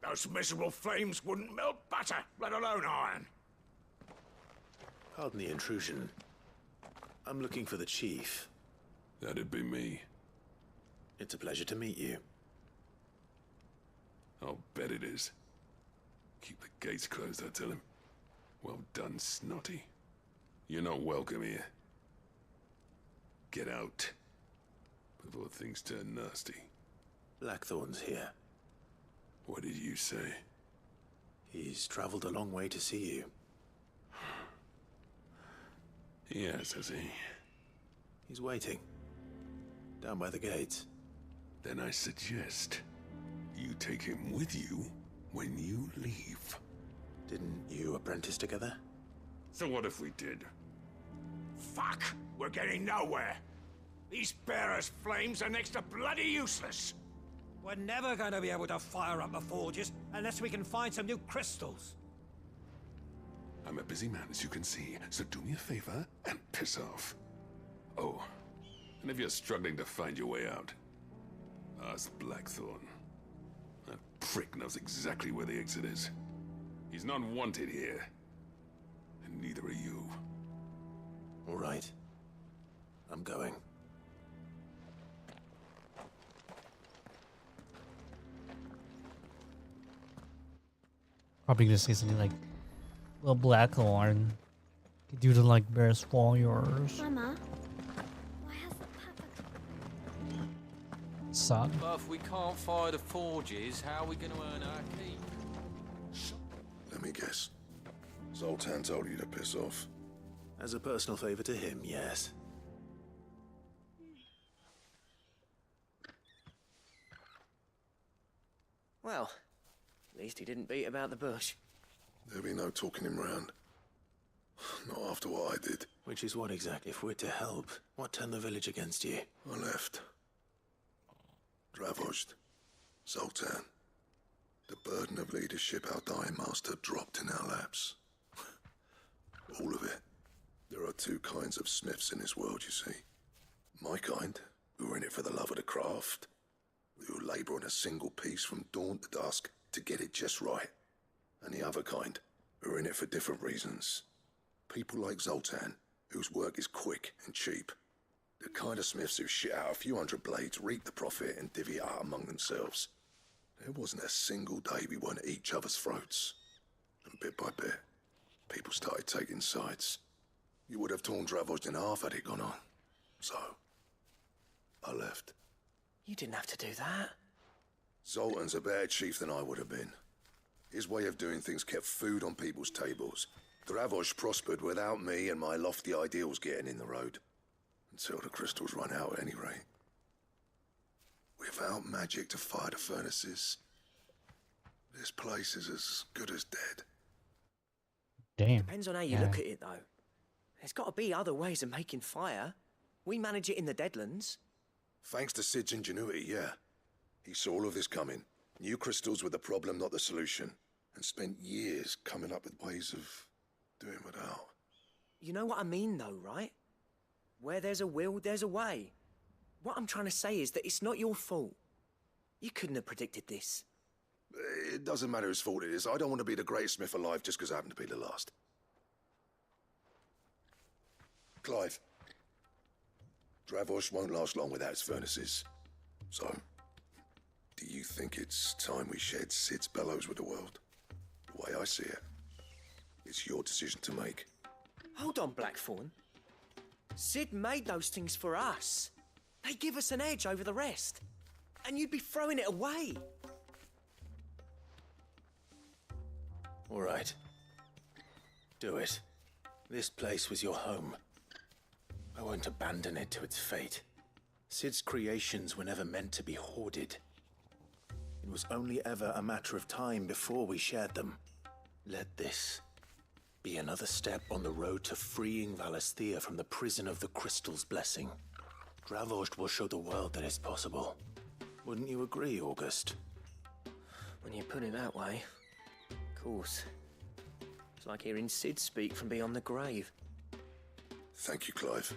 Those miserable flames wouldn't melt butter, let alone iron.
Pardon the intrusion. I'm looking for the chief.
That'd be me.
It's a pleasure to meet you.
I'll bet it is. Keep the gates closed, I tell him. Well done, Snotty. You're not welcome here. Get out. Before things turn nasty.
Blackthorn's here.
What did you say?
He's traveled a long way to see you.
Yes, has he?
He's waiting. Down by the gates.
Then I suggest you take him with you when you leave.
Didn't you apprentice together?
So what if we did? Fuck! We're getting nowhere! These bearers' flames are next to bloody useless!
We're never going to be able to fire up the forges unless we can find some new crystals.
I'm a busy man, as you can see, so do me a favor and piss off. Oh, and if you're struggling to find your way out, ask Blackthorn. That prick knows exactly where the exit is. He's not wanted here, and neither are you.
All right. I'm going.
Probably gonna say something like, "Well, Blackhorn, due to like Bear's warriors."
Mama, why has the papa...
Son.
But if we can't fire the forges, how are we going to earn our keep?
Let me guess. Zoltan told you to piss off.
As a personal favor to him, yes.
Well, at least he didn't beat about the bush.
There'll be no talking him round. Not after what I did.
Which is what exactly? If we're to help, what turned the village against you?
I left. Dravozd. Zoltan. The burden of leadership our dying master dropped in our laps. All of it. There are two kinds of smiths in this world, you see. My kind, who are in it for the love of the craft, who labour on a single piece from dawn to dusk to get it just right. And the other kind, who are in it for different reasons. People like Zoltan, whose work is quick and cheap. The kind of smiths who shit out a few hundred blades, reap the profit, and divvy it out among themselves. There wasn't a single day we weren't at each other's throats. And bit by bit, people started taking sides. You would have torn Dravozd in half had it gone on. So, I left.
You didn't have to do that.
Zoltan's a better chief than I would have been. His way of doing things kept food on people's tables. Dravozd prospered without me and my lofty ideals getting in the road. Until the crystals run out at any rate. Without magic to fire the furnaces, this place is as good as dead.
Damn.
Depends on how you look at it, though. There's got to be other ways of making fire. We manage it in the Deadlands.
Thanks to Sid's ingenuity, yeah. He saw all of this coming. Knew crystals were the problem, not the solution. And spent years coming up with ways of doing without.
You know what I mean, though, right? Where there's a will, there's a way. What I'm trying to say is that it's not your fault. You couldn't have predicted this.
It doesn't matter whose fault it is. I don't want to be the greatest smith alive just because I happen to be the last. Clive. Dravozd won't last long without its furnaces. So, do you think it's time we shared Sid's bellows with the world? The way I see it, it's your decision to make.
Hold on, Blackthorn. Sid made those things for us. They give us an edge over the rest. And you'd be throwing it away.
All right. Do it. This place was your home. I won't abandon it to its fate. Sid's creations were never meant to be hoarded. It was only ever a matter of time before we shared them. Let this be another step on the road to freeing Valisthea from the prison of the Crystal's blessing. Dravozd will show the world that it's possible. Wouldn't you agree, August?
When you put it that way, of course. It's like hearing Sid speak from beyond the grave.
Thank you, Clive.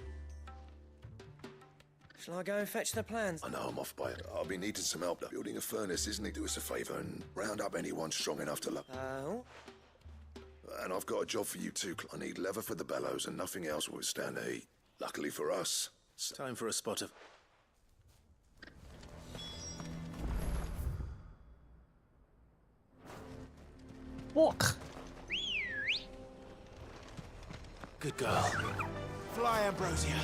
Shall I go and fetch the plans?
I know I'm off by it. I'll be needing some help. Building a furnace, isn't it? Do us a favour and round up anyone strong enough to
Oh?
And I've got a job for you too. I need leather for the bellows and nothing else will withstand the heat. Luckily for us.
Time for a spot of...
Walk.
Good girl.
Fly, Ambrosia.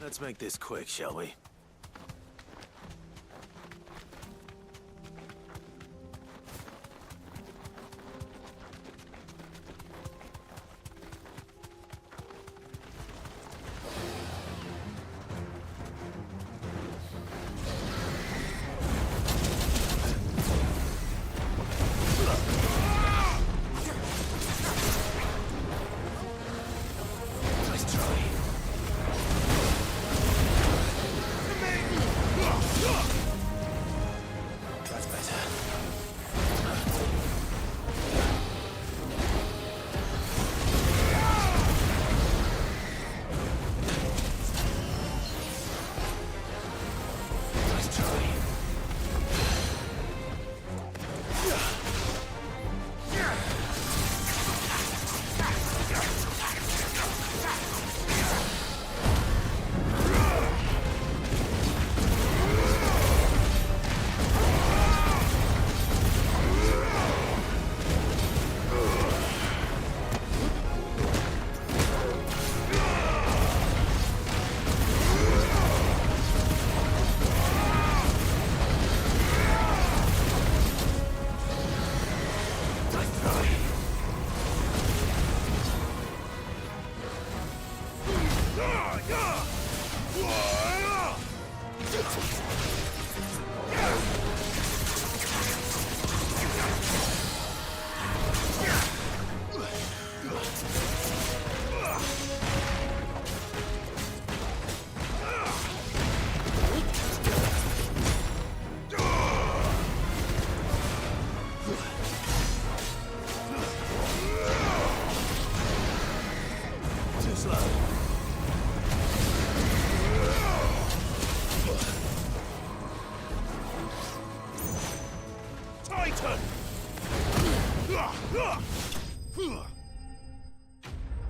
Let's make this quick, shall we?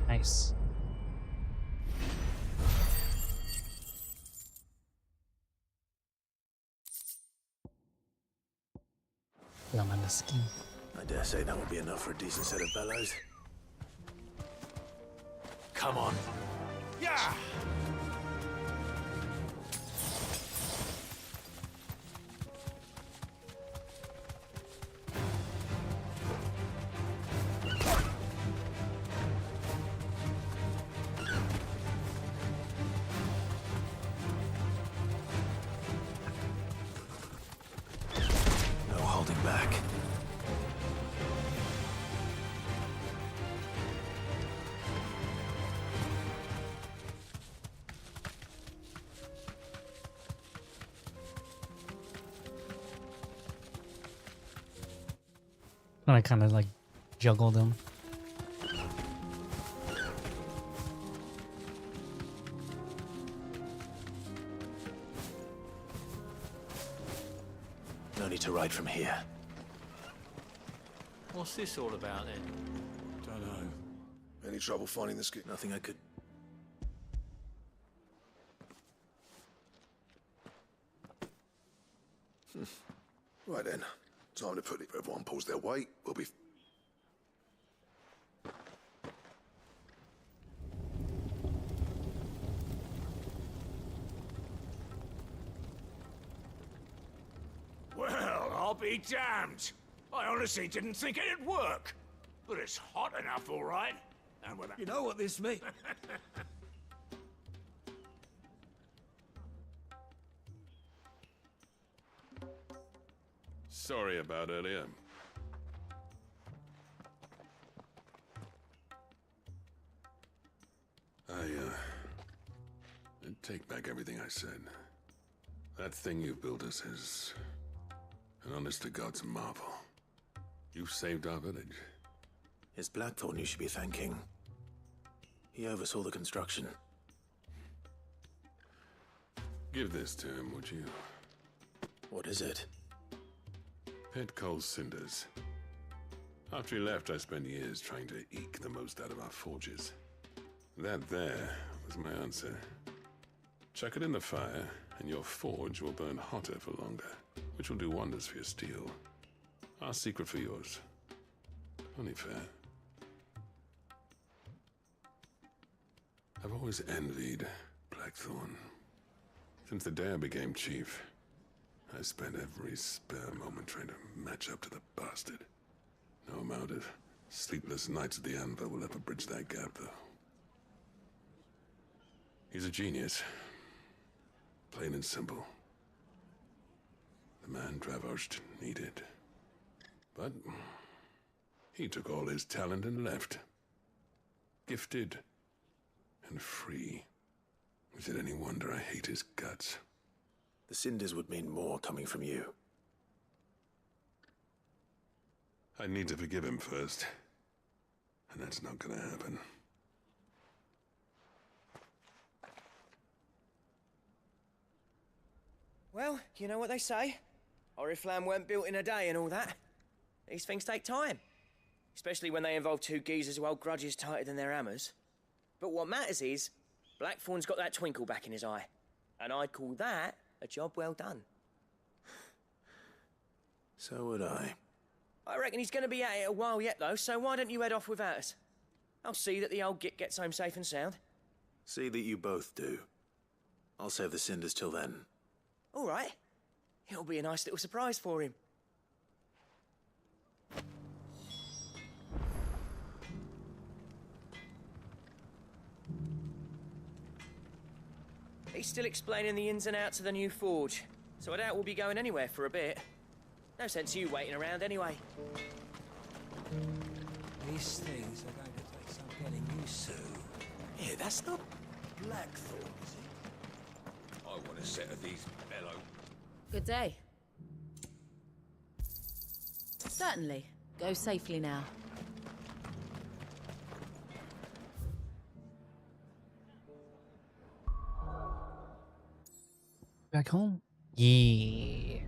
Nice. I'm on the skin.
I dare say that will be enough for a decent set of bellows. Come on.
Yeah!
No holding back.
And I kind of like juggled them.
No need to ride from here.
What's this all about then?
Don't know. Any trouble finding the skip?
Nothing I could...
Right then. Time to put it. If everyone pulls their weight, we'll be...
Well, I'll be damned. I honestly didn't think it'd work. But it's hot enough, all right. And with
You know what this means?
Sorry about earlier. I take back everything I said. That thing you built us is an honest-to-God's marvel. You've saved our village.
It's Blackthorn you should be thanking. He oversaw the construction.
Give this to him, would you?
What is it?
Pit coal cinders. After he left, I spent years trying to eke the most out of our forges. That there was my answer. Chuck it in the fire, and your forge will burn hotter for longer, which will do wonders for your steel. Our secret for yours. Only fair. I've always envied Blackthorn. Since the day I became chief, I spent every spare moment trying to match up to the bastard. No amount of sleepless nights at the Anvil will ever bridge that gap, though. He's a genius. Plain and simple. The man Dravosht needed. But he took all his talent and left. Gifted and free. Is it any wonder I hate his guts?
The cinders would mean more coming from you.
I need to forgive him first. And that's not gonna happen.
Well, you know what they say. Oriflamme weren't built in a day and all that. These things take time. Especially when they involve two geezers who hold grudges tighter than their hammers. But what matters is, Blackthorn's got that twinkle back in his eye. And I'd call that a job well done.
So would I.
I reckon he's going to be at it a while yet, though, so why don't you head off without us? I'll see that the old git gets home safe and sound.
See that you both do. I'll save the cinders till then.
All right. It'll be a nice little surprise for him. He's still explaining the ins and outs of the new forge, so I doubt we'll be going anywhere for a bit. No sense you waiting around anyway.
These things are going to take some getting used to.
Yeah, that's not Blackthorn, is it? I want a set of these bellow.
Good day. Certainly. Go safely now.
Back home? Yeah.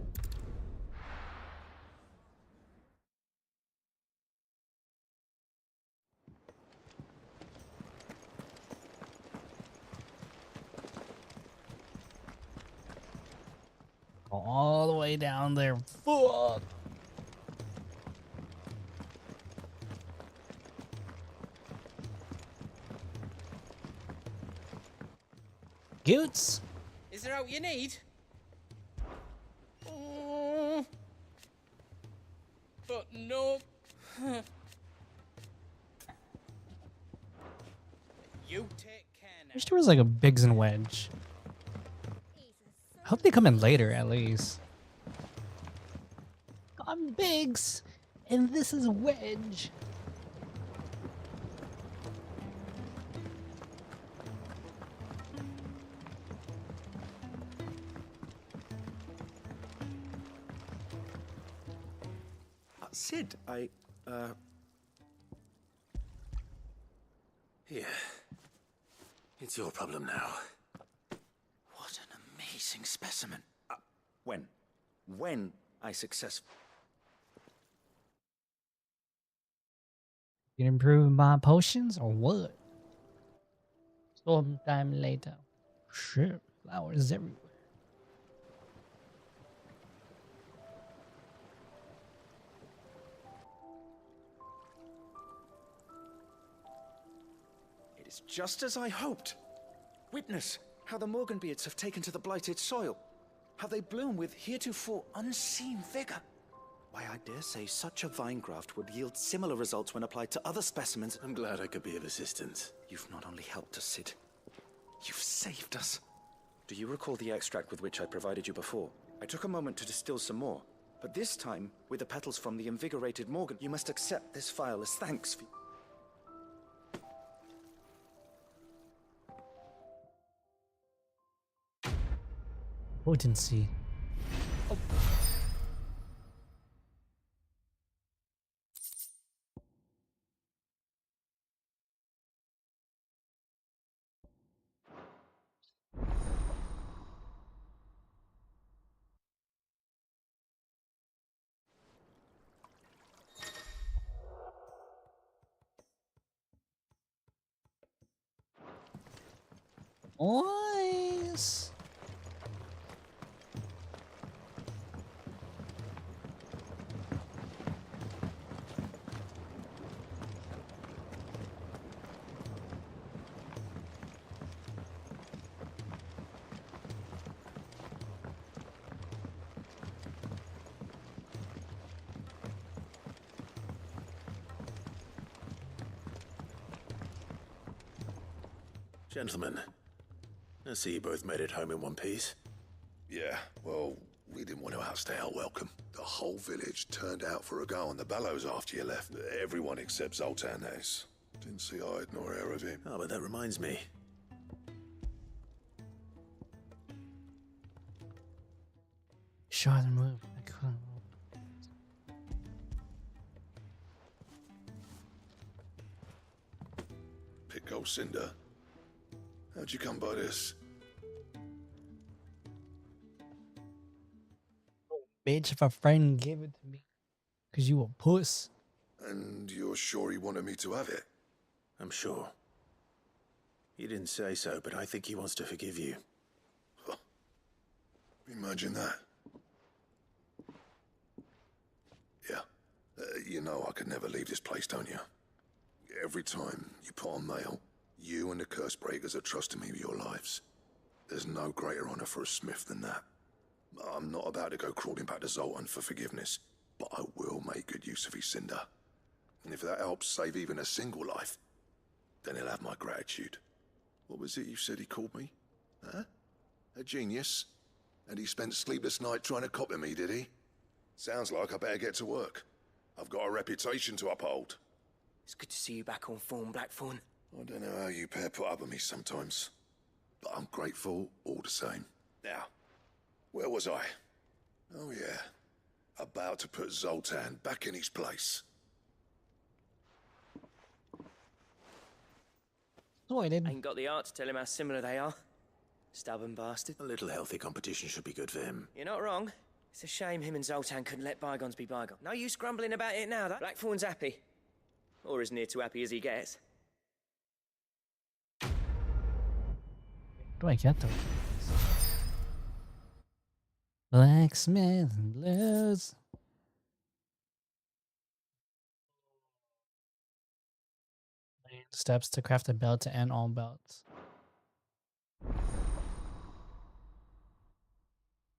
Go all the way down there. Fuck. Goots.
Is there out you need? But no. You take care now.
I wish there was like a Biggs and Wedge. I hope they come in later at least. I'm Biggs, and this is Wedge.
Sid, Here. It's your problem now.
What an amazing specimen. When I successfully...
You improve my potions or what? Sometime later. Shit, flowers everywhere.
It is just as I hoped. Witness how the Morganbeards have taken to the blighted soil. How they bloom with heretofore unseen vigor. Why, I dare say such a vine graft would yield similar results when applied to other specimens.
I'm glad I could be of assistance.
You've not only helped us, Sid. You've saved us. Do you recall the extract with which I provided you before? I took a moment to distill some more, but this time with the petals from the invigorated Morgan. You must accept this phial as thanks for...
Potency. Oh. Nice.
Gentlemen, I see you both made it home in one piece.
Yeah, well, we didn't want to outstay our welcome. The whole village turned out for a go on the bellows after you left. Everyone except Zoltan, that is. Didn't see hide nor hair of him.
Oh, but that reminds me.
Shot and move. I couldn't.
Pico Cinder. How'd you come by this?
Bitch, if a friend gave it to me. Because you a puss.
And you're sure he wanted me to have it?
I'm sure. You didn't say so, but I think he wants to forgive you.
Huh. Imagine that. Yeah. You know I could never leave this place, don't you? Every time you put on mail, you and the curse breakers are trusting me with your lives. There's no greater honor for a smith than that. I'm not about to go crawling back to Zoltan for forgiveness, but I will make good use of his cinder. And if that helps save even a single life, then he'll have my gratitude. What was it you said he called me? Huh? A genius? And he spent sleepless night trying to copy me, did he? Sounds like I better get to work. I've got a reputation to uphold.
It's good to see you back on form, Blackthorn.
I don't know how you pair put up with me sometimes, but I'm grateful all the same. Now, where was I? Oh yeah, about to put Zoltan back in his place.
No, I didn't.
Ain't got the art to tell him how similar they are. Stubborn bastard.
A little healthy competition should be good for him.
You're not wrong. It's a shame him and Zoltan couldn't let bygones be bygones. No use grumbling about it now, though. Blackthorn's happy. Or as near to happy as he gets.
Do I get those? Blacksmith and blues. Steps to craft a belt to end all belts.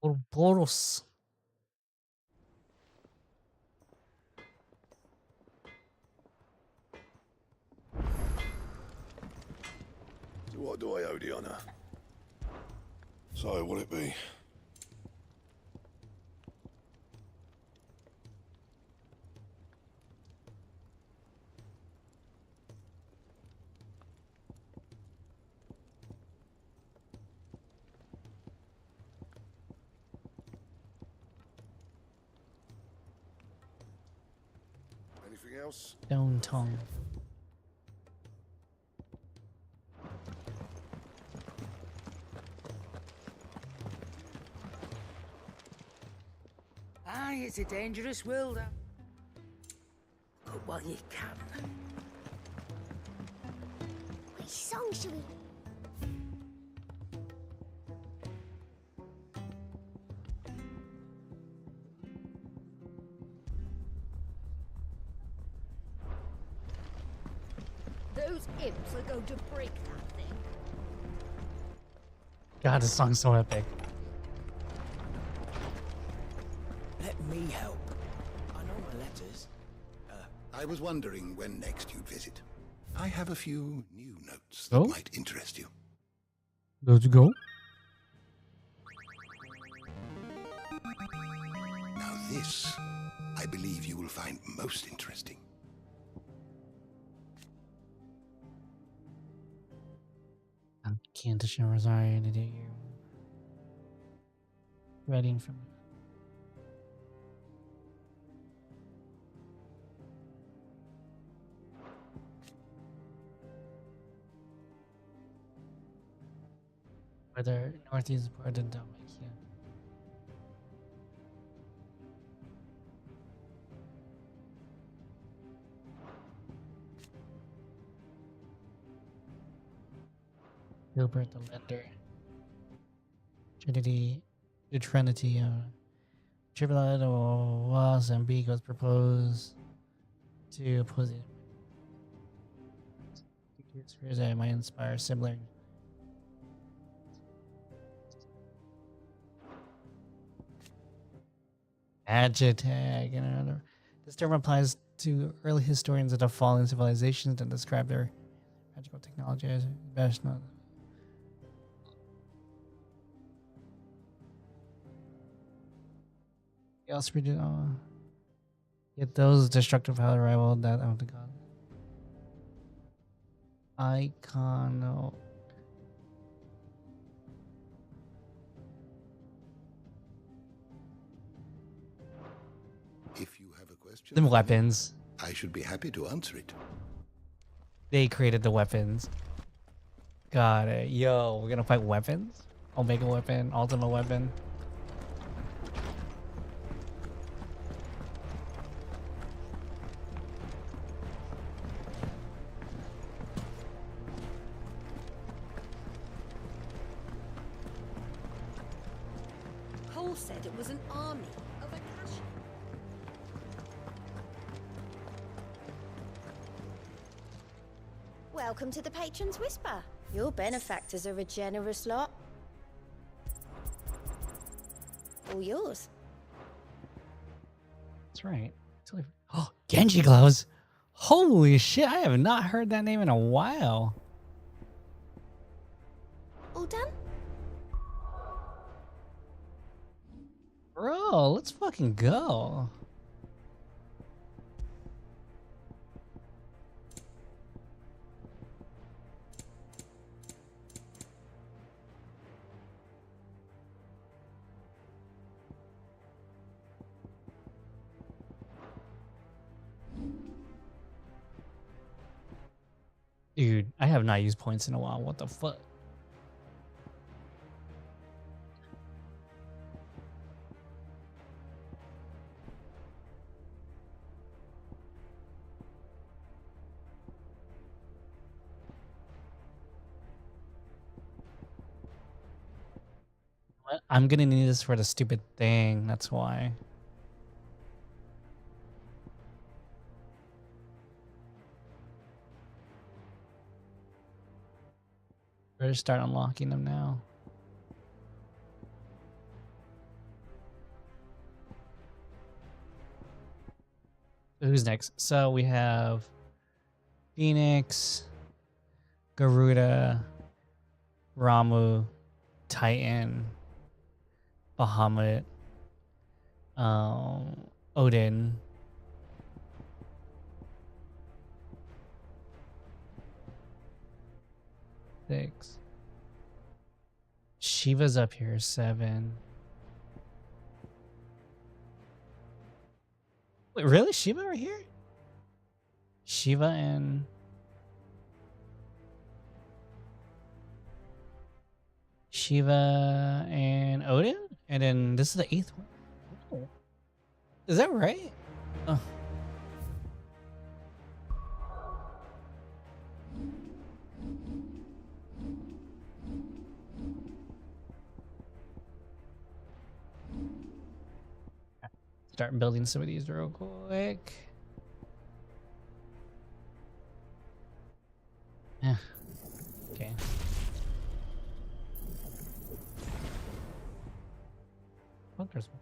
Ouroboros.
So what do I owe the honor? So what'll it be? Anything else?
Stone tongue.
Aye, it's a dangerous world. But what you can.
Which song should we...
Those imps are going to break that thing.
God, this song's so epic.
Let me help. I know my letters.
I was wondering when next you'd visit. I have a few new notes
Oh?
that might interest you.
Let's go.
Now this, I believe you will find most interesting.
Can't Rosario to do you. Writing from whether northeast border don't make you. Gilbert the Lender. Trinity, the Trinity, Triplet was and B was proposed to oppose it. That might inspire sibling. Agitag and another. This term applies to early historians of the fallen civilizations that describe their magical technology as best not else we do? Get those destructive power rival that of the god. Icono.
If you have a question,
The weapons.
I should be happy to answer it.
They created the weapons. Got it. Yo, we're gonna fight weapons? Omega weapon, ultimate weapon.
Cole said it was an army of Akashi.
Welcome to the Patron's Whisper. Your benefactors are a generous lot. All yours.
That's right. Oh, Genji gloves. Holy shit, I have not heard that name in a while.
All done?
Bro, let's fucking go. Dude, I have not used points in a while. What the fuck? What? I'm gonna need this for the stupid thing. That's why. Better start unlocking them now. So who's next? So we have Phoenix, Garuda, Ramu, Titan, Bahamut, Odin. Six. Shiva's up here, 7. Wait, really? Shiva right here? Shiva and Odin? And then this is the 8th one. Oh. Is that right? Oh. Start building some of these real quick. Yeah. Okay. Oh, there's one.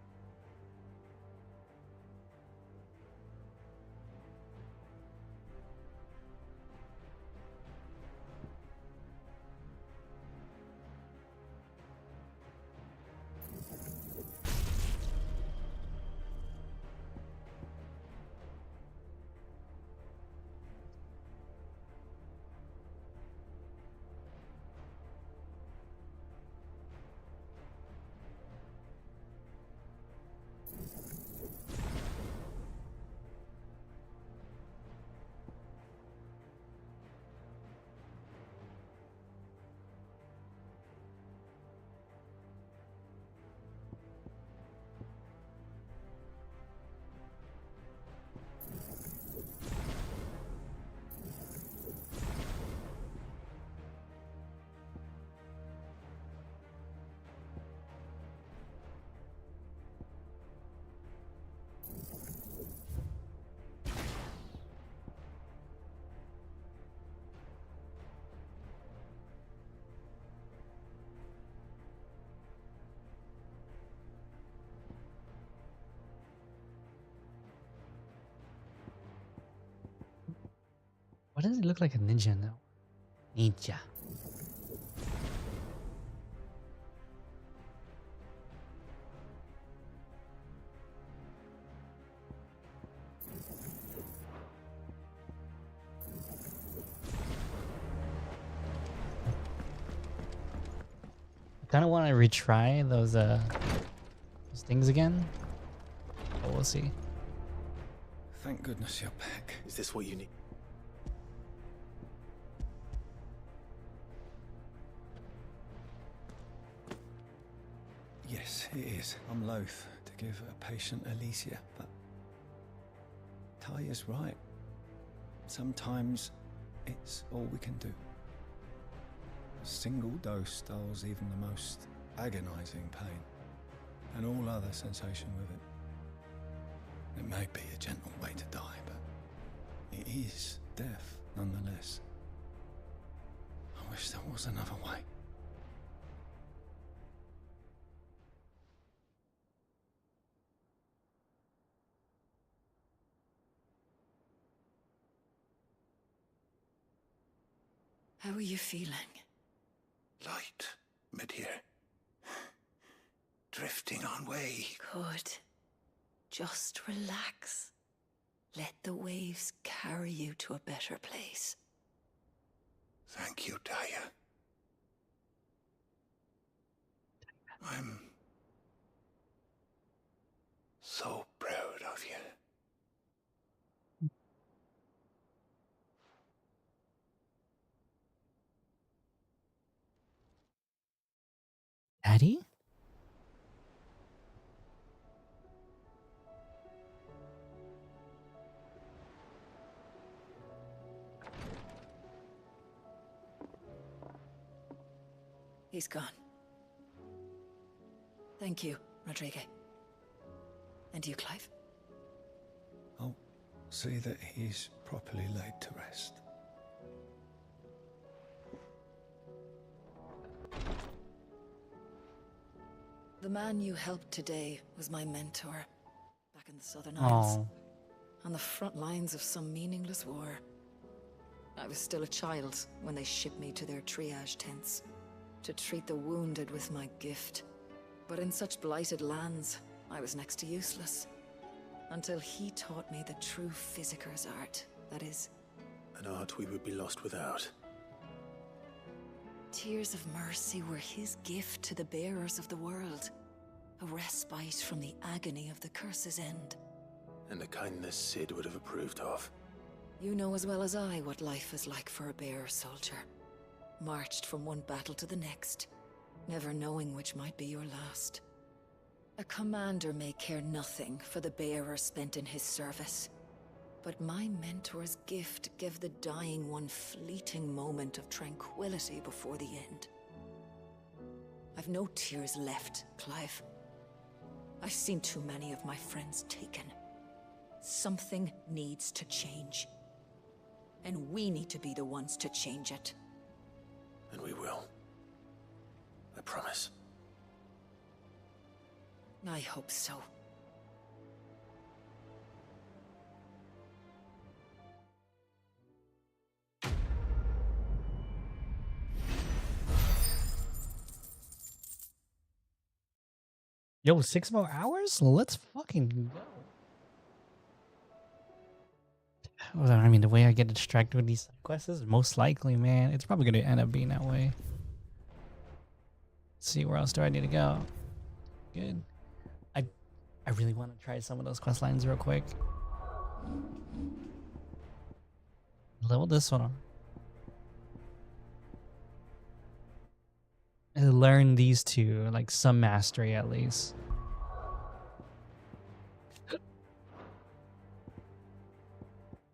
Why does it look like a ninja now? Ninja. I kind of want to retry those things again, but we'll see.
Thank goodness you're back. Is this what you need?
Yes, it is. I'm loath to give a patient Alicia, but Talia's right. Sometimes it's all we can do. A single dose dulls even the most agonizing pain, and all other sensation with it. It may be a gentle way to die, but it is death nonetheless. I wish there was another way.
How are you feeling?
Light, mid-here. Drifting on way.
Good. Just relax. Let the waves carry you to a better place.
Thank you, Taya. I'm so proud of you.
Daddy?
He's gone. Thank you, Rodrigo. And you, Clive?
I'll see that he's properly laid to rest.
The man you helped today was my mentor back in the Southern Isles.
Oh,
On the front lines of some meaningless war. I was still a child when they shipped me to their triage tents to treat the wounded with my gift. But in such blighted lands, I was next to useless. Until he taught me the true physicker's art, that is,
An art we would be lost without.
tears of mercy were his gift to the bearers of the world. A respite from the agony of the curse's end.
And a kindness Sid would have approved of.
You know as well as I what life is like for a bearer soldier. Marched from one battle to the next, never knowing which might be your last. A commander may care nothing for the bearer spent in his service. But my mentor's gift gave the dying one fleeting moment of tranquility before the end. I've no tears left, Clive. I've seen too many of my friends taken. Something needs to change. And we need to be the ones to change it.
And we will. I promise.
I hope so.
yo, 6 more hours? Let's fucking go. Well, I mean, the way I get distracted with these side quests is most likely, man, it's probably gonna end up being that way. Let's see, where else do I need to go? Good. I really want to try some of those quest lines real quick. Level this one up. And learn these two, like some mastery at least.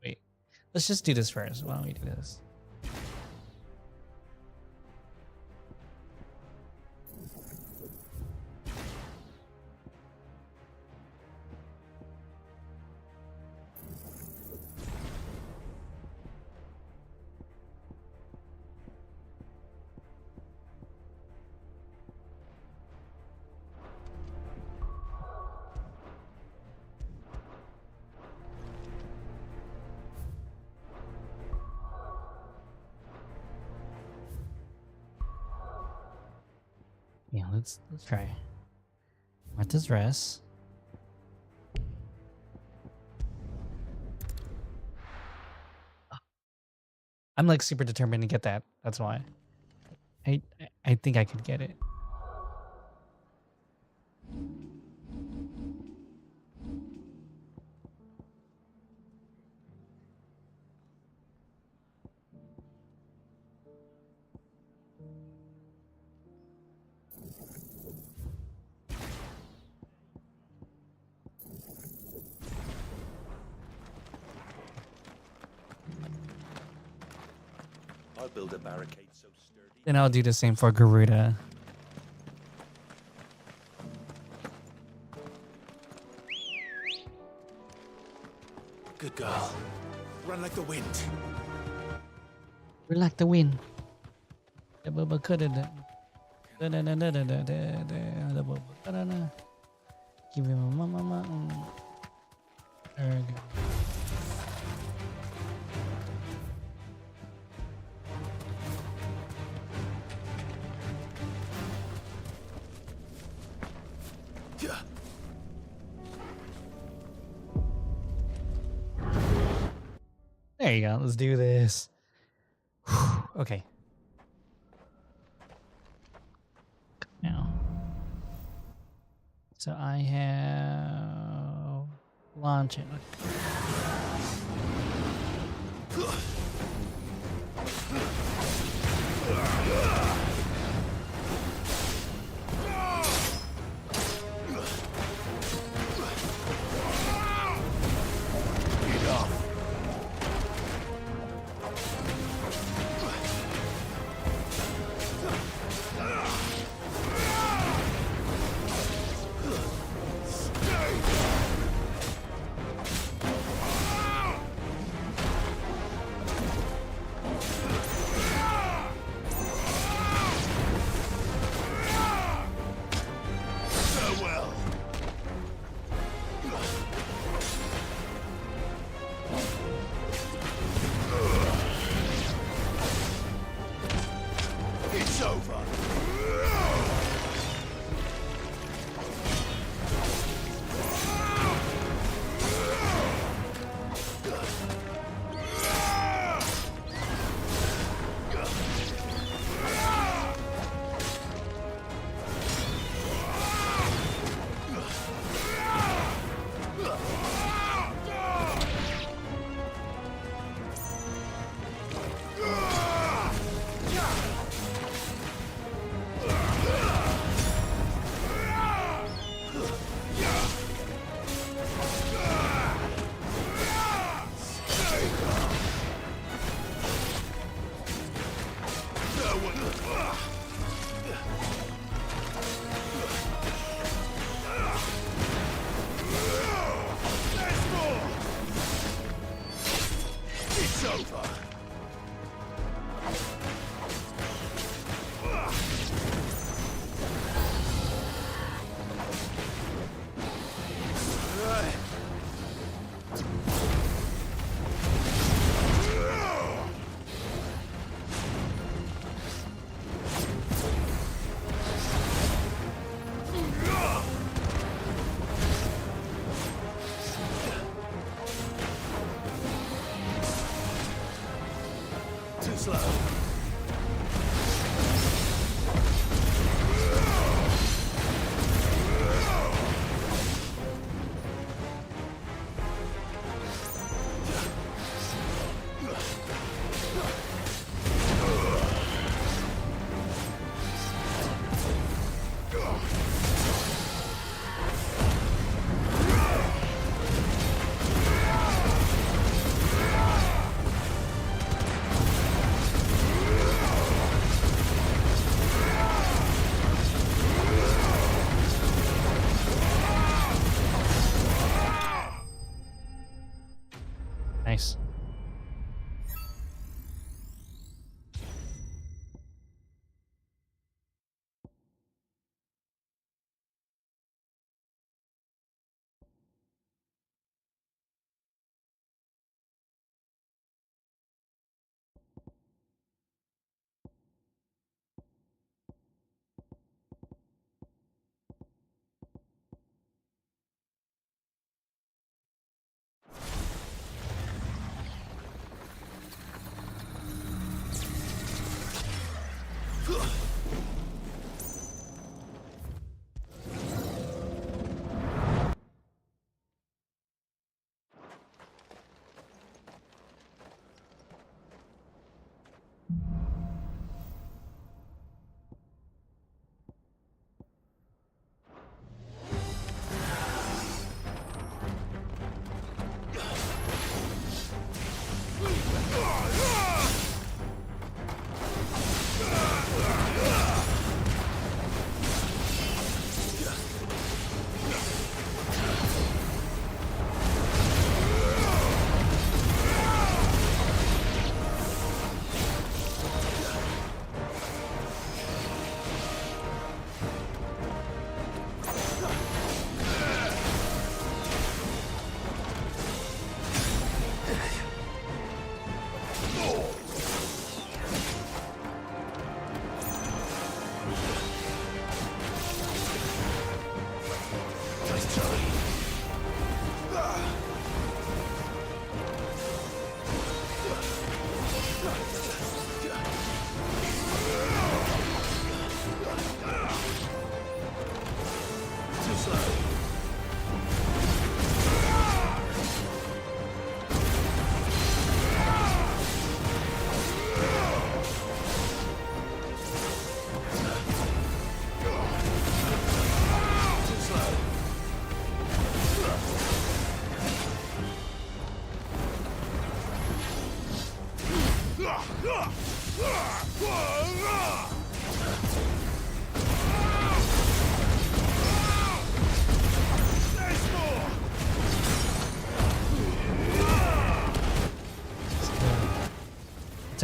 Wait, let's just do this first. Why don't we do this? Yeah, let's try. Let this rest. I'm like super determined to get that. That's why. I think I could get it.
I'll build a barricade so sturdy.
Then I'll do the same for Garuda.
Good girl. Run like the wind.
We're like the wind. Give him a mama. There we go. There you go. Let's do this. Okay. Now. So I have launch it.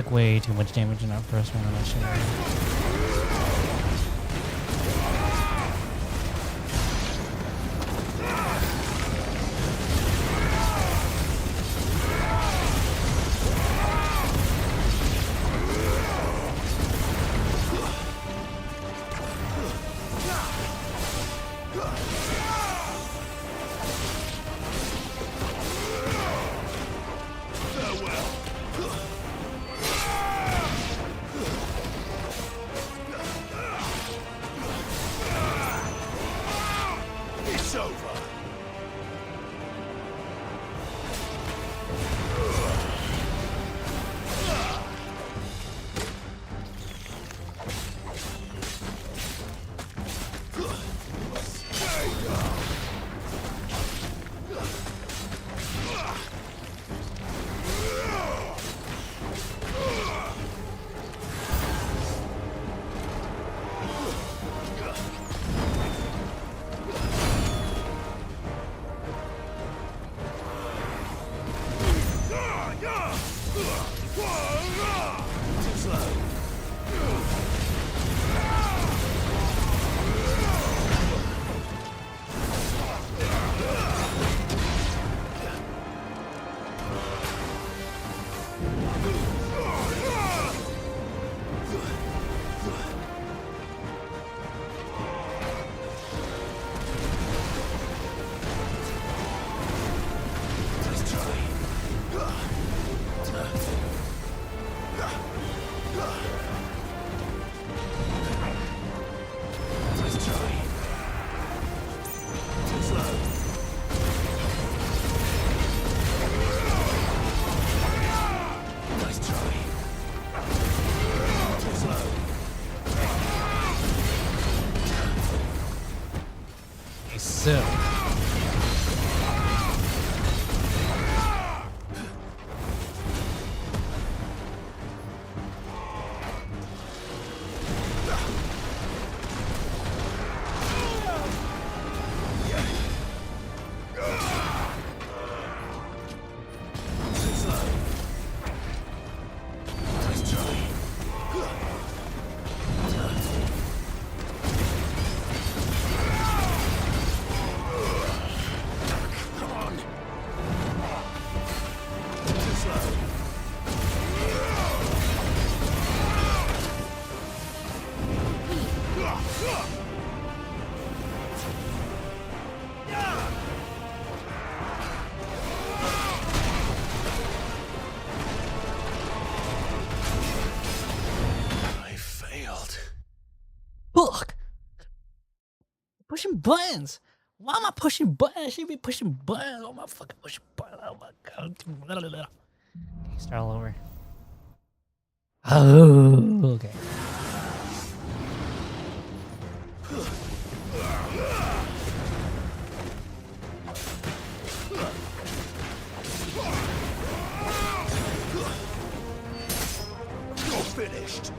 took way too much damage in that first one. That shit.
It's over.
So. Fuck! Pushing buttons! Why am I pushing buttons? I should be pushing buttons. Oh my fucking pushing buttons. Oh my god. Okay, start all over. Oh, okay.
You're finished.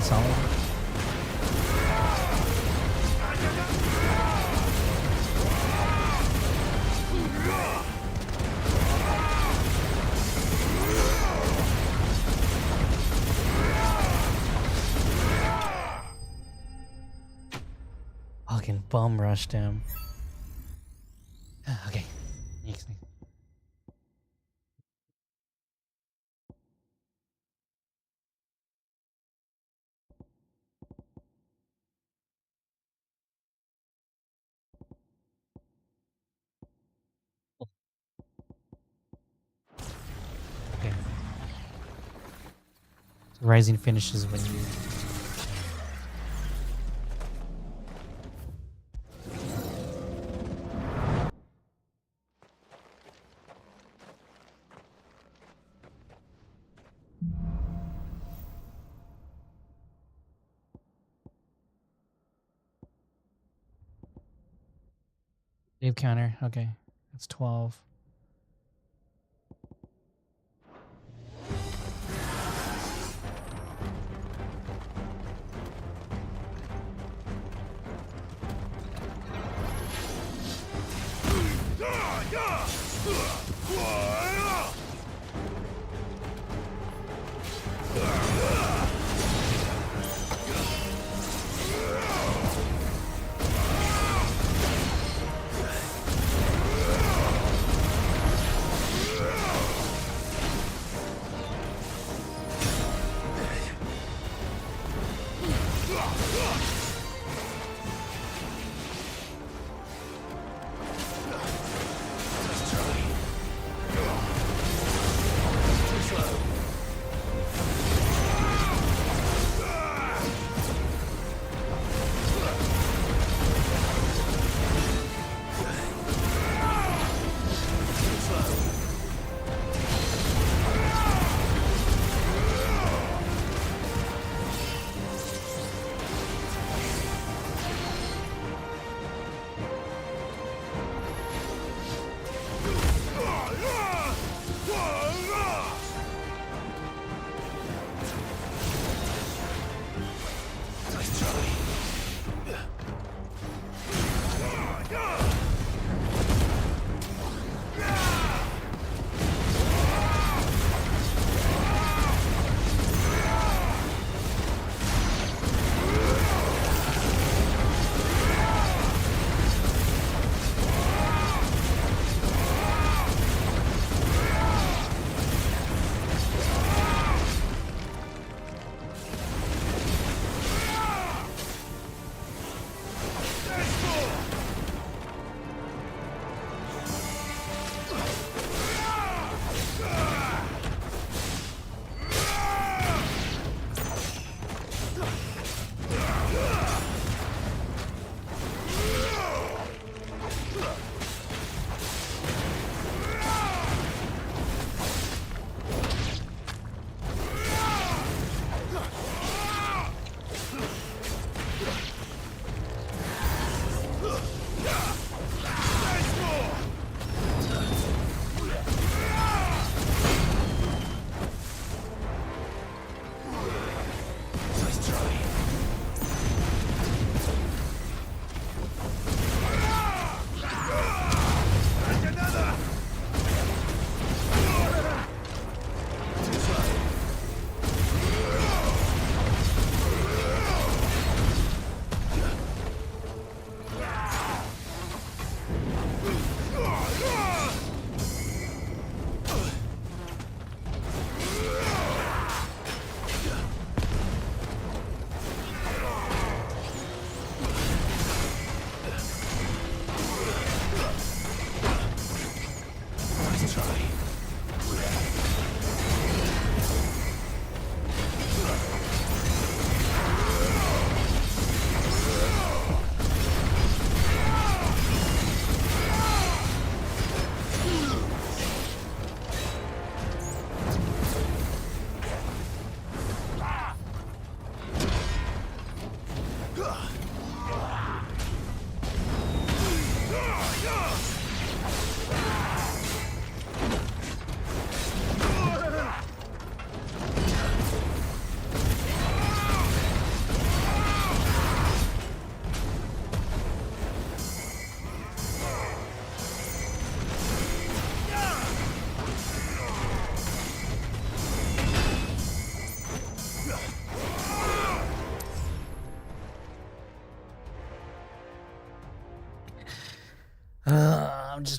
Pretty solid. Fucking bum rushed him. Okay. Next. Okay. So rising finishes when you. Save counter. Okay. That's 12.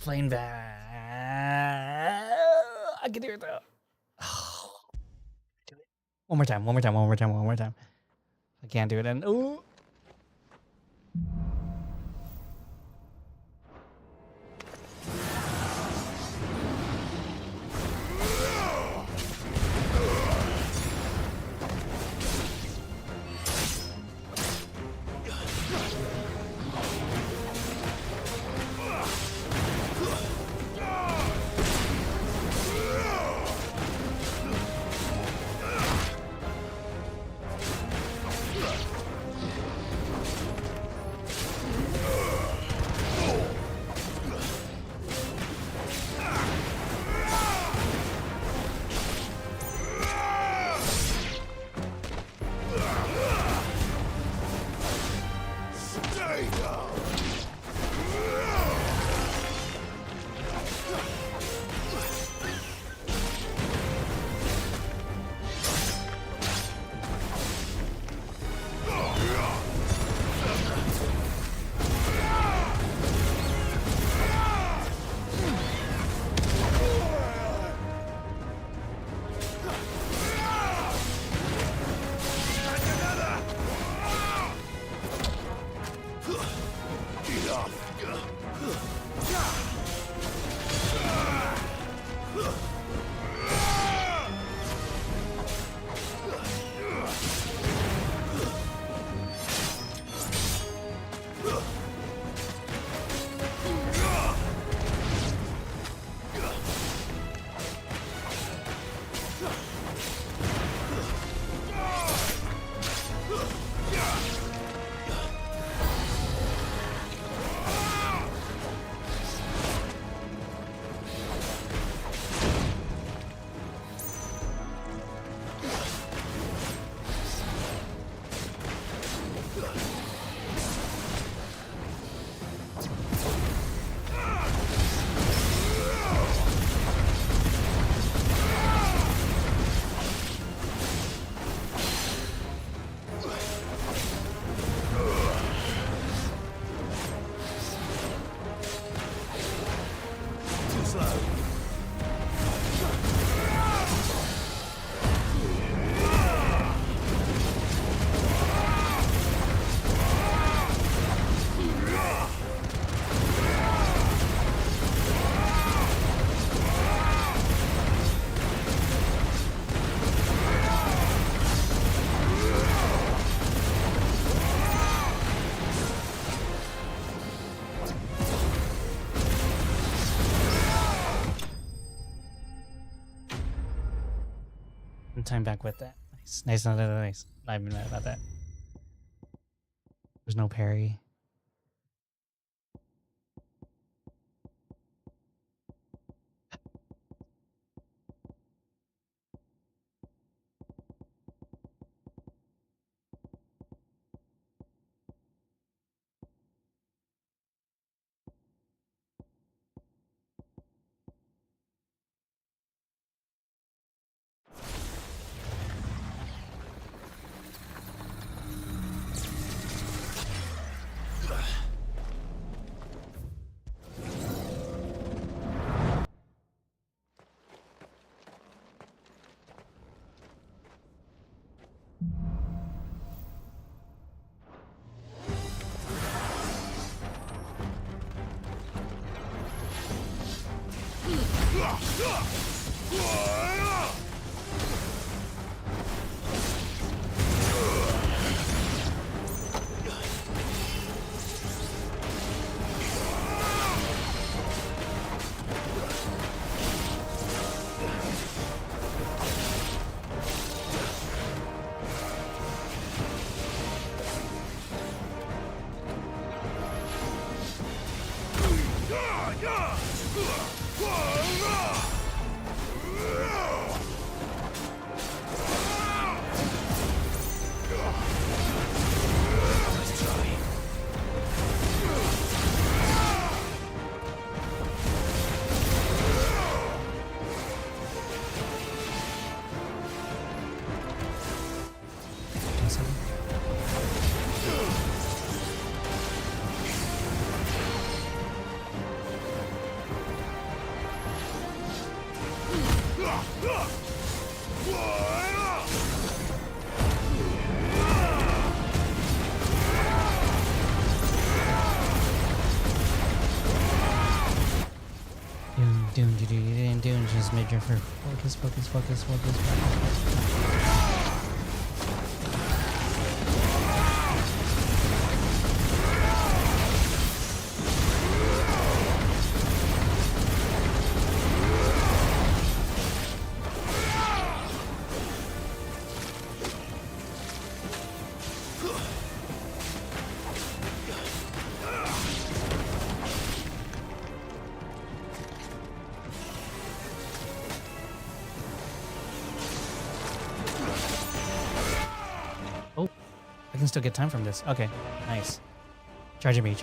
playing bad. I can hear it though. Do it. One more time. I can't do it. And ooh. Time back with that. Nice. Not even mad about that. There's no parry. Doon. Just major for focus. Oh, I can still get time from this. Okay, nice. Charging me.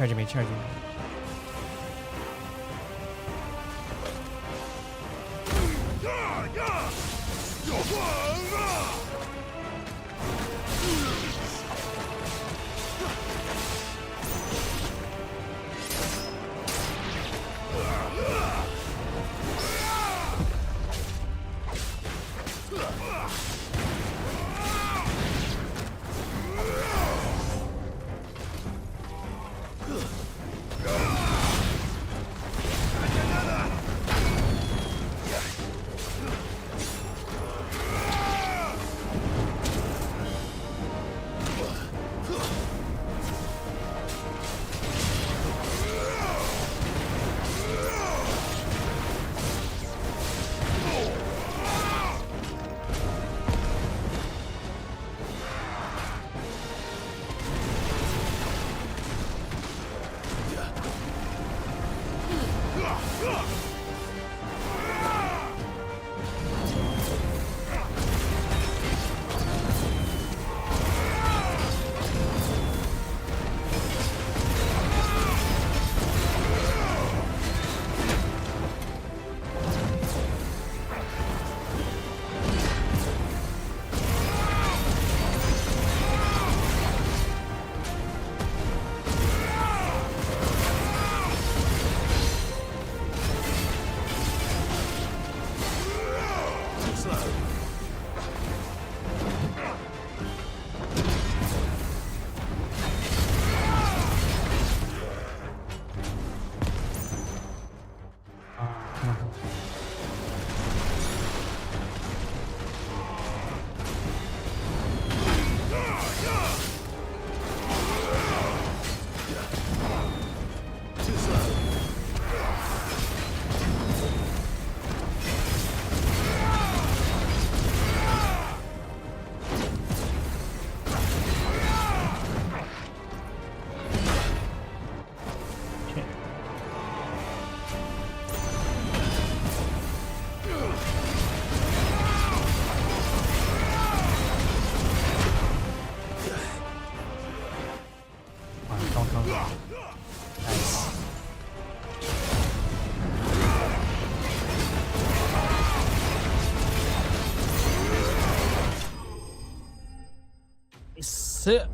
Sit.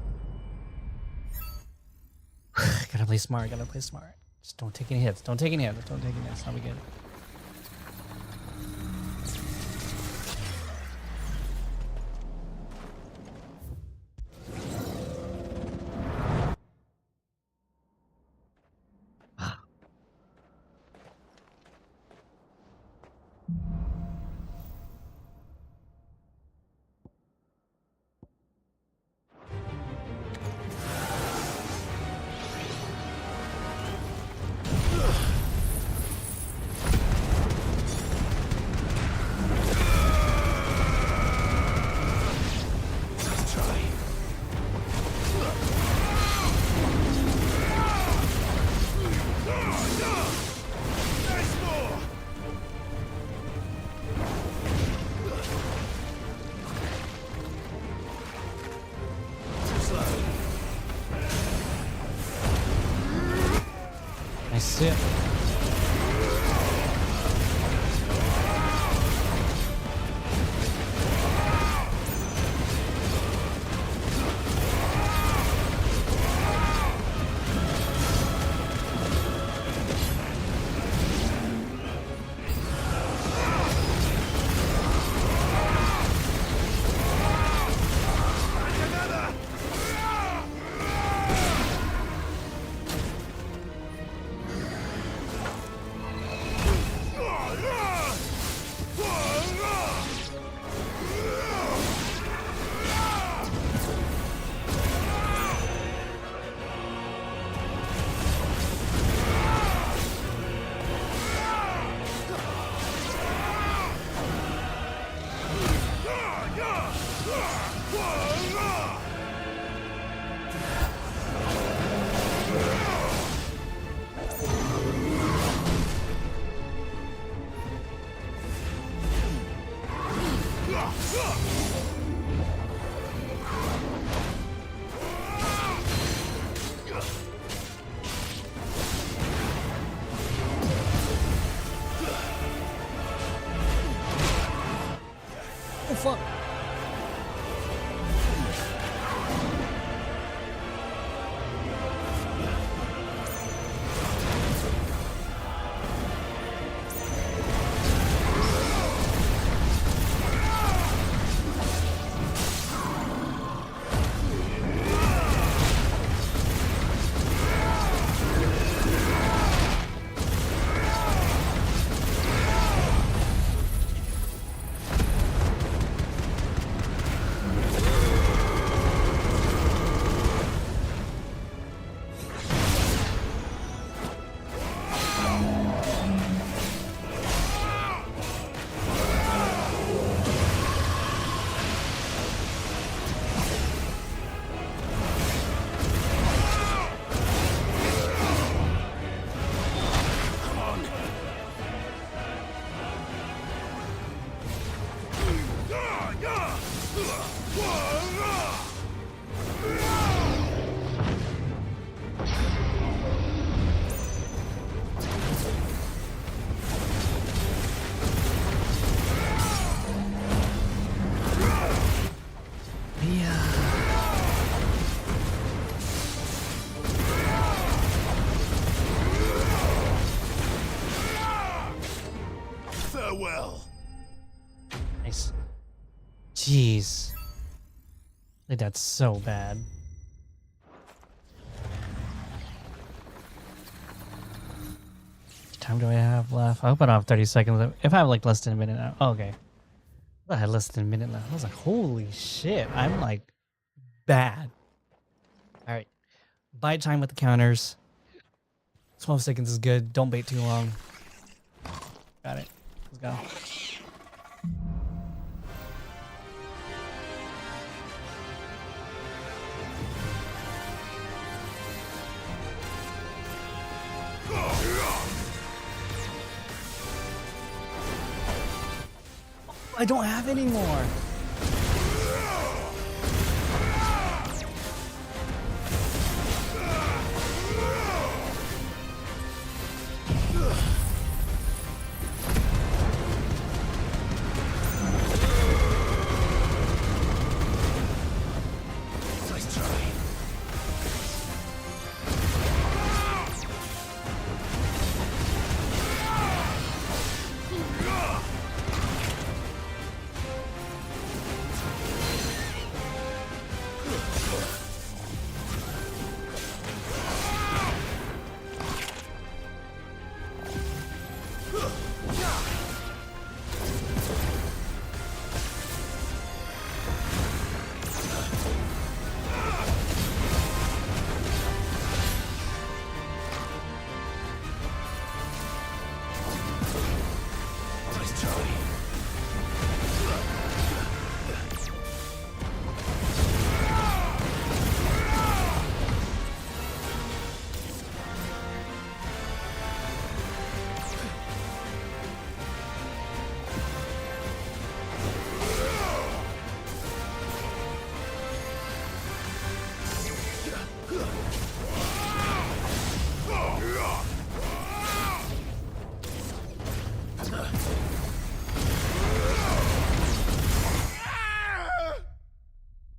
Gotta play smart. Just don't take any hits. Don't take any hits. How we get it. Nice it. fuck?
Farewell.
Nice. Jeez. Like, that's so bad. How much time do I have left? I hope I don't have 30 seconds left. If I have like less than a minute now. Oh, okay. I had less than a minute left. I was like, holy shit. I'm like bad. Alright. Buy time with the counters. 12 seconds is good. Don't bait too long. Got it. Let's go. I don't have any more.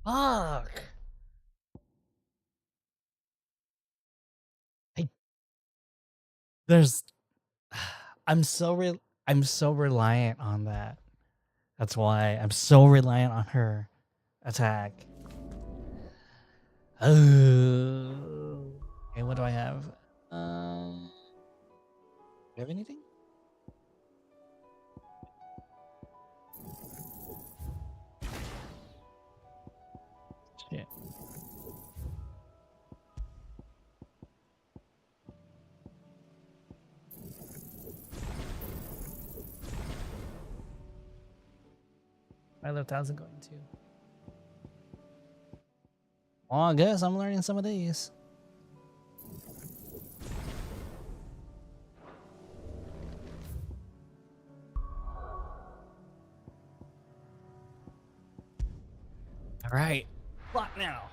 Fuck. There's I'm so reliant on that. That's why I'm so reliant on her attack. Oh. Okay, what do I have? Do you have anything? Shit. My left how's it going to? Well, I guess I'm learning some of these. All right, block now.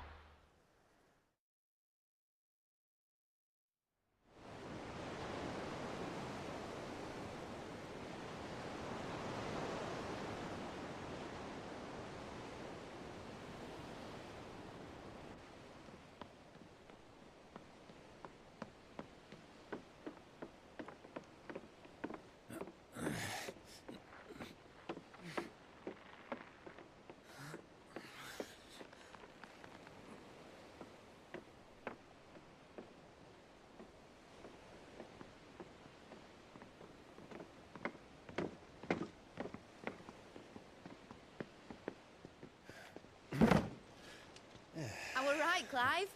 Clive?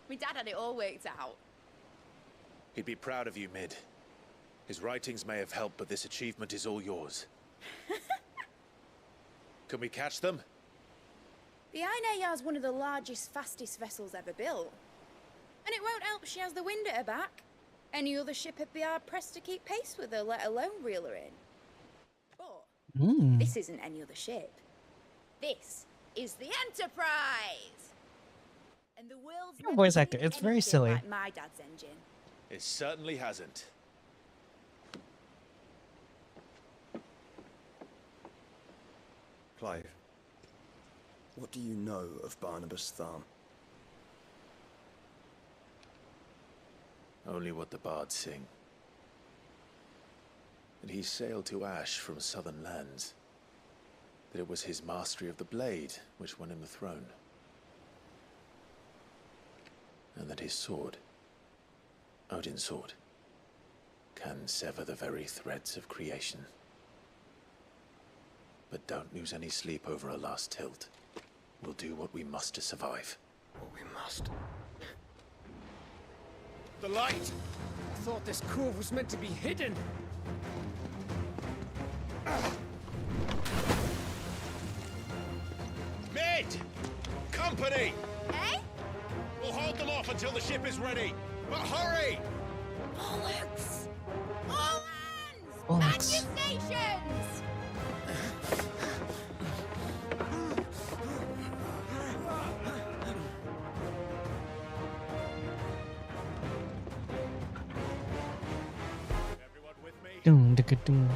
My dad had it all worked out.
He'd be proud of you, Mid. His writings may have helped, but this achievement is all yours. Can we catch them?
The Ainayar's one of the largest, fastest vessels ever built. And it won't help she has the wind at her back. Any other ship would be hard-pressed to keep pace with her, let alone reel her in. But this isn't any other ship. This is the Enterprise! And the world's
Your voice actor, it's very silly.
like my dad's engine.
It certainly hasn't.
Clive, what do you know of Barnabas Tharm?
Only what the bards sing. That he sailed to Ash from southern lands. That it was his mastery of the blade which won him the throne. And that his sword, Odin's sword, can sever the very threads of creation. But don't lose any sleep over a last tilt. We'll do what we must to survive.
What we must.
The light! I thought this cove was meant to be hidden.
Mid! Company!
Eh?
We'll hold them off until the ship is ready. But hurry!
Bollocks! All hands! Man your stations!
Doom, doom, doom, doom.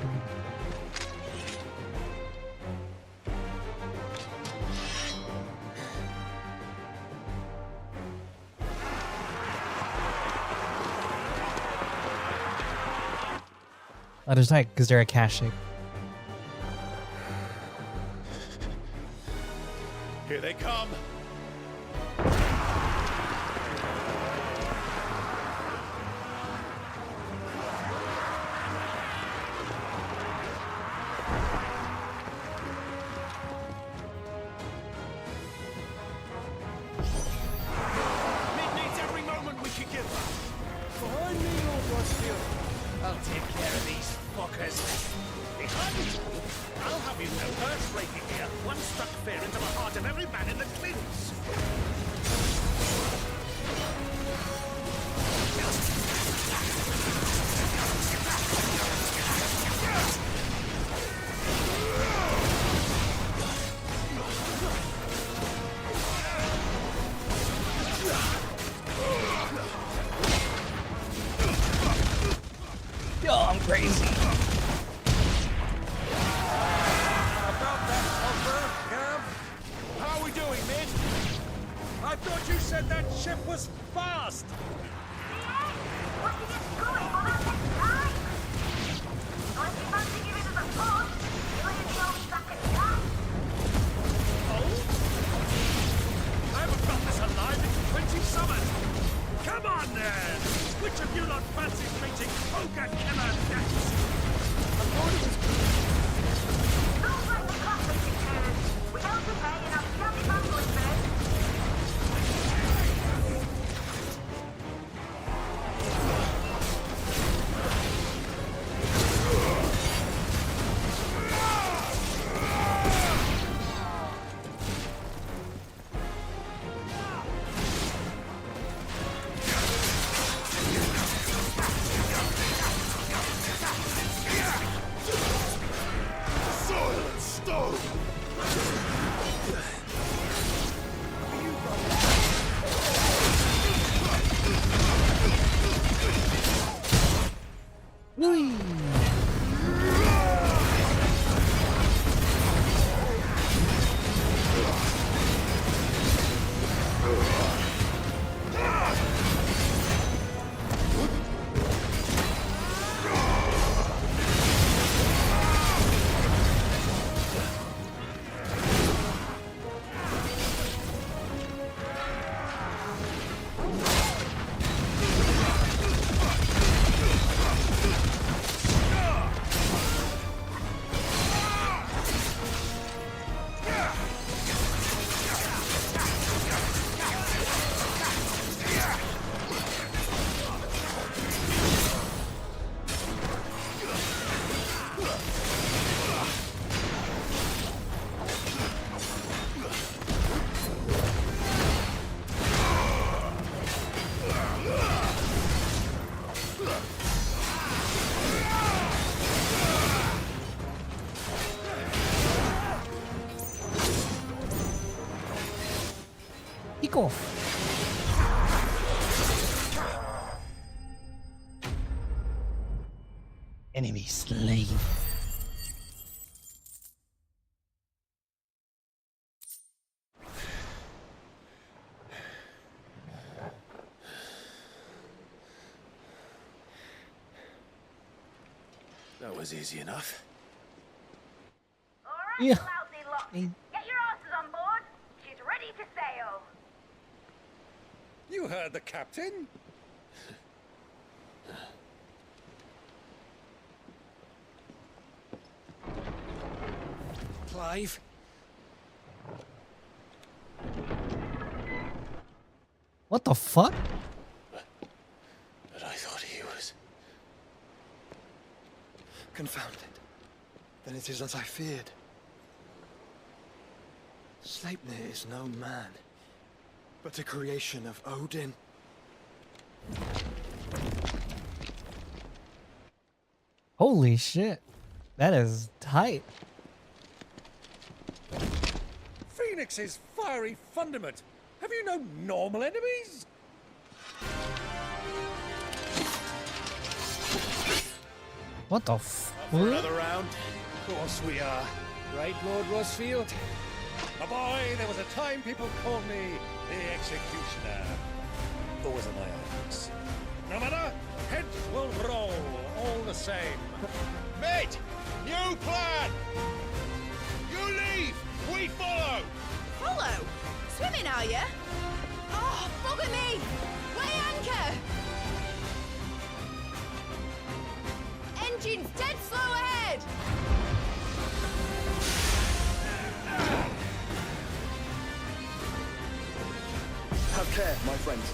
That is tight because they're a cash shape.
Here they come.
Mid needs every moment we can give her. Behind me, Lord Rossfield. I'll take care of these fuckers. Behind me? I'll have you know, earth-breaking here. One struck fear into the heart of every man in the clints.
Yo, I'm crazy.
How are we doing, Mid? I thought you said that ship was fine.
Kick off. Enemy slain.
That was easy enough.
Yeah.
Lousy lot. Get your asses on board. She's ready to sail.
You heard the captain.
Clive?
What the fuck?
But I thought he was...
Confounded. Then it is as I feared. Sleipnir is no man, but a creation of Odin.
Holy shit. That is tight.
Phoenix's fiery fundament. Have you no normal enemies?
What the
Up for another round? Of course we are. Right, Lord Rosfield? My boy, there was a time people called me the Executioner. Always on my axe. No matter, heads will roll, all the same.
Mate, new plan! You leave, we follow!
Follow? Swimming, are you? Oh, bugger me! Weigh anchor! Engine's dead slow ahead!
Have care, my friends.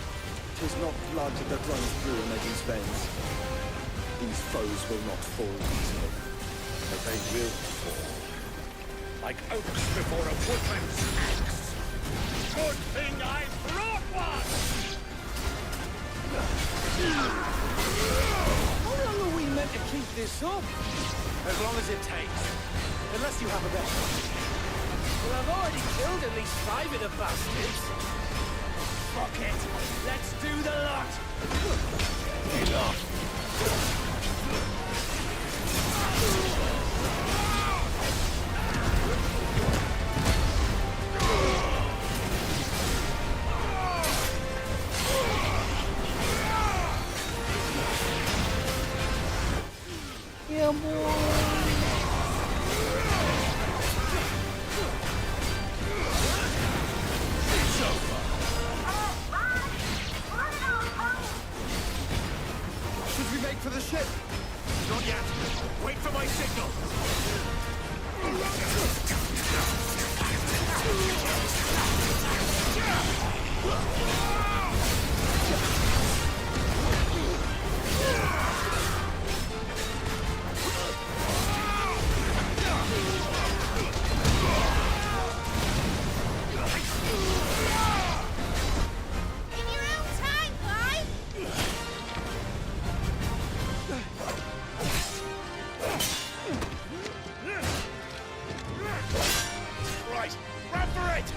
'Tis not blood that runs through Megan's veins. These foes will not fall easily.
But they will fall. Like oaks before a woodman's axe. Good thing I brought one!
How long are we meant to keep this up?
As long as it takes.
Unless you have a bet.
Well, I've already killed at least 5 of the bastards.
Fuck it. Let's do the lot.
Yeah, boy.
Should we make for the ship?
Not yet. Wait for my signal.
In your own time, Clive!
Right, run for it!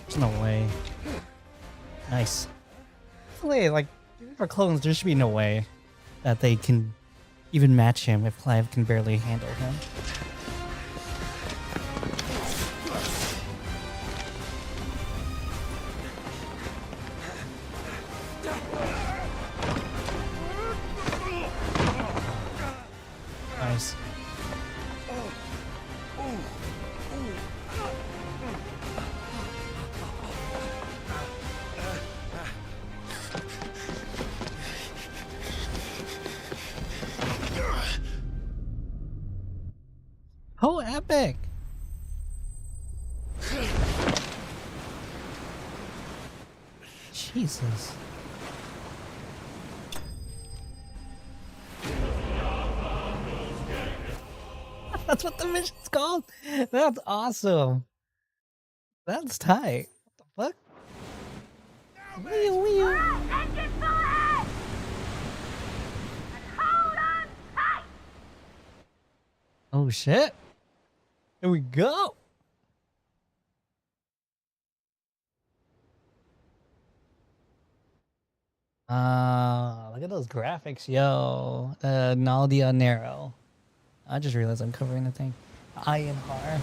There's no way. Nice. Wait, like, for clones, there should be no way that they can even match him if Clive can barely handle him. Nice. Oh, epic! Jesus. That's what the mission's called? That's awesome. That's tight. What the fuck?
Engine full ahead! And hold on
Oh shit! Here we go. Look at those graphics, yo. Naldia Nero. I just realized I'm covering the thing. Iron Har.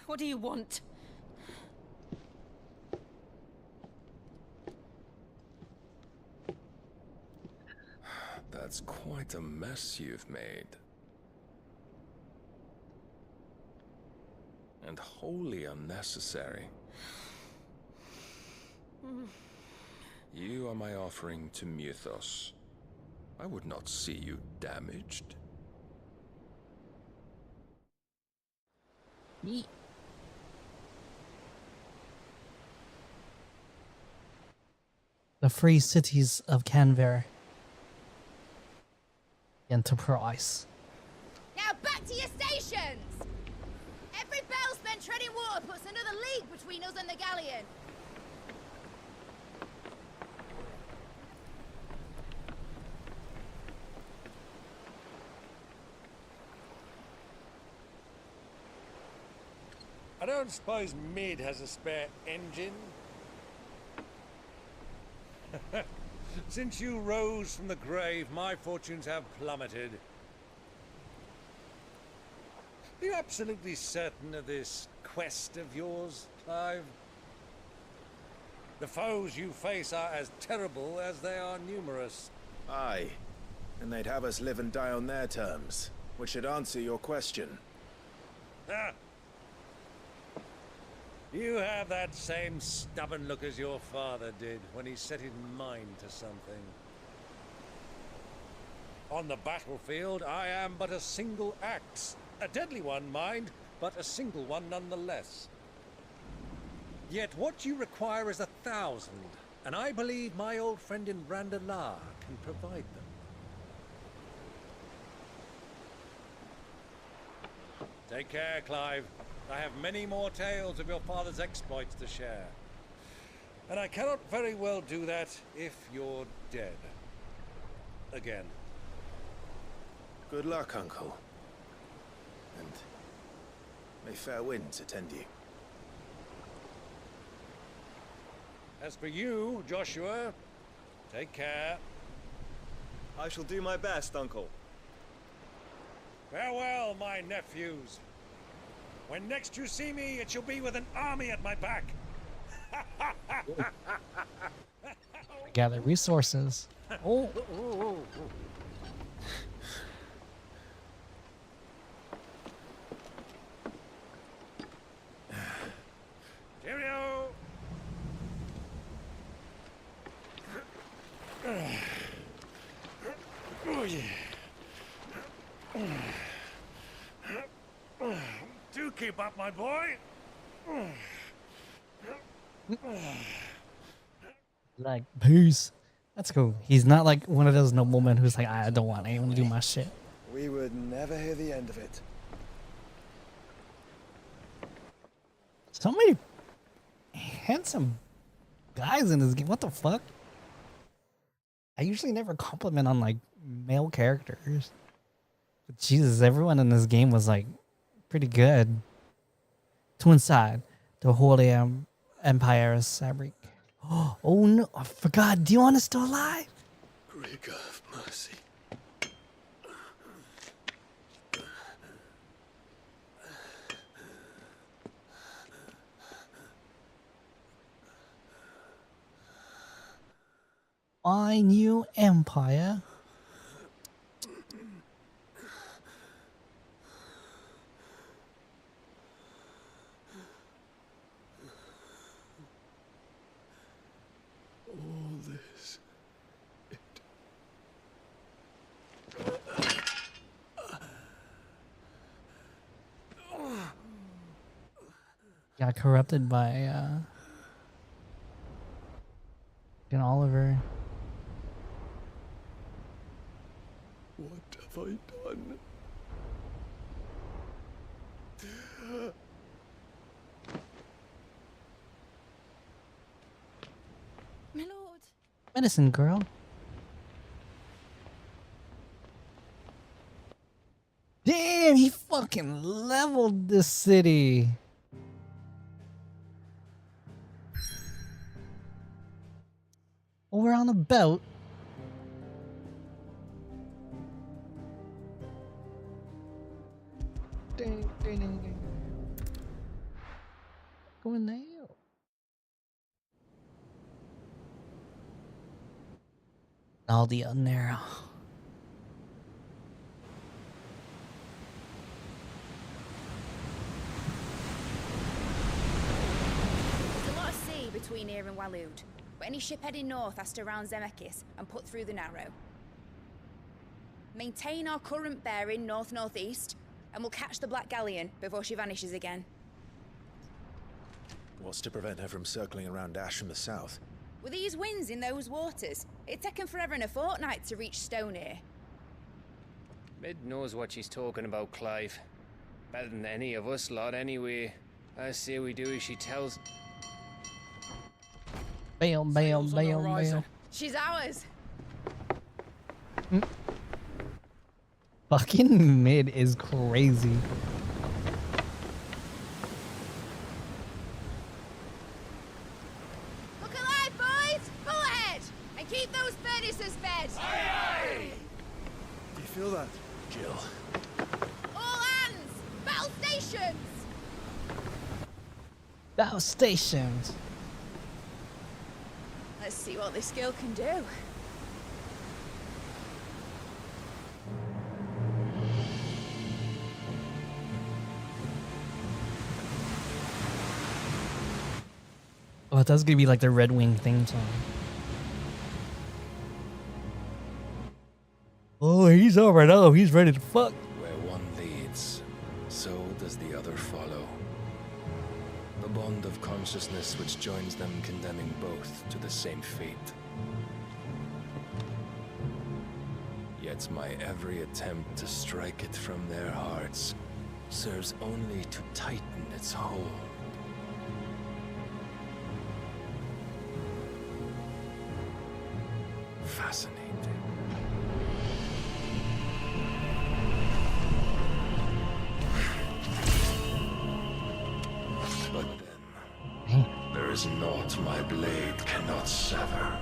What do you want?
That's quite a mess you've made. And wholly unnecessary. You are my offering to Mythos. I would not see you damaged.
The free cities of Canver. Enterprise.
Now back to your stations! Every bell spent treading water puts another league between us and the galleon.
I don't suppose Mid has a spare engine? Since you rose from the grave, my fortunes have plummeted. Are you absolutely certain of this quest of yours, Clive? The foes you face are as terrible as they are numerous.
Aye. And they'd have us live and die on their terms, which should answer your question.
Ah. You have that same stubborn look as your father did when he set his mind to something. On the battlefield, I am but a single axe. A deadly one, mind, but a single one nonetheless. Yet what you require is 1,000, and I believe my old friend in Randalar can provide them. Take care, Clive. I have many more tales of your father's exploits to share. And I cannot very well do that if you're dead. Again.
Good luck, Uncle. And may fair winds attend you.
As for you, Joshua, take care.
I shall do my best, Uncle.
Farewell, my nephews. When next you see me, it shall be with an army at my back.
Gather resources. Oh.
Cheerio. Oh, yeah. Do keep up, my boy.
Like, peace. That's cool. He's not like one of those noblemen who's like, I don't want anyone to do my shit.
We would never hear the end of it.
So many handsome guys in this game. What the fuck? I usually never compliment on like male characters. But Jesus, everyone in this game was like pretty good. To inside the Holy Empire's fabric. Oh no, I forgot. Dion is still alive.
Great God of mercy.
My new empire.
All this.
Got corrupted by Oliver.
What have I done?
My lord.
Medicine girl. Damn, he fucking leveled this city. Over on the belt. Ding, ding, ding, ding. Going there. All the narrow.
There's a lot of sea between here and Waloed, but any ship heading north has to round Zemeckis and put through the Narrow. Maintain our current bearing north-northeast, and we'll catch the Black Galleon before she vanishes again.
What's to prevent her from circling around Ash from the south?
With these winds in those waters, it'd taken forever and a fortnight to reach Stonehere.
Mid knows what she's talking about, Clive. Better than any of us lot, anyway. I say we do as she tells.
Bam, bam, bam, bam.
She's ours.
Fucking Mid is crazy.
Look alive, boys! Pull ahead! And keep those furnaces fed! Aye, aye!
Do you feel that,
Jill?
All hands! Battle stations!
Battle stations.
Let's see what this girl can do.
Oh, that's gonna be like the Red Wing theme song. Oh, he's over now. He's ready to fuck.
Where one leads, so does the other follow. The bond of consciousness which joins them, condemning both to the same fate. Yet my every attempt to strike it from their hearts serves only to tighten its hold. Fascinating. But then, there is naught my blade cannot sever.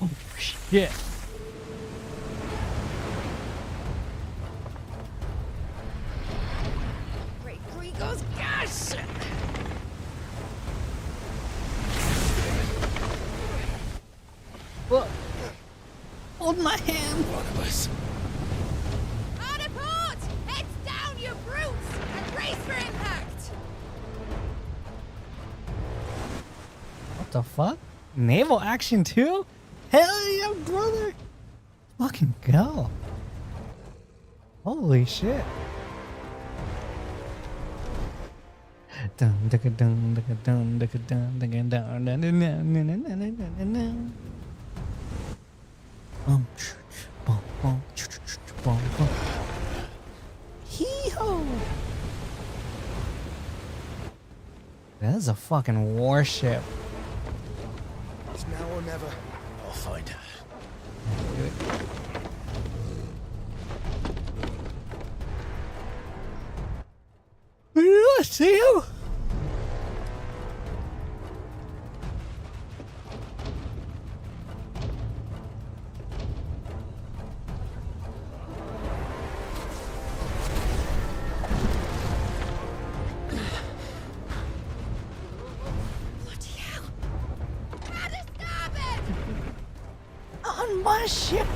Oh, shit.
Great Grigor's gas!
What? Hold my hand.
One of us.
Hard a port! Heads down, you brutes! And brace for impact!
What the fuck? Naval action too? Hell yeah, brother! Fucking go. Holy shit. Dun dun dun dun dun dun dun dun dun dun dun. Hee-ho! That's a fucking warship.
It's now or never. I'll find her.
Do it. I see him. On my ship.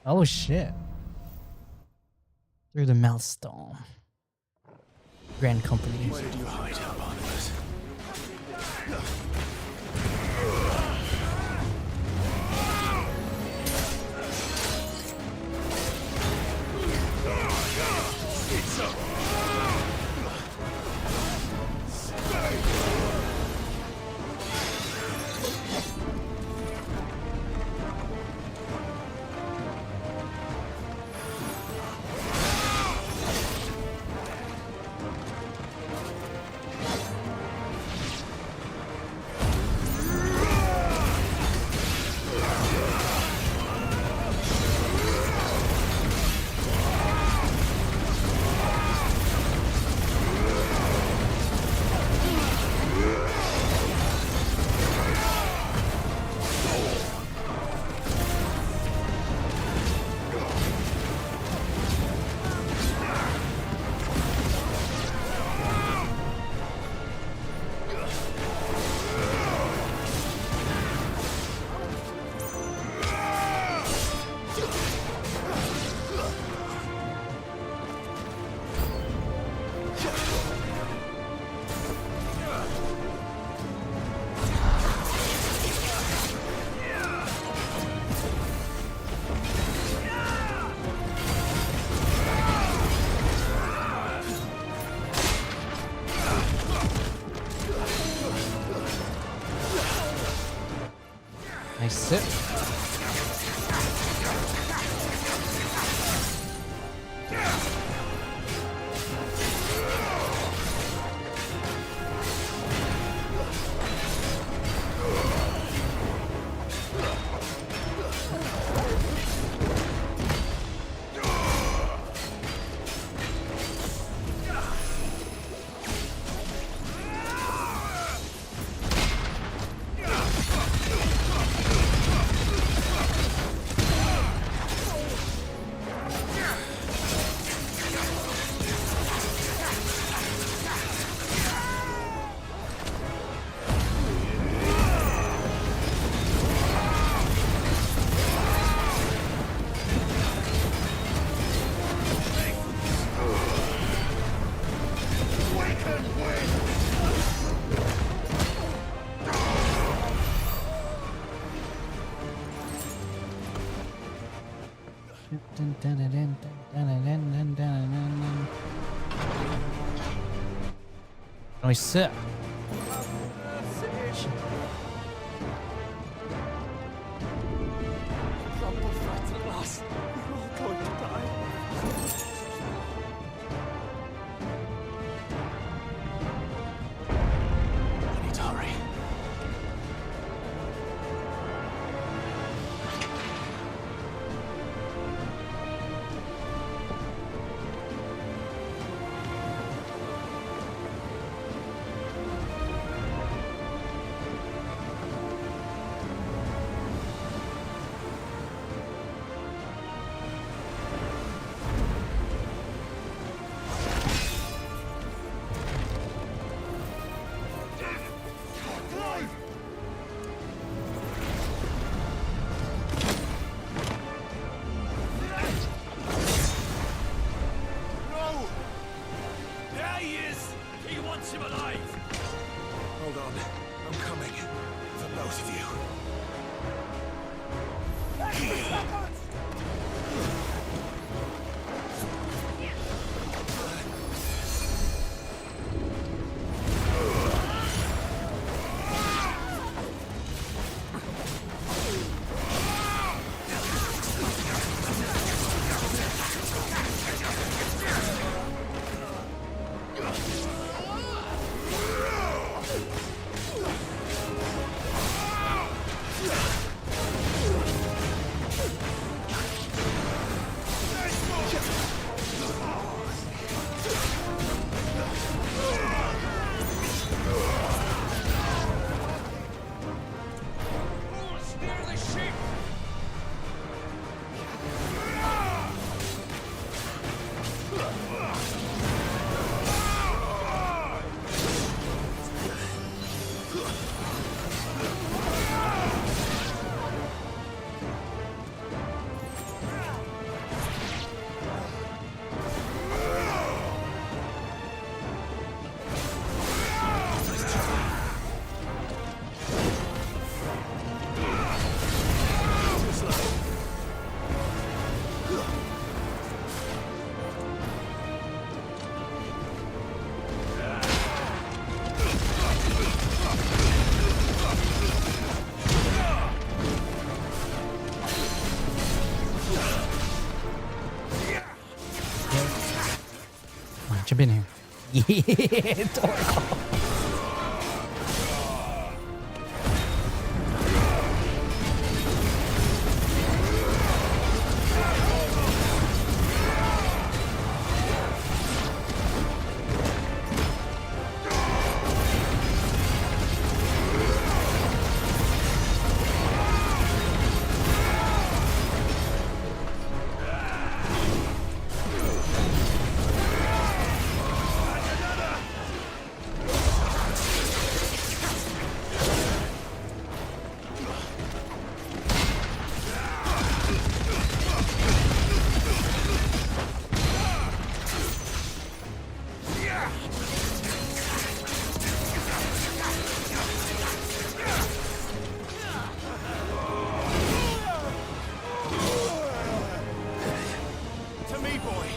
Oh shit. Through the Maelstrom. Grand Company.
Where did you hide her, Barnabas?
I sit. I sit.
I need to hurry. Hold on. I'm coming. For both of you.
Yeah, Torkoal.
To me, boy.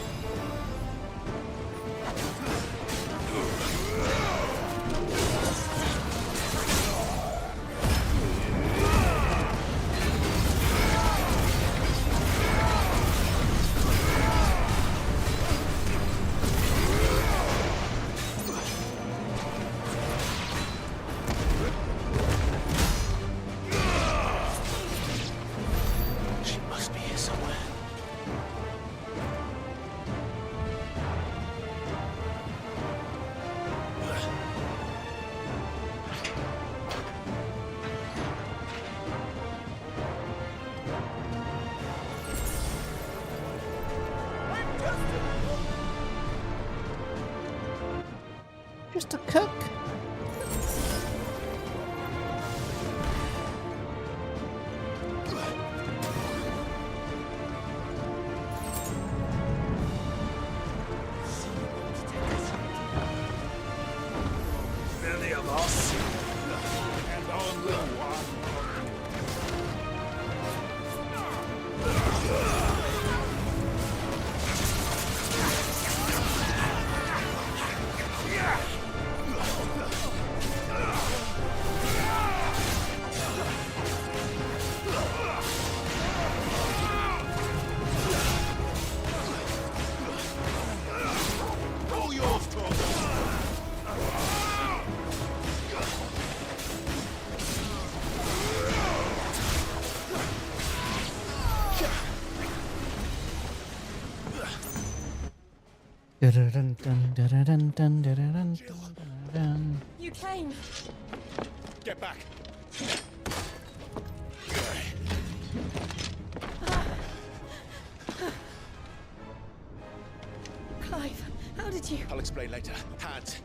She must be here somewhere.
Just a cook.
Many of us. And only one. All yours, Torkoal.
Dun, dun, dun, dun, dun, dun, dun, dun, dun.
You came.
Get back.
Clive, how did you?
I'll explain later. Hands.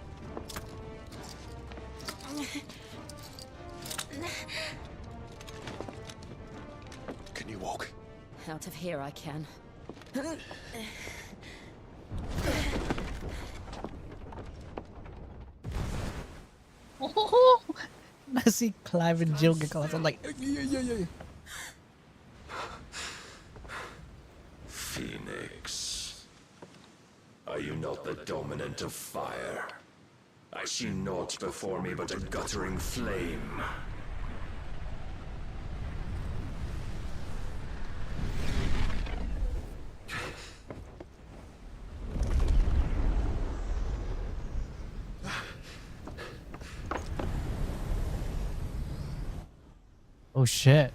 Can you walk?
Out of here I can.
I see Clive and Jill get close. I'm like, yeah.
Phoenix, are you not the dominant of fire? I see naught before me but a guttering flame.
Oh shit.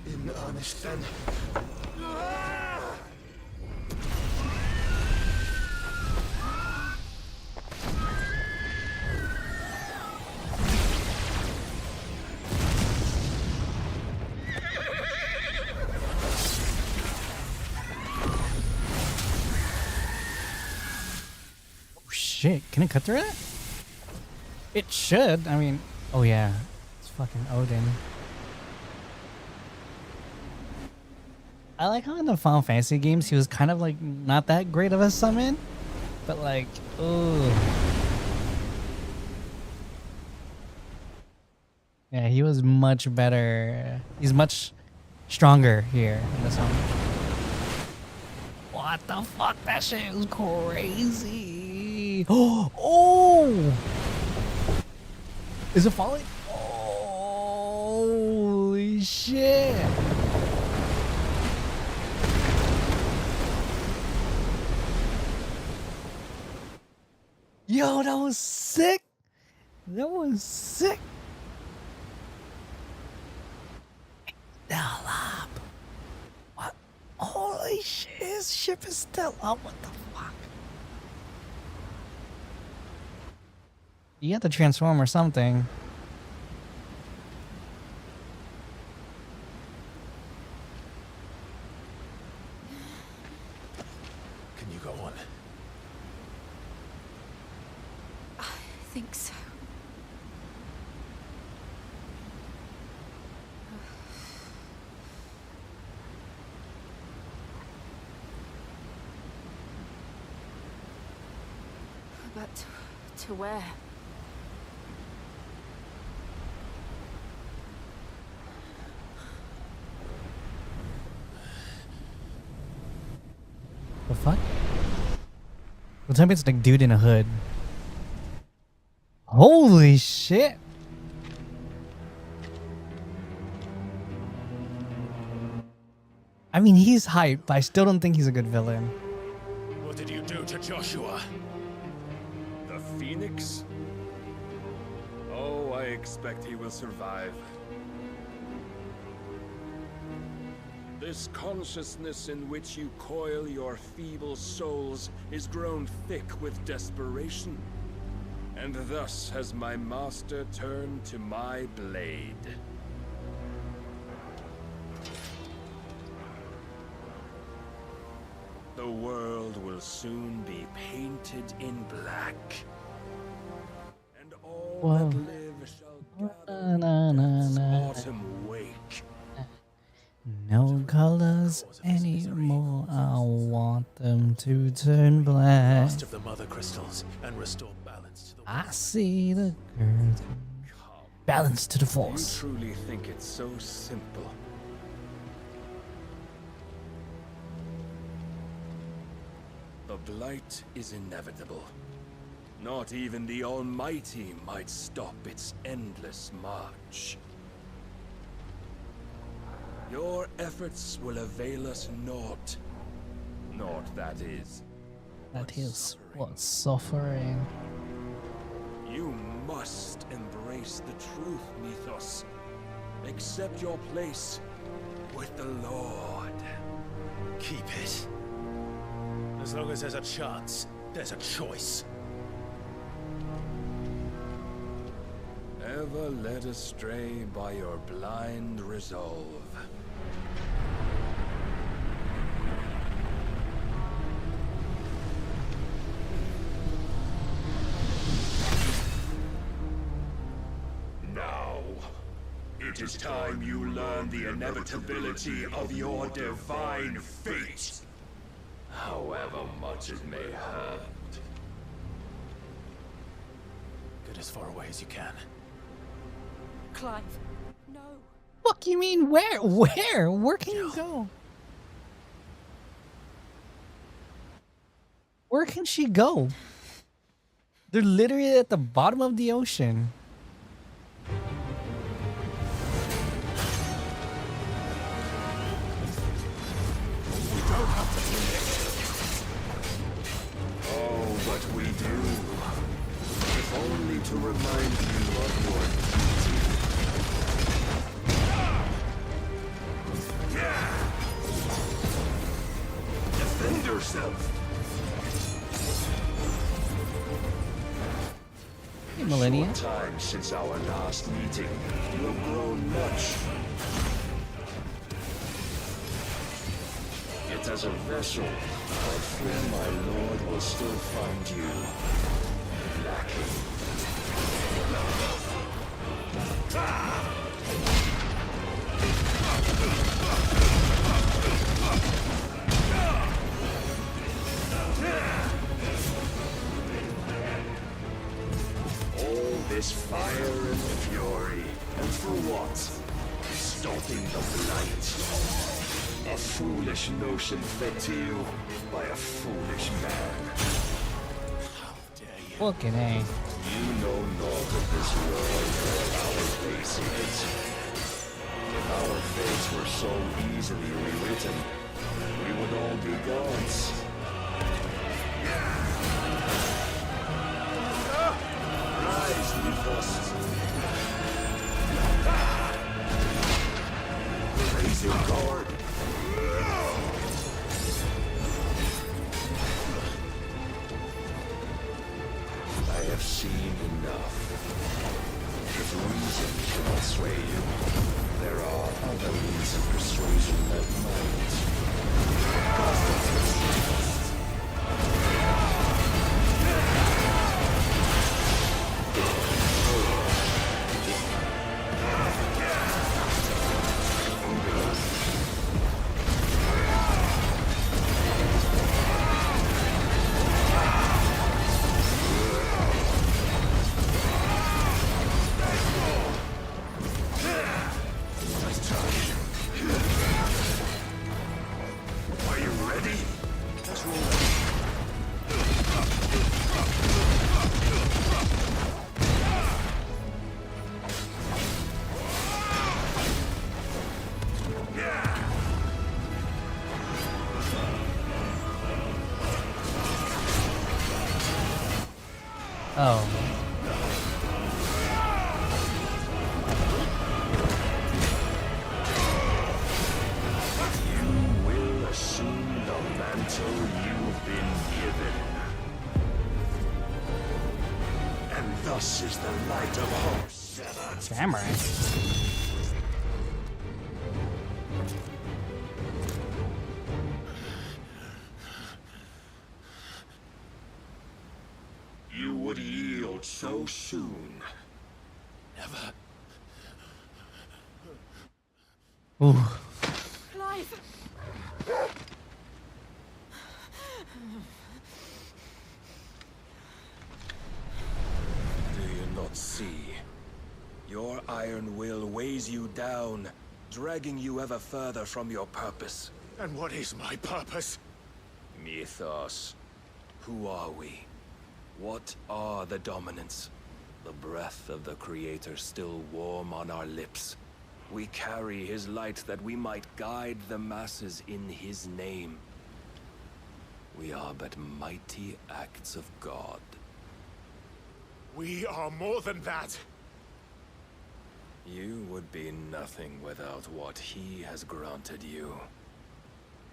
In earnest then.
Shit, can it cut through that? It should. I mean, oh yeah, it's fucking Odin. I like how in the Final Fantasy games he was kind of like not that great of a summon, but like, ooh. Yeah, he was much better. He's much stronger here in this one. What the fuck? That shit was crazy. Oh! Is it falling? Holy shit! Yo, that was sick! That was sick! Still up! What? Holy shit, his ship is still up, what the fuck? You have to transform or something.
Can you go on?
I think so. But to where?
The fuck? Well, tell me it's like dude in a hood. Holy shit! I mean, he's hyped, but I still don't think he's a good villain.
What did you do to Joshua?
The Phoenix? Oh, I expect he will survive. This consciousness in which you coil your feeble souls is grown thick with desperation. And thus has my master turned to my blade. The world will soon be painted in black. And all that live shall gather in its autumn wake.
No colors anymore. I want them to turn black.
Last of the mother crystals and restore balance to the
I see the girl. Balance to the force.
You truly think it's so simple? The blight is inevitable. Not even the Almighty might stop its endless march. Your efforts will avail us naught. Naught, that is.
That is what suffering.
You must embrace the truth, Mythos. Accept your place with the Lord.
Keep it. As long as there's a chance, there's a choice.
Ever led astray by your blind resolve.
Now, it is time you learn the inevitability of your divine fate. However much it may hurt.
Get as far away as you can.
Clive, no.
Fuck you mean where? Where can you go? Where can she go? They're literally at the bottom of the ocean.
We don't have to do this. Oh, but we do. If only to remind you of your duty. Defend yourself.
Hey, Millennia.
Short time since our last meeting, you have grown much. Yet as a vessel, I fear my lord will still find you lacking. All this fire and fury, and for what? Stopping the blight. A foolish notion fed to you by a foolish man.
Fucking A.
You know naught of this world.
so easily rewritten, we would all be gods. Rise, Mythos. Raise your guard. I have seen enough. If reason cannot sway you, there are other means of persuasion that might.
Oh.
You will assume the mantle you've been given. And thus is the light of hope severed.
Samurai.
You would yield so soon. Never.
Ooh.
Clive!
Do you not see? Your iron will weighs you down, dragging you ever further from your purpose.
And what is my purpose?
Mythos. Who are we? What are the dominants? The breath of the Creator still warm on our lips. We carry his light that we might guide the masses in his name. We are but mighty acts of God.
We are more than that.
You would be nothing without what he has granted you.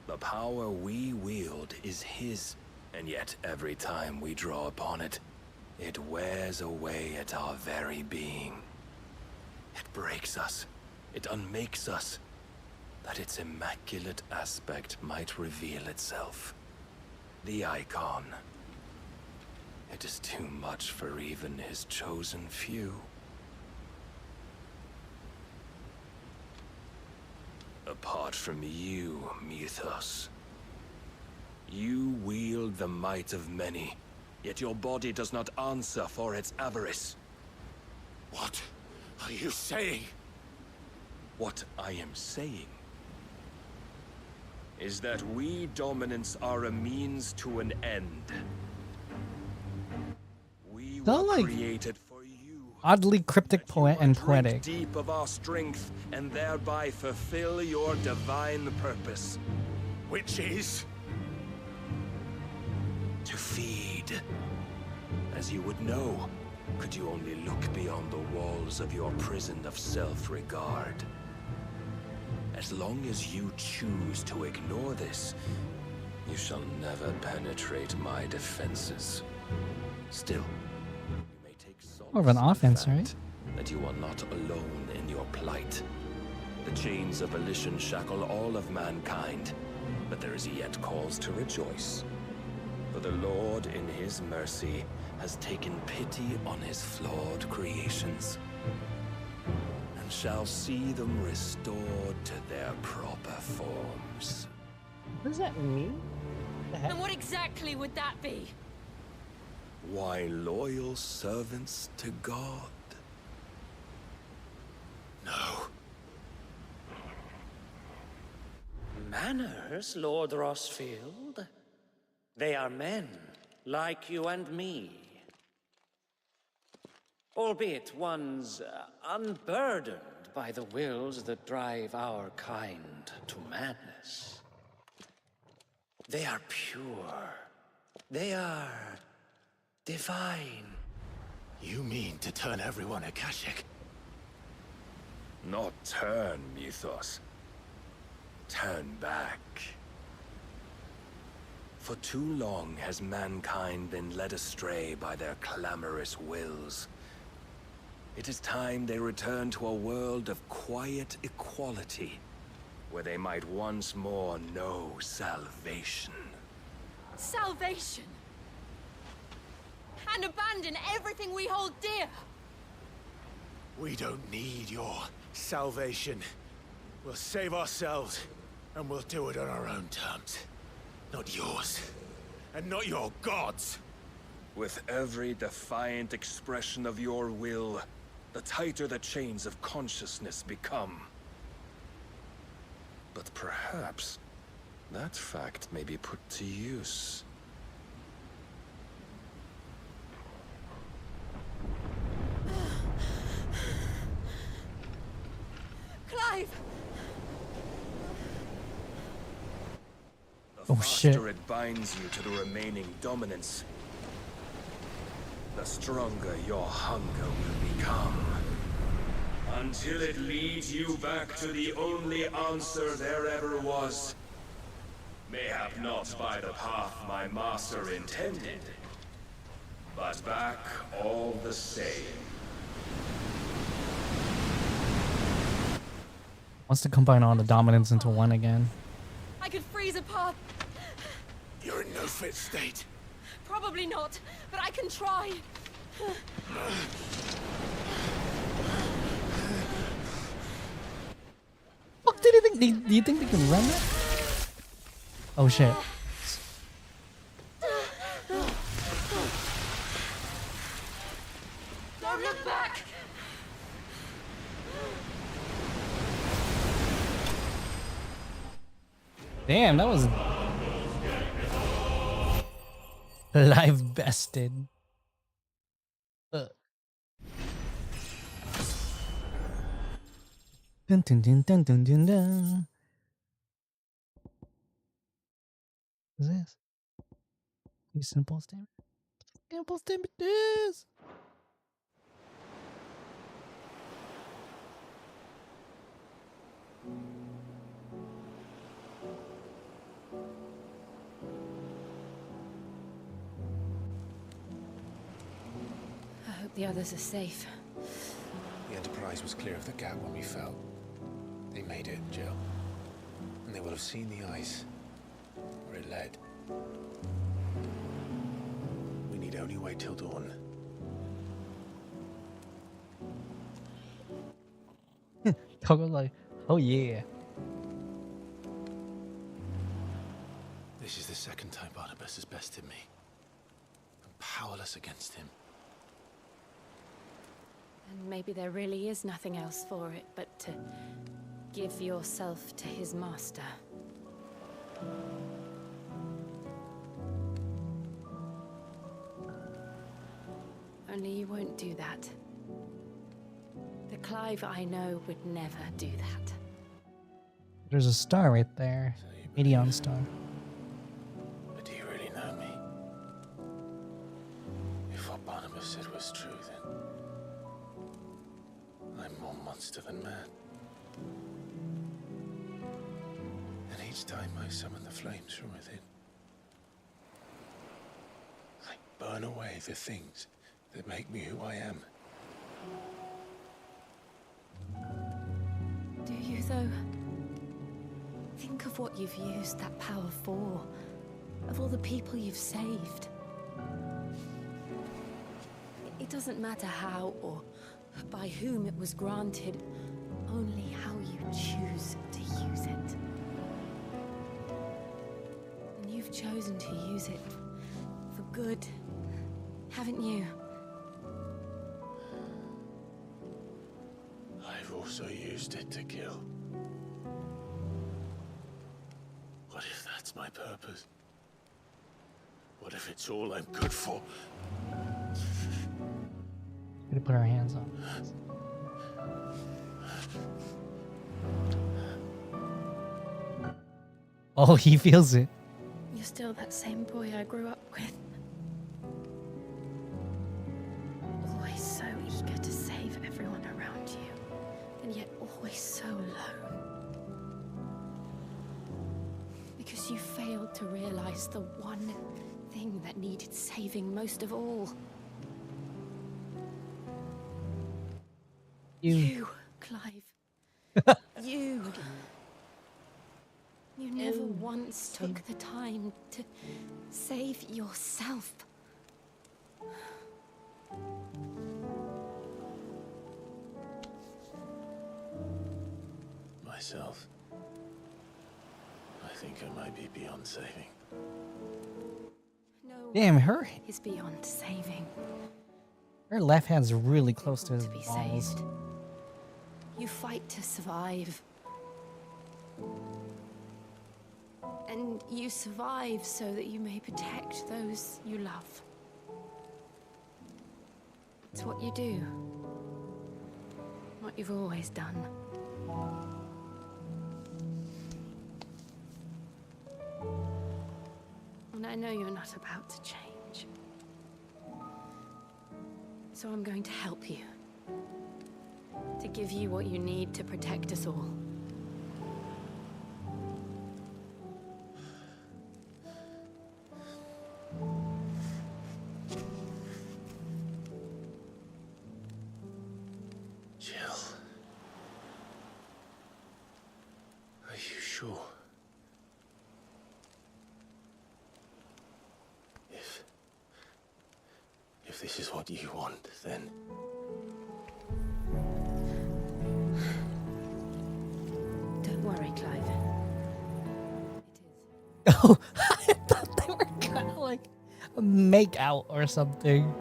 The power we wield is his. And yet, every time we draw upon it, it wears away at our very being. It breaks us. It unmakes us, that its immaculate aspect might reveal itself. The icon. It is too much for even his chosen few. Apart from you, Mythos, you wield the might of many, yet your body does not answer for its avarice.
What are you saying?
What I am saying is that we dominants are a means to an end. We were created for you.
Oddly cryptic and poetic.
Deep of our strength and thereby fulfill your divine purpose.
Which is?
To feed. As you would know, could you only look beyond the walls of your prison of self-regard. As long as you choose to ignore this, you shall never penetrate my defenses. Still, you may take solace
More of an
in the
offense,
fact
right?
that you are not alone in your plight. The chains of volition shackle all of mankind, but there is yet cause to rejoice. For the Lord, in his mercy, has taken pity on his flawed creations, and shall see them restored to their proper forms.
What does that mean?
And what exactly would that be?
Why, loyal servants to God.
No.
Manners, Lord Rossfield? They are men, like you and me. Albeit one's unburdened by the wills that drive our kind to madness. They are pure. They are divine.
You mean to turn everyone Akashic?
Not turn, Mythos. Turn back. For too long has mankind been led astray by their clamorous wills. It is time they return to a world of quiet equality, where they might once more know salvation.
Salvation! And abandon everything we hold dear!
We don't need your salvation. We'll save ourselves, and we'll do it on our own terms. Not yours. And not your gods.
With every defiant expression of your will, the tighter the chains of consciousness become. But perhaps that fact may be put to use.
Clive!
The
Oh, shit.
faster it binds you to the remaining dominance, the stronger your hunger will become.
Until it leads you back to the only answer there ever was. Mayhap not by the path my master intended, but back all the same.
Wants to combine all the dominance into one again.
I could freeze a path.
You're in no fit state.
Probably not, but I can try.
Fuck, do you think? Do you think they can run that? Oh shit!
Don't look back.
Damn, that was live bested. Dun dun dun dun dun dun dun. What's this? These simple statement. Simple statement is.
I hope the others are safe.
The Enterprise was clear of the gap when we fell. They made it, Jill. And they will have seen the ice where it led. We need only wait till dawn.
Togo's like, oh yeah.
This is the second time Barnabas has bested me. I'm powerless against him.
And maybe there really is nothing else for it but to give yourself to his master. Only you won't do that. The Clive I know would never do that.
There's a star right there. Medion star.
But do you really know me? If what Barnabas said was true, then I'm more monster than man. And each time I summon the flames from within, I burn away the things that make me who I am.
Do you, though? Think of what you've used that power for. Of all the people you've saved. It doesn't matter how or by whom it was granted, only how you choose to use it. And you've chosen to use it for good, haven't you?
I've also used it to kill. What if that's my purpose? What if it's all I'm good for?
Gotta put our hands on. Oh, he feels it.
You're still that same boy I grew up with. Always so eager to save everyone around you, and yet always so alone. Because you failed to realize the one thing that needed saving most of all. You, Clive. You. You never once took the time to save yourself.
Myself. I think I might be beyond saving.
No
Damn, her
is beyond saving.
her left hand's really close to his
To be
balls.
saved. You fight to survive. And you survive so that you may protect those you love. It's what you do. What you've always done. And I know you're not about to change. So I'm going to help you. To give you what you need to protect us all.
Jill. Are you sure? If this is what you want, then...
Don't worry, Clive.
Oh, I thought they were kind of like make out or something.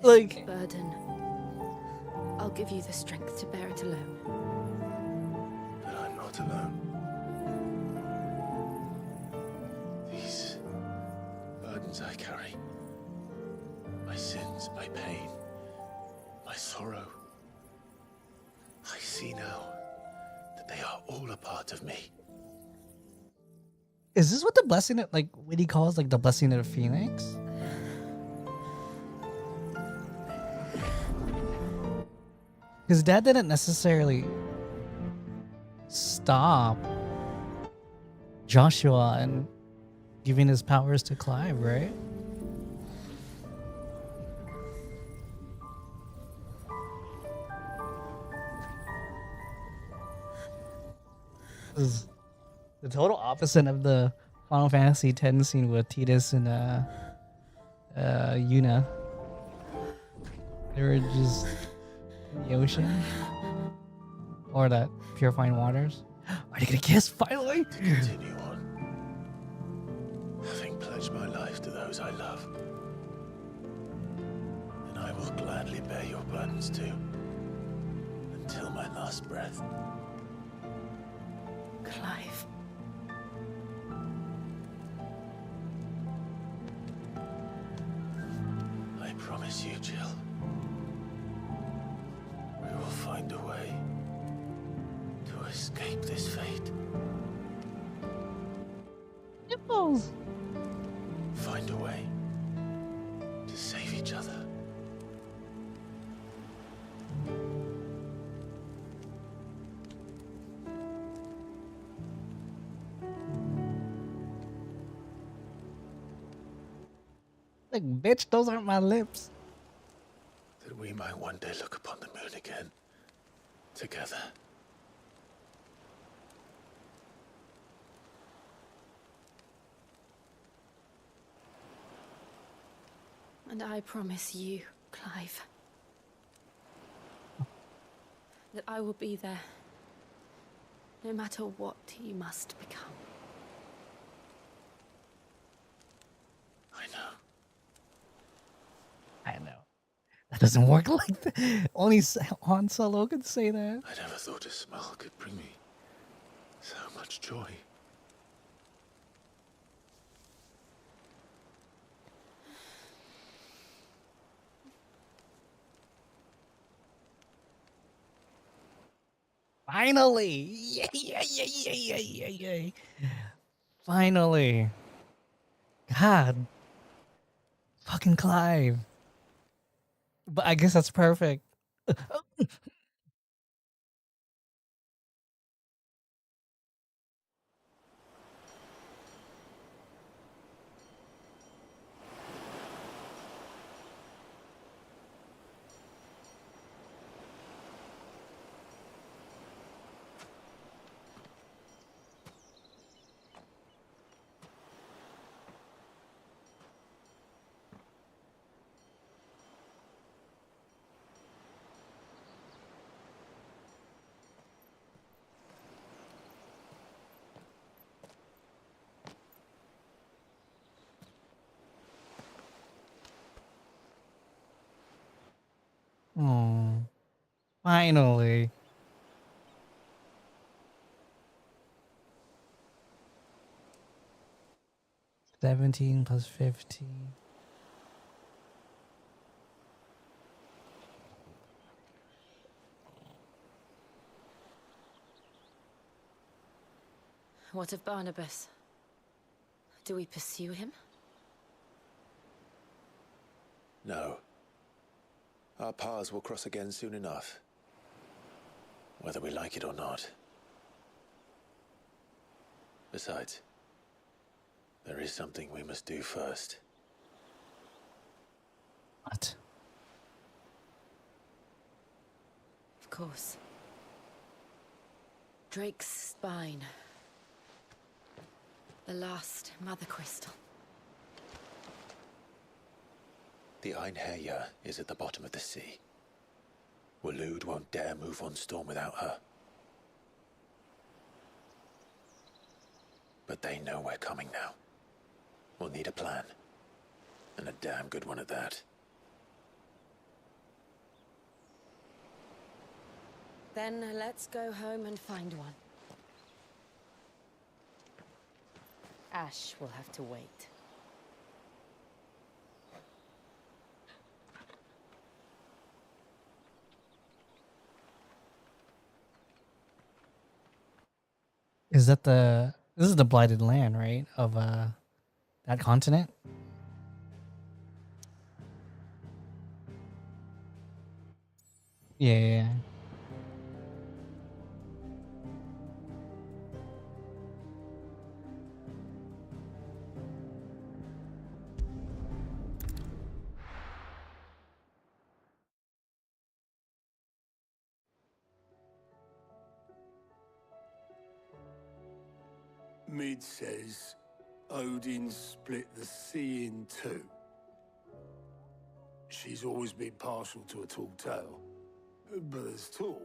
Like
burden. I'll give you the strength to bear it alone.
But I'm not alone. These burdens I carry, my sins, my pain, my sorrow, I see now that they are all a part of me.
is this what the blessing of, like what he calls like the blessing of the Phoenix? His dad didn't necessarily stop Joshua and giving his powers to Clive, right? This is the total opposite of the Final Fantasy X scene with Tidus and Yuna. They were just in the ocean. Or that purifying waters. Are they gonna kiss finally?
To continue on, having pledged my life to those I love, and I will gladly bear your burdens too, until my last breath.
Clive.
I promise you, Jill, we will find a way to escape this fate.
Nipples.
Find a way to save each other.
Like, bitch, those aren't my lips.
That we might one day look upon the moon again, together.
And I promise you, Clive, that I will be there, no matter what you must become.
I know.
I know. That doesn't work like that. Only Han Solo could say that.
I never thought a smile could bring me so much joy.
Finally! Yay, yay, yay, yay, yay, yay, yay. Finally. God. Fucking Clive. But I guess that's perfect. Oh, finally. 17 plus 15.
What of Barnabas? Do we pursue him?
No. Our paths will cross again soon enough. Whether we like it or not. Besides, there is something we must do first.
What?
Of course. Drake's spine. The last mother crystal.
The Einherja is at the bottom of the sea. Waloed won't dare move on Storm without her. But they know we're coming now. We'll need a plan. And a damn good one at that.
Then let's go home and find one. Ash will have to wait.
Is that the... This is the blighted land, right? Of that continent? Yeah, yeah, yeah.
Mid says Odin split the sea in two. She's always been partial to a tall tale. But there's tall,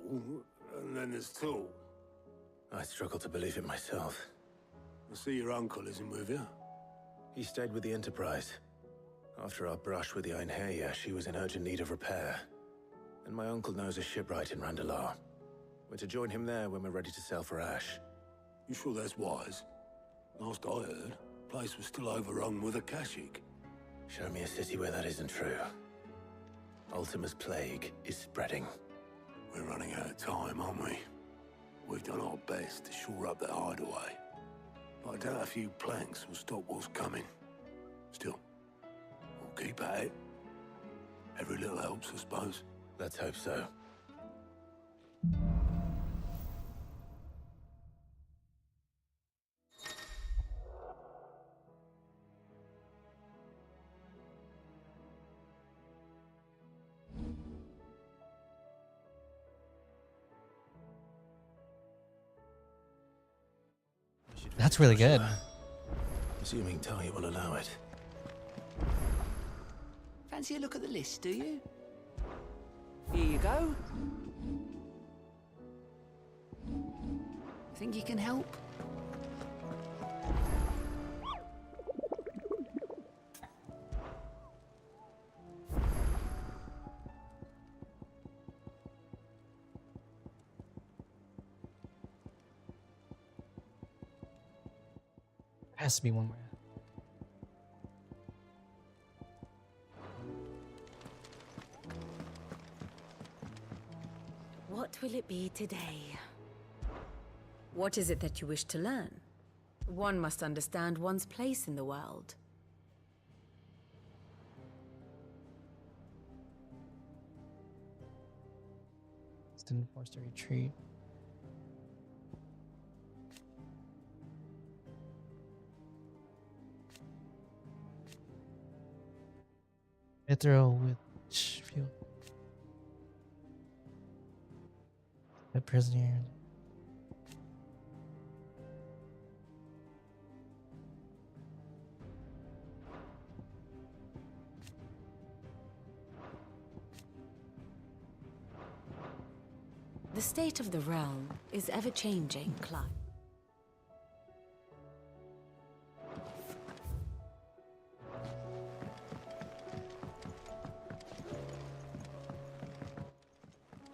and then there's tall.
I struggle to believe it myself.
I see your uncle isn't with you.
He stayed with the Enterprise. After our brush with the Einherja, she was in urgent need of repair. And my uncle knows a shipwright in Randalar. We're to join him there when we're ready to sail for Ash.
You sure that's wise? Last I heard, the place was still overrun with Akashic.
Show me a city where that isn't true. Ultima's plague is spreading.
We're running out of time, aren't we? We've done our best to shore up that hideaway. But I doubt a few planks will stop what's coming. Still, we'll keep at it. Every little helps, I suppose.
Let's hope so.
That's really good.
Assuming Talia will allow it.
Fancy a look at the list, do you? Here you go. Think you can help?
Has to be one more.
What will it be today? What is it that you wish to learn? One must understand one's place in the world.
Didn't force to retreat. Mithril with fuel. The prisoner.
The state of the realm is ever-changing, Clive.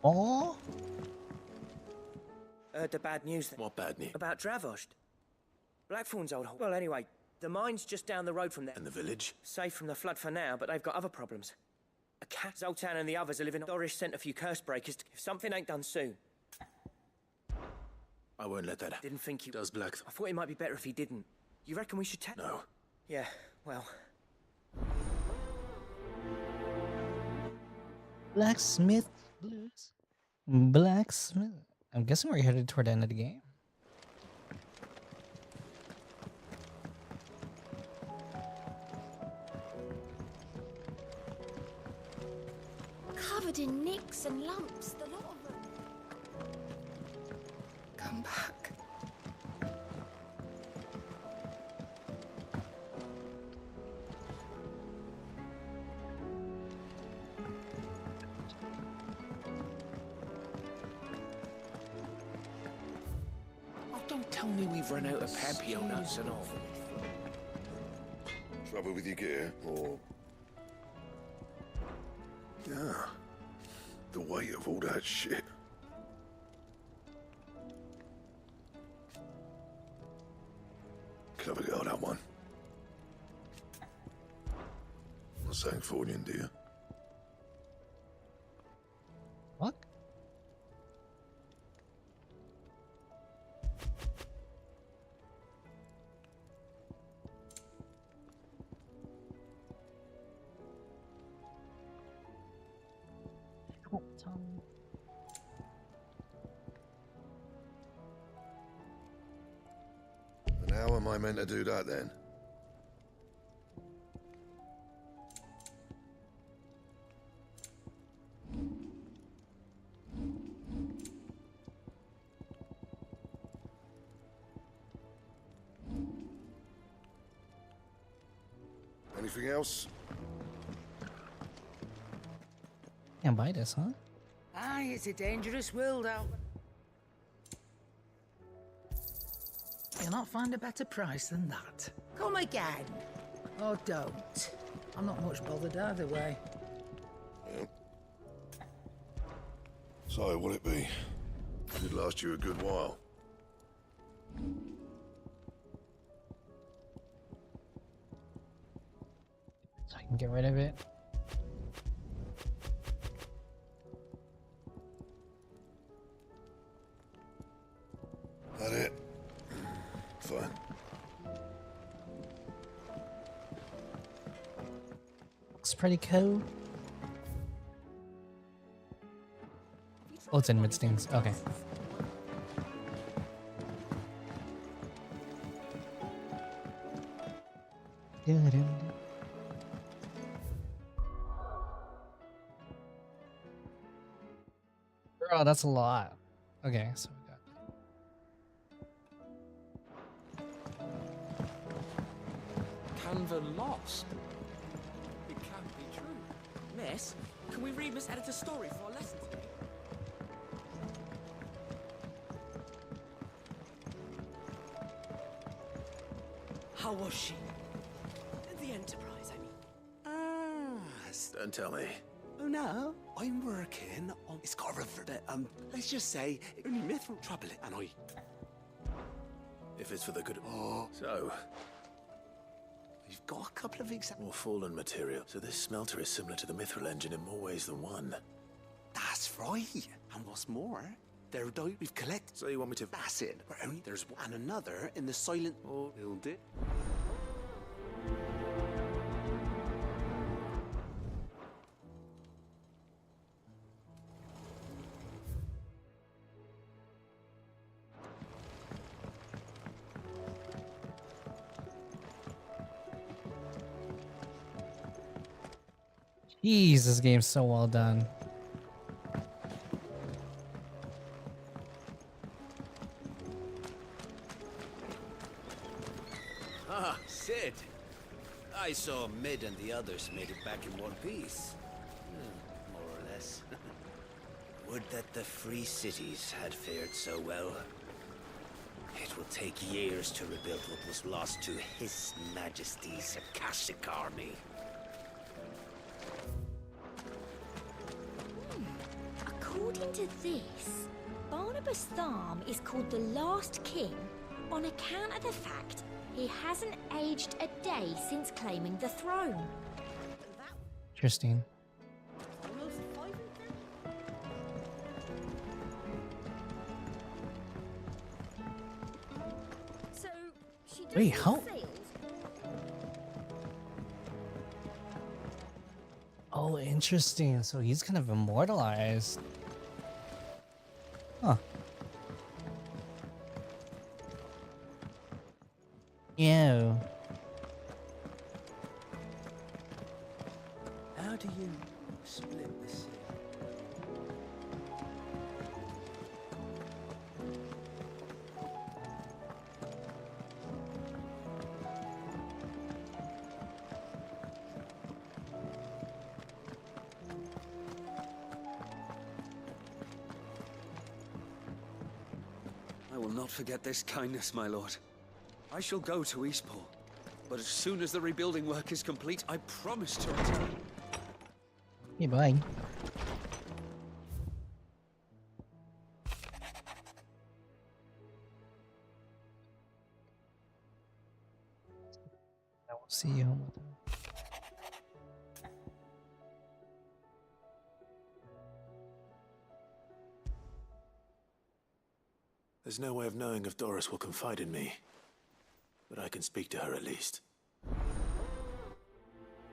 Oh?
Heard the bad news then.
What bad news?
About Dravost. Blackthorn's old hole. Well, anyway, the mine's just down the road from there.
And the village?
Safe from the flood for now, but they've got other problems. A cat, Zoltan and the others are living. Dorish sent a few curse breakers. If something ain't done soon.
I won't let that happen.
Didn't think he
does Blackthorn.
I thought it might be better if he didn't. You reckon we should tell?
No.
Yeah, well.
Blacksmith Blues. Blacksmith. I'm guessing we're headed toward the end of the game.
Covered in nicks and lumps, the lot of them. Come back.
Oh, don't tell me we've run out of Papio nuts and all.
Trouble with your gear, or... Yeah. The weight of all that shit. Clever girl, that one. Not saying Fornian, do you?
What?
And how am I meant to do that then? Anything else?
Can't buy this, huh?
Aye, it's a dangerous world out there. You'll not find a better price than that. Come again. Or don't. I'm not much bothered either way.
Yep. So, what'll it be? It'd last you a good while.
So I can get rid of it.
That it? Fine.
Looks pretty cool. Oh, it's in mid stings. Okay. Bro, that's a lot. Okay, so we got.
Canva lost. It can't be true. Miss, can we read Miss Editor's story for our lesson today?
How was she? The Enterprise, I mean.
Don't tell me.
Oh no, I'm working on. It's got a let's just say only myth will trouble it, and I.
If it's for the good. Oh. So.
We've got a couple of examples.
More fallen material. So this smelter is similar to the Mithril engine in more ways than one.
That's right. And what's more,
They're out. We've collected.
So you want me to...
That's it. There's one and another in the silent...
Oh, build it.
Jeez, this game's so well done.
Ah, Sid. I saw Mid and the others made it back in one piece. More or less. Would that the free cities had fared so well. It will take years to rebuild what was lost to His Majesty's Akashic army.
According to this, Barnabas Tharm is called the last king on account of the fact he hasn't aged a day since claiming the throne.
Interesting.
So she does
Wait,
have
how?
sales.
Oh, interesting. So he's kind of immortalized. Huh. Yeah.
How do you split the sea?
I will not forget this kindness, my lord. I shall go to Eastport, but as soon as the rebuilding work is complete, I promise to return.
Hey, bye. I will see you home with him.
There's no way of knowing if Doris will confide in me. But I can speak to her at least.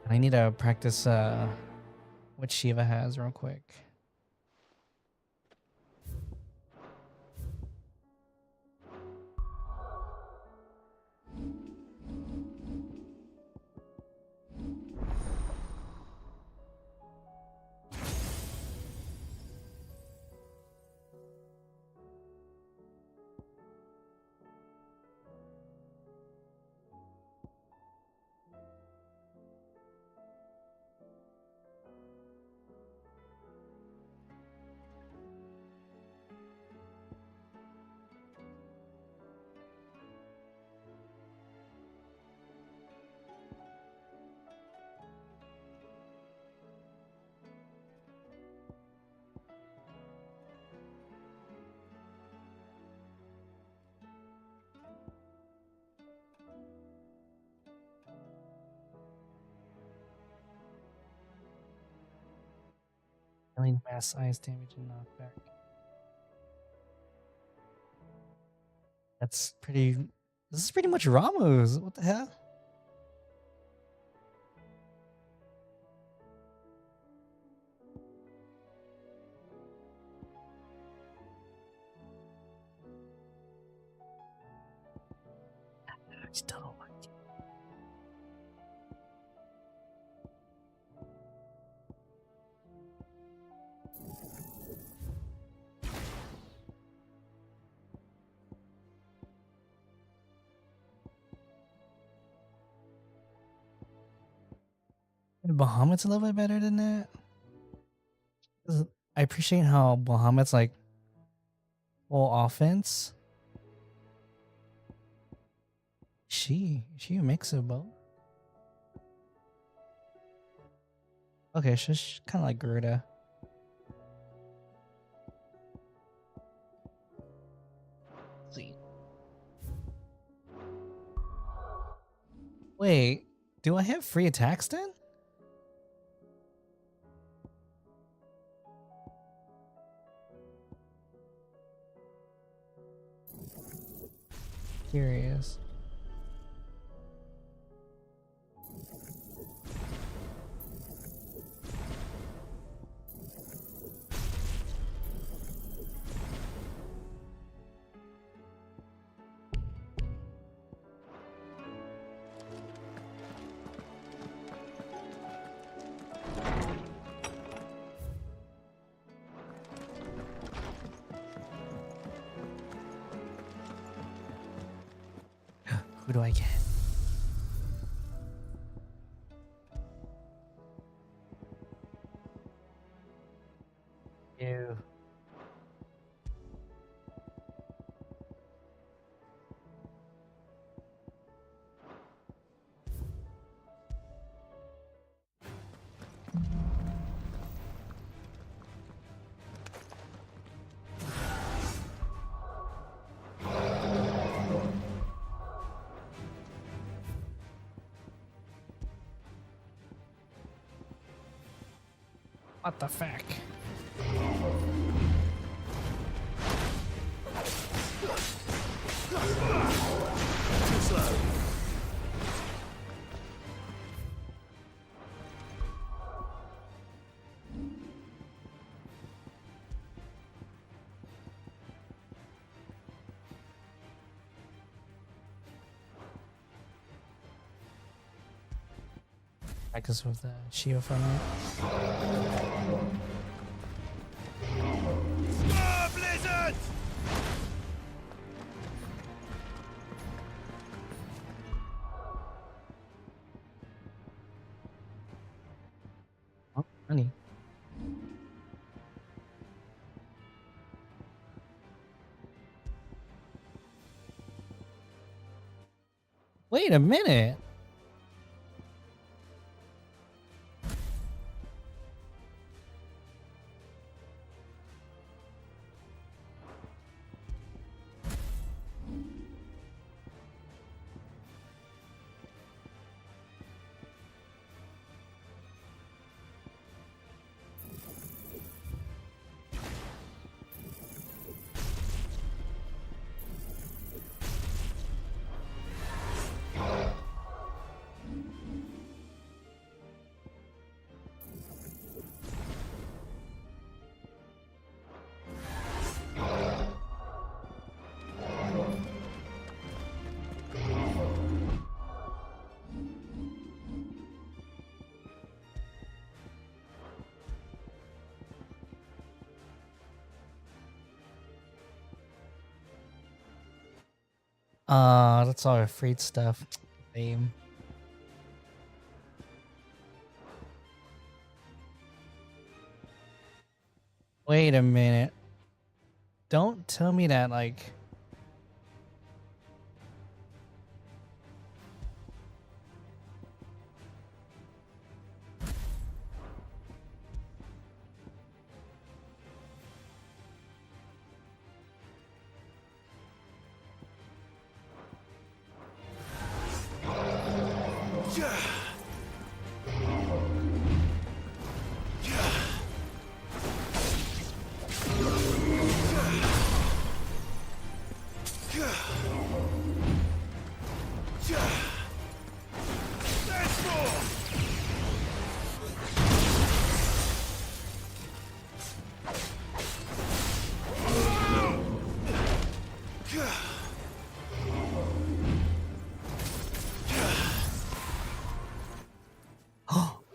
I need to practice what Shiva has real quick. Dealing mass ice damage and knockback. That's pretty. This is pretty much Ramu's. What the hell? I still don't like it. Bahamut's a little bit better than that. 'Cause I appreciate how Bahamut's like full offense. She a mix of both. Okay, she's kind of like Gerda. Let's see. Wait, do I have free attacks then? curious. Who do I get? You. What the fuck?
Too slow.
Practice with the shield from it.
Blizzard!
Oh, honey. Wait a minute. That's all our freed stuff. Lame. Wait a minute. Don't tell me that, like...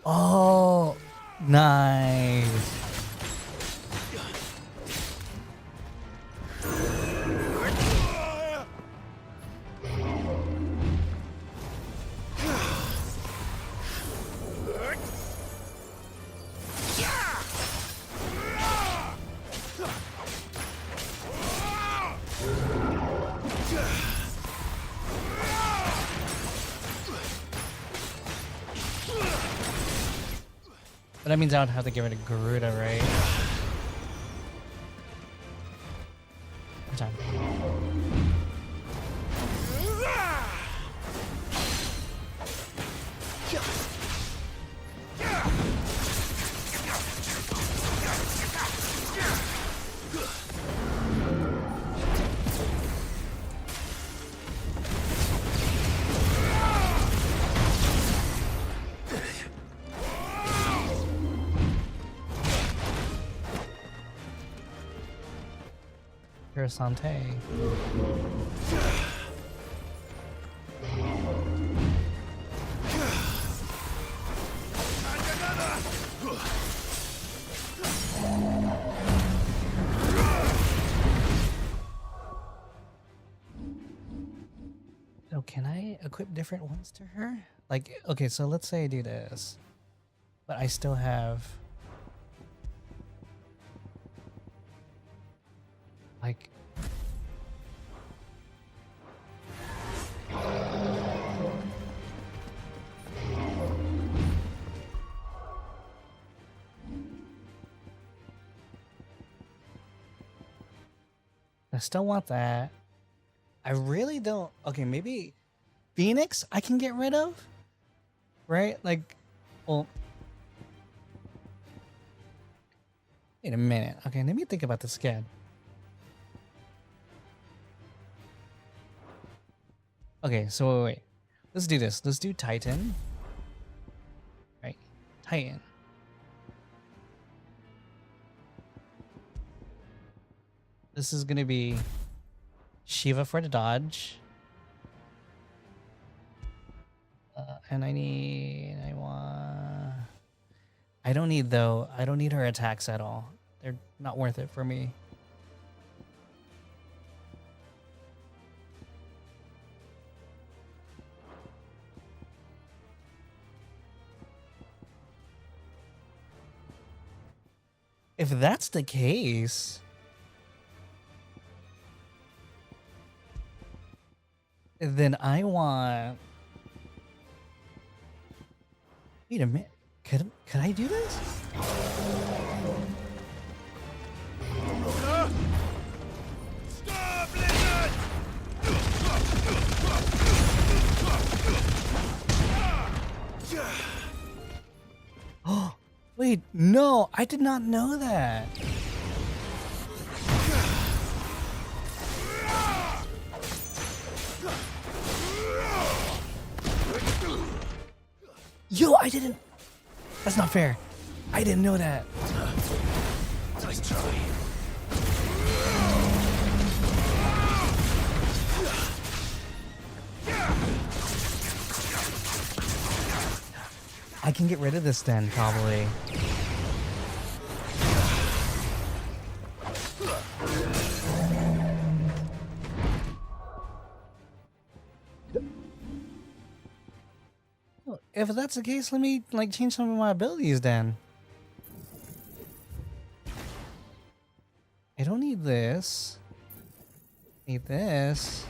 Oh, nice. But that means I would have to get rid of Garuda, right? Time. Pure Sante. Oh, can I equip different ones to her? Like, okay, so let's say I do this, but I still have like I still want that. I really don't. Okay, maybe Phoenix I can get rid of, right? Like, well, wait a minute. Okay, let me think about this again. Okay, so wait. Let's do this. Let's do Titan. Right, Titan. This is gonna be Shiva for the dodge. And I don't need though. I don't need her attacks at all. They're not worth it for me. If that's the case, then I want. Wait a minute. Could I do this?
Stop, lizard!
Oh, wait, no, I did not know that. Yo, I didn't. That's not fair. I didn't know that.
Nice try.
I can get rid of this then, probably. If that's the case, let me like change some of my abilities then. I don't need this. Need this.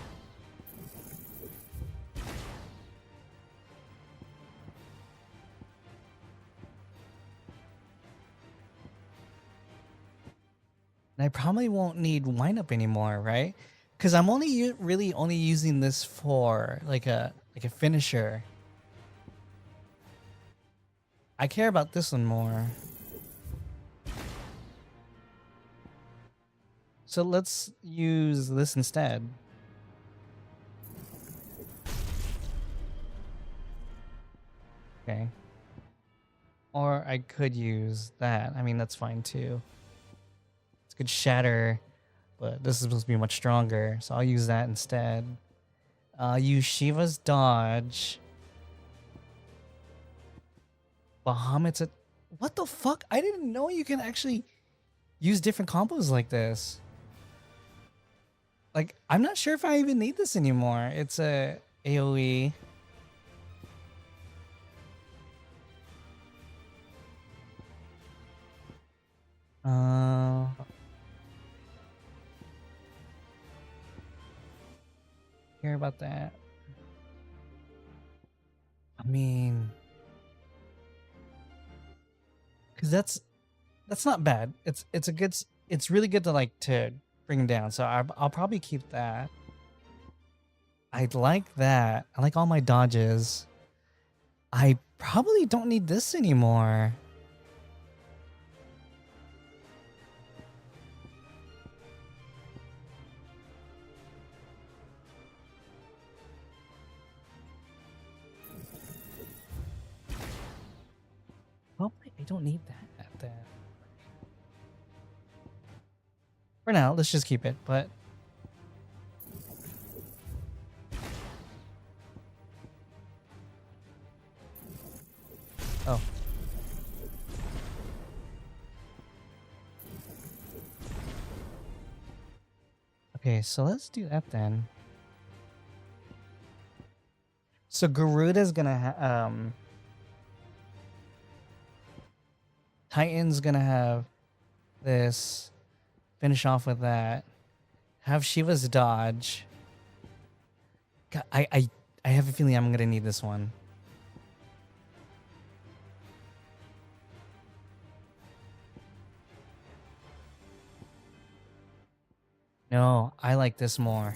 And I probably won't need wind up anymore, right? Because I'm only really only using this for like a finisher. I care about this one more. So let's use this instead. Okay. Or I could use that. I mean, that's fine too. It's good shatter, but this is supposed to be much stronger. So I'll use that instead. I'll use Shiva's dodge. Bahamut's a... What the fuck? I didn't know you can actually use different combos like this. Like, I'm not sure if I even need this anymore. It's a AoE. Care about that. I mean... Because that's not bad. It's a good... It's really good to like to bring him down. So I'll probably keep that. I like that. I like all my dodges. I probably don't need this anymore. Probably I don't need that. For now, let's just keep it, but... Oh. Okay, so let's do that then. So Garuda's gonna Titan's gonna have this. Finish off with that. Have Shiva's dodge. God, I have a feeling I'm gonna need this one. No, I like this more.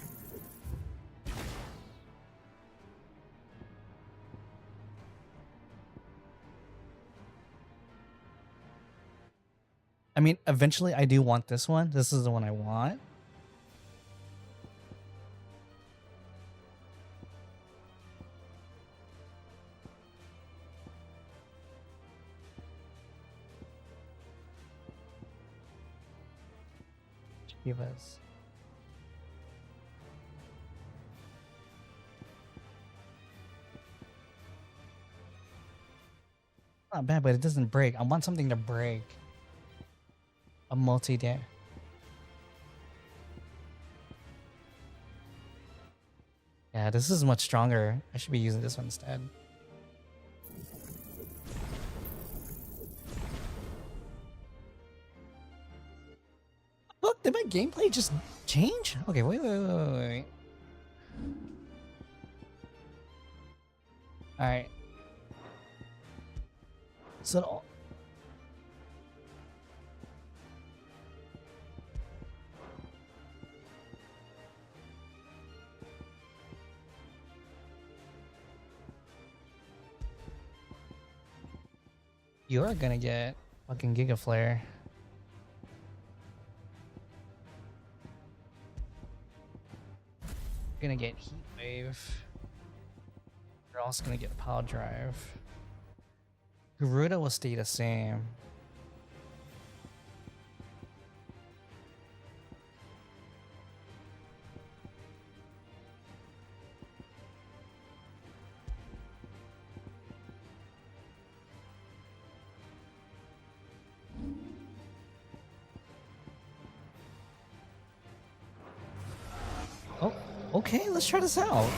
I mean, eventually I do want this one. This is the one I want. Chivas. Not bad, but it doesn't break. I want something to break. A multi-day. Yeah, this is much stronger. I should be using this one instead. Look, did my gameplay just change? Okay, wait. Alright. So... You're gonna get fucking Giga Flare. Gonna get Heat Wave. You're also gonna get Power Drive. Garuda will stay the same. Oh, okay, let's try this out.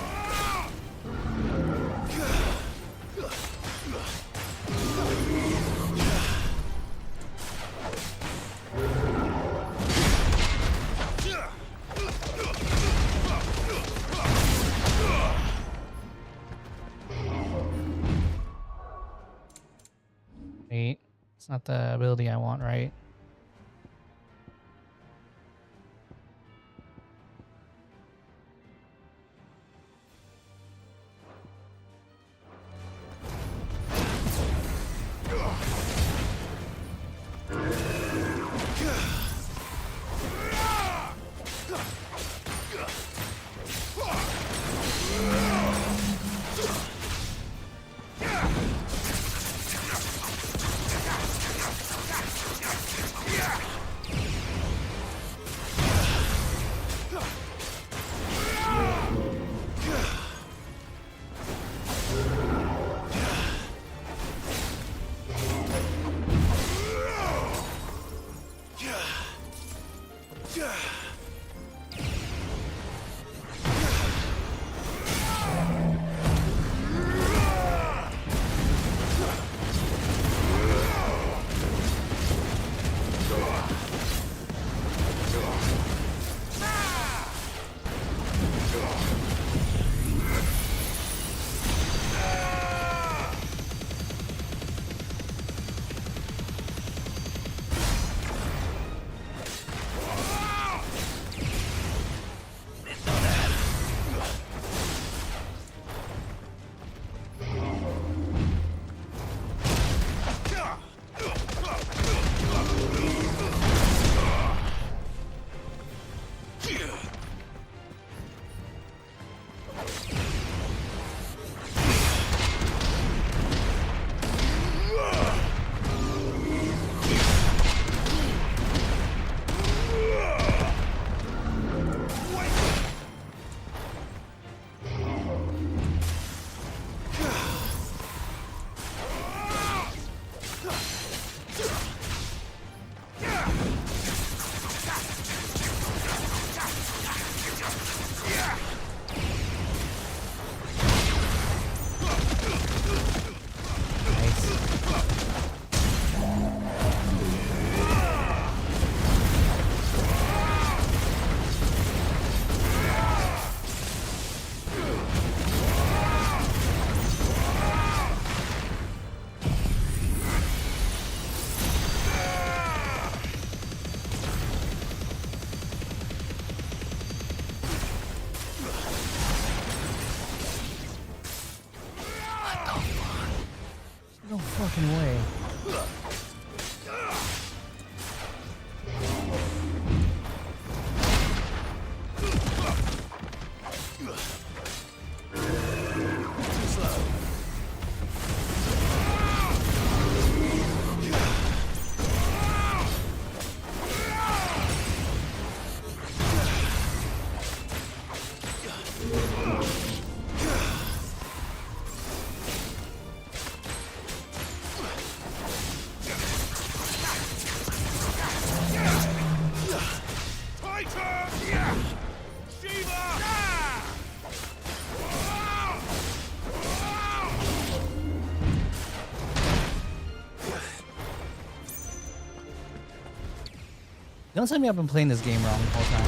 Wait, it's not the ability I want, right? fucking way. Don't tell me I've been playing this game wrong the whole time.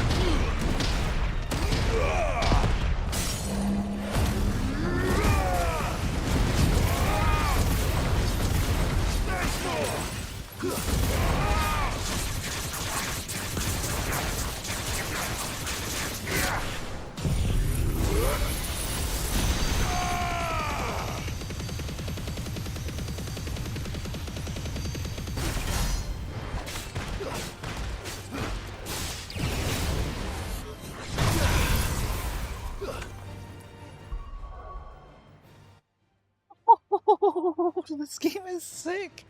This game is sick.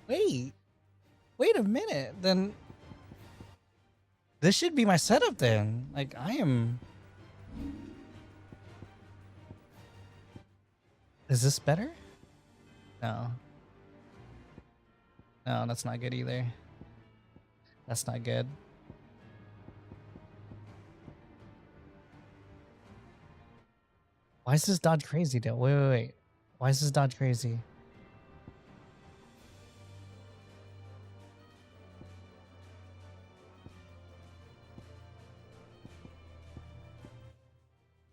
Wait a minute. Then this should be my setup then. Like I am. Is this better? No. No, that's not good either. That's not good. Why is this dodge crazy though? Wait. Why is this dodge crazy?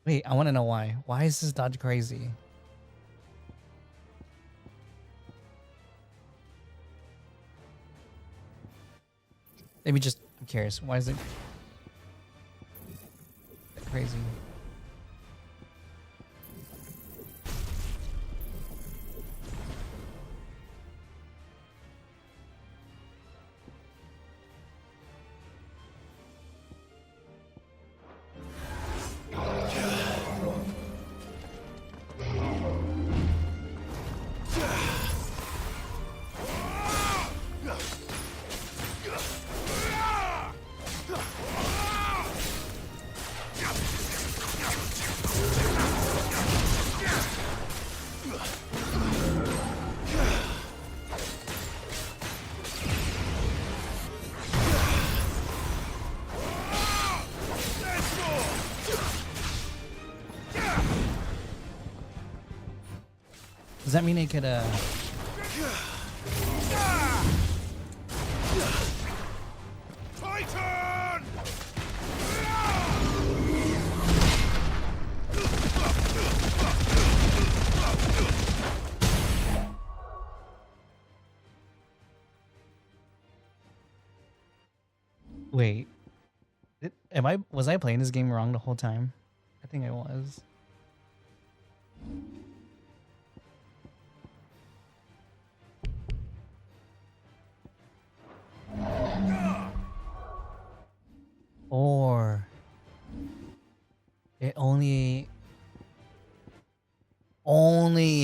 Wait, I want to know why. Why is this dodge crazy? Let me just, I'm curious. Why is it crazy? Does that mean I could,
Titan!
wait. Was I playing this game wrong the whole time? I think I was. Or it only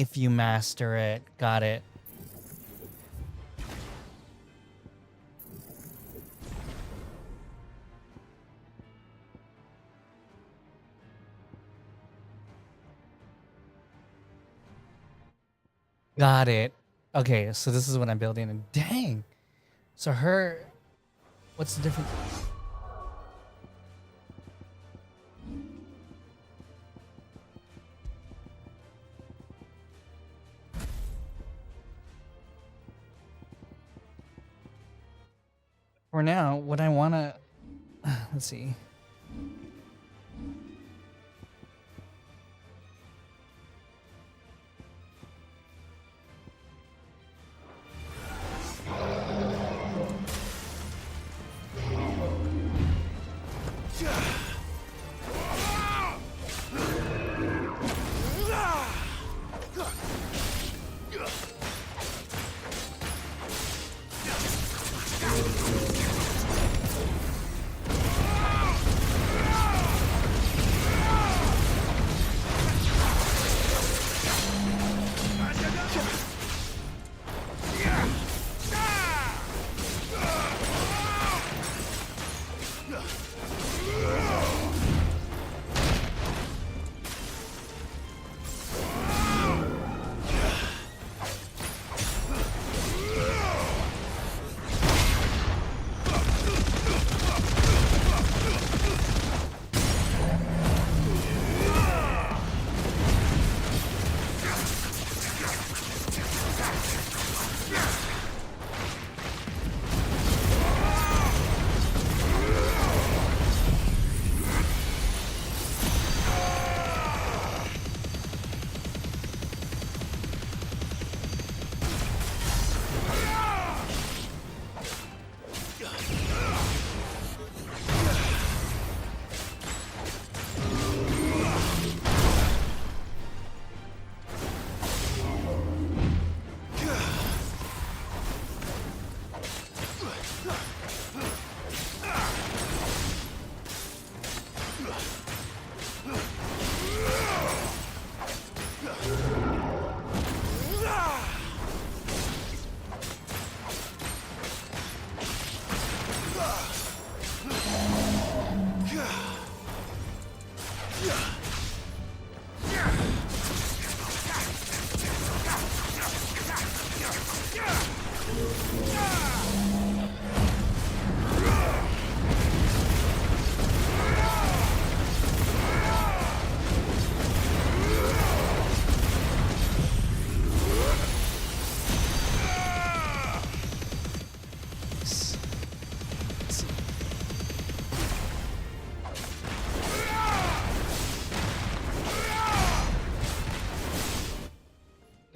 if you master it. Got it. Got it. Okay, so this is what I'm building. And dang. So what's the difference? For now, what I want to, let's see.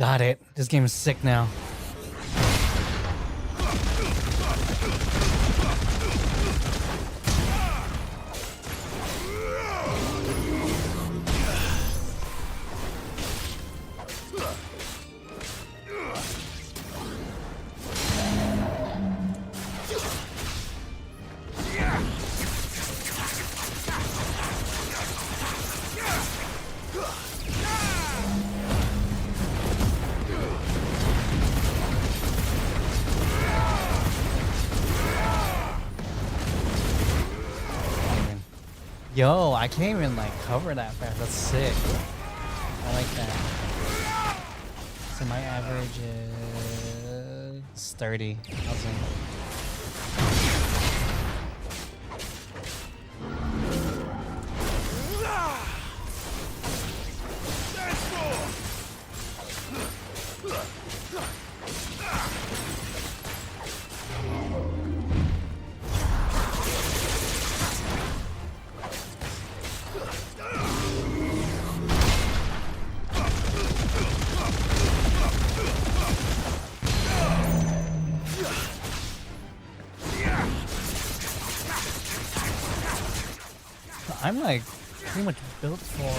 Got it. This game is sick now. Yo, I can't even like cover that fast. That's sick. I like that. So my average is 30,000. I'm like pretty much built for.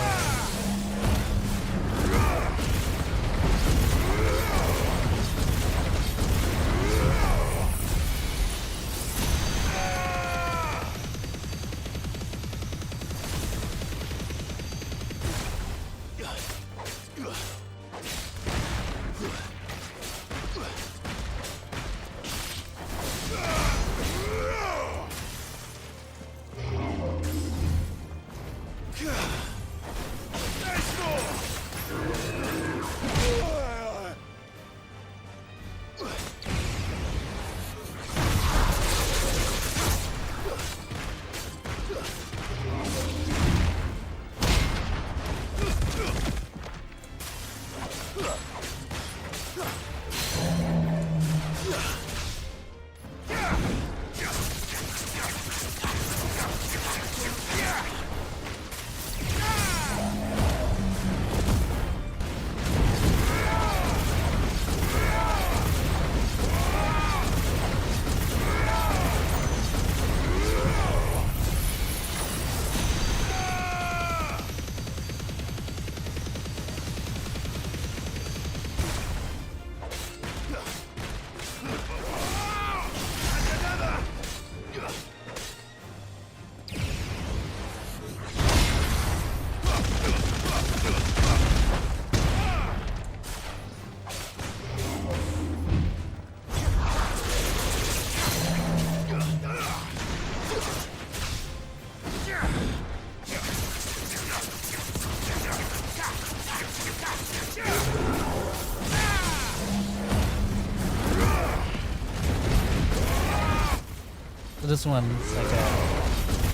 So this one's like a.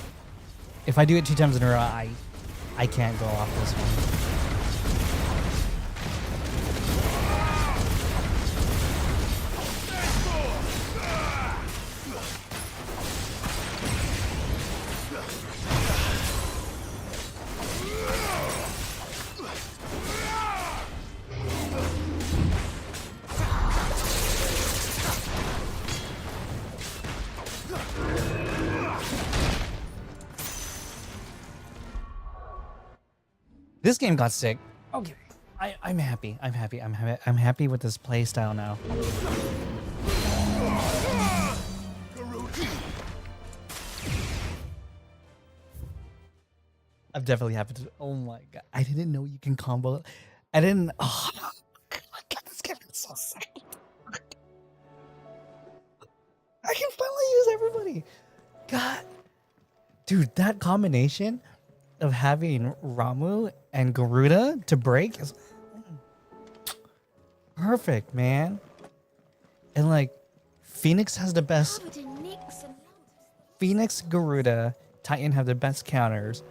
If I do it 2 times in a row, I can't go off this one. This game got sick. Okay, I'm happy. I'm happy with this play style now. I've definitely happened to. Oh my god! I didn't know you can combo. I didn't. Oh my god! This game is so sick. I can finally use everybody. God, dude, that combination of having Ramu and Garuda to break is perfect, man. And like, Phoenix has the best. Phoenix, Garuda, Titan have the best counters.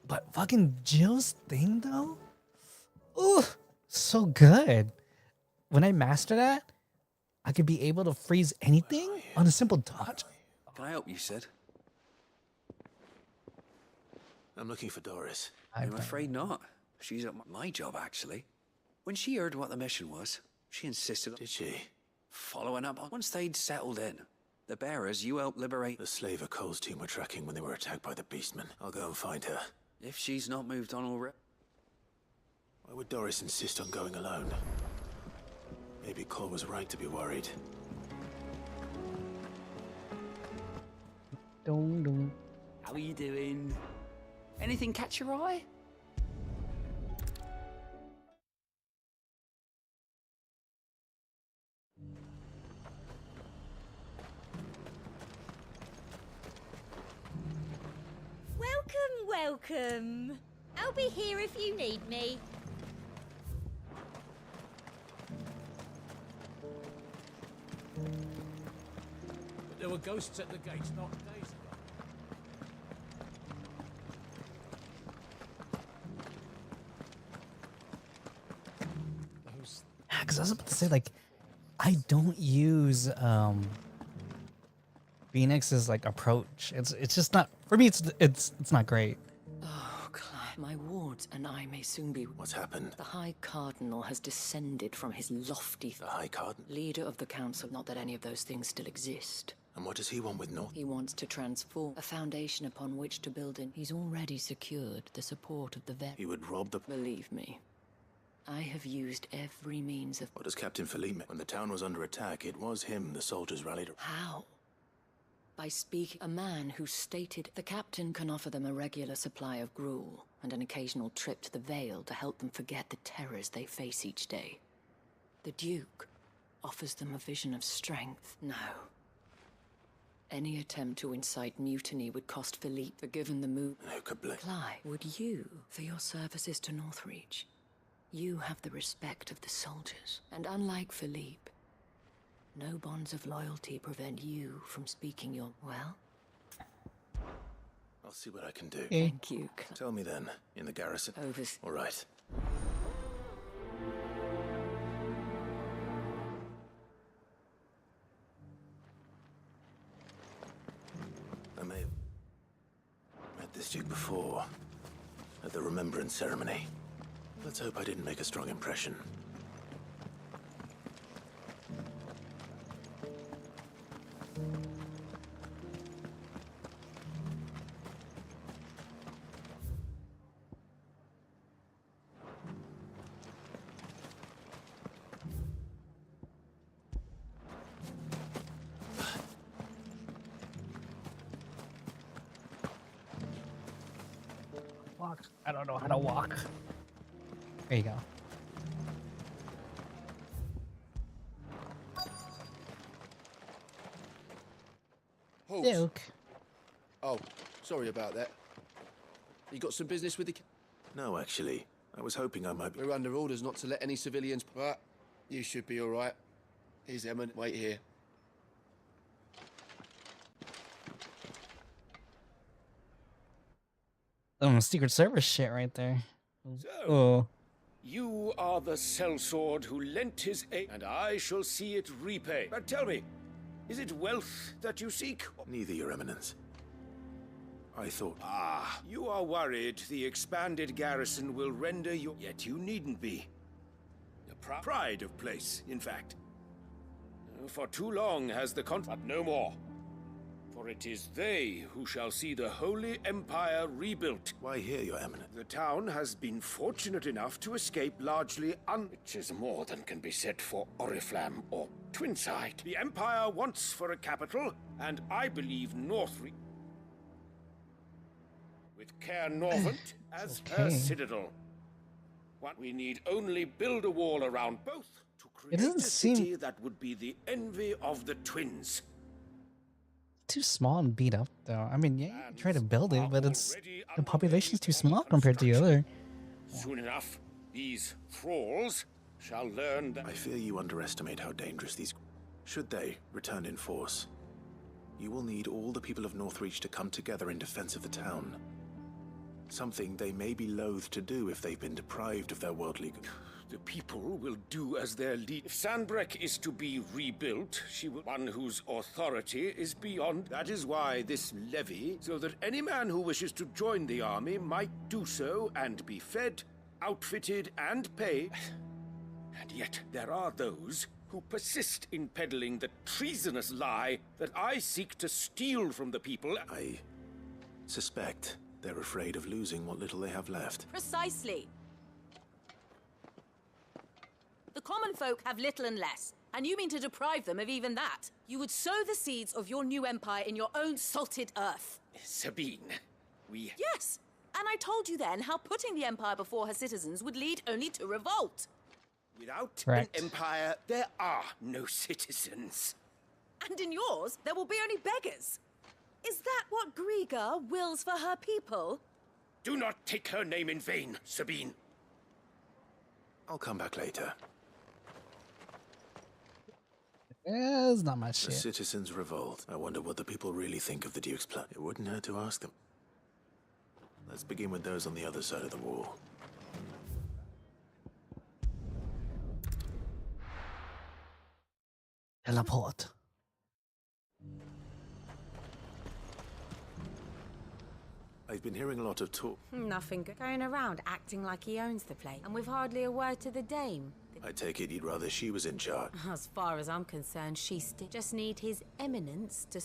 But fucking Jill's thing though, ooh, so good. When I master that, I could be able to freeze anything on a simple dodge.
Can I help you, Sid?
I'm looking for Doris.
I'm afraid not. She's at my job, actually. When she heard what the mission was, she insisted.
Did she?
Following up on once they'd settled in. The bearers you helped liberate.
The slaver Cole's team were tracking when they were attacked by the beastmen. I'll go and find her.
If she's not moved on already.
Why would Doris insist on going alone? Maybe Cole was right to be worried.
Dong dong.
How are you doing? Anything catch your eye?
Welcome. I'll be here if you need me.
But there were ghosts at the gates not days ago.
Because I was about to say, like, I don't use Phoenix's like approach. It's just not for me. It's not great.
Oh, Clive, my wards and I may soon be.
What's happened?
The High Cardinal has descended from his lofty.
The High Cardinal?
Leader of the Council. Not that any of those things still exist.
And what does he want with North?
He wants to transform a foundation upon which to build in. He's already secured the support of the very.
He would rob the.
Believe me. I have used every means of.
What does Captain Philippe? When the town was under attack, it was him the soldiers rallied.
How? By speaking a man who stated the captain can offer them a regular supply of gruel and an occasional trip to the Vale to help them forget the terrors they face each day. The Duke offers them a vision of strength. No. Any attempt to incite mutiny would cost Philippe, forgiven the move.
Who could blame?
Clive, would you, for your services to Northreach, you have the respect of the soldiers, and unlike Philippe, no bonds of loyalty prevent you from speaking your... well?
I'll see what I can do.
Thank you.
Tell me then, in the garrison. All right. I may have met this duke before, at the Remembrance Ceremony. Let's hope I didn't make a strong impression.
Walk. I don't know how to walk. There you go.
Halt.
Duke.
Oh, sorry about that. You got some business with the...
No, actually. I was hoping I might be...
We're under orders not to let any civilians... But you should be all right. Here's Emmett. Wait here.
Secret Service shit right there.
So,
Oh.
you are the sellsword who lent his aid, and I shall see it repay. But tell me, is it wealth that you seek?
Neither, Your Eminence. I thought...
Ah, you are worried the expanded garrison will render you... Yet you needn't be. The pride of place, in fact. For too long has the but no more. For it is they who shall see the Holy Empire rebuilt.
Why here, Your Eminence?
The town has been fortunate enough to escape largely which is more than can be said for Oriflamme or Twinside. The Empire wants for a capital, and I believe Northreach with Caer Norvent as her citadel. What we need only build a wall around both to create a city that would be the envy of the twins.
Too small and beat up, though. I mean, yeah, you can try to build it, but it's the population's too small compared to the other.
Soon enough, these thralls shall learn that...
I fear you underestimate how dangerous these... Should they return in force, you will need all the people of Northreach to come together in defense of the town. Something they may be loath to do if they've been deprived of their worldly...
The people will do as their lead. If Sandbreck is to be rebuilt, she will one whose authority is beyond. That is why this levy, so that any man who wishes to join the army might do so and be fed, outfitted, and paid.
And yet there are those who persist in peddling the treasonous lie that I seek to steal from the people.
I suspect they're afraid of losing what little they have left.
Precisely. The common folk have little and less, and you mean to deprive them of even that. You would sow the seeds of your new empire in your own salted earth.
Sabine, we...
Yes, and I told you then how putting the empire before her citizens would lead only to revolt.
Without
Correct.
an empire, there are no citizens.
And in yours, there will be only beggars. Is that what Griga wills for her people?
Do not take her name in vain, Sabine.
I'll come back later.
There's not much
The
shit.
citizens revolt. I wonder what the people really think of the Duke's plan. It wouldn't hurt to ask them. Let's begin with those on the other side of the wall.
Teleport.
I've been hearing a lot of talk.
Nothing going around acting like he owns the place, and with hardly a word to the dame.
I take it you'd rather she was in charge.
As far as I'm concerned, she just need his eminence to.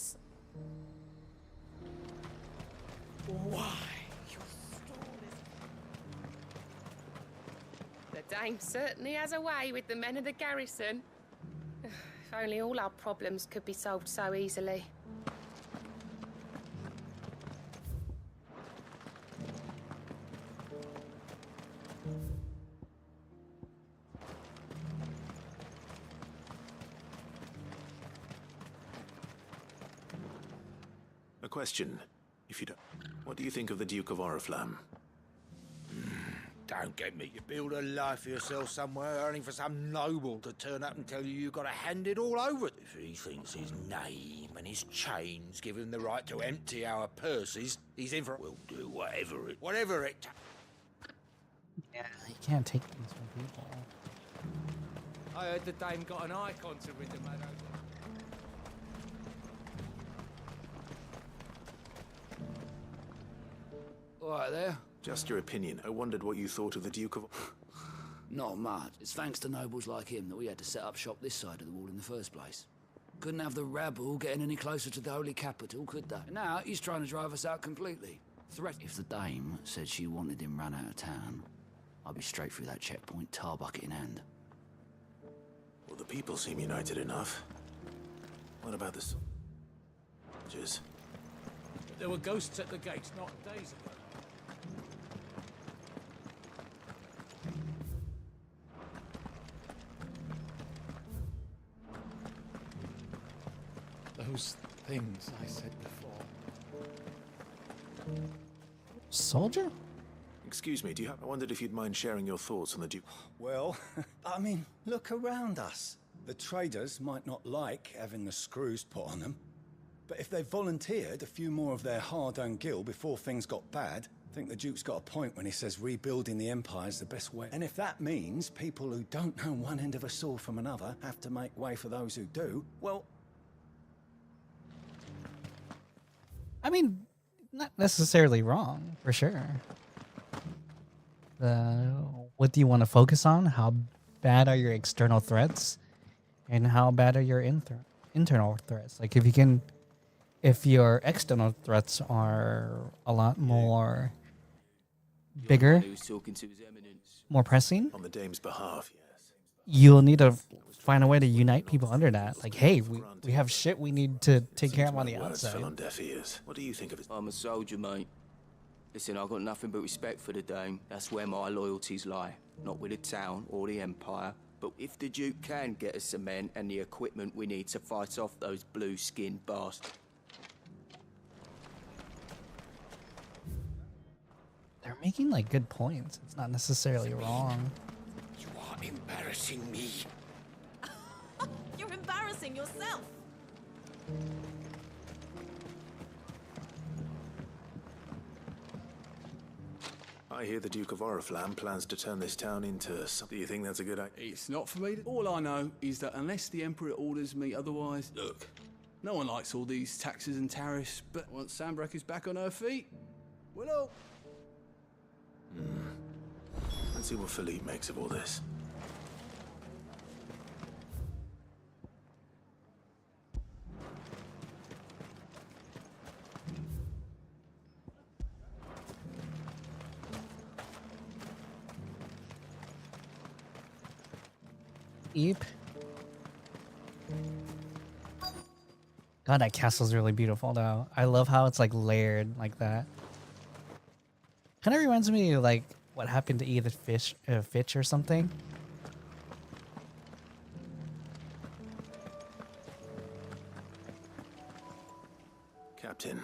Why? The dame certainly has a way with the men of the garrison. If only all our problems could be solved so easily.
A question, if you don't. What do you think of the Duke of Oriflamme?
Don't get me. You build a life for yourself somewhere, earning for some noble to turn up and tell you you've got to hand it all over. If he thinks his name and his chains give him the right to empty our purses, he's in for... We'll do whatever it takes.
Yeah, you can't take things from people.
I heard the dame got an icon to rid the man over.
All right there.
Just your opinion. I wondered what you thought of the Duke of...
Not much. It's thanks to nobles like him that we had to set up shop this side of the wall in the first place. Couldn't have the rabble getting any closer to the holy capital, could they? Now he's trying to drive us out completely. If the dame said she wanted him run out of town, I'd be straight through that checkpoint, tar bucket in hand.
Well, the people seem united enough. What about the soldiers?
There were ghosts at the gates not days ago. Those things I said before.
Soldier?
Excuse me, I wondered if you'd mind sharing your thoughts on the Duke...
Well, I mean, look around us. The traders might not like having the screws put on them, but if they volunteered a few more of their hard-earned gil before things got bad, I think the Duke's got a point when he says rebuilding the Empire is the best way. And if that means people who don't know one end of a sword from another have to make way for those who do, well...
I mean, not necessarily wrong, for sure. What do you want to focus on? How bad are your external threats? And how bad are your internal threats? Like, if your external threats are a lot more bigger, more pressing,
On the dame's behalf, yes.
you'll need to find a way to unite people under that. Like, hey, we have shit we need to take care of on the
Words
outside.
fell on deaf ears. What do you think of it?
I'm a soldier, mate. Listen, I've got nothing but respect for the dame. That's where my loyalties lie. Not with the town or the Empire. But if the Duke can get us some men and the equipment we need to fight off those blue-skinned bastards...
They're making, like, good points. It's not necessarily wrong.
You are embarrassing me.
You're embarrassing yourself.
I hear the Duke of Oriflamme plans to turn this town into something. Do you think that's a good idea?
It's not for me. All I know is that unless the Emperor orders me otherwise, look, no one likes all these taxes and tariffs, but once Sandbreck is back on her feet, we'll all...
Let's see what Philippe makes of all this.
Eep. God, that castle's really beautiful though. I love how it's like layered like that. Kind of reminds me of like what happened to Edith Fitch or something.
Captain.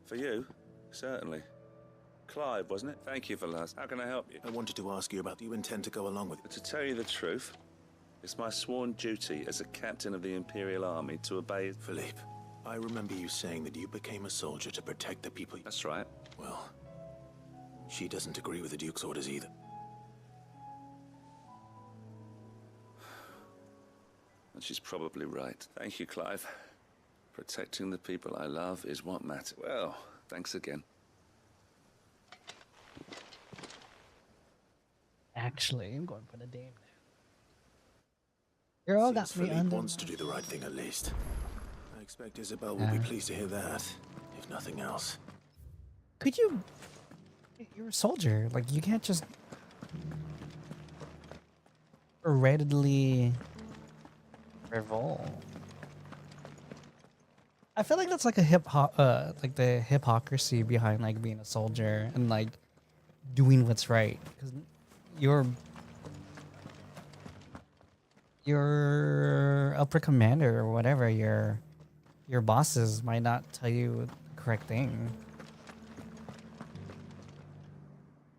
For you? Certainly. Clive, wasn't it? Thank you for last. How can I help you?
I wanted to ask you about, do you intend to go along with...
To tell you the truth, it's my sworn duty as a captain of the Imperial Army to obey...
Philippe, I remember you saying that you became a soldier to protect the people...
That's right.
Well, she doesn't agree with the Duke's orders either.
And she's probably right. Thank you, Clive. Protecting the people I love is what matters. Well, thanks again.
Actually, I'm going for the dame now. Girl got me
Philippe
under.
wants to do the right thing at least. I expect Isabelle will be pleased to hear that, if nothing else.
Could you? You're a soldier. Like you can't just readily revolt. I feel like that's like a like the hypocrisy behind like being a soldier and like doing what's right. Because your upper commander or whatever, your bosses might not tell you the correct thing.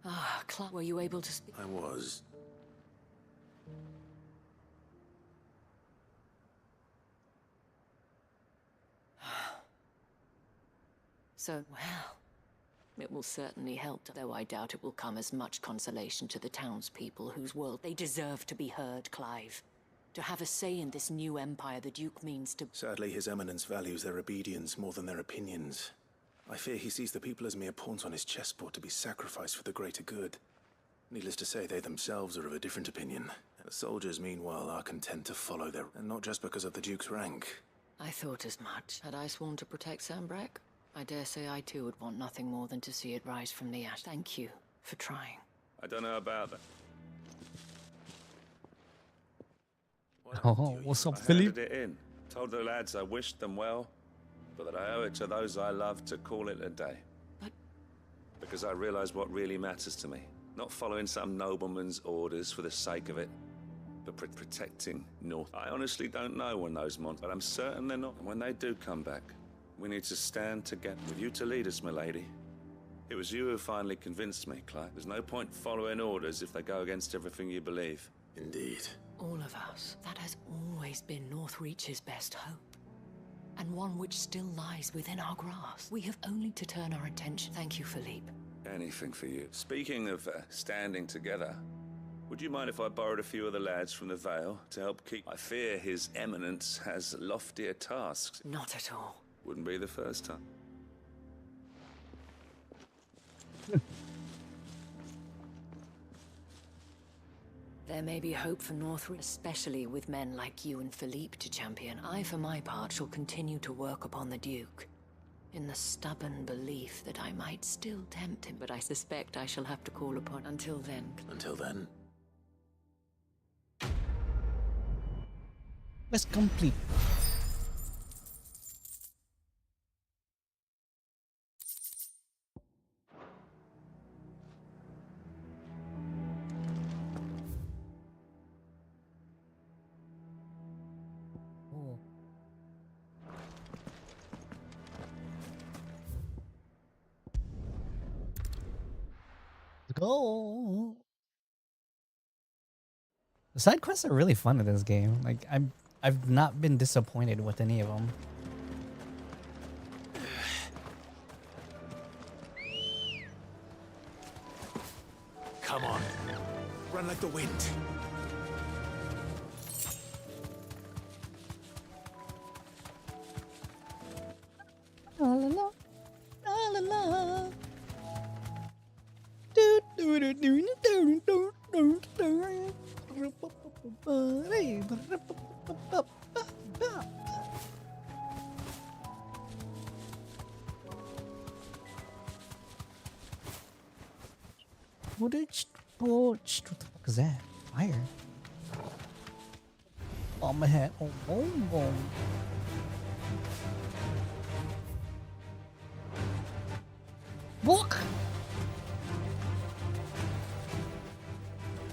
Ah, were you able to speak?
I was.
So, well, it will certainly help, though I doubt it will come as much consolation to the townspeople whose world they deserve to be heard, Clive. To have a say in this new empire the Duke means to...
Sadly, His Eminence values their obedience more than their opinions. I fear he sees the people as mere pawns on his chessboard to be sacrificed for the greater good. Needless to say, they themselves are of a different opinion. The soldiers, meanwhile, are content to follow their... And not just because of the Duke's rank.
I thought as much. Had I sworn to protect Sambrek? I dare say I too would want nothing more than to see it rise from the ash. Thank you for trying.
I don't know about that.
Oh, what's up,
I
Philippe?
handed it in. Told the lads I wished them well, but that I owe it to those I love to call it a day.
But...
Because I realize what really matters to me. Not following some nobleman's orders for the sake of it, but protecting North. I honestly don't know when those monsters, but I'm certain they're not. And when they do come back, we need to stand together with you to lead us, milady. It was you who finally convinced me, Clive. There's no point following orders if they go against everything you believe.
Indeed.
All of us. That has always been Northreach's best hope. And one which still lies within our grasp. We have only to turn our attention. Thank you, Philippe.
Anything for you. Speaking of standing together, would you mind if I borrowed a few of the lads from the Vale to help keep... I fear His Eminence has loftier tasks.
Not at all.
Wouldn't be the first time.
There may be hope for Northreach, especially with men like you and Philippe to champion. I, for my part, shall continue to work upon the Duke, in the stubborn belief that I might still tempt him, but I suspect I shall have to call upon. Until then...
Until then?
Quest complete. Go. The side quests are really fun in this game. Like I've not been disappointed with any of them.
Come on. Run like the wind.
La la la. La la la. What the fuck is that? Fire. on my head. Oh, boom, boom. Walk.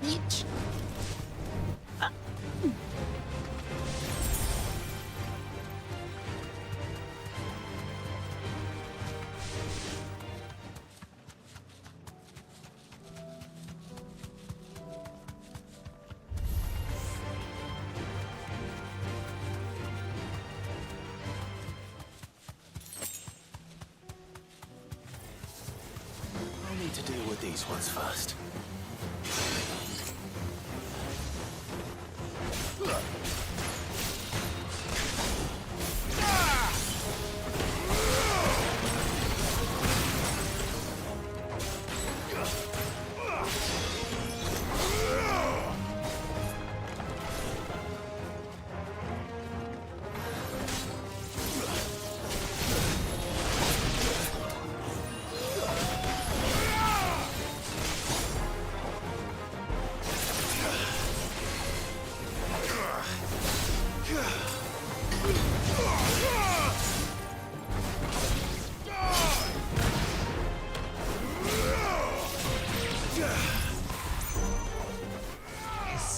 Each.
I need to deal with these ones first.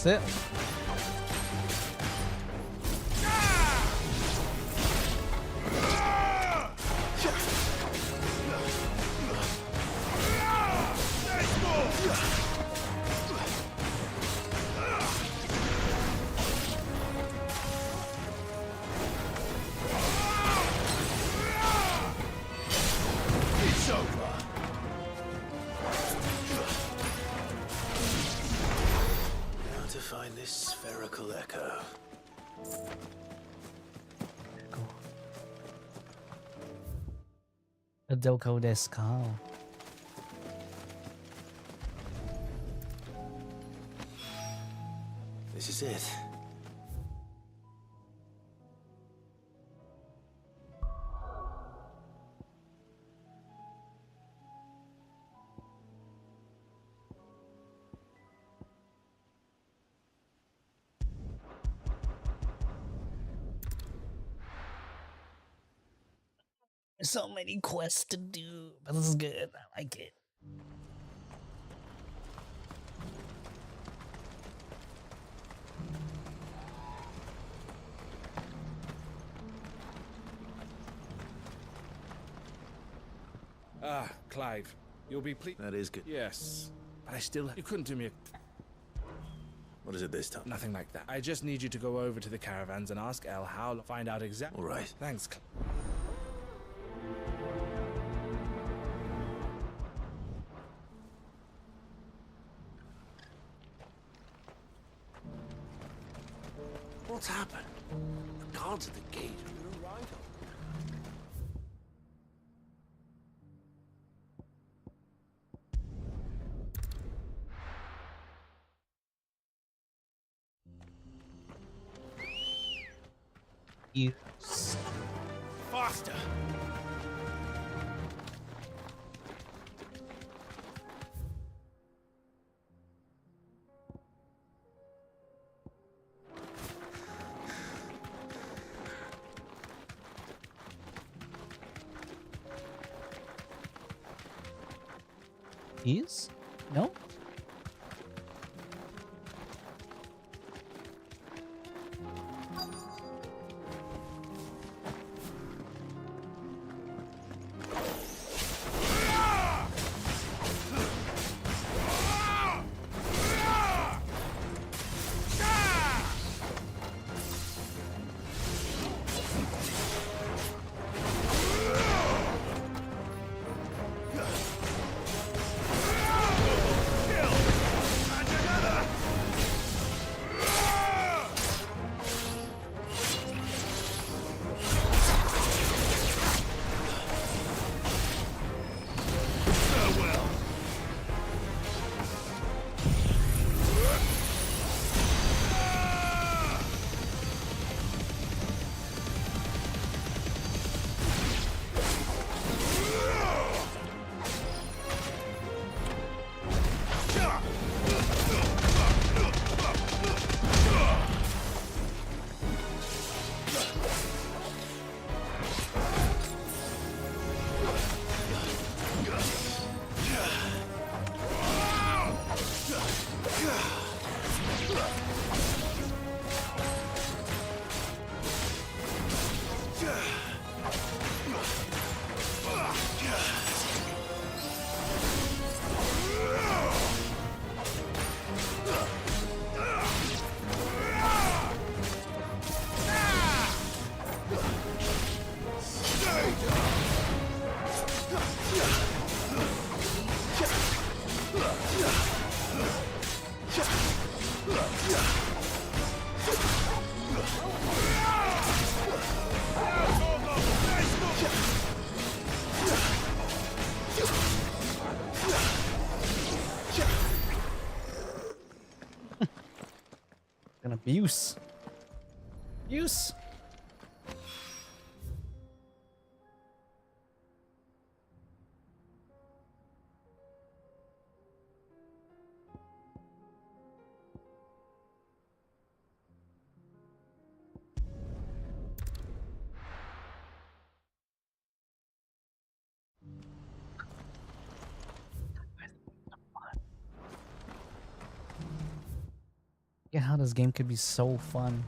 That's it.
It's over. Now to find this spherical echo.
Doko desu ka?
This is it.
There's so many quests to do, but this is good. I like it.
Ah, Clive, you'll be pleased.
That is good.
Yes, but I still. You couldn't do me a.
What is it this time?
Nothing like that. I just need you to go over to the caravans and ask El how to find out exactly.
All right.
Thanks.
What's happened? The guards at the gate are gonna ride on.
You.
Faster!
Is? No? Use. Use. Yeah, how this game could be so fun.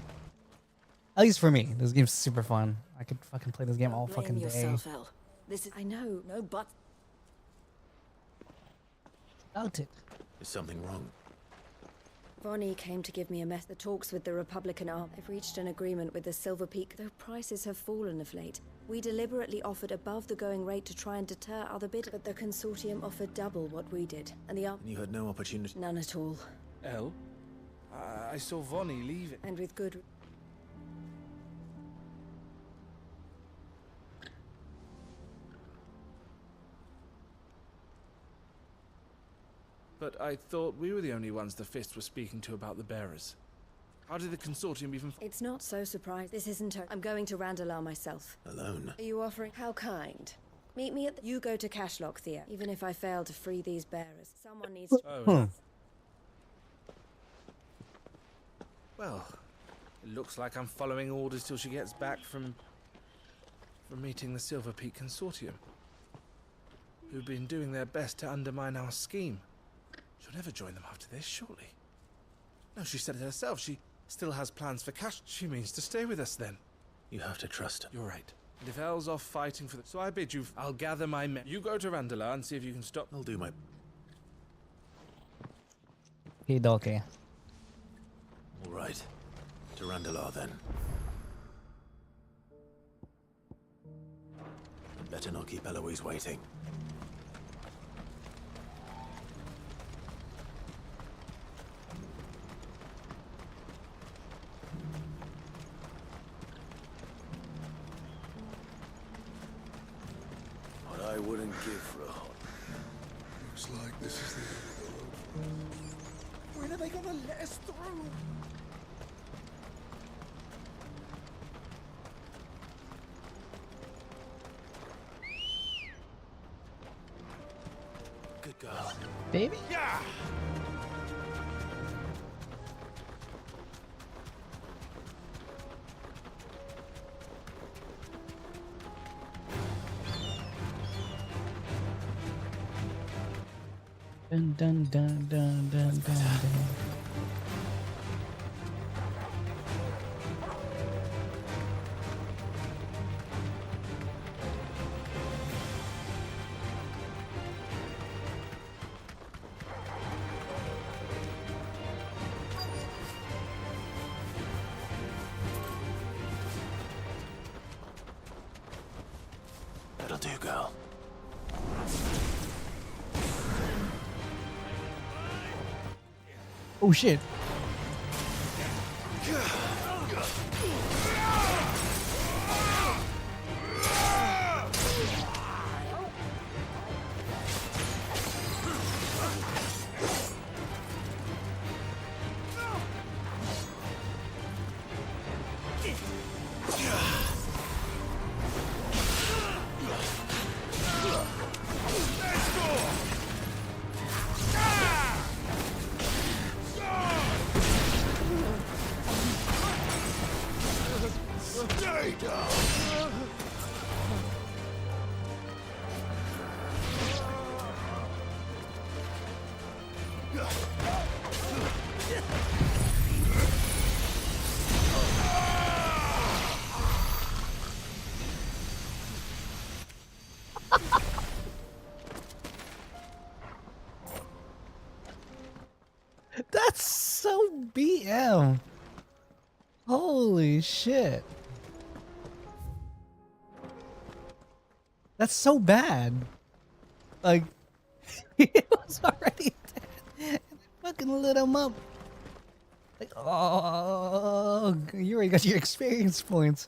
At least for me, this game's super fun. I could fucking play this game all fucking day.
Yourself, El. This is. I know, no, but.
Out it.
Is something wrong?
Bonnie came to give me a mess. The talks with the Republican arm. I've reached an agreement with the Silver Peak, though prices have fallen of late. We deliberately offered above the going rate to try and deter other bidders, but the consortium offered double what we did, and the
And you had no opportunity?
None at all.
Elle? I saw Vonnie leaving.
And with good.
But I thought we were the only ones the Fist were speaking to about the bearers. How did the consortium even...
It's not so surprised. This isn't I'm going to Randalar myself.
Alone?
Are you offering? How kind. Meet me at the... You go to Cashlock, Thea. Even if I fail to free these bearers, someone needs to...
Oh. Well, it looks like I'm following orders till she gets back from meeting the Silver Peak Consortium, who've been doing their best to undermine our scheme. She'll never join them after this, surely. No, she said it herself. She still has plans for Cash. She means to stay with us then.
You have to trust her.
You're right. And if Elle's off fighting for the... So I bid you, I'll gather my men. You go to Randalar and see if you can stop...
I'll do my...
Okay.
All right. To Randalar, then. Better not keep Eloise waiting.
What I wouldn't give for a hot. Looks like this is the end of the road. When are they gonna let us through?
Good girl.
Baby?
Yeah!
Dun dun dun dun dun dun dun.
That'll do, girl.
Oh shit.
Stay down!
That's so BM. Holy shit. That's so bad. Like, he was already dead. Fucking lit him up. Like, oh, you already got your experience points.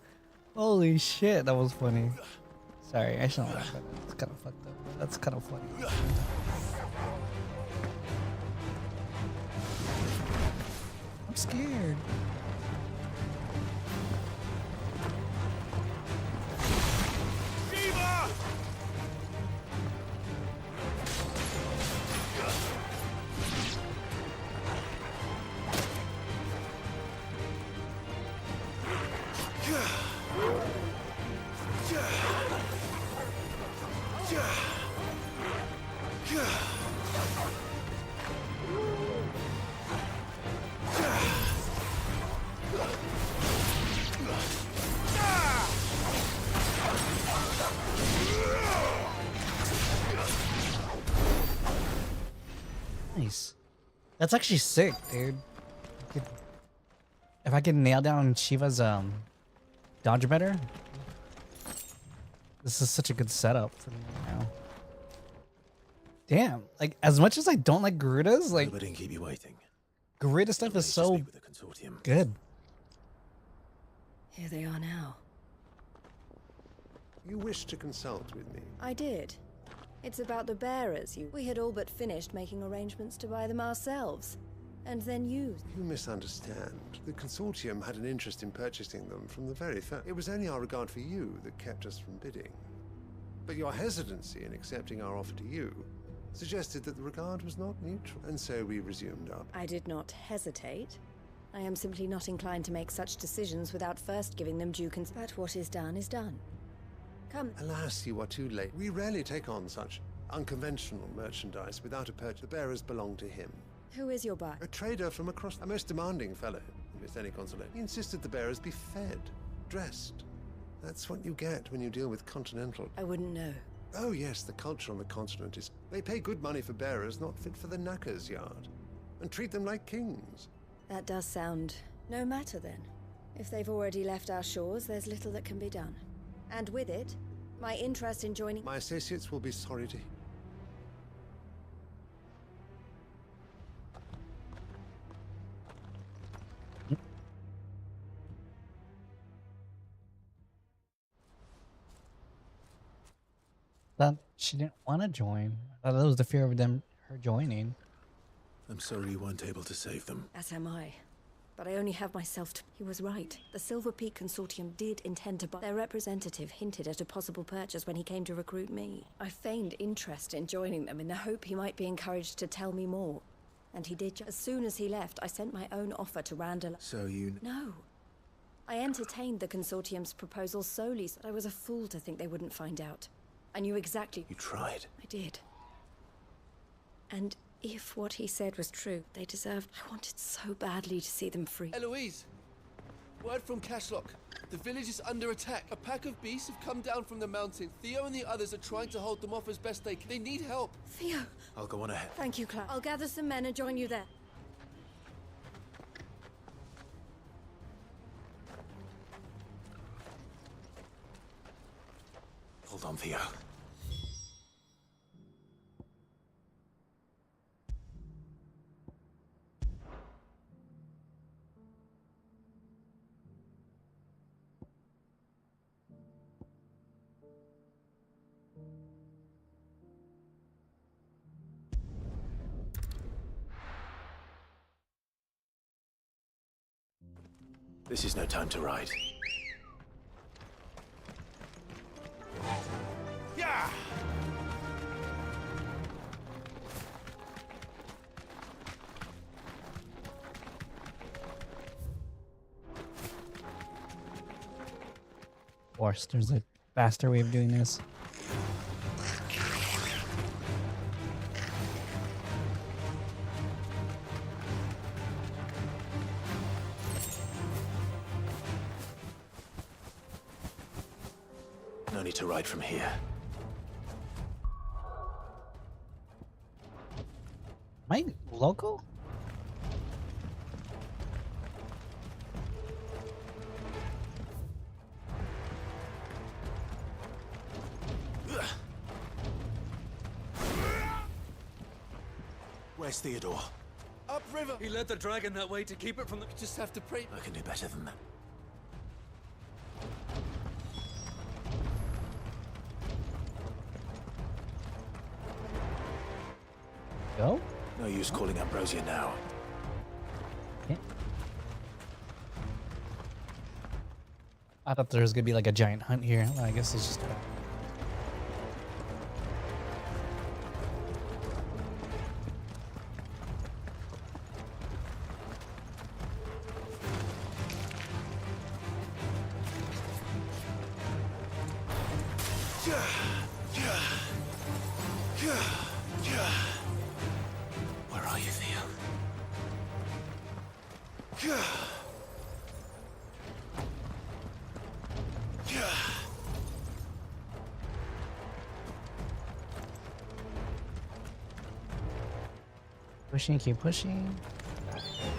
Holy shit, that was funny. Sorry, I shouldn't laugh at that. It's kind of fucked up. That's kind of funny. I'm scared. Nice. That's actually sick, dude. If I could nail down Shiva's dodge better, this is such a good setup for me now. Damn, like as much as I don't like Garuda's, like
I didn't keep you waiting.
Garuda stuff is so good.
Here they are now.
You wished to consult with me.
I did. It's about the bearers. We had all but finished making arrangements to buy them ourselves. And then you...
You misunderstand. The consortium had an interest in purchasing them from the very first. It was only our regard for you that kept us from bidding. But your hesitancy in accepting our offer to you suggested that the regard was not mutual, and so we resumed our...
I did not hesitate. I am simply not inclined to make such decisions without first giving them due But what is done is done. Come.
Alas, you are too late. We rarely take on such unconventional merchandise without a purchase. The bearers belong to him.
Who is your buyer?
A trader from across... A most demanding fellow, with any consolation. He insisted the bearers be fed, dressed. That's what you get when you deal with continental...
I wouldn't know.
Oh yes, the culture on the continent is... They pay good money for bearers not fit for the knacker's yard. And treat them like kings.
That does sound... No matter then. If they've already left our shores, there's little that can be done. And with it, my interest in joining...
My associates will be sorry to...
That she didn't want to join. I thought that was the fear of her joining.
I'm sorry you weren't able to save them.
As am I. But I only have myself to... He was right. The Silver Peak Consortium did intend to buy... Their representative hinted at a possible purchase when he came to recruit me. I feigned interest in joining them in the hope he might be encouraged to tell me more. And he did. As soon as he left, I sent my own offer to Randall.
So you...
No. I entertained the Consortium's proposal solely, so I was a fool to think they wouldn't find out. I knew exactly...
You tried.
I did. And if what he said was true, they deserved... I wanted so badly to see them free.
Eloise! Word from Cashlock. The village is under attack. A pack of beasts have come down from the mountain. Theo and the others are trying to hold them off as best they can. They need help.
Theo!
I'll go on ahead.
Thank you, Clark. I'll gather some men and join you there.
Hold on, Theo. This is no time to ride.
Yeah!
Of course, there's a faster way of doing this.
No need to ride from here.
Am I local?
Where's Theodore?
Upriver!
He led the dragon that way to keep it from the...
Just have to pray.
I can do better than that.
Go?
No use calling Ambrosia now.
Yeah. I thought there was gonna be like a giant hunt here. Well, I guess it's just...
Where are you, Theo?
Pushing, keep pushing.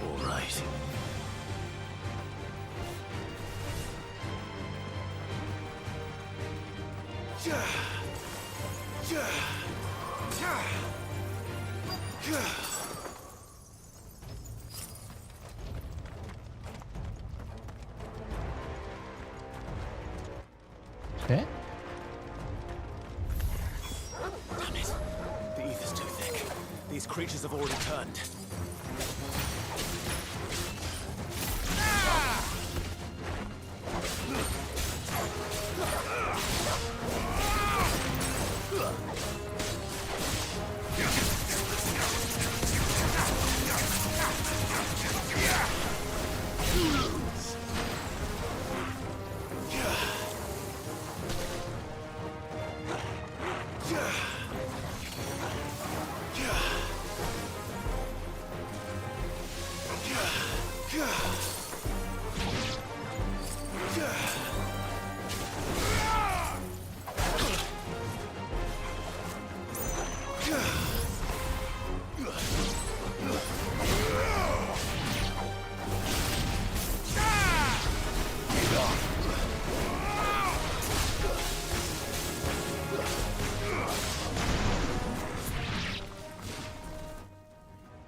All right.
Okay.
Damn it. The ether's too thick. These creatures have already turned.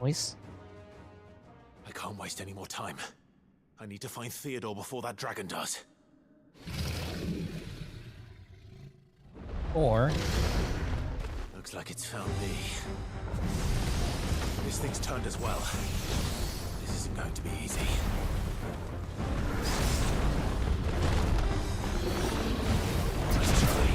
Voice.
I can't waste any more time. I need to find Theodore before that dragon does.
Or
Looks like it's found me. This thing's turned as well. This isn't going to be easy. Let's try.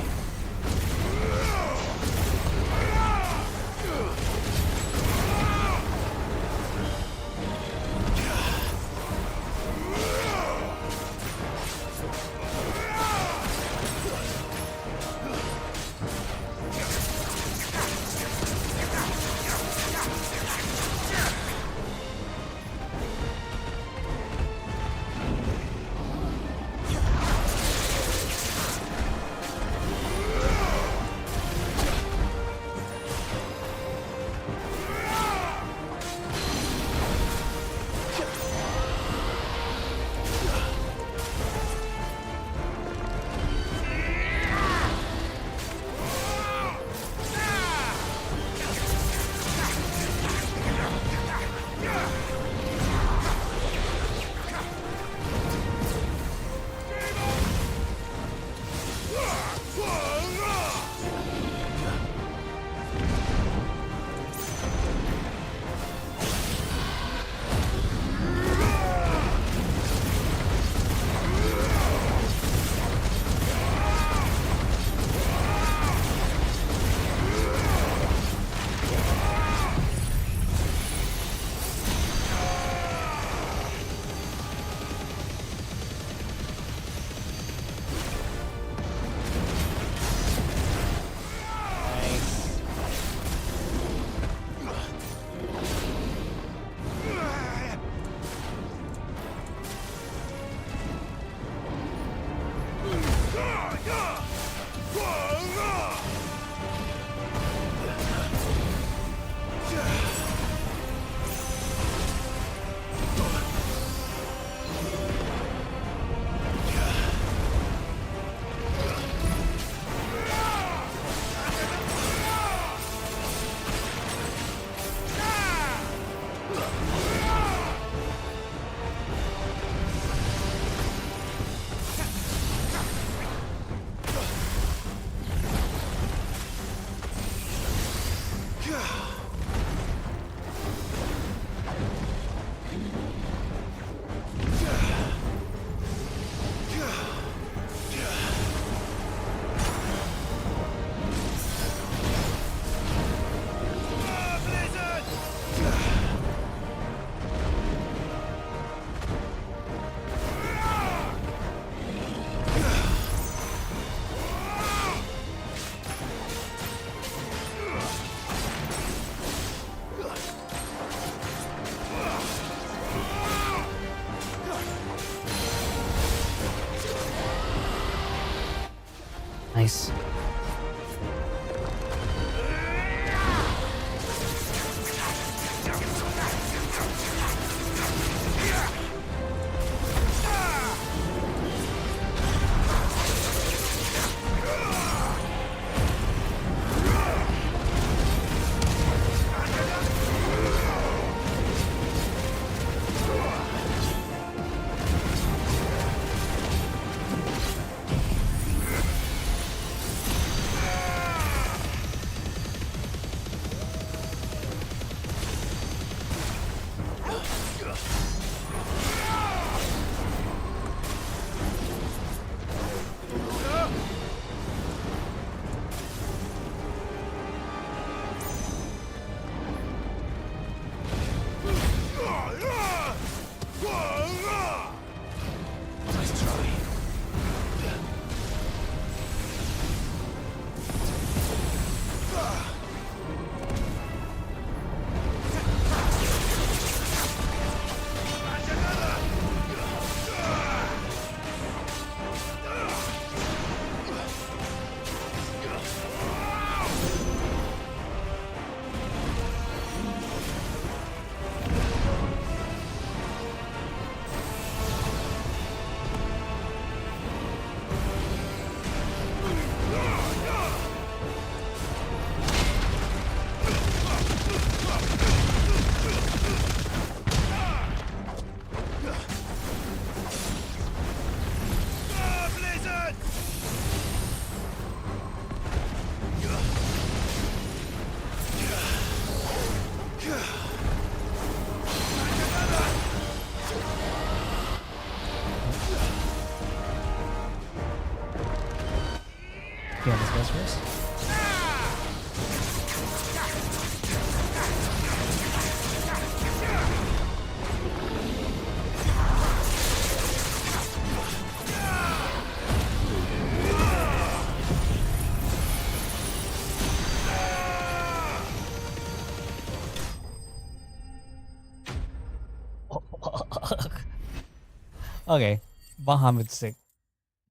Okay, Bahamut's sick.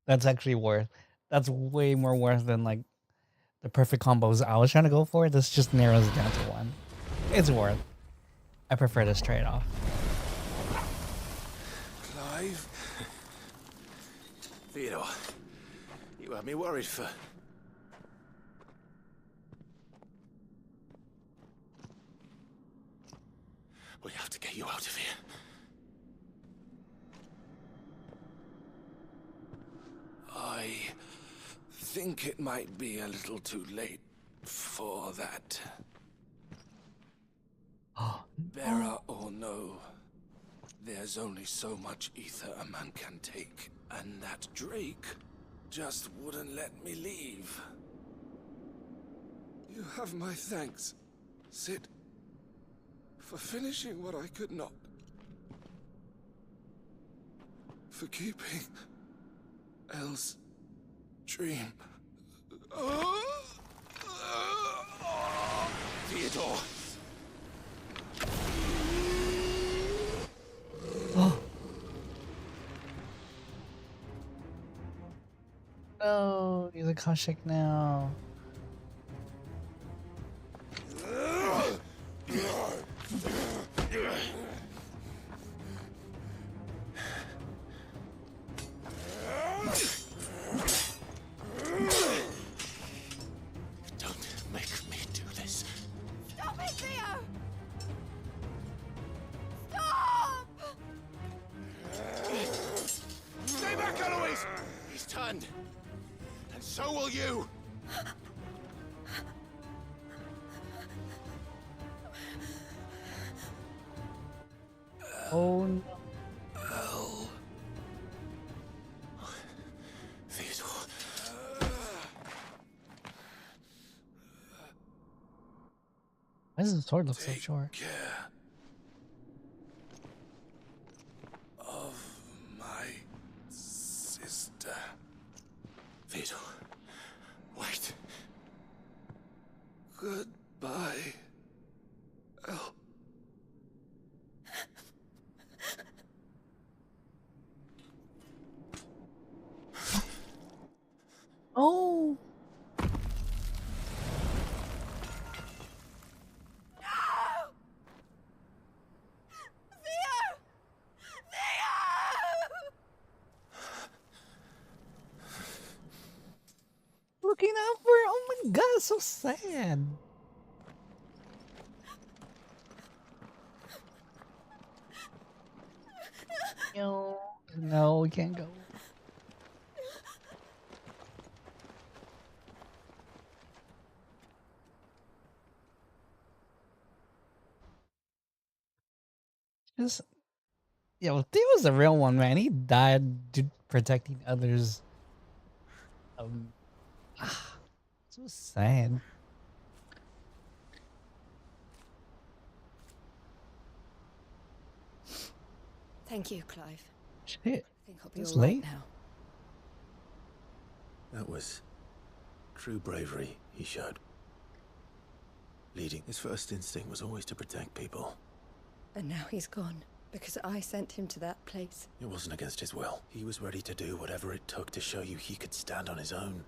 That's actually worth. That's way more worth than like the perfect combos I was trying to go for. This just narrows it down to one. It's worth. I prefer this trade-off.
Clive? Theodore, you had me worried for... We have to get you out of here.
I think it might be a little too late for that. Bearer or no, there's only so much ether a man can take, and that Drake just wouldn't let me leave. You have my thanks, Sid, for finishing what I could not. For keeping Elle's dream.
Theodore!
No, he's a Koshik now.
Don't make me do this.
Stop it, Theo! Stop!
Stay back, Eloise! He's turned. And so will you.
Oh no.
Elle. Theodore.
Why does the sword look so short?
Care of my sister.
Theodore. Wait.
Goodbye, Elle.
Oh. Looking out for it. Oh my god, it's so sad. No, we can't go. Just, yo, Theo's the real one, man. He died protecting others. So sad.
Thank you, Clive.
Shit.
I think I'll be
It's
all right
late.
now.
That was true bravery he showed. Leading. His first instinct was always to protect people.
And now he's gone, because I sent him to that place.
It wasn't against his will. He was ready to do whatever it took to show you he could stand on his own.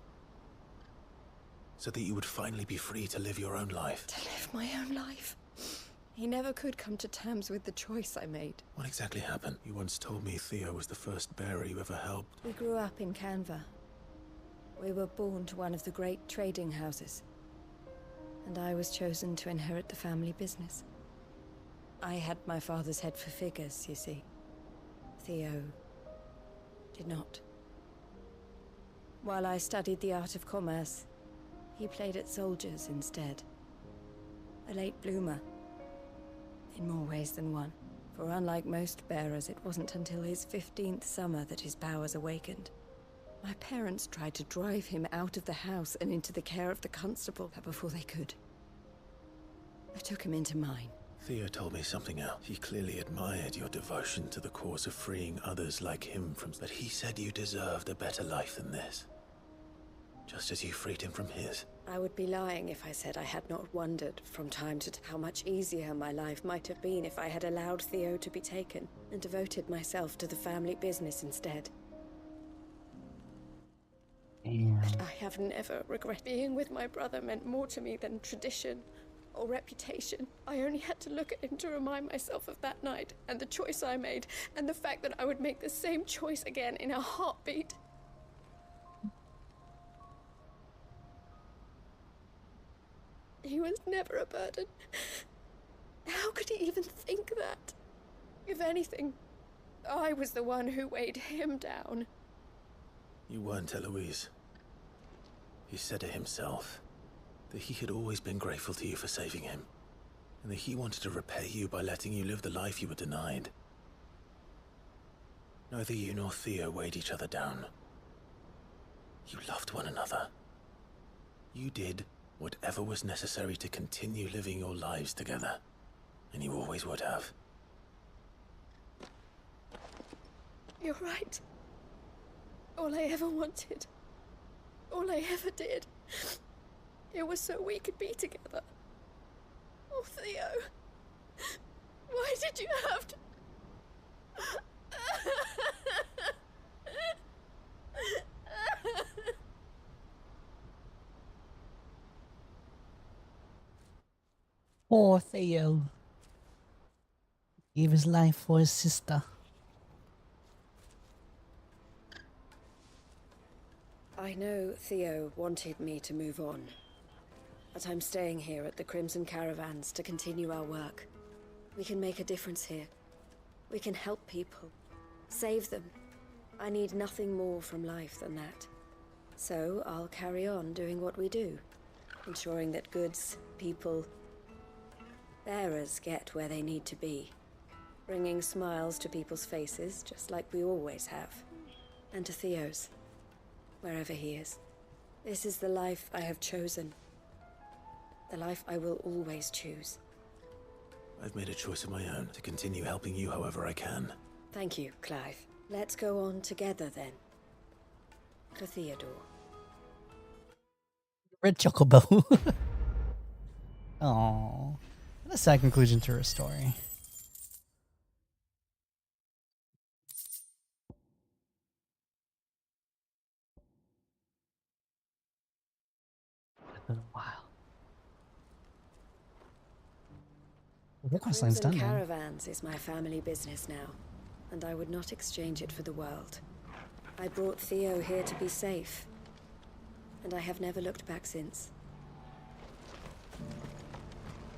So that you would finally be free to live your own life.
To live my own life. He never could come to terms with the choice I made.
What exactly happened? You once told me Theo was the first bearer you ever helped.
We grew up in Canva. We were born to one of the great trading houses. And I was chosen to inherit the family business. I had my father's head for figures, you see. Theo did not. While I studied the art of commerce, he played at soldiers instead. A late bloomer. In more ways than one. For unlike most bearers, it wasn't until his 15th summer that his powers awakened. My parents tried to drive him out of the house and into the care of the constable before they could. I took him into mine.
Theo told me something else. He clearly admired your devotion to the cause of freeing others like him from... But he said you deserved a better life than this. Just as you freed him from his.
I would be lying if I said I had not wondered from time to time how much easier my life might have been if I had allowed Theo to be taken and devoted myself to the family business instead. But I have never regretted being with my brother meant more to me than tradition or reputation. I only had to look at him to remind myself of that night and the choice I made and the fact that I would make the same choice again in a heartbeat. He was never a burden. How could he even think that? If anything, I was the one who weighed him down.
You weren't, Eloise. He said it himself, that he had always been grateful to you for saving him, and that he wanted to repay you by letting you live the life you were denied. Neither you nor Theo weighed each other down. You loved one another. You did whatever was necessary to continue living your lives together, and you always would have.
You're right. All I ever wanted, all I ever did, it was so we could be together. Oh, Theo, why did you have to...
Poor Theo. Gave his life for his sister.
I know Theo wanted me to move on, but I'm staying here at the Crimson Caravans to continue our work. We can make a difference here. We can help people, save them. I need nothing more from life than that. So I'll carry on doing what we do, ensuring that goods, people, bearers get where they need to be, bringing smiles to people's faces just like we always have, and to Theo's. Wherever he is. This is the life I have chosen. The life I will always choose.
I've made a choice of my own to continue helping you however I can.
Thank you, Clive. Let's go on together then. To Theodore.
Red Chocobo. Aww. What a sad conclusion to her story. It's been a while. The questline's
Crimson
done now.
Caravans is my family business now, and I would not exchange it for the world. I brought Theo here to be safe, and I have never looked back since.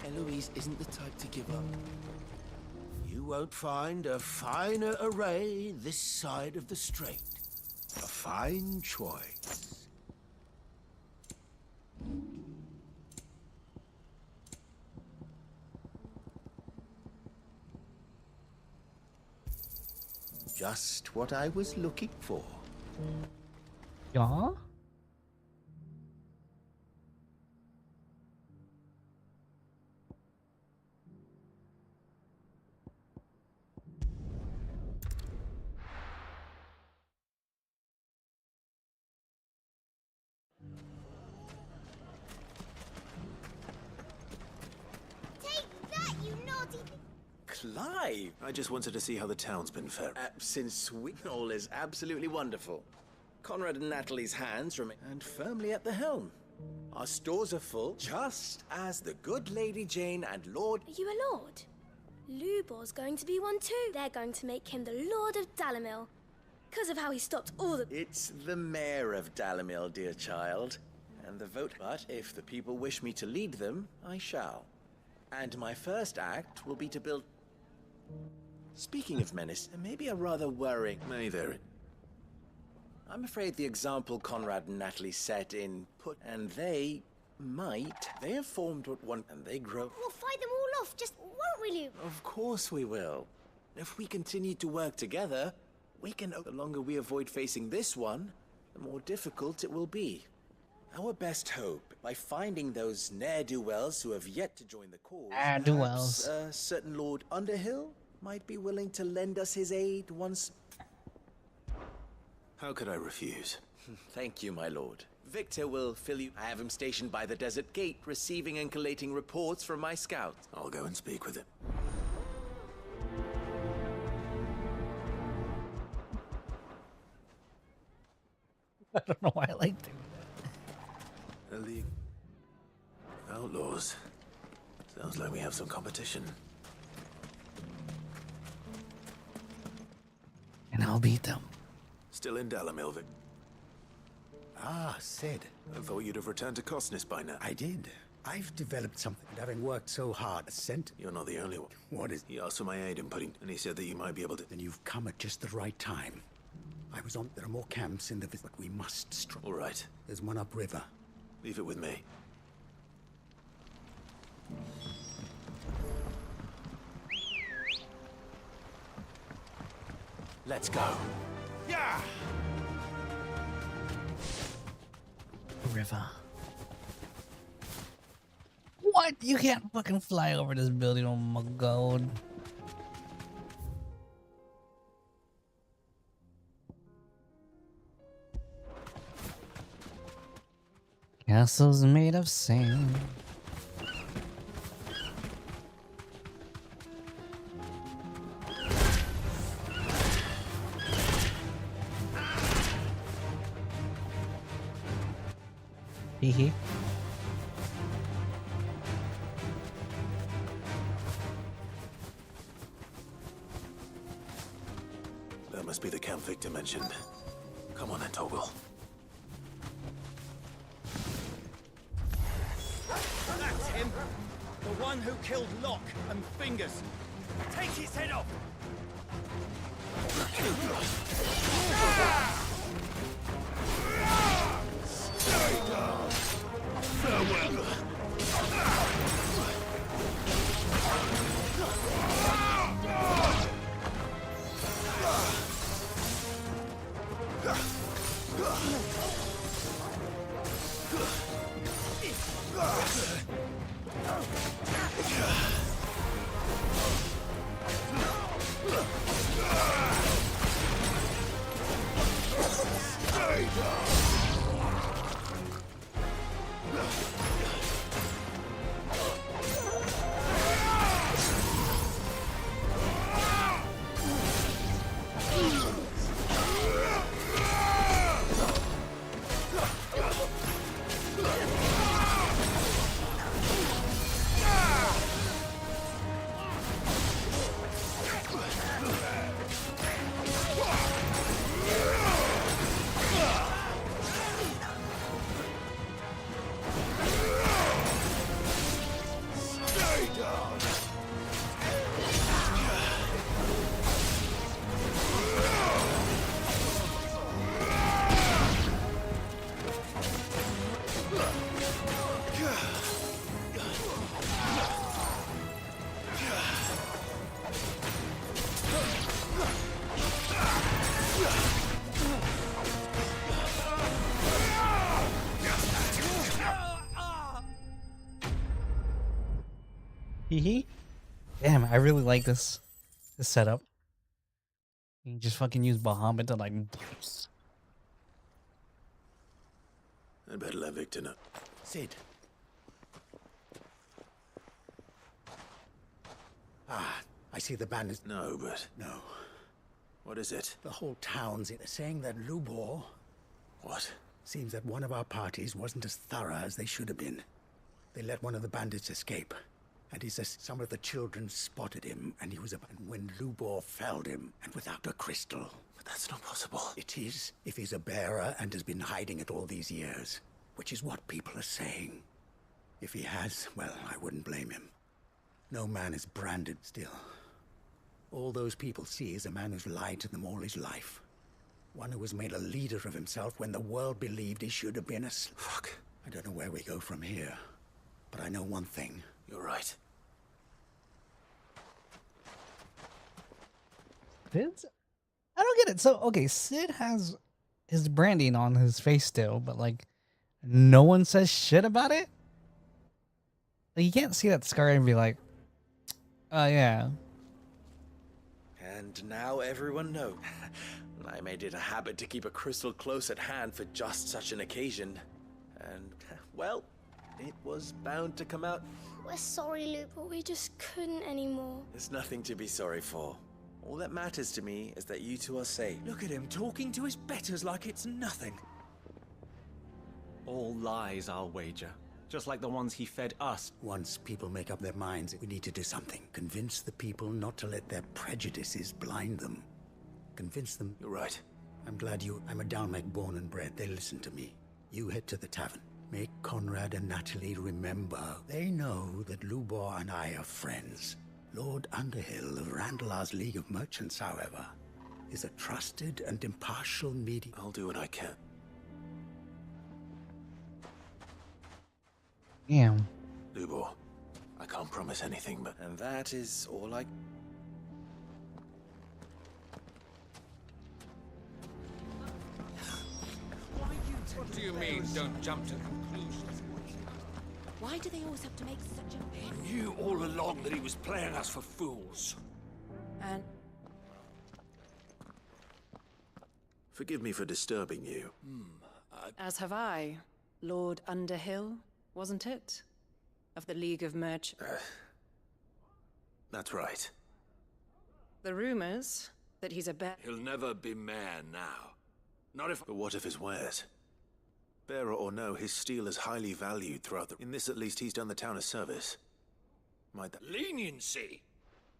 Eloise isn't the type to give up. You won't find a finer array this side of the strait. A fine choice. Just what I was looking for.
Yeah?
Clive!
I just wanted to see how the town's been fared.
Since all is absolutely wonderful. Conrad and Natalie's hands remain and firmly at the helm. Our stores are full, just as the good Lady Jane and Lord...
Are you a lord? Lubor's going to be one too. They're going to make him the Lord of Dalamil. Because of how he stopped all the...
It's the mayor of Dalamil, dear child. And the vote... But if the people wish me to lead them, I shall. And my first act will be to build... Speaking of menace, maybe a rather worrying...
May there...
I'm afraid the example Conrad and Natalie set in put... And they have formed what one... And they grow...
We'll fight them all off, just won't we, Lou?
Of course we will. If we continue to work together, we can... The longer we avoid facing this one, the more difficult it will be. Our best hope, by finding those ne'er-do-wells who have yet to join the cause...
Ne'er-do-wells.
A certain Lord Underhill might be willing to lend us his aid once...
How could I refuse?
Thank you, my lord.
Victor will fill you. I have him stationed by the desert gate, receiving and collating reports from my scouts.
I'll go and speak with him.
I don't know why I like doing
A league. Outlaws. Sounds like we have some competition.
And I'll beat them.
Still in Dalamil, Vic.
Ah, Sid.
I thought you'd have returned to Cosnis by now.
I did. I've developed something, and having worked so hard, sent.
You're not the only one.
What is?
He asked for my aid in putting, and he said that you might be able to.
Then you've come at just the right time. I was on. There are more camps in the but we must strike.
All right.
There's one upriver.
Leave it with me.
Let's go.
Yeah!
River. What? You can't fucking fly over this building, oh my god. Castles made of sand. Hee.
That must be the camp Victor mentioned. Come on then, Toggle.
That's him! The one who killed Locke and Fingers. Take his head off! Stay down! Farewell!
Hee. Damn, I really like this setup. You can just fucking use Bahamut to like.
I'd better let Victor know.
Sid. Ah, I see the bandits.
No, but...
No.
What is it?
The whole town's in saying that Lubor...
What?
Seems that one of our parties wasn't as thorough as they should have been. They let one of the bandits escape. And he says some of the children spotted him, and he was about when Lubor felled him, and without a crystal.
But that's not possible.
It is, if he's a bearer and has been hiding it all these years. Which is what people are saying. If he has, well, I wouldn't blame him. No man is branded still. All those people see is a man who's lied to them all his life. One who was made a leader of himself when the world believed he should have been a...
Fuck.
I don't know where we go from here. But I know one thing.
You're right.
Sid? I don't get it. So, okay, Sid has his branding on his face still, but like, no one says shit about it? Like, you can't see that scar and be like, oh, yeah.
And now everyone knows. I made it a habit to keep a crystal close at hand for just such an occasion. And, well, it was bound to come out.
We're sorry, Luke, but we just couldn't anymore.
There's nothing to be sorry for. All that matters to me is that you two are safe.
Look at him talking to his betters like it's nothing.
All lies, I'll wager. Just like the ones he fed us.
Once people make up their minds, we need to do something. Convince the people not to let their prejudices blind them. Convince them.
You're right.
I'm a Dalmec born and bred. They listen to me. You head to the tavern. Make Conrad and Natalie remember. They know that Lubor and I are friends. Lord Underhill of Randalar's League of Merchants, however, is a trusted and impartial mediator.
I'll do what I can.
Damn.
Lubor, I can't promise anything, but...
And that is all I...
What do you mean, don't jump to conclusions?
Why do they always have to make such a mess?
He knew all along that he was playing us for fools.
And
Forgive me for disturbing you.
as have I, Lord Underhill, wasn't it? Of the League of Merchants.
That's right.
The rumors that he's a bear.
He'll never be mayor now. Not if...
But what of his wares? Bearer or no, his steel is highly valued throughout the... In this, at least, he's done the town a service. Might that...
Leniency?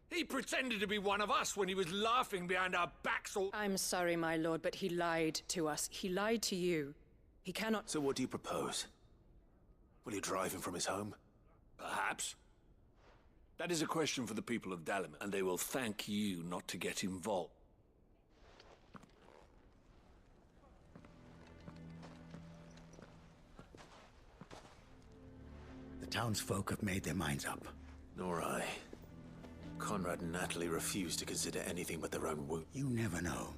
He pretended to be one of us when he was laughing behind our backs all...
I'm sorry, my lord, but he lied to us. He lied to you. He cannot...
So what do you propose? Will you drive him from his home?
Perhaps. That is a question for the people of Dalamir, and they will thank you not to get involved.
The townsfolk have made their minds up.
Nor I. Conrad and Natalie refuse to consider anything but their own wound.
You never know.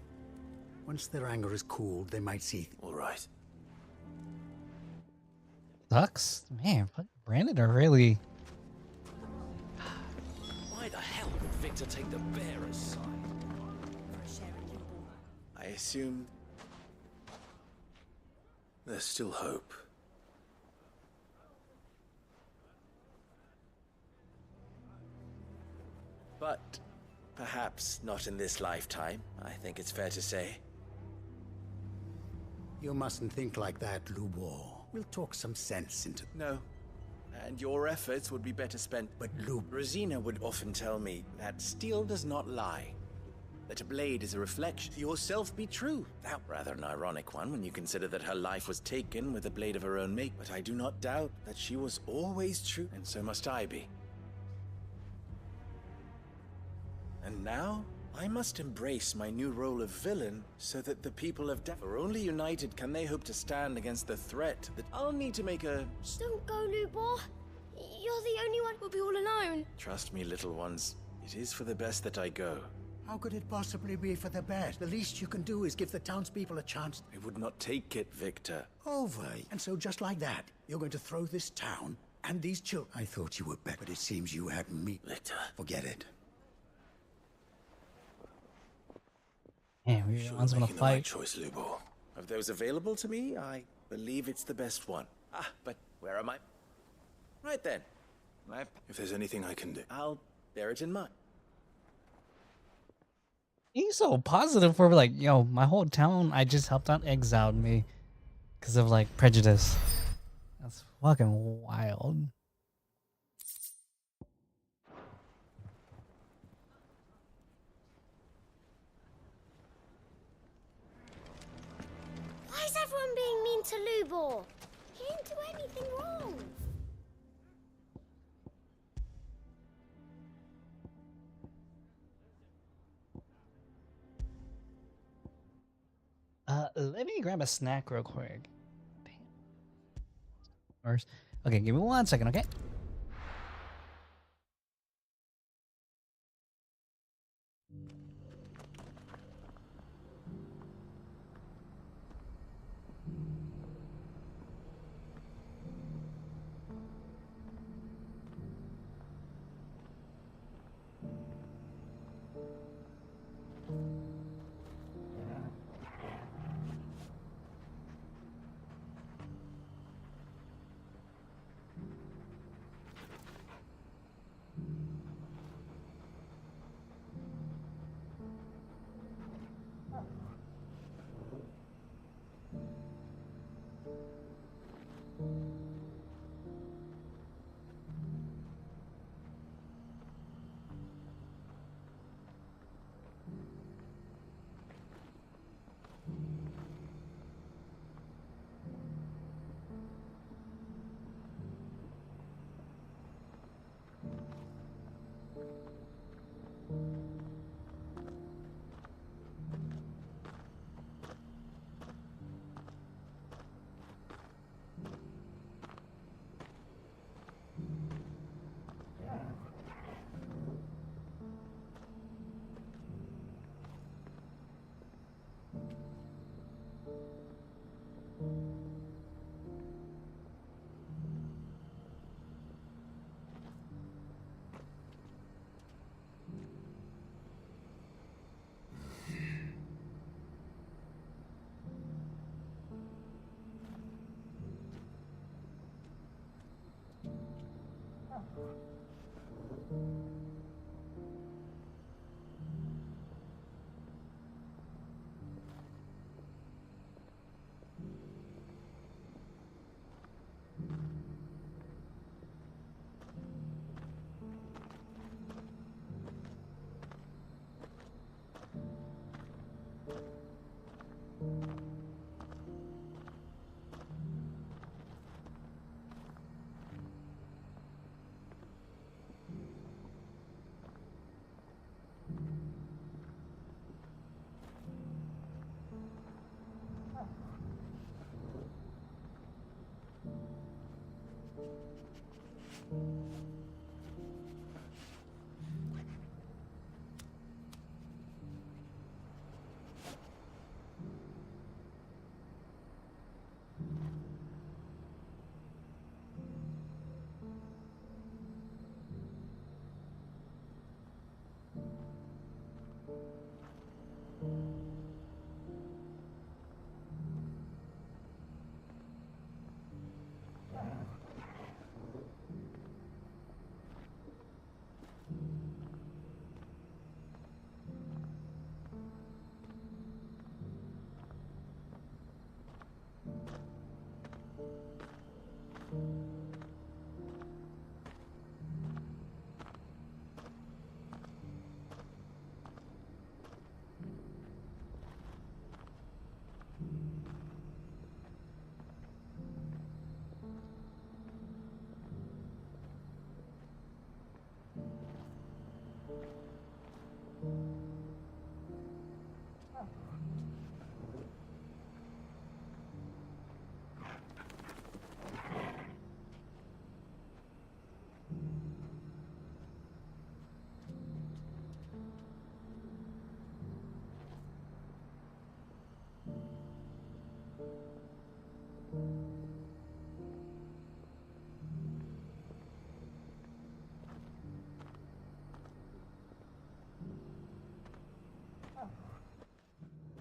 Once their anger is cooled, they might see...
All right.
Sucks. Man, Brandon are really...
Why the hell would Victor take the bearer's side?
I assume...
There's still hope.
But perhaps not in this lifetime, I think it's fair to say.
You mustn't think like that, Lubor. We'll talk some sense into...
No. And your efforts would be better spent...
But
Rosina would often tell me that steel does not lie. That a blade is a reflection. Yourself be true. That rather an ironic one when you consider that her life was taken with a blade of her own make. But I do not doubt that she was always true, and so must I be. And now, I must embrace my new role of villain so that the people of for only united can they hope to stand against the threat that I'll need to make a...
Don't go, Lubor. You're the only one who'll be all alone.
Trust me, little ones. It is for the best that I go.
How could it possibly be for the best? The least you can do is give the townspeople a chance.
I would not take it, Victor.
Over. And so just like that, you're going to throw this town and these children... I thought you were better, but it seems you had me.
Victor.
Forget it.
Man, we
Sure
one's gonna
making the right
fight.
choice, Lubor.
Of those available to me, I believe it's the best one. But where am I? Right then.
If there's anything I can do.
I'll bear it in mind.
He's so positive for like, yo, my whole town I just helped out exiled me because of like prejudice. That's fucking wild.
Why is everyone being mean to Lubor? He didn't do anything wrong.
Let me grab a snack real quick. Damn. First, okay, give me 1 second, okay?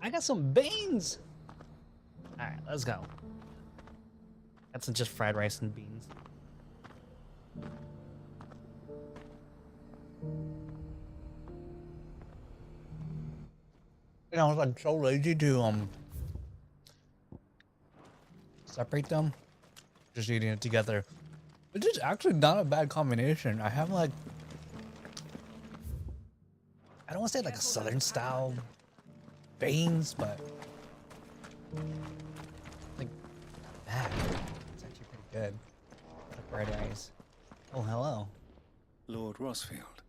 I got some beans. All right, let's go. That's just fried rice and beans. I was like so lazy to separate them. Just eating it together. Which is actually not a bad combination. I have like, I don't want to say like a southern style beans, but like not bad. It's actually pretty good. Like fried rice. Oh, hello.
Lord Rosfield,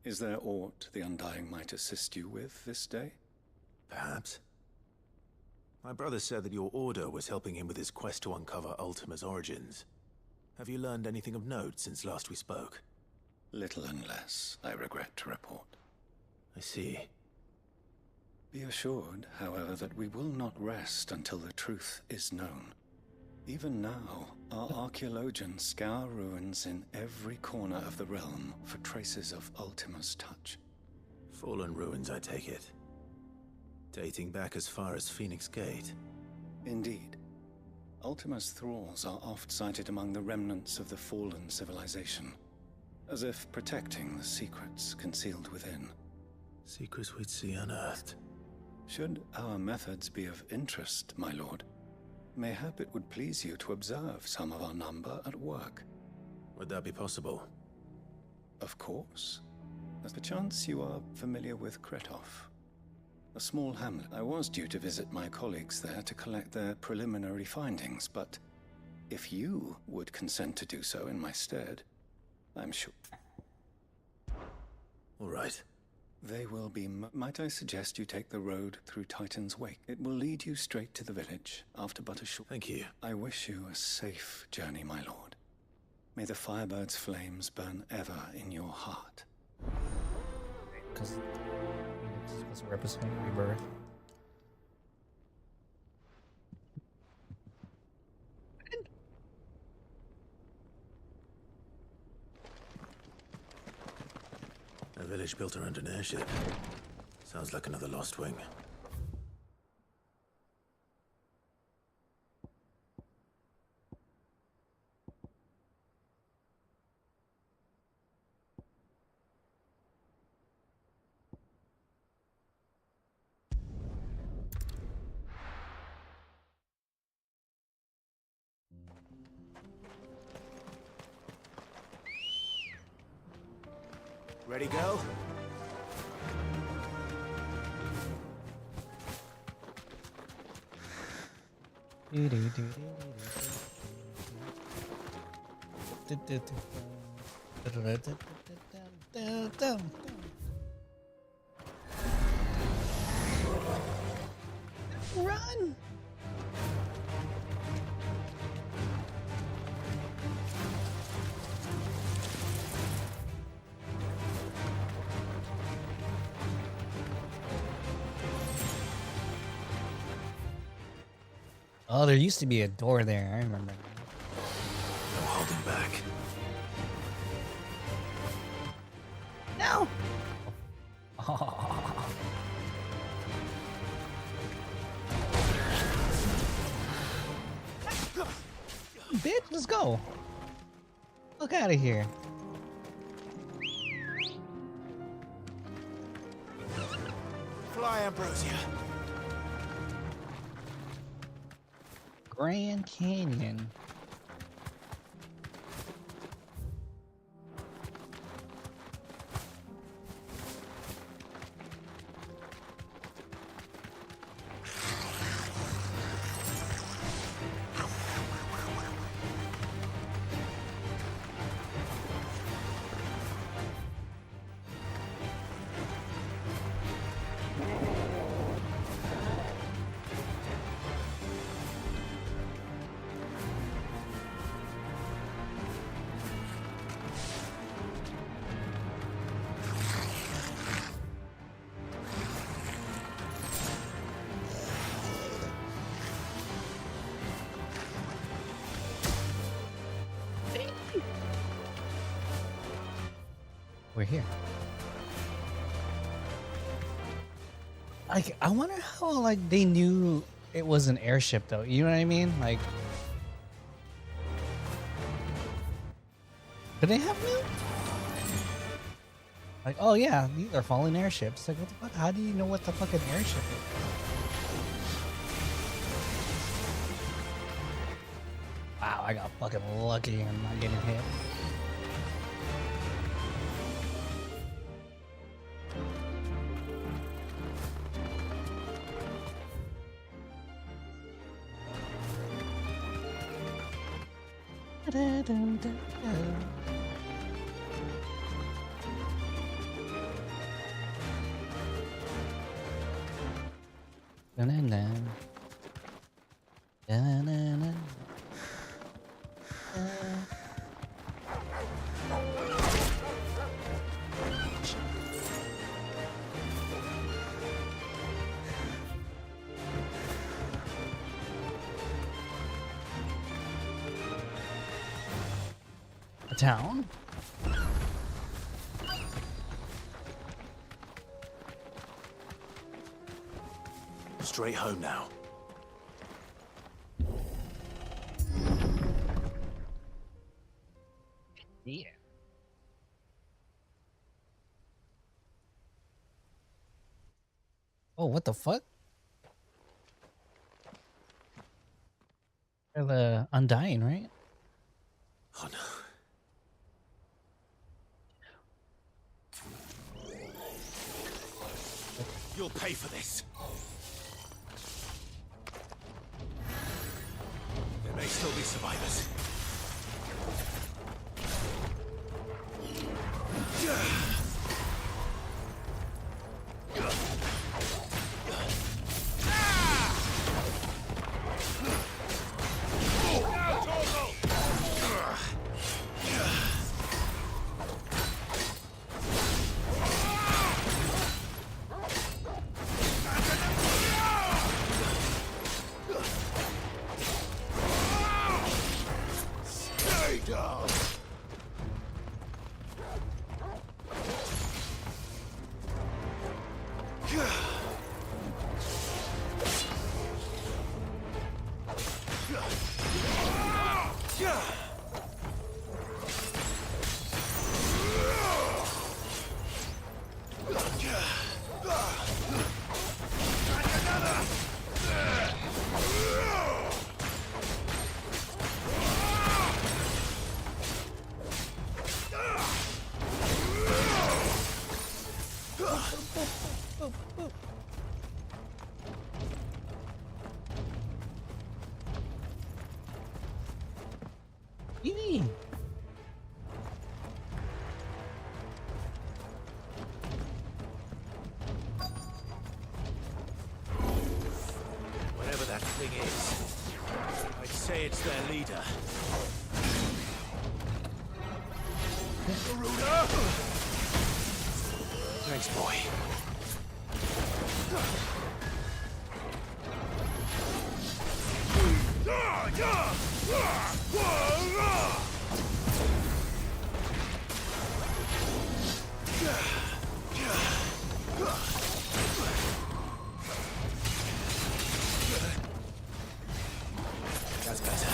is there aught the Undying might assist you with this day?
Perhaps. My brother said that your order was helping him with his quest to uncover Ultima's origins. Have you learned anything of note since last we spoke?
Little and less, I regret to report.
I see.
Be assured, however, that we will not rest until the truth is known. Even now, our archaeologians scour ruins in every corner of the realm for traces of Ultima's touch.
Fallen ruins, I take it. Dating back as far as Phoenix Gate.
Indeed. Ultima's thralls are oft sighted among the remnants of the fallen civilization, as if protecting the secrets concealed within.
Secrets we'd see unearthed.
Should our methods be of interest, my lord, mayhap it would please you to observe some of our number at work.
Would that be possible?
Of course. As perchance you are familiar with Kretov, a small hamlet. I was due to visit my colleagues there to collect their preliminary findings, but if you would consent to do so in my stead, I'm sure.
All right.
They will be. Might I suggest you take the road through Titan's Wake? It will lead you straight to the village after but a short.
Thank you.
I wish you a safe journey, my lord. May the Firebird's flames burn ever in your heart.
Because it's supposed to represent rebirth.
A village built around an airship. Sounds like another Lost Wing. Ready, go?
Run! Oh, there used to be a door there. I remember.
No holding back.
No! Oh. Bitch, let's go. Look out of here.
Fly, Ambrosia.
Grand Canyon. We're here. Like, I wonder how, like, they knew it was an airship, though. You know what I mean? Like, did they have new? Like, oh yeah, these are falling airships. Like, what the fuck? How do you know what the fucking airship is? Wow, I got fucking lucky and not getting hit. A town?
Straight home now.
Yeah. Oh, what the fuck? They're the Undying, right?
Oh no. You'll pay for this. There may still be survivors.
thing is, I'd say it's their leader. Garuda!
Thanks, boy.
That's better.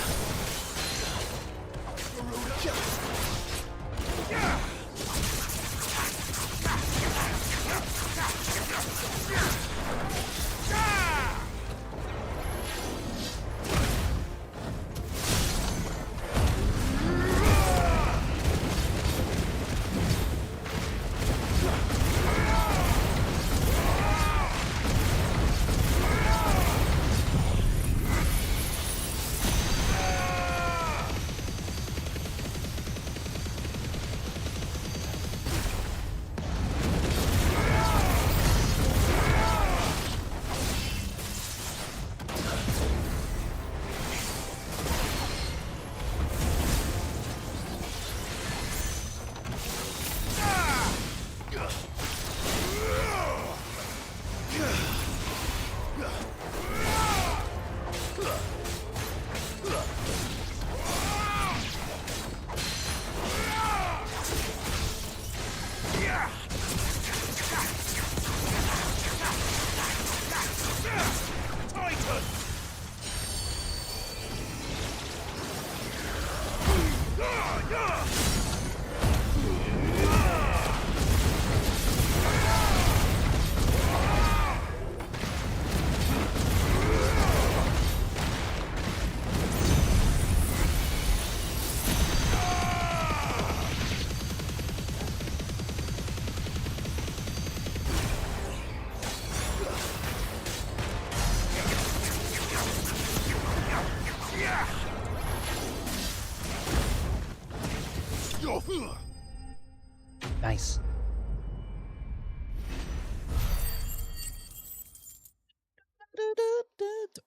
Nice.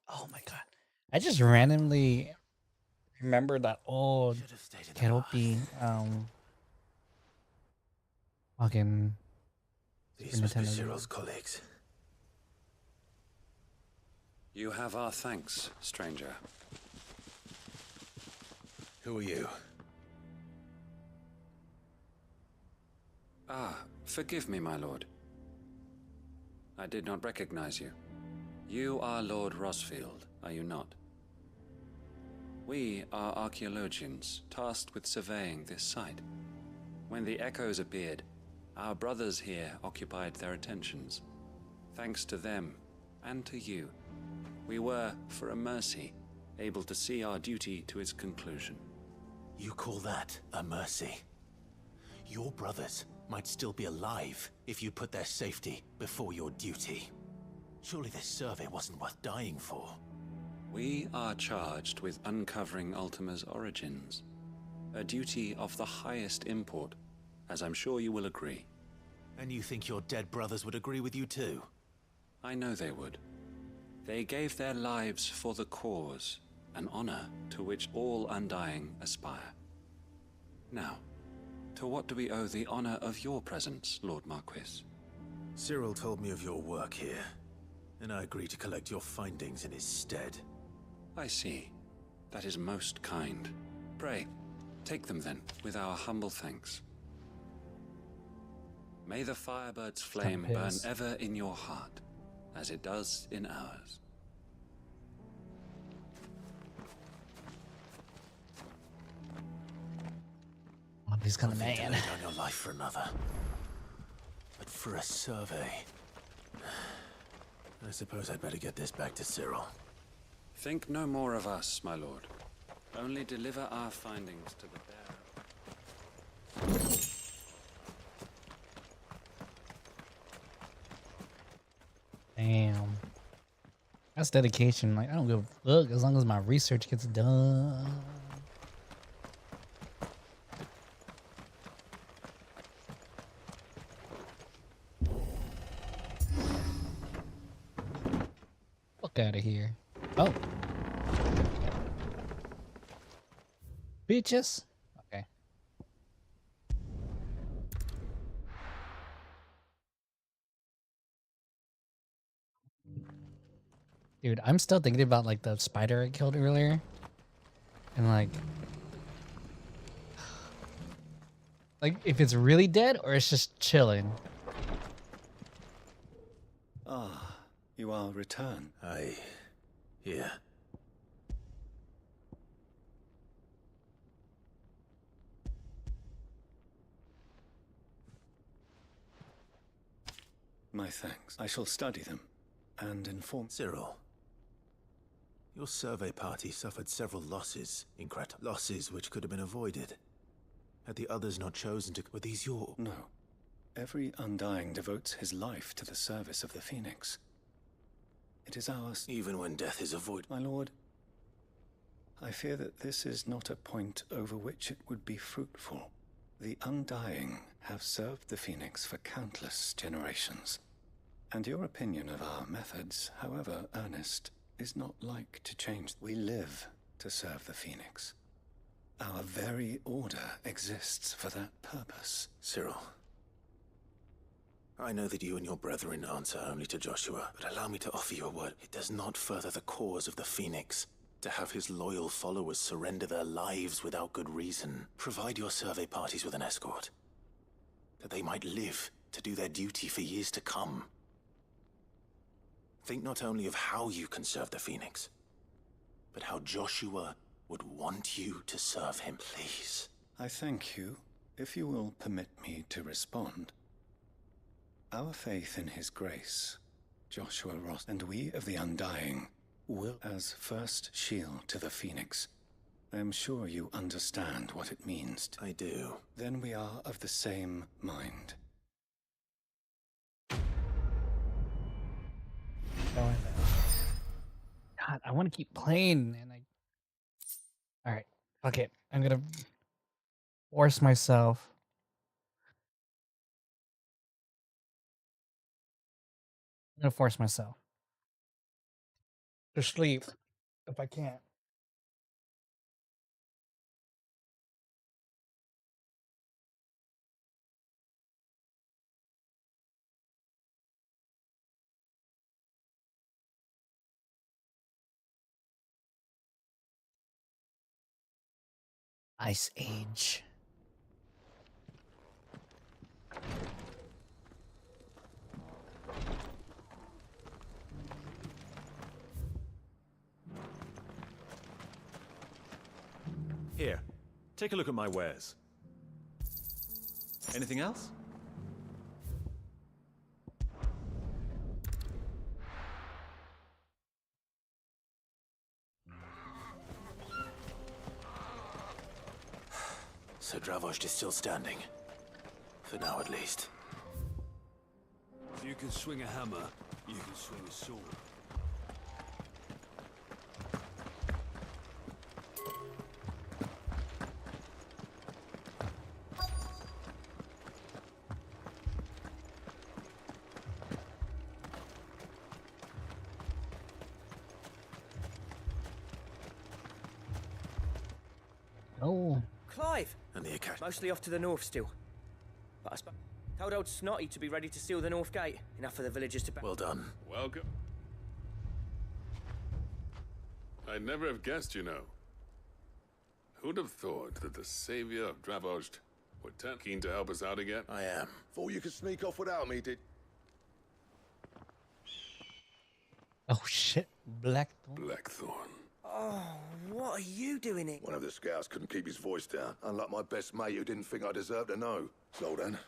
Oh my god. I just randomly remembered that old Keropi fucking
These must be Cyril's colleagues.
You have our thanks, stranger.
Who are you?
Ah, forgive me, my lord. I did not recognize you. You are Lord Rosfield, are you not? We are archaeologians tasked with surveying this site. When the echoes appeared, our brothers here occupied their attentions. Thanks to them, and to you, we were, for a mercy, able to see our duty to its conclusion.
You call that a mercy? Your brothers might still be alive if you put their safety before your duty. Surely this survey wasn't worth dying for.
We are charged with uncovering Ultima's origins. A duty of the highest import, as I'm sure you will agree.
And you think your dead brothers would agree with you too?
I know they would. They gave their lives for the cause, an honor to which all undying aspire. Now, to what do we owe the honor of your presence, Lord Marquis?
Cyril told me of your work here, and I agreed to collect your findings in his stead.
I see. That is most kind. Pray, take them then, with our humble thanks. May the Firebird's flame burn ever in your heart, as it does in ours.
Oh, he's gonna
One thing to
man.
lay down your life for another, but for a survey, I suppose I'd better get this back to Cyril.
Think no more of us, my lord. Only deliver our findings to the bearer.
Damn. That's dedication. Like, I don't give a fuck as long as my research gets done. Fuck out of here. Oh. Bitches. Okay. Dude, I'm still thinking about like the spider I killed earlier. And like if it's really dead or it's just chilling.
Ah, you are returned.
Yeah.
My thanks. I shall study them and inform
Cyril. Your survey party suffered several losses, incredible losses which could have been avoided. Had the others not chosen to... Were these your...
No. Every Undying devotes his life to the service of the Phoenix. It is ours.
Even when death is avoided.
My lord, I fear that this is not a point over which it would be fruitful. The Undying have served the Phoenix for countless generations. And your opinion of our methods, however earnest, is not like to change. We live to serve the Phoenix. Our very order exists for that purpose.
Cyril, I know that you and your brethren answer only to Joshua, but allow me to offer you a word. It does not further the cause of the Phoenix to have his loyal followers surrender their lives without good reason. Provide your survey parties with an escort, that they might live to do their duty for years to come. Think not only of how you can serve the Phoenix, but how Joshua would want you to serve him, please.
I thank you, if you will permit me to respond. Our faith in his grace, Joshua Ross, and we of the Undying, will, as first shield to the Phoenix. I am sure you understand what it means.
I do.
Then we are of the same mind.
God, I want to keep playing, and all right, fuck it. I'm gonna force myself. I'm gonna force myself to sleep if I can't. Ice Age.
Here, take a look at my wares. Anything else?
So Dravost is still standing. For now, at least.
If you can swing a hammer, you can swing a sword.
Oh.
Clive!
And the Academy.
Mostly off to the north still. But I told old Snotty to be ready to seal the north gate. Enough for the villagers to...
Well done.
Welcome. I'd never have guessed, you know. Who'd have thought that the savior of Dravost would turn keen to help us out again?
I am.
Thought you could sneak off without me, did...
Oh shit, Blackthorn.
Blackthorn.
Oh, what are you doing it?
One of the scouts couldn't keep his voice down, unlike my best mate who didn't think I deserved to know. So then,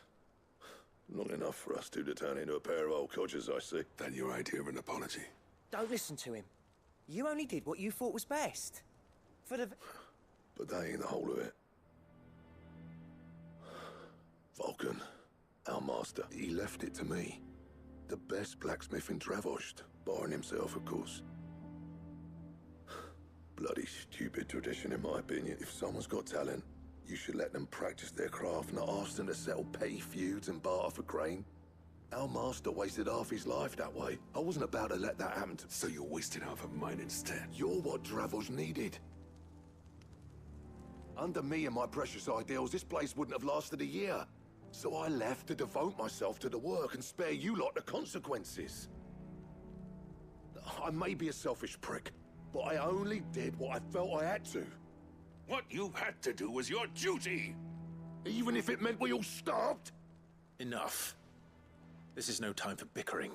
long enough for us two to turn into a pair of old codgers, I see.
Then your idea of an apology.
Don't listen to him. You only did what you thought was best. For the...
But that ain't the whole of it. Vulcan, our master, he left it to me. The best blacksmith in Dravost, barring himself, of course. Bloody stupid tradition, in my opinion. If someone's got talent, you should let them practice their craft, not ask them to settle petty feuds and barter for grain. Our master wasted half his life that way. I wasn't about to let that happen to...
So you're wasting half of mine instead.
You're what Dravos needed. Under me and my precious ideals, this place wouldn't have lasted a year. So I left to devote myself to the work and spare you lot the consequences. I may be a selfish prick, but I only did what I felt I had to.
What you had to do was your duty!
Even if it meant we all starved?
Enough. This is no time for bickering.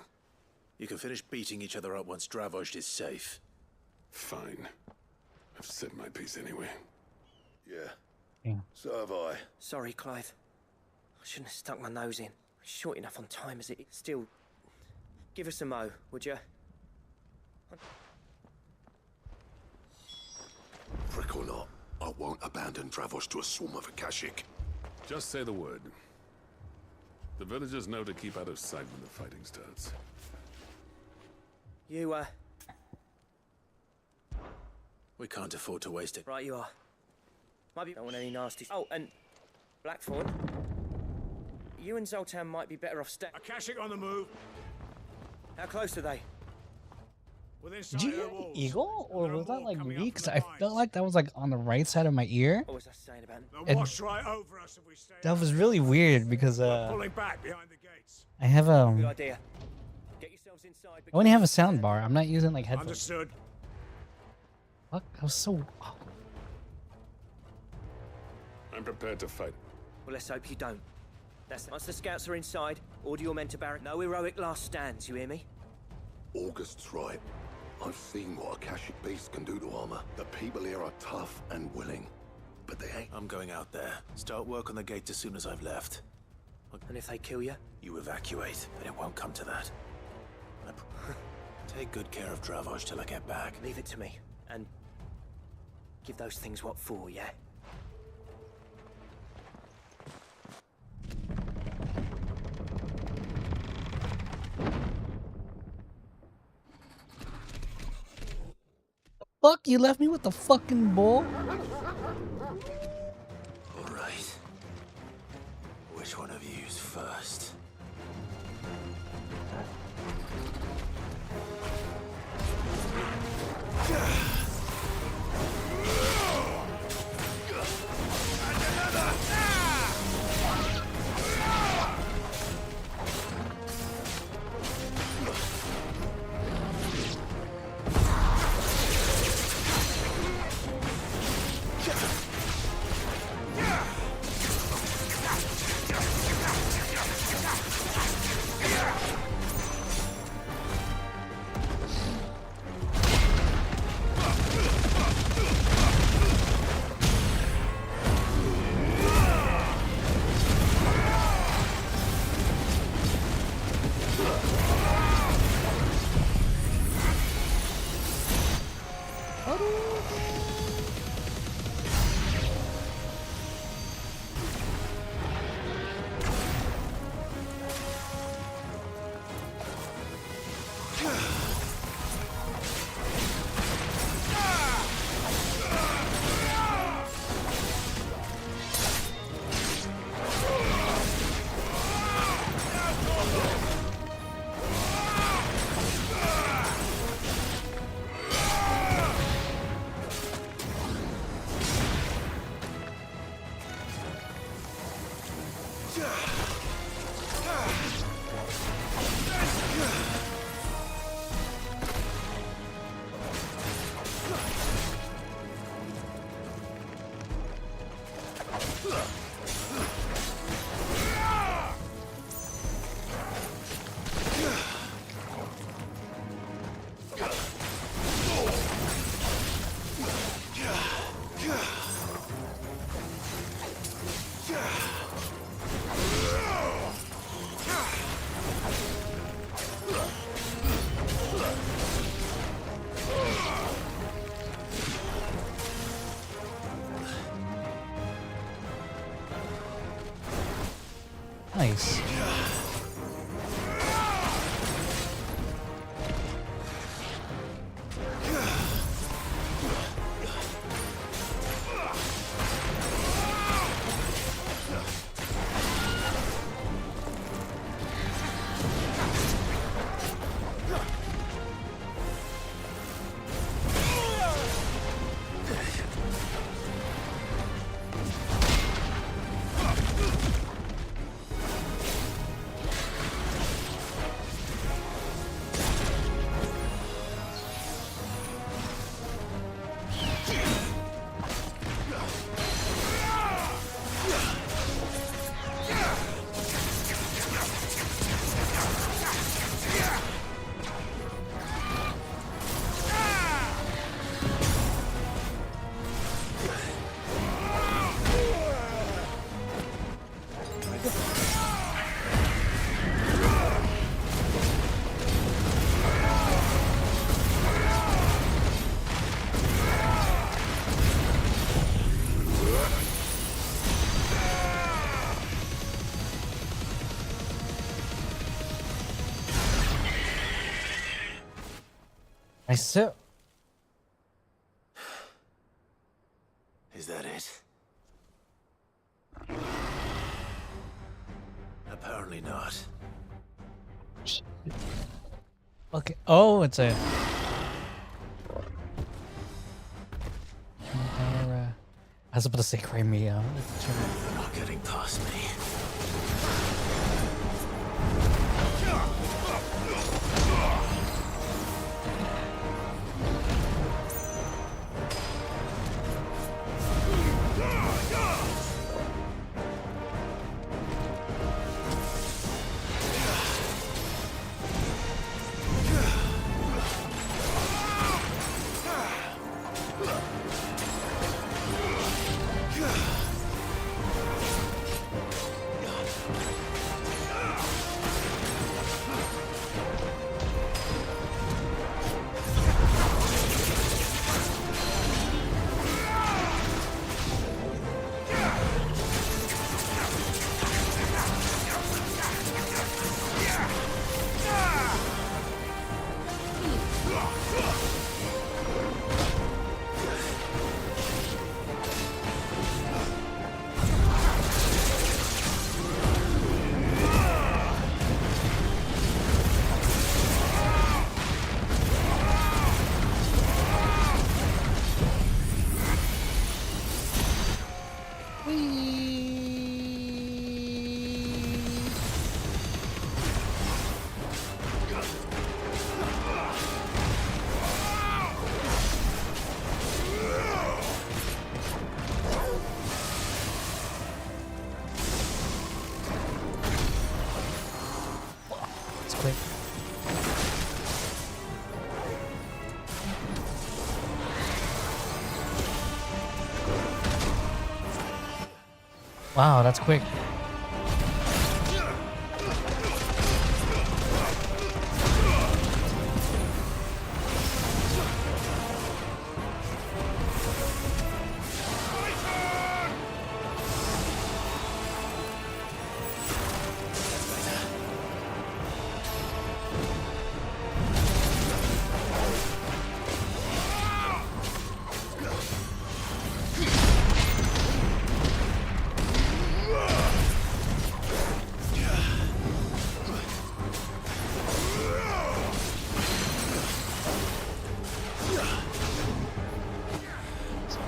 You can finish beating each other up once Dravos is safe.
Fine. I've said my piece anyway.
Yeah. So have I.
Sorry, Clive. I shouldn't have stuck my nose in. Short enough on time as it is. Still, give us a mo, would you?
Prick or not, I won't abandon Dravos to a swarm of Akashic.
Just say the word. The villagers know to keep out of sight when the fighting starts.
You,
We can't afford to waste it.
Right you are. Might be... Don't want any nasty... Oh, and... Blackthorn. You and Zoltan might be better off
Akashic on the move.
How close are they?
Within
Did
sight
you
of
hear
the walls.
the eagle, or was that like
coming
me?
up
Because
from
I
the
felt like that was like on the right side of my ear.
What was I saying about
They'll
And
wash right over us if we stay.
that was really weird because
Pulling back behind the gates.
I have
Good idea. Get yourselves inside.
I only have a sound bar. I'm not using like headphones.
Understood.
Fuck, I was so. Oh.
I'm prepared to fight.
Well, let's hope you don't. Once the scouts are inside, order your men to barrack. No heroic last stands, you hear me?
August's right. I've seen what Akashic beasts can do to armor. The people here are tough and willing, but they ain't.
I'm going out there. Start work on the gate as soon as I've left.
And if they kill you?
You evacuate, but it won't come to that. Take good care of Dravos till I get back.
Leave it to me. And give those things what for, yeah?
Fuck, you left me with the fucking bull?
Alright. Which one of you's first?
Nice. I still.
Is that it? Apparently not.
Okay. Oh, it's a. I was about to say Crimea.
They're not getting past me.
Wow, that's quick.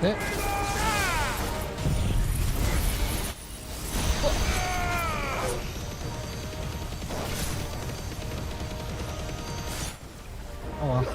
It. Oh well.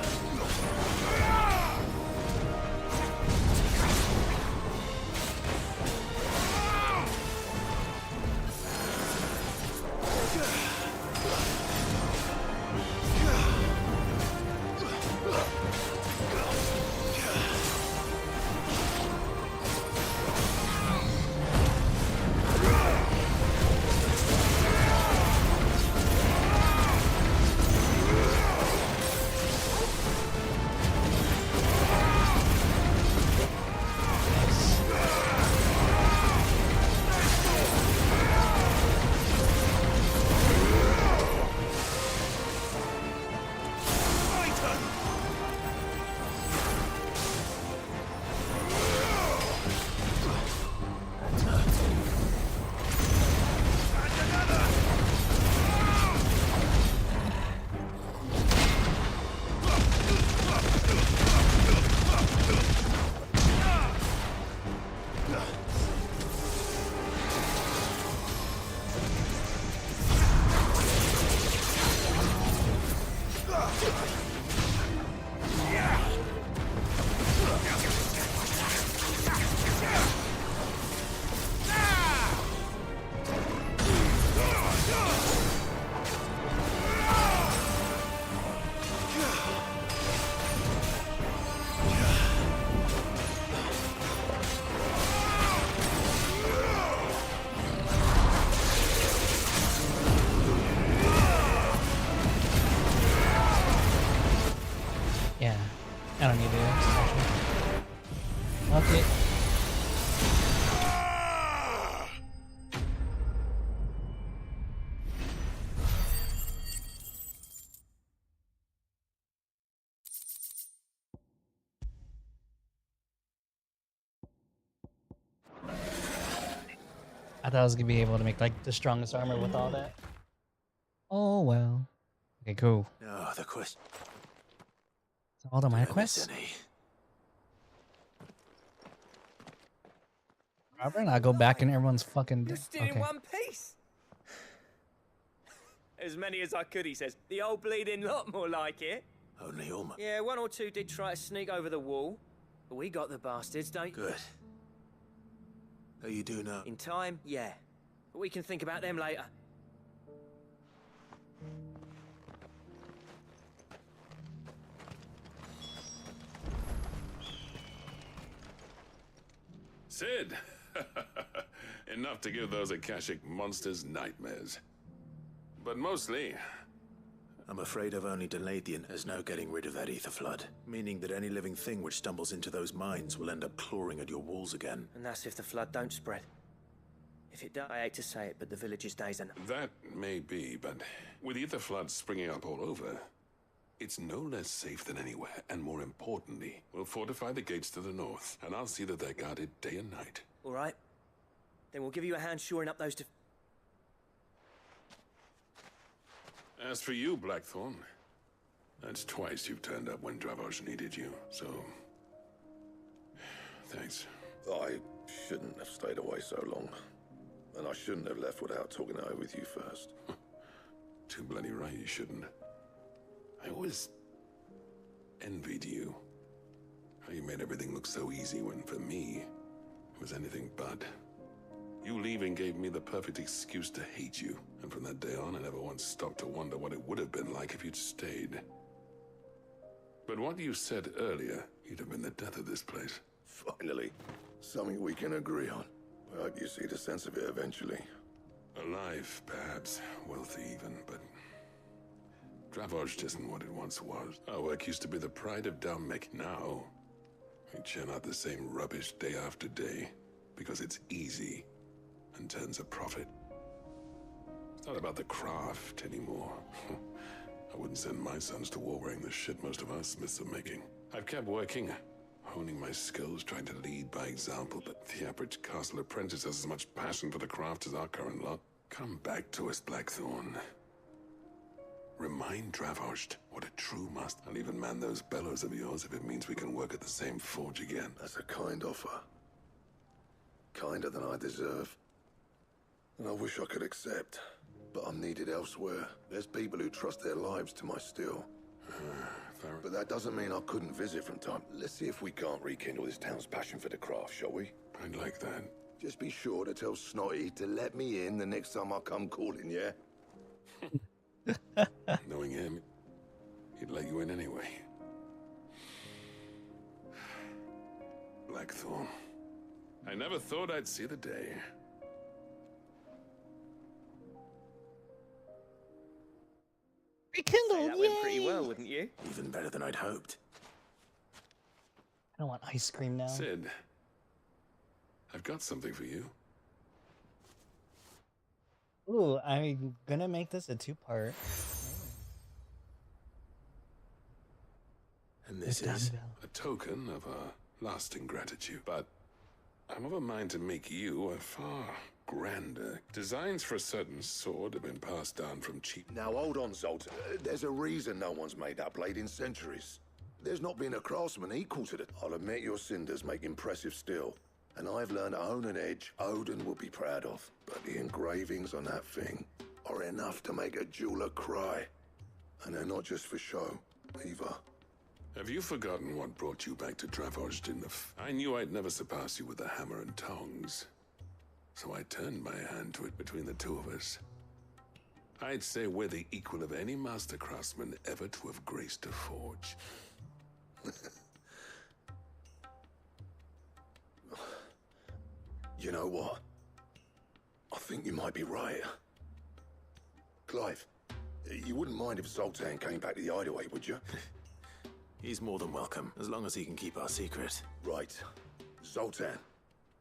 Yeah, I don't need to. Okay. I thought I was gonna be able to make like the strongest armor with all that. Oh well. Okay, cool.
No, the quest.
All the minor quests. Robert and I go back and everyone's fucking.
You're still in one piece. As many as I could, he says. The old bleeding lot, more like it.
Only almost.
Yeah, one or two did try to sneak over the wall, but we got the bastards, don't you?
Good. How you do now?
In time, yeah. But we can think about them later.
Sid! Enough to give those Akashic monsters nightmares. But mostly...
I'm afraid I've only delayed the as now getting rid of that ether flood, meaning that any living thing which stumbles into those mines will end up clawing at your walls again.
And that's if the flood don't spread. If it does, I hate to say it, but the village's days are...
That may be, but with ether floods springing up all over, it's no less safe than anywhere, and more importantly, we'll fortify the gates to the north, and I'll see that they're guarded day and night.
All right. Then we'll give you a hand shoring up those
As for you, Blackthorn, that's twice you've turned up when Dravosh needed you, so... Thanks.
I shouldn't have stayed away so long. And I shouldn't have left without talking it over with you first.
Too bloody right you shouldn't. I always envied you. How you made everything look so easy when, for me, it was anything but. You leaving gave me the perfect excuse to hate you, and from that day on I never once stopped to wonder what it would have been like if you'd stayed. But what you said earlier, you'd have been the death of this place.
Finally, something we can agree on. I hope you see the sense of it eventually.
Alive, perhaps. Wealthy even, but... Dravosh isn't what it once was. Our work used to be the pride of Dalmek. Now, we churn out the same rubbish day after day, because it's easy and turns a profit. It's not about the craft anymore. I wouldn't send my sons to war wearing the shit most of our smiths are making. I've kept working, honing my skills, trying to lead by example, but the average castle apprentice has as much passion for the craft as our current lot. Come back to us, Blackthorn. Remind Dravosh what a true master. I'll even man those bellows of yours if it means we can work at the same forge again.
That's a kind offer. Kinder than I deserve. And I wish I could accept. But I'm needed elsewhere. There's people who trust their lives to my steel. But that doesn't mean I couldn't visit from time. Let's see if we can't rekindle this town's passion for the craft, shall we?
I'd like that.
Just be sure to tell Snotty to let me in the next time I come calling, yeah?
Knowing him, he'd let you in anyway. Blackthorn. I never thought I'd see the day.
Rekindled,
that went pretty well, wouldn't you?
Even better than I'd hoped.
I don't want ice cream now.
Sid, I've got something for you.
Ooh, I'm gonna make this a two-part.
And this is
a token of our lasting gratitude, but I'm of a mind to make you a far grander. Designs for a certain sword have been passed down from cheap.
Now hold on, Zoltan. There's a reason no one's made that blade in centuries. There's not been a craftsman equal to it. I'll admit your cinders make impressive steel. And I've learned to own an edge Odin will be proud of. But the engravings on that thing are enough to make a jeweler cry. And they're not just for show, either.
Have you forgotten what brought you back to Dravosh in the I knew I'd never surpass you with a hammer and tongs. So I turned my hand to it between the two of us. I'd say we're the equal of any master craftsman ever to have graced a forge.
You know what? I think you might be right. Clive, you wouldn't mind if Zoltan came back to the hideaway, would you?
He's more than welcome, as long as he can keep our secret.
Right. Zoltan,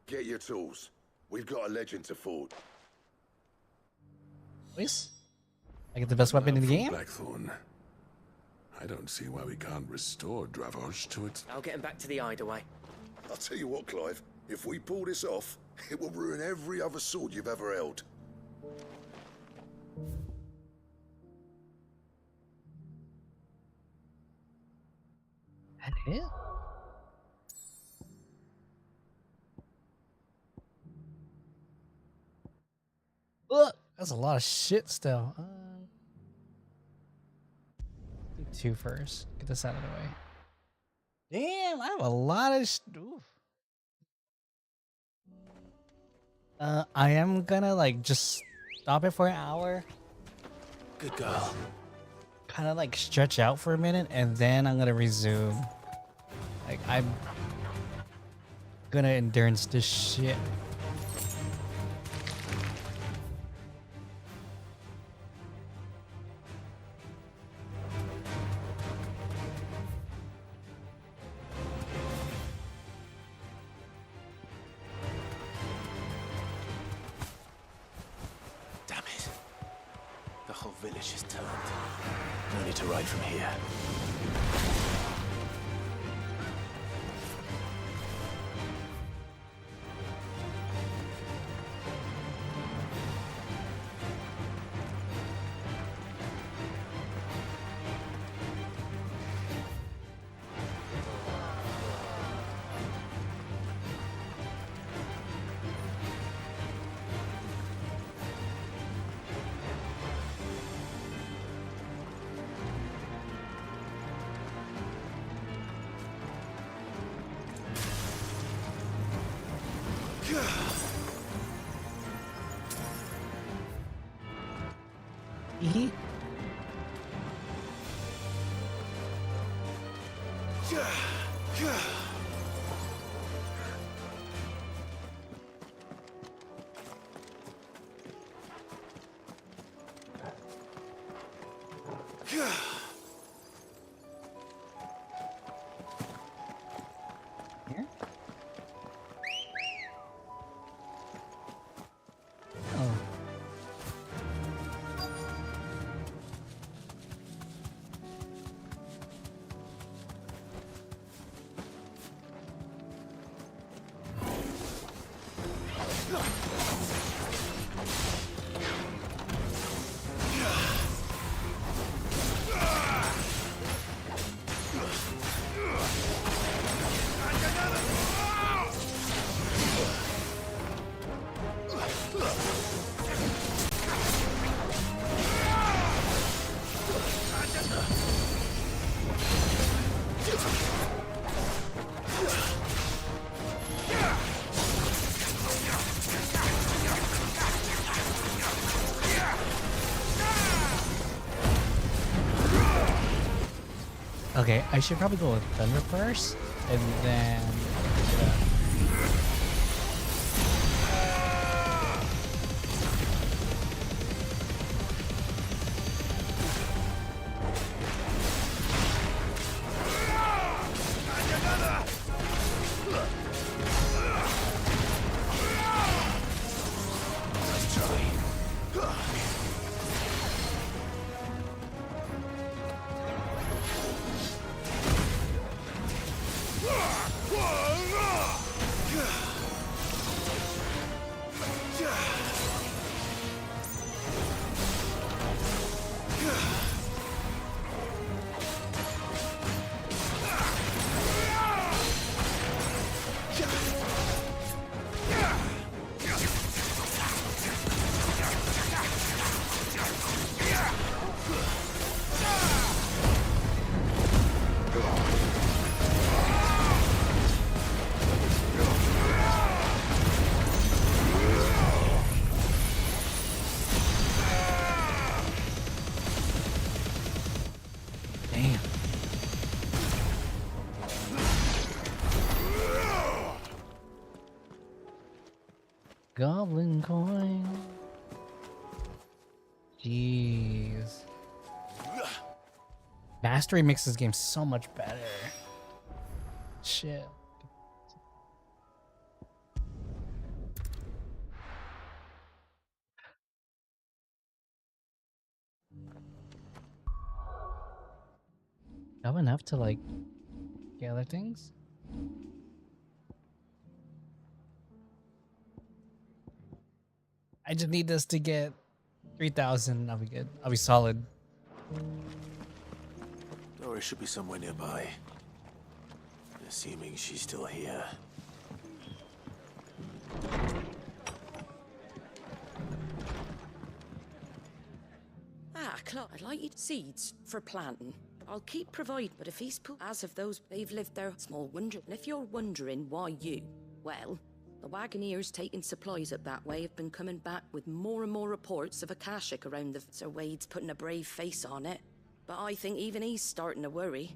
get your tools. We've got a legend to forge.
Please? I get the best weapon in the game?
Blackthorn. I don't see why we can't restore Dravosh to its...
I'll get him back to the hideaway.
I'll tell you what, Clive. If we pull this off, It will ruin every other sword you've ever held.
That it? Look, that's a lot of shit still. Do 2 first. Get this out of the way. Damn, I have a lot of I am gonna like just stop it for an hour.
Good girl.
Kind of like stretch out for a minute and then I'm gonna resume. Like I'm gonna endurance this shit.
Damn it. The whole village is turned. No need to ride from here.
Okay, I should probably go with Thunder first, and then... Goblin coin. Jeez. Mastery makes this game so much better. Shit. Have enough to like get other things? I just need this to get 3,000. I'll be good. I'll be solid.
Doris should be somewhere nearby. Assuming she's still here.
Ah, Clark, I'd like you seeds for planting. I'll keep providing, but if he's put as of those, they've lived there, small wonder. And if you're wondering why you, well, the Wagoneers taking supplies up that way have been coming back with more and more reports of Akashic around the... Sir Wade's putting a brave face on it, but I think even he's starting to worry.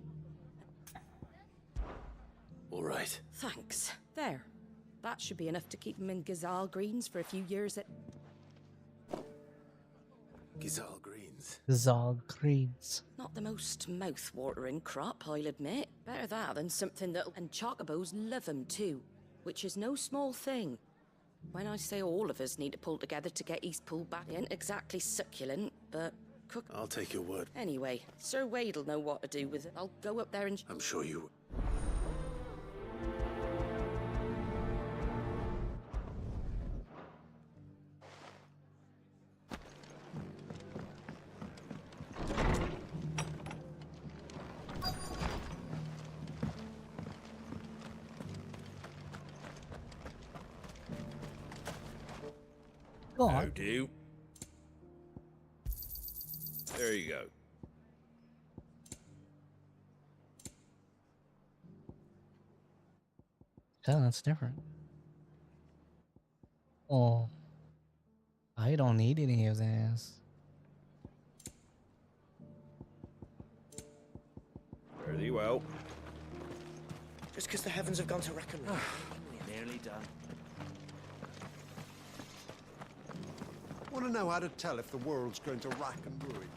All right.
Thanks. There. That should be enough to keep him in Gazal Greens for a few years at...
Gazal Greens.
Gazal Greens.
Not the most mouth-watering crop, I'll admit. Better that than something that'll... And chocobos love 'em too, which is no small thing. When I say all of us need to pull together to get Eastpool back, it ain't exactly succulent, but... Cook...
I'll take your word.
Anyway, Sir Wade'll know what to do with it. I'll go up there and...
I'm sure you...
Go
How
on.
do? There you go.
Oh, that's different. Oh. I don't need any of this.
Very well.
Just because the heavens have gone to rack and roll. We're nearly done.
Want to know how to tell if the world's going to rack and ruin?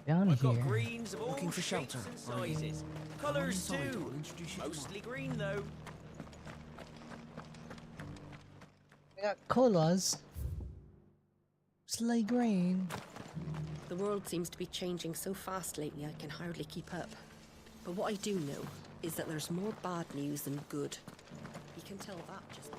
Down
I've got
here.
greens of all
Looking for
shapes
shelter,
and
are you?
sizes.
Come on
Colours
inside,
too.
I'll introduce you to
Mostly green though.
I got colas. Slay green.
The world seems to be changing so fast lately I can hardly keep up. But what I do know is that there's more bad news than good. You can tell that just by...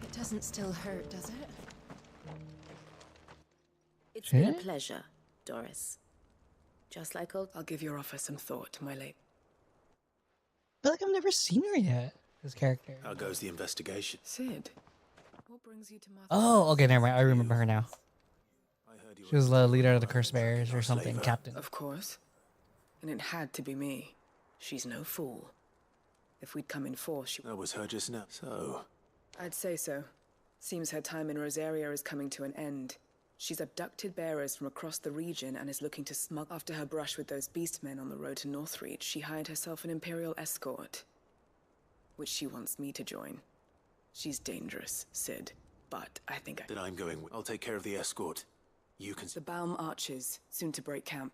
It doesn't still hurt, does it? It's been a
Eh?
pleasure, Doris. Just like I'll give your offer some thought, my lady.
I feel like I've never seen her yet. This character.
How goes the investigation?
Sid, what brings you to my...
Oh, okay, never mind. I remember her now.
I heard you
She was the leader of the Curse Bearers or something, captain.
Of course. And it had to be me. She's no fool. If we'd come in force, she...
That was her just now. So,
I'd say so. Seems her time in Rosaria is coming to an end. She's abducted bearers from across the region and is looking to smuggle... After her brush with those beastmen on the road to Northreach, she hired herself an Imperial escort, which she wants me to join. She's dangerous, Sid, but I think
then I'm going. I'll take care of the escort. You can...
The Baum Archers, soon to break camp.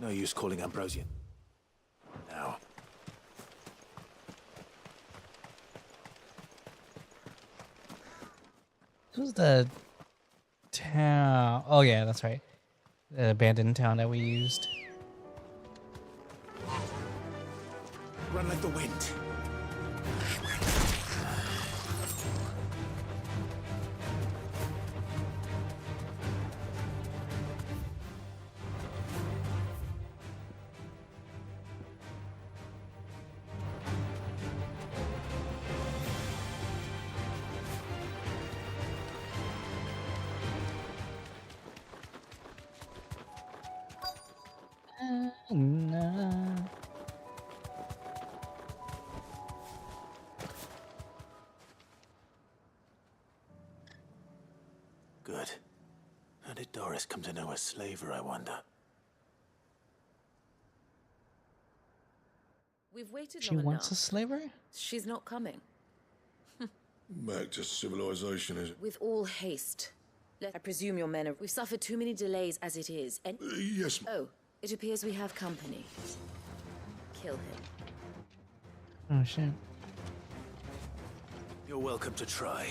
No use calling Ambrosian. Now.
This was the town. Oh yeah, that's right. The abandoned town that we used.
Run like the wind. Good. How did Doris come to know a slaver, I wonder?
We've waited
She
long
wants
enough.
a slaver?
She's not coming.
Back to civilization, is it?
With all haste. I presume your men have... We've suffered too many delays as it is, and...
Yes.
Oh, it appears we have company. Kill him.
Oh, shit.
You're welcome to try.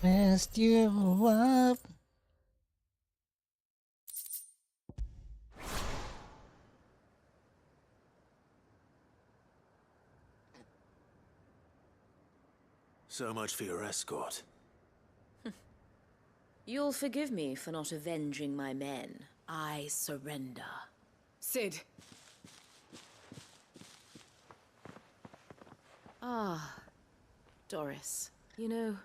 Messed you up.
So much for your escort.
You'll forgive me for not avenging my men. I surrender.
Sid.
Ah, Doris. You know,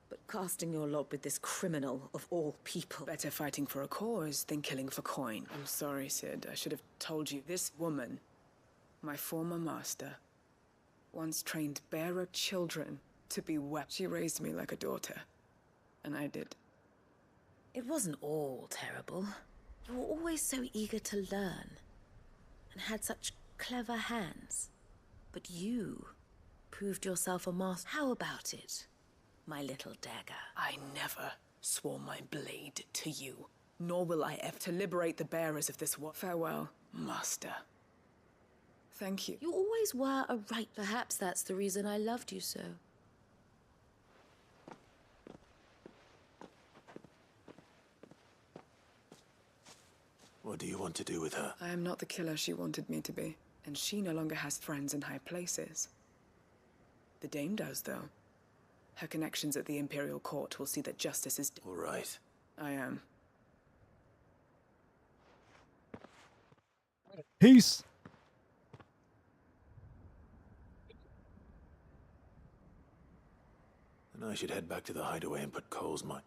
but casting your lot with this criminal of all people.
Better fighting for a cause than killing for coin. I'm sorry, Sid. I should have told you. This woman, my former master, once trained bearer children to be wept. She raised me like a daughter. And I did.
It wasn't all terrible. You were always so eager to learn. And had such clever hands. But you proved yourself a master. How about it, my little dagger?
I never swore my blade to you. Nor will I ever to liberate the bearers of this war. Farewell, master. Thank you.
You always were a right. Perhaps that's the reason I loved you so.
What do you want to do with her?
I am not the killer she wanted me to be. And she no longer has friends in high places. The Dame does, though. Her connections at the Imperial Court will see that justice is...
All right.
I am.
Peace.
And I should head back to the hideaway and put Cole's mine.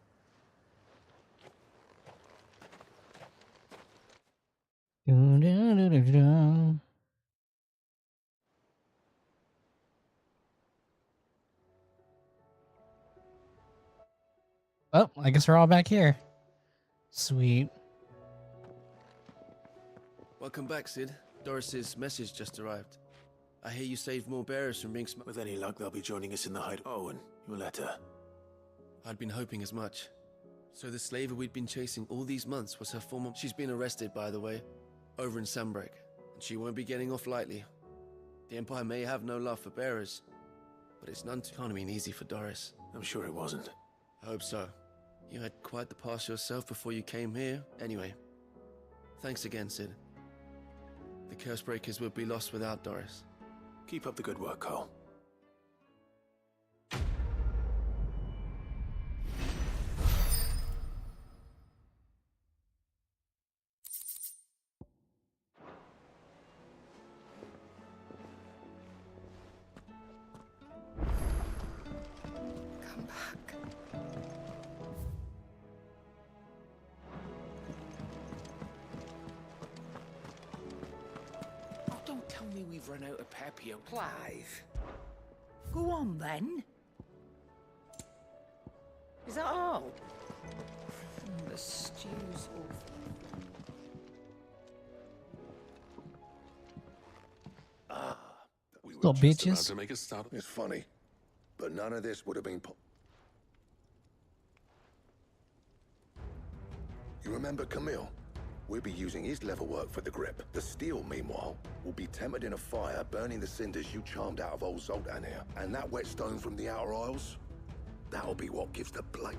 Oh, I guess we're all back here. Sweet.
Welcome back, Sid. Doris's message just arrived. I hear you saved more bearers from being
With any luck, they'll be joining us in the hide. Oh, and your letter.
I'd been hoping as much. So the slaver we'd been chasing all these months was her former... She's been arrested, by the way, over in Sunbreak. And she won't be getting off lightly. The Empire may have no love for bearers. but it's none too can't have been easy for Doris.
I'm sure it wasn't.
I hope so. You had quite the past yourself before you came here. Anyway, thanks again, Sid. The Curse Breakers would be lost without Doris.
Keep up the good work, Cole.
Come back.
Oh, don't tell me we've run out of Papio.
Clive. Go on then. Is that all? The stew's awful.
We were
Little
just about
bitches.
to make a start. It's funny, but none of this would have been. You remember Camille? We'll be using his level work for the grip. The steel, meanwhile, will be tempered in a fire, burning the cinders you charmed out of old Zoltan here. And that whetstone from the Outer Isles, that'll be what gives the blade.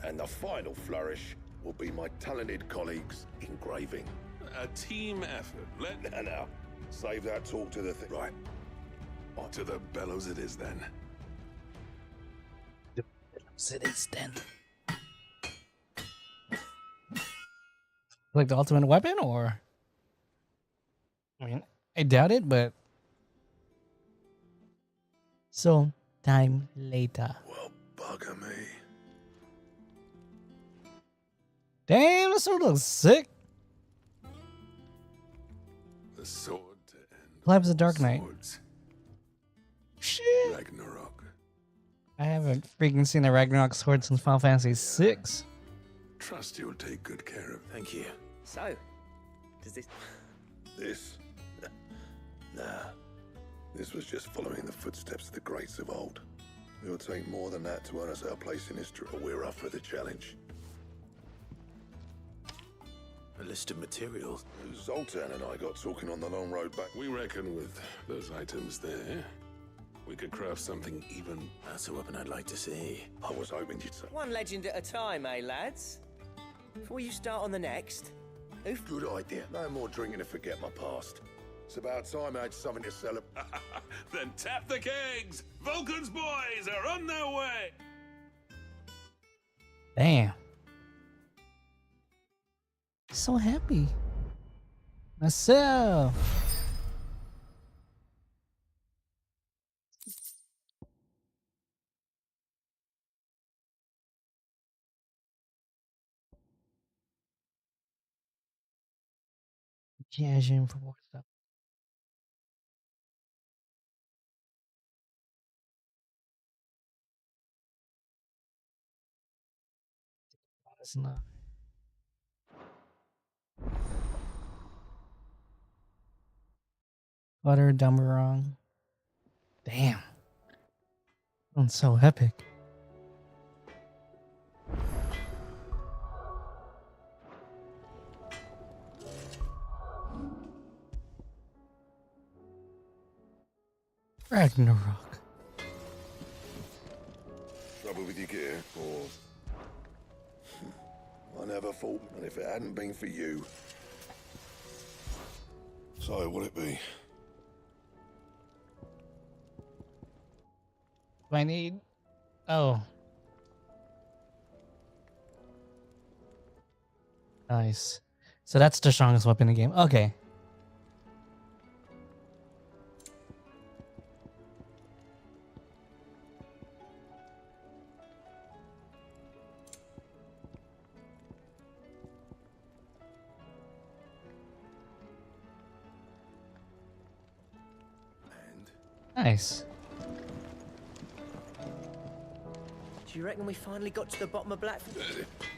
And the final flourish will be my talented colleagues' engraving.
A team effort.
Now, save that talk to the thing. Right.
On to the bellows it is then.
Cities then. Like the ultimate weapon, or I mean, I doubt it, but so time later.
Well, bugger me.
Damn, this sword looks sick.
The sword to end.
Clive's a Dark Knight.
Swords.
Shit.
Ragnarok.
I haven't freaking seen a Ragnarok sword since Final Fantasy VI.
Trust you'll take good care of.
Thank you.
So, does this...
This? Nah. This was just following the footsteps of the greats of old. It'll take more than that to earn us our place in history, but we're up for the challenge.
A list of materials.
Zoltan and I got talking on the long road back.
We reckon with those items there, we could craft something even.
That's a weapon I'd like to see.
I was hoping you'd say.
One legend at a time, eh, lads? Before you start on the next. Oof.
Good idea. No more drinking to forget my past. It's about time I had something to celebrate.
Then tap the kegs! Vulcan's boys are on their way!
Damn. So happy. Myself. Cash in for more stuff. It's not. Butter, dumb or wrong. Damn. That's so epic. Ragnarok.
Trouble with your gear, or... I never thought, and if it hadn't been for you... So, what'll it be?
Do I need... Oh. Nice. So that's the strongest weapon in the game. Okay. Nice.
Do you reckon we finally got to the bottom of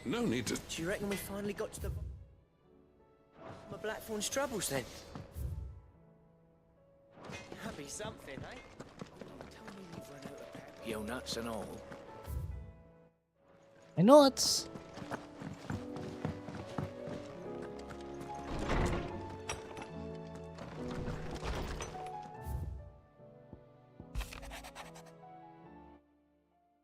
No need to...
Do you reckon we finally got to the bottom of Blackthorn's troubles then? That'd be something, eh?
Tell me we've run out of Papio nuts and all.
I know it's...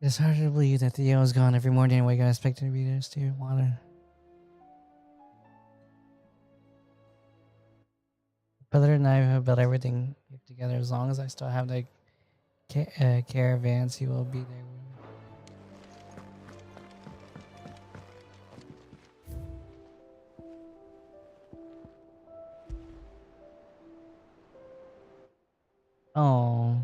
It's hard to believe that Theo is gone every morning and wake up expecting readers to water. Brother and I have built everything together. As long as I still have the caravans, he will be there. Oh.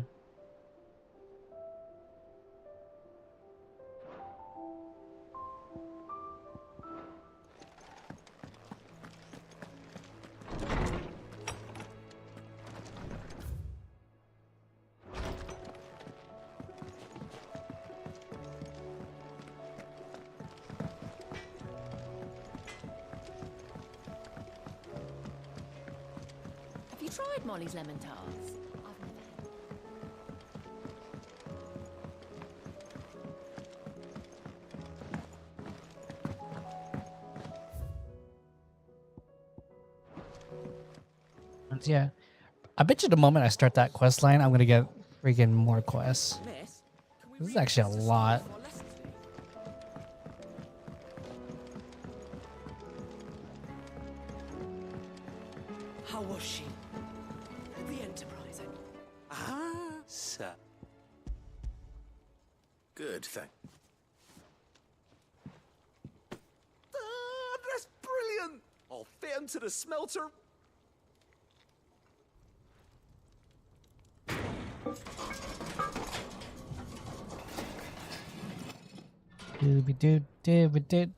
Have you tried Molly's lemon tarts?
Yeah, I bet you the moment I start that quest line, I'm gonna get freaking more quests. This is actually a lot.
How was she? The Enterprise. Sir. Good, thank. That's brilliant! I'll fit him to the smelter.
Dooby-doo.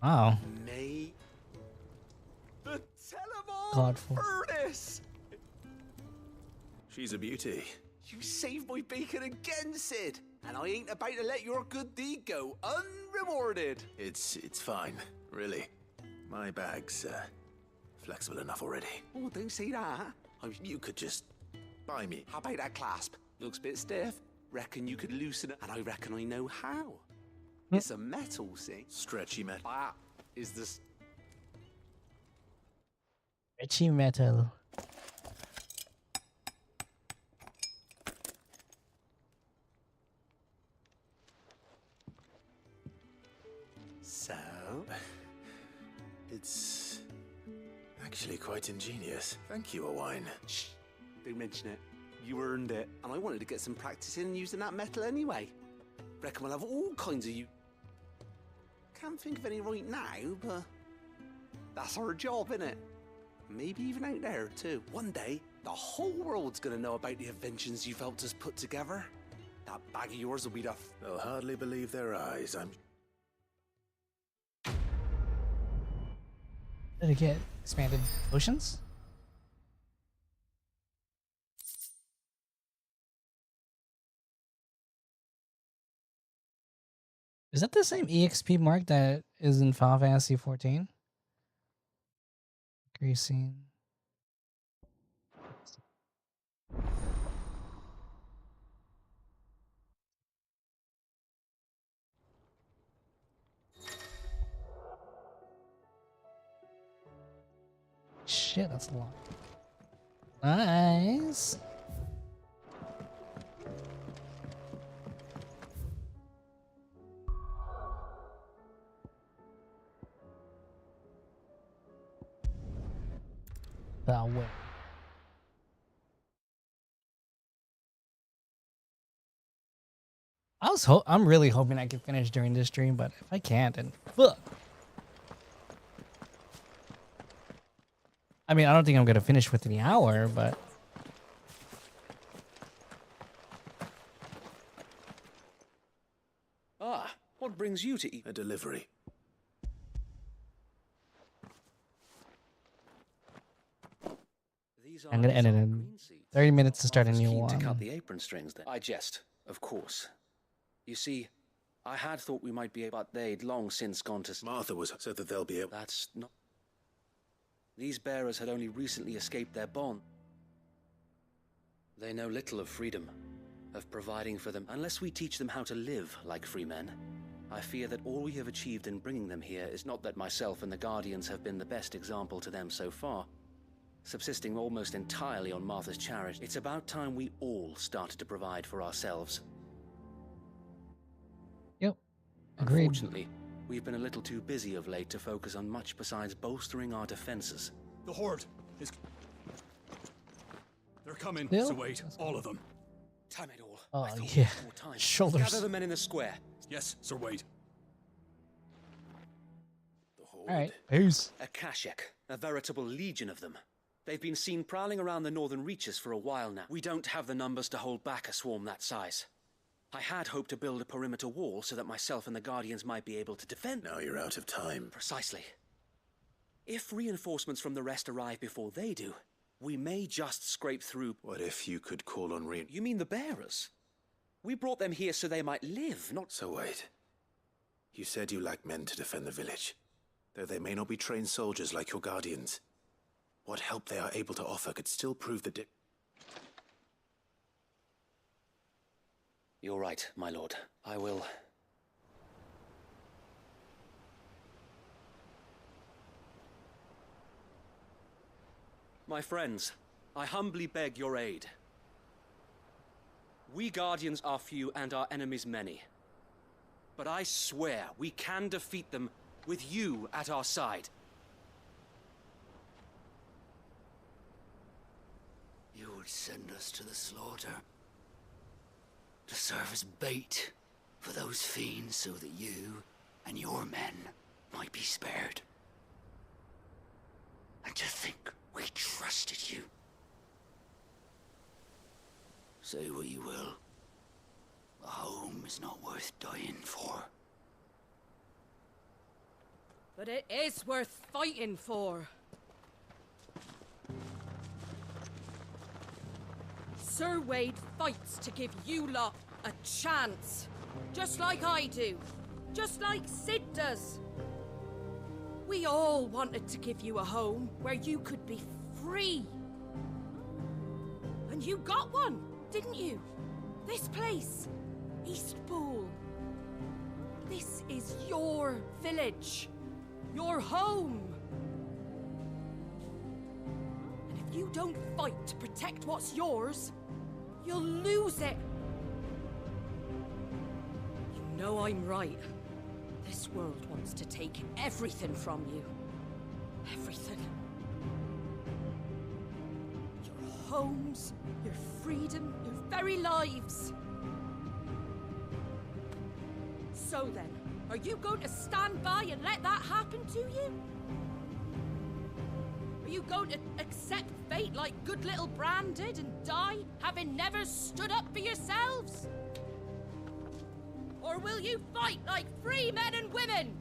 Wow.
May the
Godful.
furnace. She's a beauty. You saved my bacon again, Sid, and I ain't about to let your good deed go unrewarded. It's fine, really. My bag's flexible enough already. Oh, don't say that. I mean, you could just buy me. How about that clasp? Looks a bit stiff. Reckon you could loosen it, and I reckon I know how. It's a metal, see? Stretchy metal. That is this.
Stretchy metal.
So, it's actually quite ingenious. Thank you, Owain. Shh, don't mention it. You earned it. And I wanted to get some practice in using that metal anyway. Reckon we'll have all kinds of you. Can't think of any right now, but that's our job, innit? Maybe even out there, too. One day, the whole world's gonna know about the inventions you've helped us put together. That bag of yours will be the... They'll hardly believe their eyes, I'm...
Did it get expanded potions? Is that the same EXP mark that is in Final Fantasy XIV? Greasing. Shit, that's a lot. Nice. That way. I'm really hoping I can finish during this stream, but if I can't, then fuck. I mean, I don't think I'm gonna finish within the hour, but
Ah, what brings you to eat? A delivery.
I'm gonna end it in 30 minutes to start a new
To cut
one.
the apron strings then. I jest, of course. You see, I had thought we might be able, but they'd long since gone to...
Martha was said that they'll be able...
That's not... These bearers had only recently escaped their bond. They know little of freedom, of providing for them. Unless we teach them how to live like free men, I fear that all we have achieved in bringing them here is not that myself and the Guardians have been the best example to them so far.
subsisting almost entirely on Martha's charity. It's about time we all started to provide for ourselves.
Yep. Agreed.
Unfortunately, we've been a little too busy of late to focus on much besides bolstering our defenses.
The Horde is... They're coming,
Still?
so wait, all of them.
Time it all.
Oh,
I thought
yeah.
more time.
Shoulders.
Gather the men in the square.
Yes, Sir Wade.
All right. Peace.
A Kashek, a veritable legion of them. They've been seen prowling around the northern reaches for a while now. We don't have the numbers to hold back a swarm that size. I had hoped to build a perimeter wall so that myself and the Guardians might be able to defend.
Now you're out of time.
Precisely. If reinforcements from the rest arrive before they do, we may just scrape through.
What if you could call on
You mean the bearers? We brought them here so they might live, not...
So wait. You said you lack men to defend the village. Though they may not be trained soldiers like your Guardians. What help they are able to offer could still prove the
You're right, my lord. I will... My friends, I humbly beg your aid. We Guardians are few and our enemies many. But I swear we can defeat them with you at our side.
You would send us to the slaughter. To serve as bait for those fiends so that you and your men might be spared. And to think we trusted you. Say what you will. A home is not worth dying for.
But it is worth fighting for. Sir Wade fights to give you lot a chance. Just like I do. Just like Sid does. We all wanted to give you a home where you could be free. And you got one, didn't you? This place, Eastpool. This is your village. Your home. And if you don't fight to protect what's yours, you'll lose it. You know I'm right. This world wants to take everything from you. Everything. Your homes, your freedom, your very lives. So then, are you going to stand by and let that happen to you? Are you going to accept fate like good little Bran did and die, having never stood up for yourselves? Or will you fight like free men and women?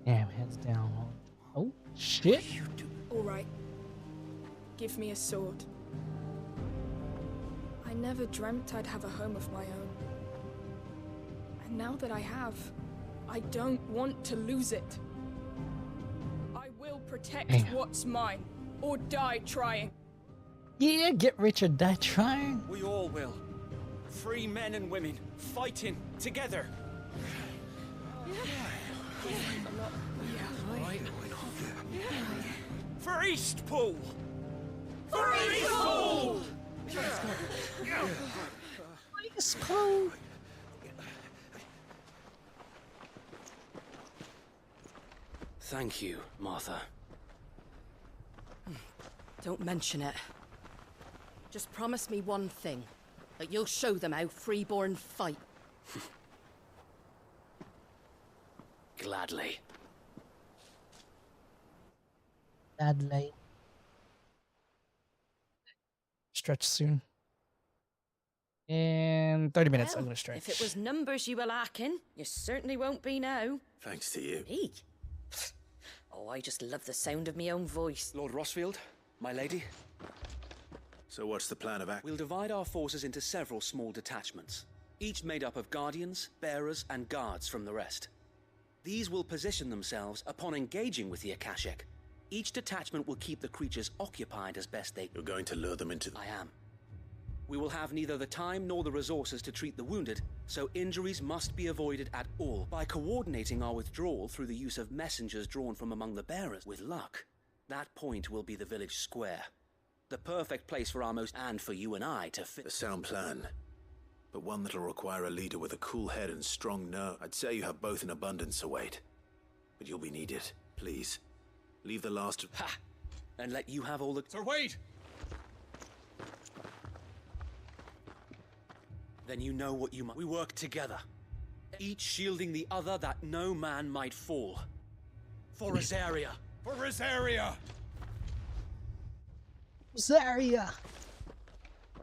Damn, heads down. Oh, shit.
All right. Give me a sword. I never dreamt I'd have a home of my own. And now that I have, I don't want to lose it. I will protect what's mine, or die trying.
Yeah, get rich or die trying.
We all will. Free men and women, fighting together. For Eastpool! For Eastpool!
Eastpool!
Thank you, Martha.
Don't mention it. Just promise me one thing. That you'll show them how freeborn fight.
Gladly.
Gladly. Stretch soon. In 30 minutes, I'm
Well,
gonna stretch.
If it was numbers you were lacking, you certainly won't be now.
Thanks to you.
Me? Oh, I just love the sound of my own voice.
Lord Rossfield, my lady.
So what's the plan of action?
We'll divide our forces into several small detachments, each made up of guardians, bearers, and guards from the rest. These will position themselves upon engaging with the Akashic. Each detachment will keep the creatures occupied as best they...
You're going to lure them into...
I am. We will have neither the time nor the resources to treat the wounded, so injuries must be avoided at all. By coordinating our withdrawal through the use of messengers drawn from among the bearers, with luck, that point will be the village square. The perfect place for our most, and for you and I to fit.
A sound plan, but one that'll require a leader with a cool head and strong nerve. I'd say you have both in abundance, Wade, but you'll be needed. Please, leave the last.
Ha! And let you have all the.
Sir Wade!
Then you know what you must. We work together, each shielding the other that no man might fall. For Rosaria.
For Rosaria!
Rosaria!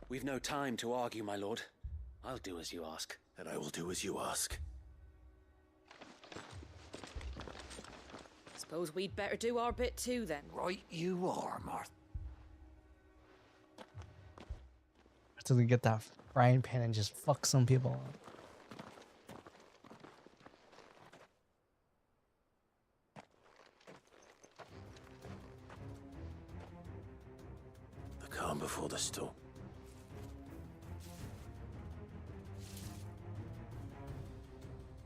We've no time to argue, my lord. I'll do as you ask.
And I will do as you ask.
Suppose we'd better do our bit too, then.
Right you are, Martha.
So we get that frying pan and just fuck some people up.
The calm before the storm.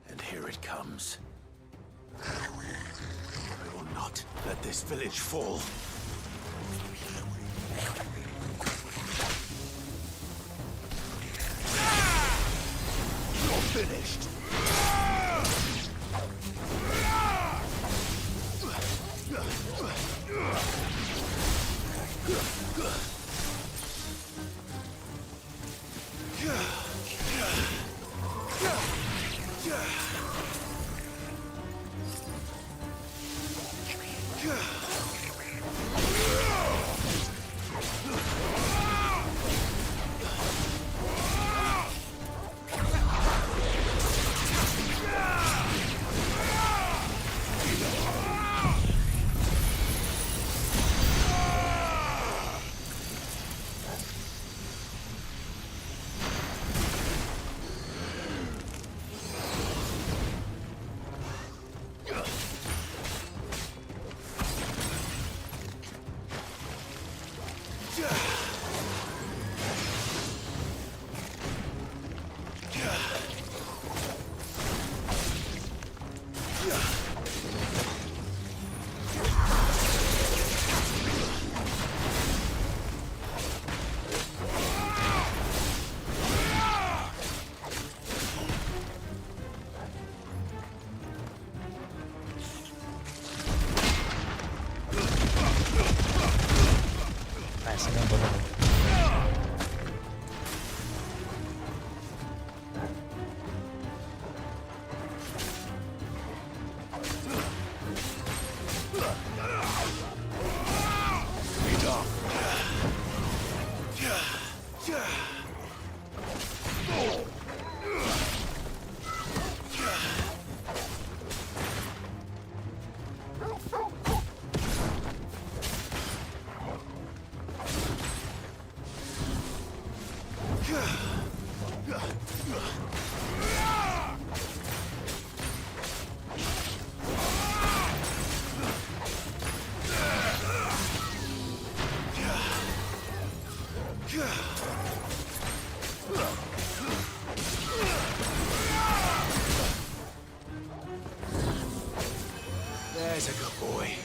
And here it comes. I will not let this village fall. You're finished. There's a good boy.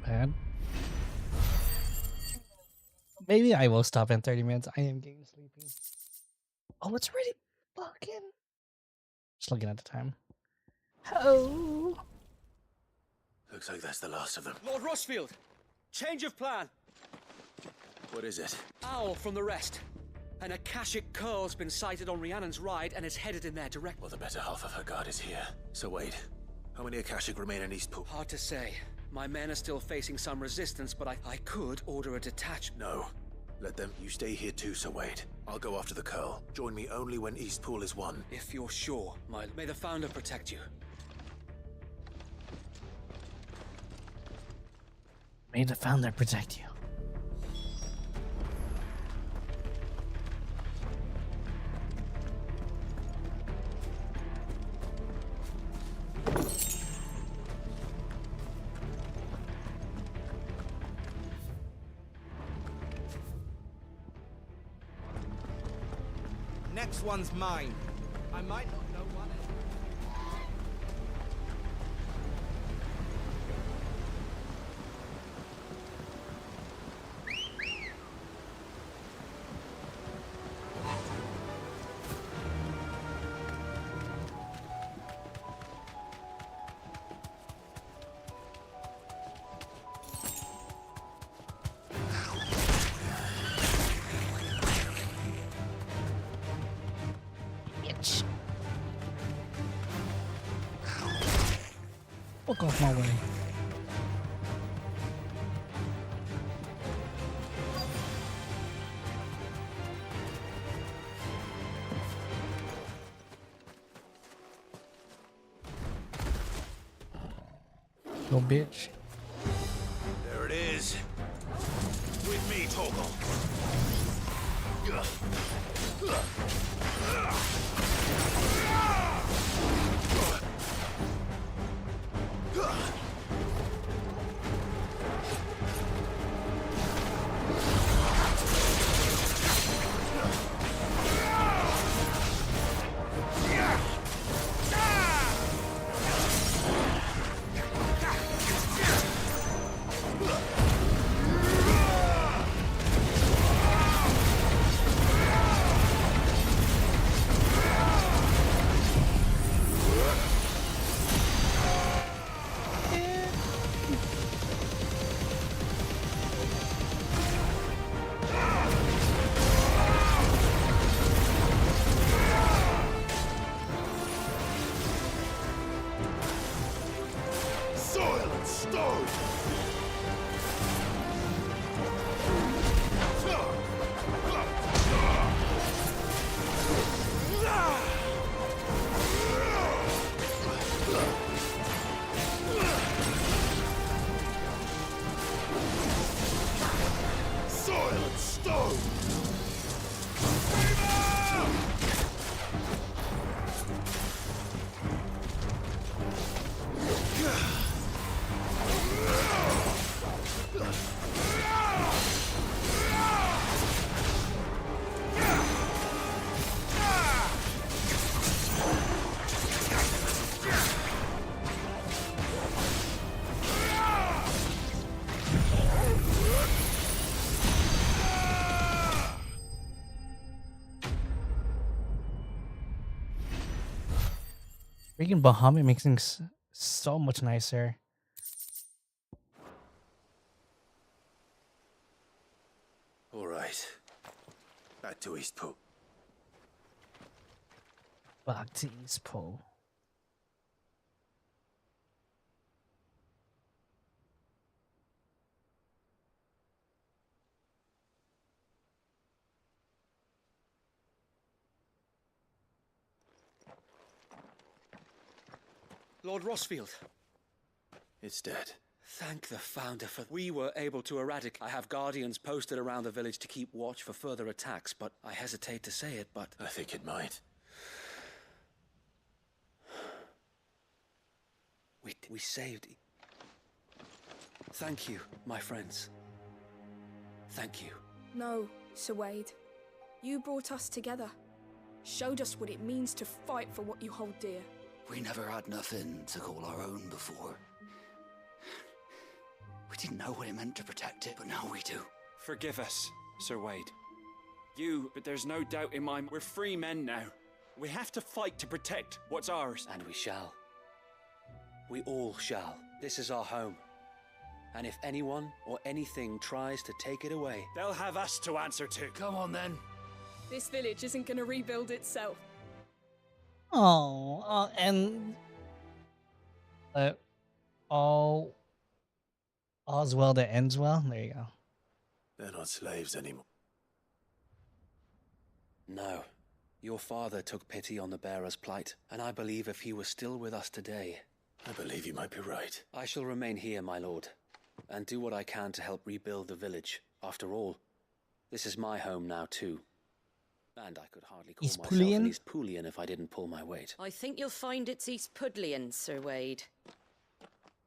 Bad. Maybe I will stop in 30 minutes. I am getting sleepy. Oh, it's already fucking. Just looking at the time. Oh.
Looks like that's the last of them.
Lord Rossfield! Change of plan!
What is it?
Owl from the rest. An Akashic curl's been sighted on Rhiannon's ride and is headed in their direction.
Well, the better half of her guard is here. So Wade, how many Akashic remain in Eastpool?
Hard to say. My men are still facing some resistance, but I could order a detachment.
No. Let them. You stay here too, Sir Wade. I'll go after the Curl. Join me only when Eastpool is won.
If you're sure, may the Founder protect you.
May the Founder protect you.
Next one's mine. I might not know one.
Fuck off my way. Little bitch.
There it is. With me, Toggle.
Freaking Bahamut makes things so much nicer.
All right. Back to Eastpool.
Back to Eastpool.
Lord Rossfield.
It's dead.
Thank the Founder for... We were able to eradicate... I have guardians posted around the village to keep watch for further attacks, but I hesitate to say it, but...
I think it might.
We saved... Thank you, my friends. Thank you.
No, Sir Wade. You brought us together. Showed us what it means to fight for what you hold dear.
We never had nothing to call our own before. We didn't know what it meant to protect it, but now we do.
Forgive us, Sir Wade. But there's no doubt in my... We're free men now. We have to fight to protect what's ours. And we shall. We all shall. This is our home. And if anyone or anything tries to take it away...
They'll have us to answer to.
Come on, then.
This village isn't gonna rebuild itself.
Oh, and all's well that ends well. There you go.
They're not slaves anymore.
No. Your father took pity on the bearer's plight, and I believe if he was still with us today...
I believe you might be right.
I shall remain here, my lord. and do what I can to help rebuild the village. After all, this is my home now too. And I could hardly call myself an Eastpoolian if I didn't pull my weight.
I think you'll find it's East Pudlian, Sir Wade.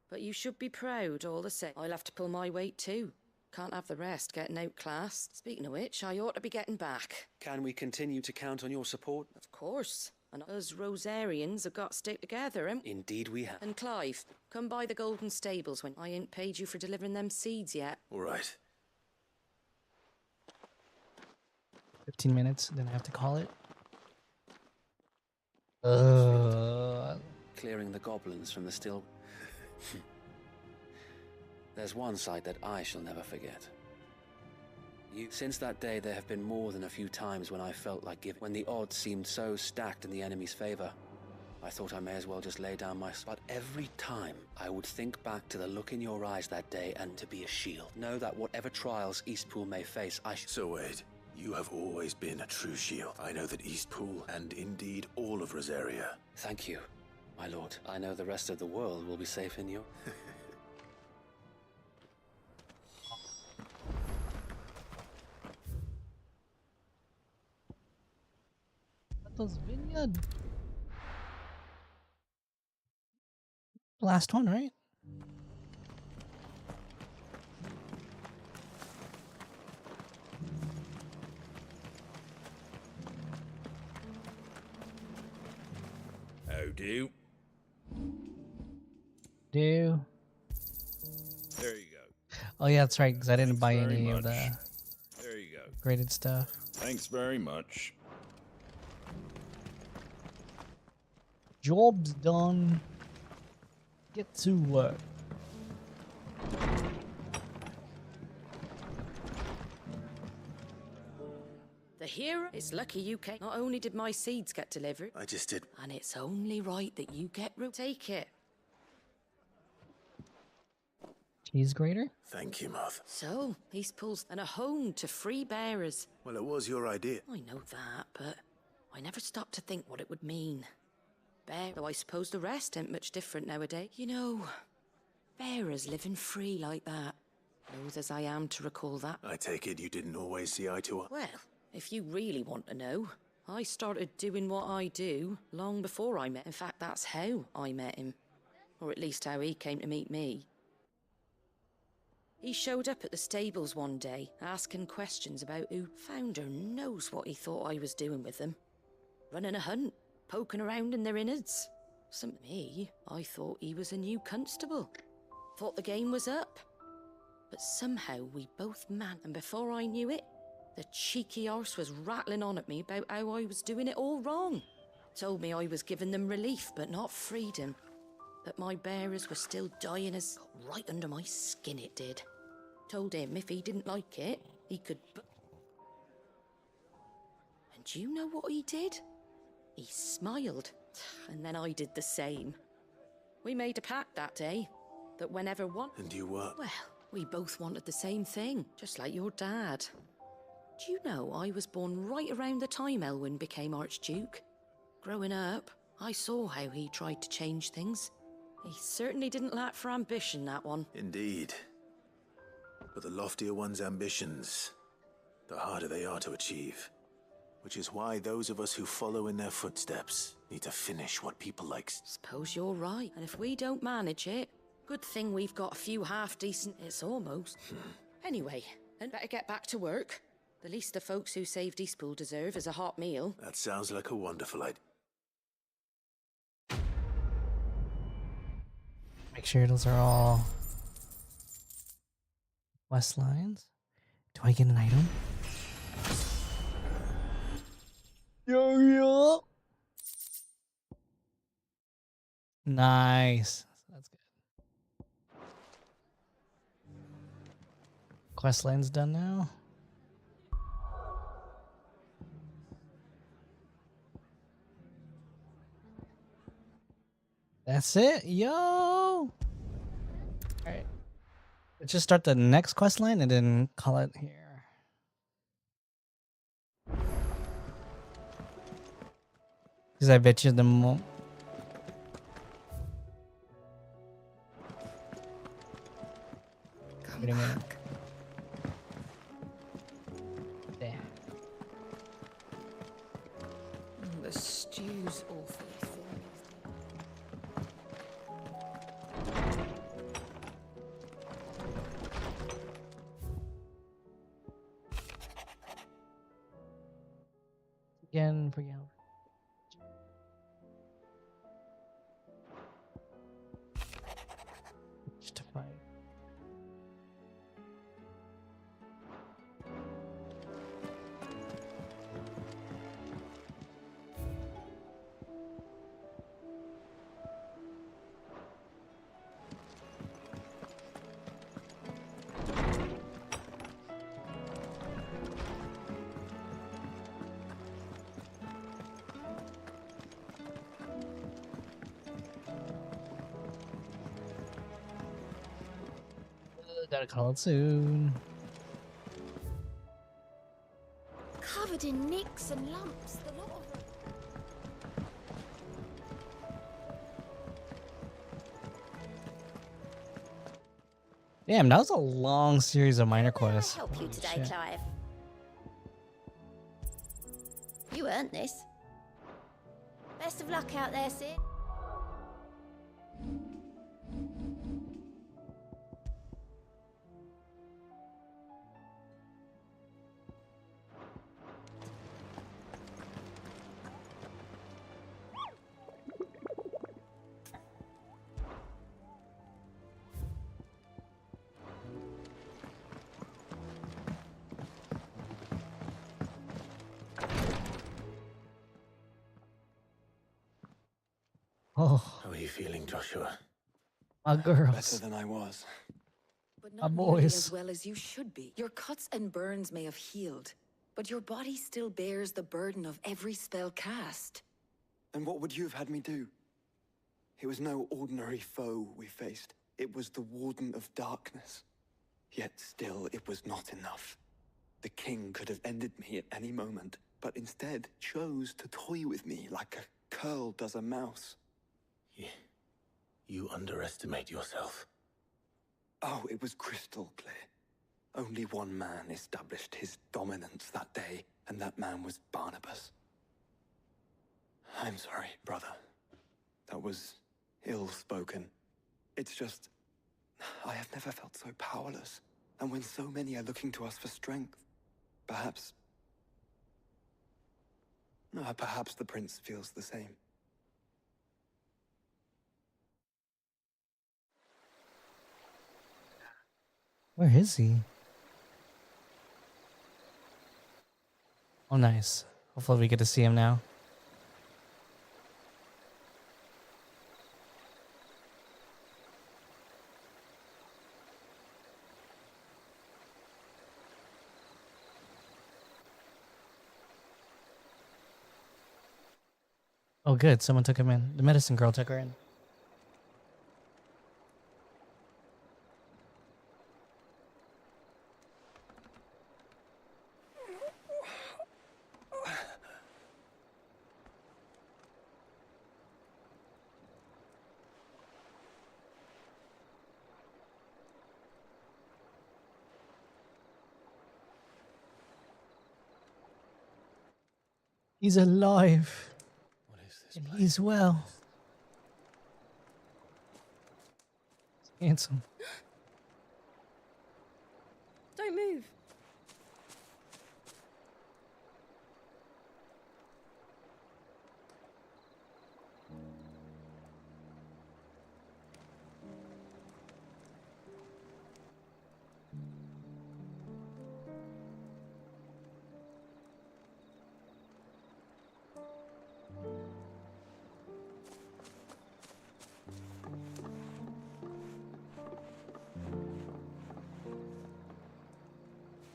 But you should be proud all the same. I'll have to pull my weight too. Can't have the rest getting outclassed. Speaking of which, I ought to be getting back.
Can we continue to count on your support?
Of course. And us Rosarians have got to stick together,
Indeed we have.
And Clive, come by the Golden Stables when I ain't paid you for delivering them seeds yet.
All right.
15 minutes, then I have to call it.
Clearing the goblins from the still... There's one sight that I shall never forget. Since that day, there have been more than a few times when I felt like giving. When the odds seemed so stacked in the enemy's favor, I thought I may as well just lay down my... But every time, I would think back to the look in your eyes that day and to be a shield. Know that whatever trials Eastpool may face,
So Wade, you have always been a true shield. I know that Eastpool, and indeed all of Rosaria.
Thank you, my lord. I know the rest of the world will be safe in you.
Those vineyard. Last one, right?
How do?
Do.
There you go.
Oh yeah, that's right, because I didn't buy
Very
any of
much.
the
There you go.
graded stuff.
Thanks very much.
Job's done. Get to work.
The hero is lucky you came. Not only did my seeds get delivered,
I just did.
And it's only right that you get take it.
Cheese grater?
Thank you, Moth.
So, Eastpool's and a home to free bearers.
Well, it was your idea.
I know that, but I never stopped to think what it would mean. Though I suppose the rest ain't much different nowadays. You know, bearers living free like that. Loath as I am to recall that.
I take it you didn't always see eye to eye.
Well, if you really want to know, I started doing what I do long before I met. In fact, that's how I met him. Or at least how he came to meet me. He showed up at the stables one day, asking questions about who founder knows what he thought I was doing with them. Running a hunt, poking around in their innards. Me, I thought he was a new constable. Thought the game was up. But somehow we both and before I knew it, the cheeky arse was rattling on at me about how I was doing it all wrong. Told me I was giving them relief, but not freedom. That my bearers were still dying as right under my skin it did. Told him if he didn't like it, he could... And do you know what he did? He smiled, and then I did the same. We made a pact that day, that whenever one...
And you were?
Well, we both wanted the same thing, just like your dad. Do you know I was born right around the time Elwyn became Archduke? Growing up, I saw how he tried to change things. He certainly didn't lack for ambition, that one.
Indeed. But the loftier one's ambitions, the harder they are to achieve. Which is why those of us who follow in their footsteps need to finish what people like.
Suppose you're right. And if we don't manage it, good thing we've got a few half-decent... It's almost. Anyway, I'd better get back to work. The least the folks who saved Eastpool deserve is a hot meal.
That sounds like a wonderful idea.
Make sure those are all quest lines. Do I get an item? Yo. Nice. That's good. Quest line's done now. That's it, yo. Alright. Let's just start the next quest line and then call it here. Because I bet you the Wait a minute. Damn.
The stew's awful.
Again, forget. Justify. Gotta call it soon.
Covered in nicks and lumps, the lot of them.
Damn, that was a long series of minor quests.
Help you
Holy
today,
shit.
Clive. You earned this. Best of luck out there, Sid.
Oh,
How are you feeling, Joshua?
my girls.
Better than I was.
But
My
not nearly
boys.
as well as you should be. Your cuts and burns may have healed, but your body still bears the burden of every spell cast.
And what would you have had me do? It was no ordinary foe we faced. It was the Warden of Darkness. Yet still, it was not enough. The king could have ended me at any moment, but instead chose to toy with me like a curl does a mouse.
You underestimate yourself.
Oh, it was crystal clear. Only one man established his dominance that day, and that man was Barnabas. I'm sorry, brother. That was ill-spoken. It's just, I have never felt so powerless. And when so many are looking to us for strength, perhaps the prince feels the same.
Where is he? Oh, nice. Hopefully we get to see him now. Oh, good. Someone took him in. The medicine girl took her in. He's alive.
What is this
And
place?
he's well. He's handsome.
Don't move.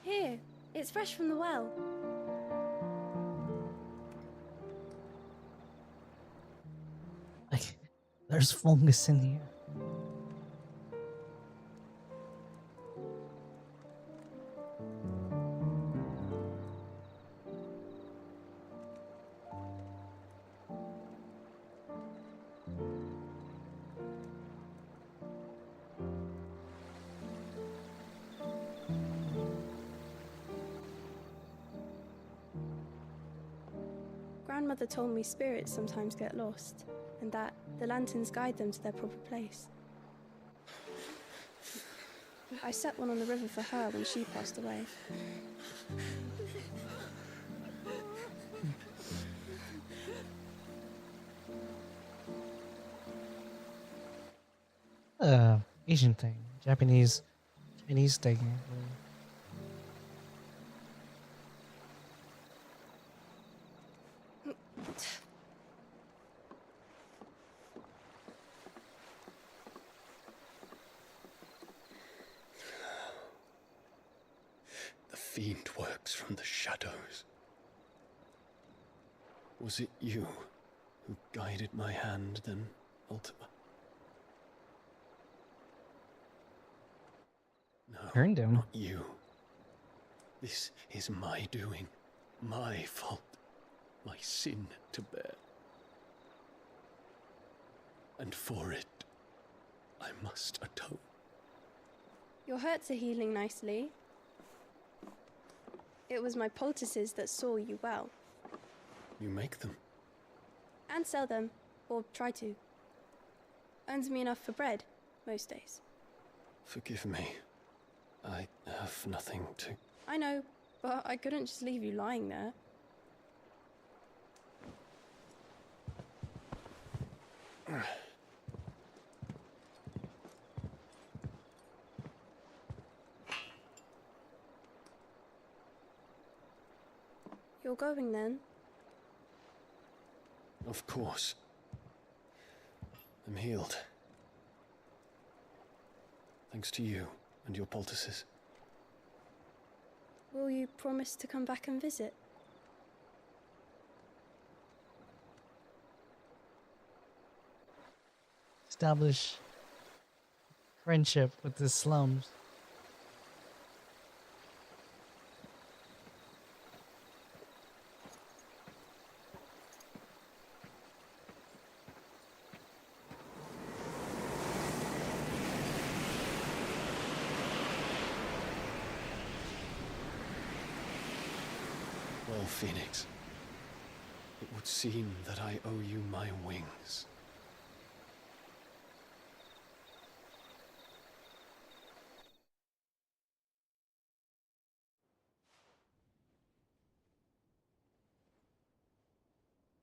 Here, it's fresh from the well.
Like, there's fungus in here.
Grandmother told me spirits sometimes get lost, and that the lanterns guide them to their proper place. I set one on the river for her when she passed away.
Asian thing, Japanese thing.
The fiend works from the shadows. Was it you who guided my hand then, Ultima? No,
Turned him.
not you. This is my doing, my fault, my sin to bear. And for it, I must atone.
Your hurts are healing nicely. It was my poultices that saw you well.
You make them.
And sell them, or try to. Earns me enough for bread, most days.
Forgive me. I have nothing to...
I know, but I couldn't just leave you lying there. You're going then?
Of course. I'm healed. Thanks to you and your poultices.
Will you promise to come back and visit?
Establish friendship with the slums.
Well, Phoenix, it would seem that I owe you my wings.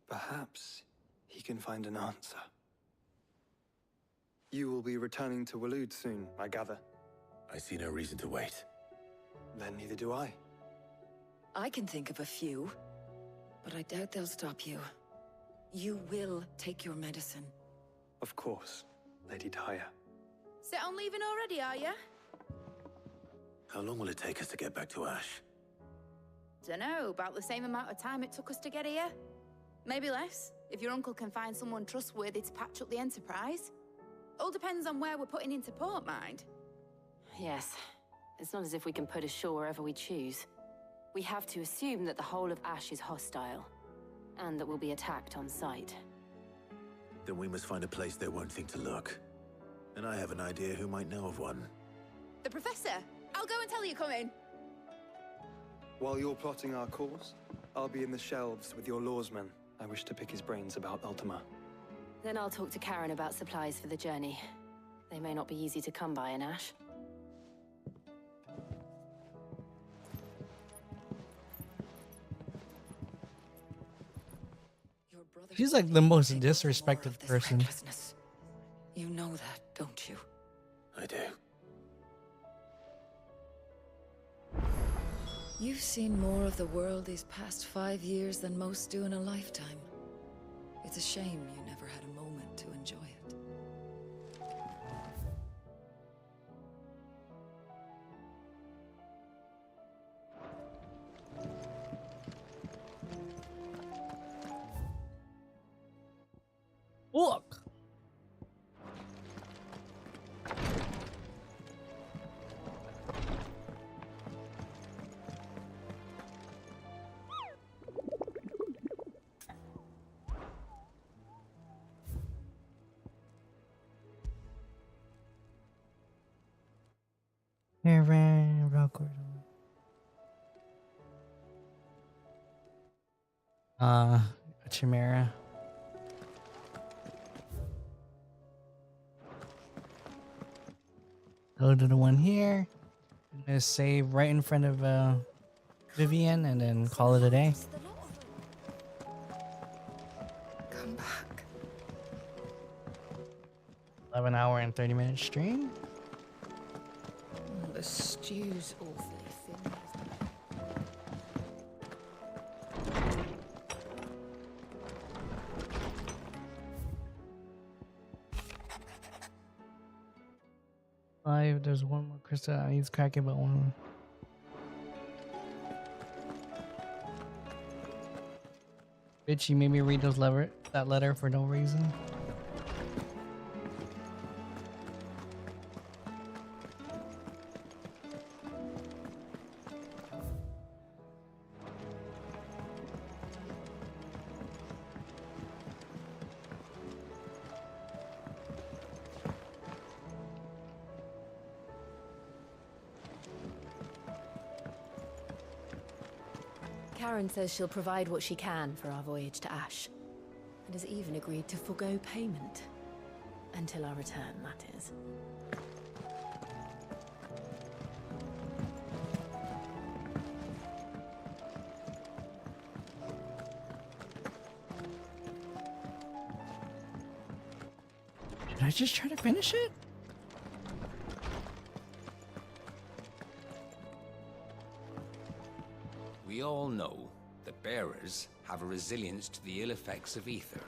Perhaps he can find an answer. You will be returning to Waloed soon, I gather.
I see no reason to wait.
Then neither do I.
I can think of a few, but I doubt they'll stop you. You will take your medicine.
Of course, Lady Daya.
Set on leaving already, are you?
How long will it take us to get back to Ash?
Dunno, about the same amount of time it took us to get here. Maybe less, if your uncle can find someone trustworthy to patch up the Enterprise. All depends on where we're putting into port, mind.
Yes. It's not as if we can put ashore wherever we choose. We have to assume that the whole of Ash is hostile, and that we'll be attacked on sight.
Then we must find a place they won't think to look. And I have an idea who might know of one.
The Professor! I'll go and tell you coming.
While you're plotting our course, I'll be in the shelves with your lawsman. I wish to pick his brains about Ultima.
Then I'll talk to Karen about supplies for the journey. They may not be easy to come by in Ash.
She's like the most disrespected person.
You know that, don't you?
I do.
You've seen more of the world these past 5 years than most do in a lifetime. It's a shame you never had a moment to enjoy it.
Look. Chimera. Go to the one here. I'm gonna save right in front of Vivian and then call it a day.
Come back.
11-hour and 30-minute stream.
The stew's awfully thin.
There's one more Krista. He's cracking about one. Bitch, you made me read that letter for no reason.
Karen says she'll provide what she can for our voyage to Ash, and has even agreed to forgo payment. Until our return, that is.
Did I just try to finish it?
We all know that bearers have a resilience to the ill effects of ether.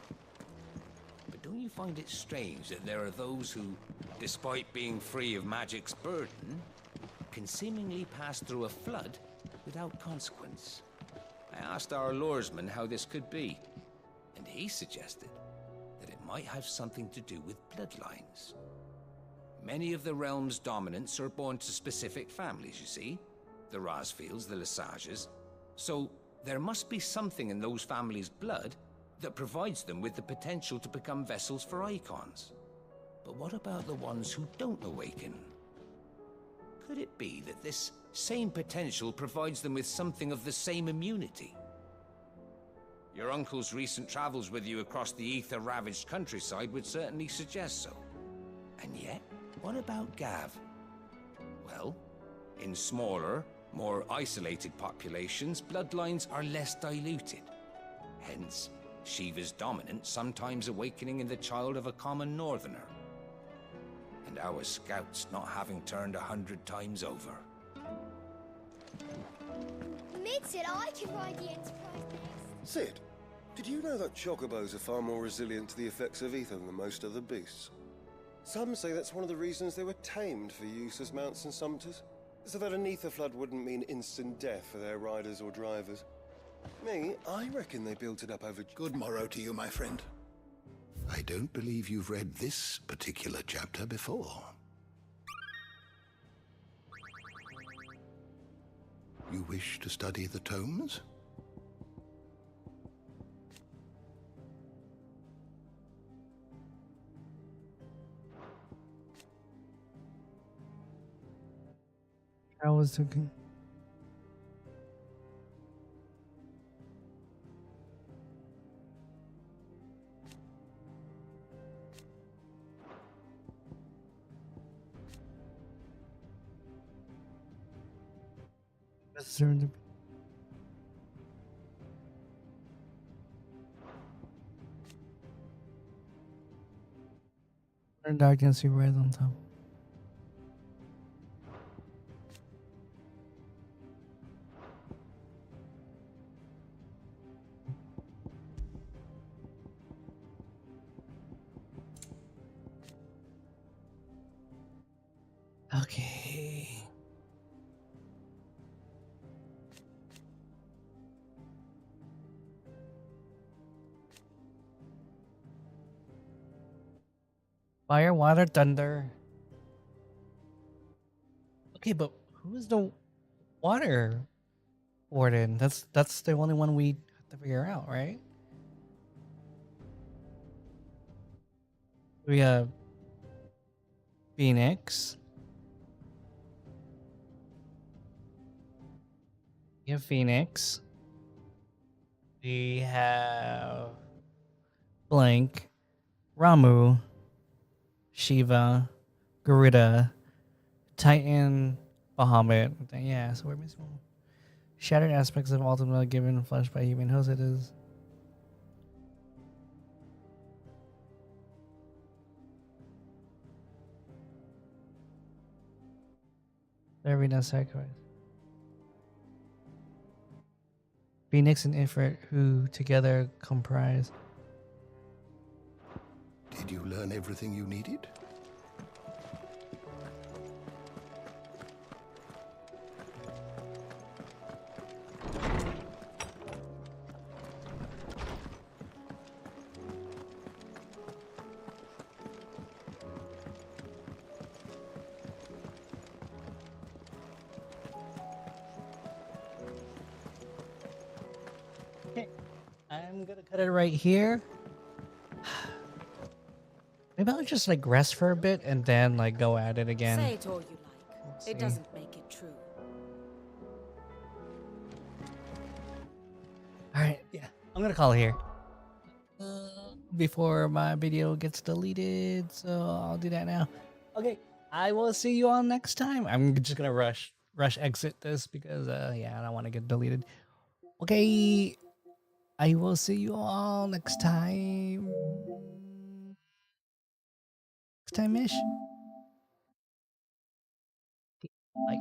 But don't you find it strange that there are those who, despite being free of magic's burden, can seemingly pass through a flood without consequence? I asked our luresman how this could be, and he suggested that it might have something to do with bloodlines. Many of the realm's dominants are born to specific families, you see. The Rasfields, the Lesages. So, there must be something in those families' blood that provides them with the potential to become vessels for icons. But what about the ones who don't awaken? Could it be that this same potential provides them with something of the same immunity? Your uncle's recent travels with you across the ether-ravaged countryside would certainly suggest so. And yet, what about Gav? Well, in smaller, more isolated populations, bloodlines are less diluted. Hence, Shiva's dominant sometimes awakening in the child of a common northerner. And our scouts not having turned 100 times over.
Mid said I can ride the Enterprise.
Sid, did you know that chocobos are far more resilient to the effects of ether than most other beasts? Some say that's one of the reasons they were tamed for use as mounts and sumpters. So that an ether flood wouldn't mean instant death for their riders or drivers. Me, I reckon they built it up over...
Good morrow to you, my friend. I don't believe you've read this particular chapter before. You wish to study the tomes?
I was thinking. Darkness, you right on top. Okay. Fire, water, thunder. Okay, but who is the water warden? That's the only one we have to figure out, right? We have Phoenix. We have Phoenix. We have blank, Ramu, Shiva, Garuda, Titan, Bahamut. Yeah, so we're missing one. Shattered aspects of Ultima given flesh by human host. It is. Every no sacrifice. Phoenix and Ifrit, who together comprise.
Did you learn everything you needed?
Okay, I'm gonna cut it right here. Maybe I'll just like rest for a bit and then like go at it again.
Say it all you like.
Let's
It
see.
doesn't make it true.
All right, yeah, I'm gonna call it here before my video gets deleted. So I'll do that now. Okay, I will see you all next time. I'm just gonna rush exit this because yeah, I don't want to get deleted. Okay, I will see you all next time. Next time ish. Bye.